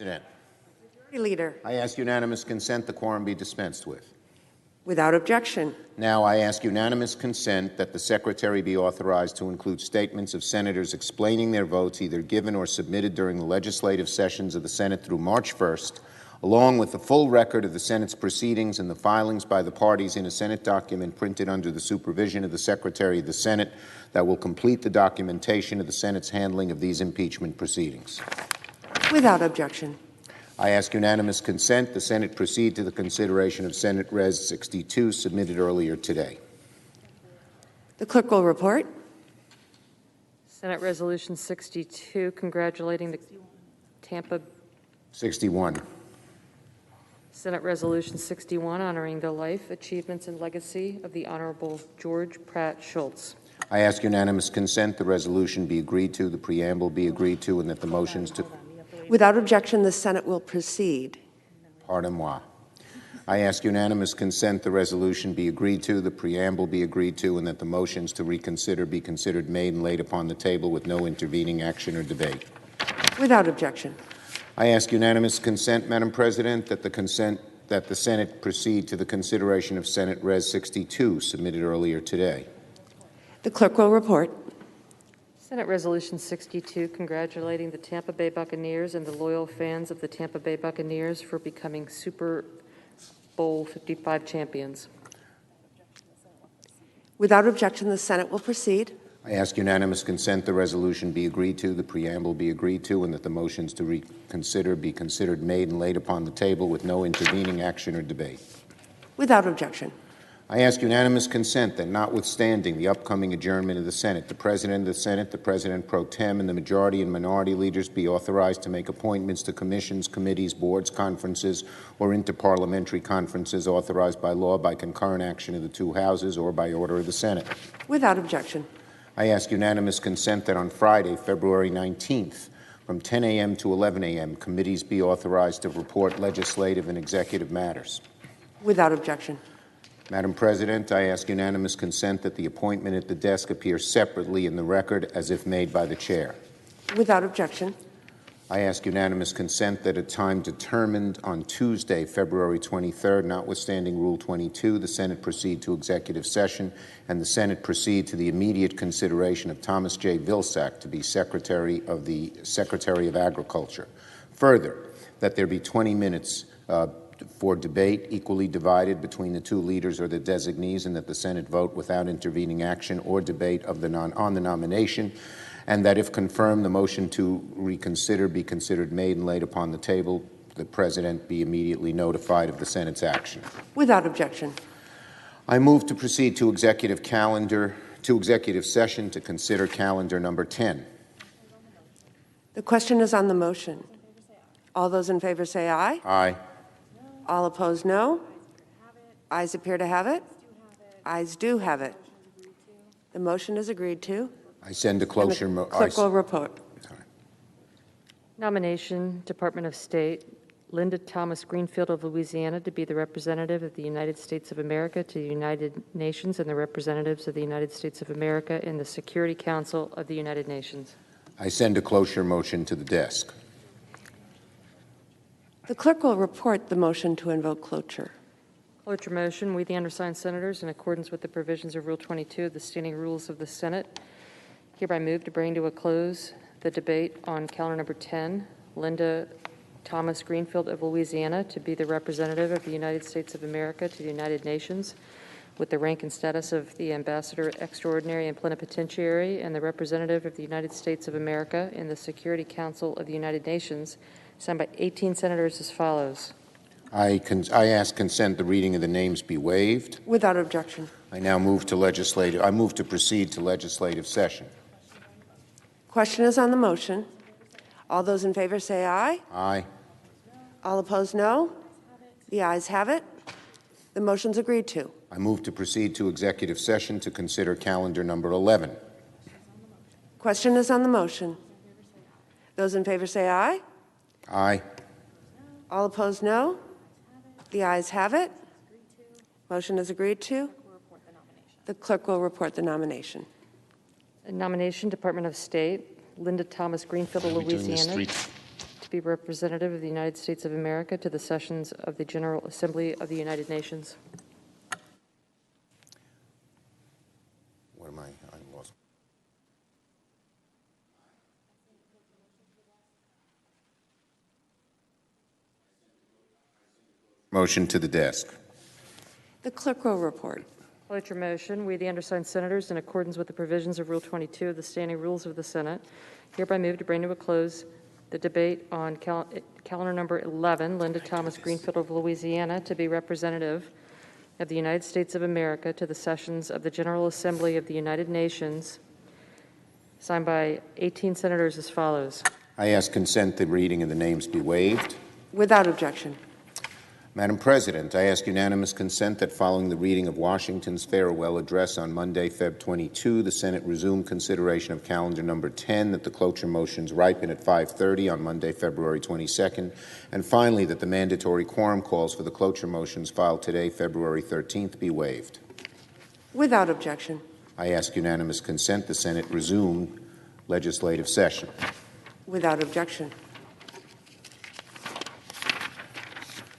President, Leader. I ask unanimous consent the quorum be dispensed with. Without objection. Now I ask unanimous consent that the Secretary be authorized to include statements of senators explaining their votes either given or submitted during the legislative sessions of the Senate through March 1st, along with the full record of the Senate's proceedings and the filings by the parties in a Senate document printed under the supervision of the Secretary of the Senate that will complete the documentation of the Senate's handling of these impeachment proceedings. Without objection. I ask unanimous consent the Senate proceed to the consideration of Senate Res 62 submitted earlier today. The clerk will report. Senate Resolution 62, congratulating the Tampa. 61. Senate Resolution 61, honoring the life, achievements, and legacy of the Honorable George Pratt Schultz. I ask unanimous consent the resolution be agreed to, the preamble be agreed to, and that the motions to... Without objection, the Senate will proceed. Pardon-moi. I ask unanimous consent the resolution be agreed to, the preamble be agreed to, and that the motions to reconsider be considered made and laid upon the table with no intervening action or debate. Without objection. I ask unanimous consent, Madam President, that the Senate proceed to the consideration of Senate Res 62 submitted earlier today. The clerk will report. Senate Resolution 62, congratulating the Tampa Bay Buccaneers and the loyal fans of the Tampa Bay Buccaneers for becoming Super Bowl 55 champions. Without objection, the Senate will proceed. I ask unanimous consent the resolution be agreed to, the preamble be agreed to, and that the motions to reconsider be considered made and laid upon the table with no intervening action or debate. Without objection. I ask unanimous consent that notwithstanding the upcoming adjournment of the Senate, the President of the Senate, the President pro tem, and the majority and minority leaders be authorized to make appointments to commissions, committees, boards, conferences, or interparliamentary conferences authorized by law by concurrent action of the two houses or by order of the Senate. Without objection. I ask unanimous consent that on Friday, February 19th, from 10 a.m. to 11 a.m., committees be authorized to report legislative and executive matters. Without objection. Madam President, I ask unanimous consent that the appointment at the desk appear separately in the record as if made by the chair. Without objection. I ask unanimous consent that at time determined on Tuesday, February 23rd, notwithstanding Rule 22, the Senate proceed to executive session and the Senate proceed to the immediate consideration of Thomas J. Vilsack to be Secretary of Agriculture. Further, that there be 20 minutes for debate equally divided between the two leaders or the designees, and that the Senate vote without intervening action or debate on the nomination, and that if confirmed, the motion to reconsider be considered made and laid upon the table, the President be immediately notified of the Senate's action. Without objection. I move to proceed to executive session to consider calendar number 10. The question is on the motion. All those in favor say aye. Aye. All opposed, no. Ayes appear to have it. Ayes do have it. The motion is agreed to. I send a cloture motion. Clerk will report. Nomination, Department of State, Linda Thomas Greenfield of Louisiana to be the representative of the United States of America to the United Nations and the representatives of the United States of America in the Security Council of the United Nations. I send a cloture motion to the desk. The clerk will report the motion to invoke cloture. Cloture motion, we the undersigned senators, in accordance with the provisions of Rule 22 of the Standing Rules of the Senate, hereby move to bring to a close the debate on calendar number 10, Linda Thomas Greenfield of Louisiana to be the representative of the United States of America to the United Nations with the rank and status of the Ambassador Extraordinary and Plenipotentiary and the representative of the United States of America in the Security Council of the United Nations, signed by 18 senators as follows. I ask consent the reading of the names be waived. Without objection. I now move to proceed to legislative session. Question is on the motion. All those in favor say aye. Aye. All opposed, no. The ayes have it. The motion's agreed to. I move to proceed to executive session to consider calendar number 11. Question is on the motion. Those in favor say aye. Aye. All opposed, no. The ayes have it. Motion is agreed to. The clerk will report the nomination. A nomination, Department of State, Linda Thomas Greenfield of Louisiana to to be representative of the United States of America to the sessions of the General Assembly of the United Nations. What am I? I'm lost. Motion to the desk. The clerk will report. Cloture motion. We, the undersigned senators, in accordance with the provisions of Rule 22 of the Standing Rules of the Senate, hereby move to bring to a close the debate on calendar number 11, Linda Thomas Greenfield of Louisiana, to be representative of the United States of America to the sessions of the General Assembly of the United Nations, signed by 18 senators as follows. I ask consent the reading of the names be waived. Without objection. Madam President, I ask unanimous consent that following the reading of Washington's farewell address on Monday, Feb. 22, the Senate resume consideration of calendar number 10, that the cloture motions ripen at 5:30 on Monday, February 22nd, and finally that the mandatory quorum calls for the cloture motions filed today, February 13th, be waived. Without objection. I ask unanimous consent the Senate resume legislative session. Without objection.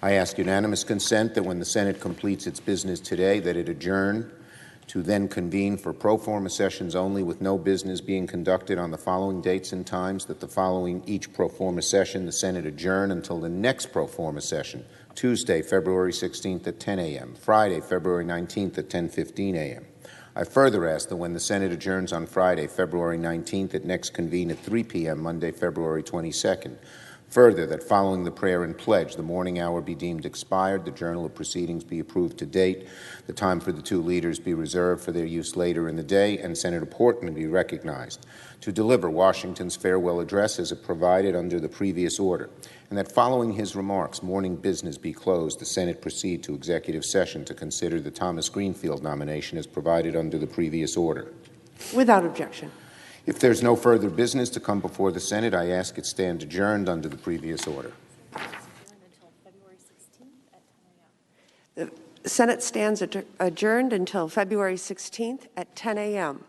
I ask unanimous consent that when the Senate completes its business today, that it adjourn to then convene for pro forma sessions only, with no business being conducted on the following dates and times, that the following each pro forma session, the Senate adjourn until the next pro forma session, Tuesday, February 16th at 10 a.m., Friday, February 19th at 10:15 a.m. I further ask that when the Senate adjourns on Friday, February 19th, it next convene at 3 p.m., Monday, February 22nd. Further, that following the prayer and pledge, the morning hour be deemed expired, the journal of proceedings be approved to date, the time for the two leaders be reserved for their use later in the day, and Senator Portman be recognized to deliver Washington's farewell address as provided under the previous order, and that following his remarks, morning business be closed, the Senate proceed to executive session to consider the Thomas Greenfield nomination as provided under the previous order. Without objection. If there's no further business to come before the Senate, I ask it stand adjourned under the previous order. The Senate stands adjourned until February 16th at 10 a.m.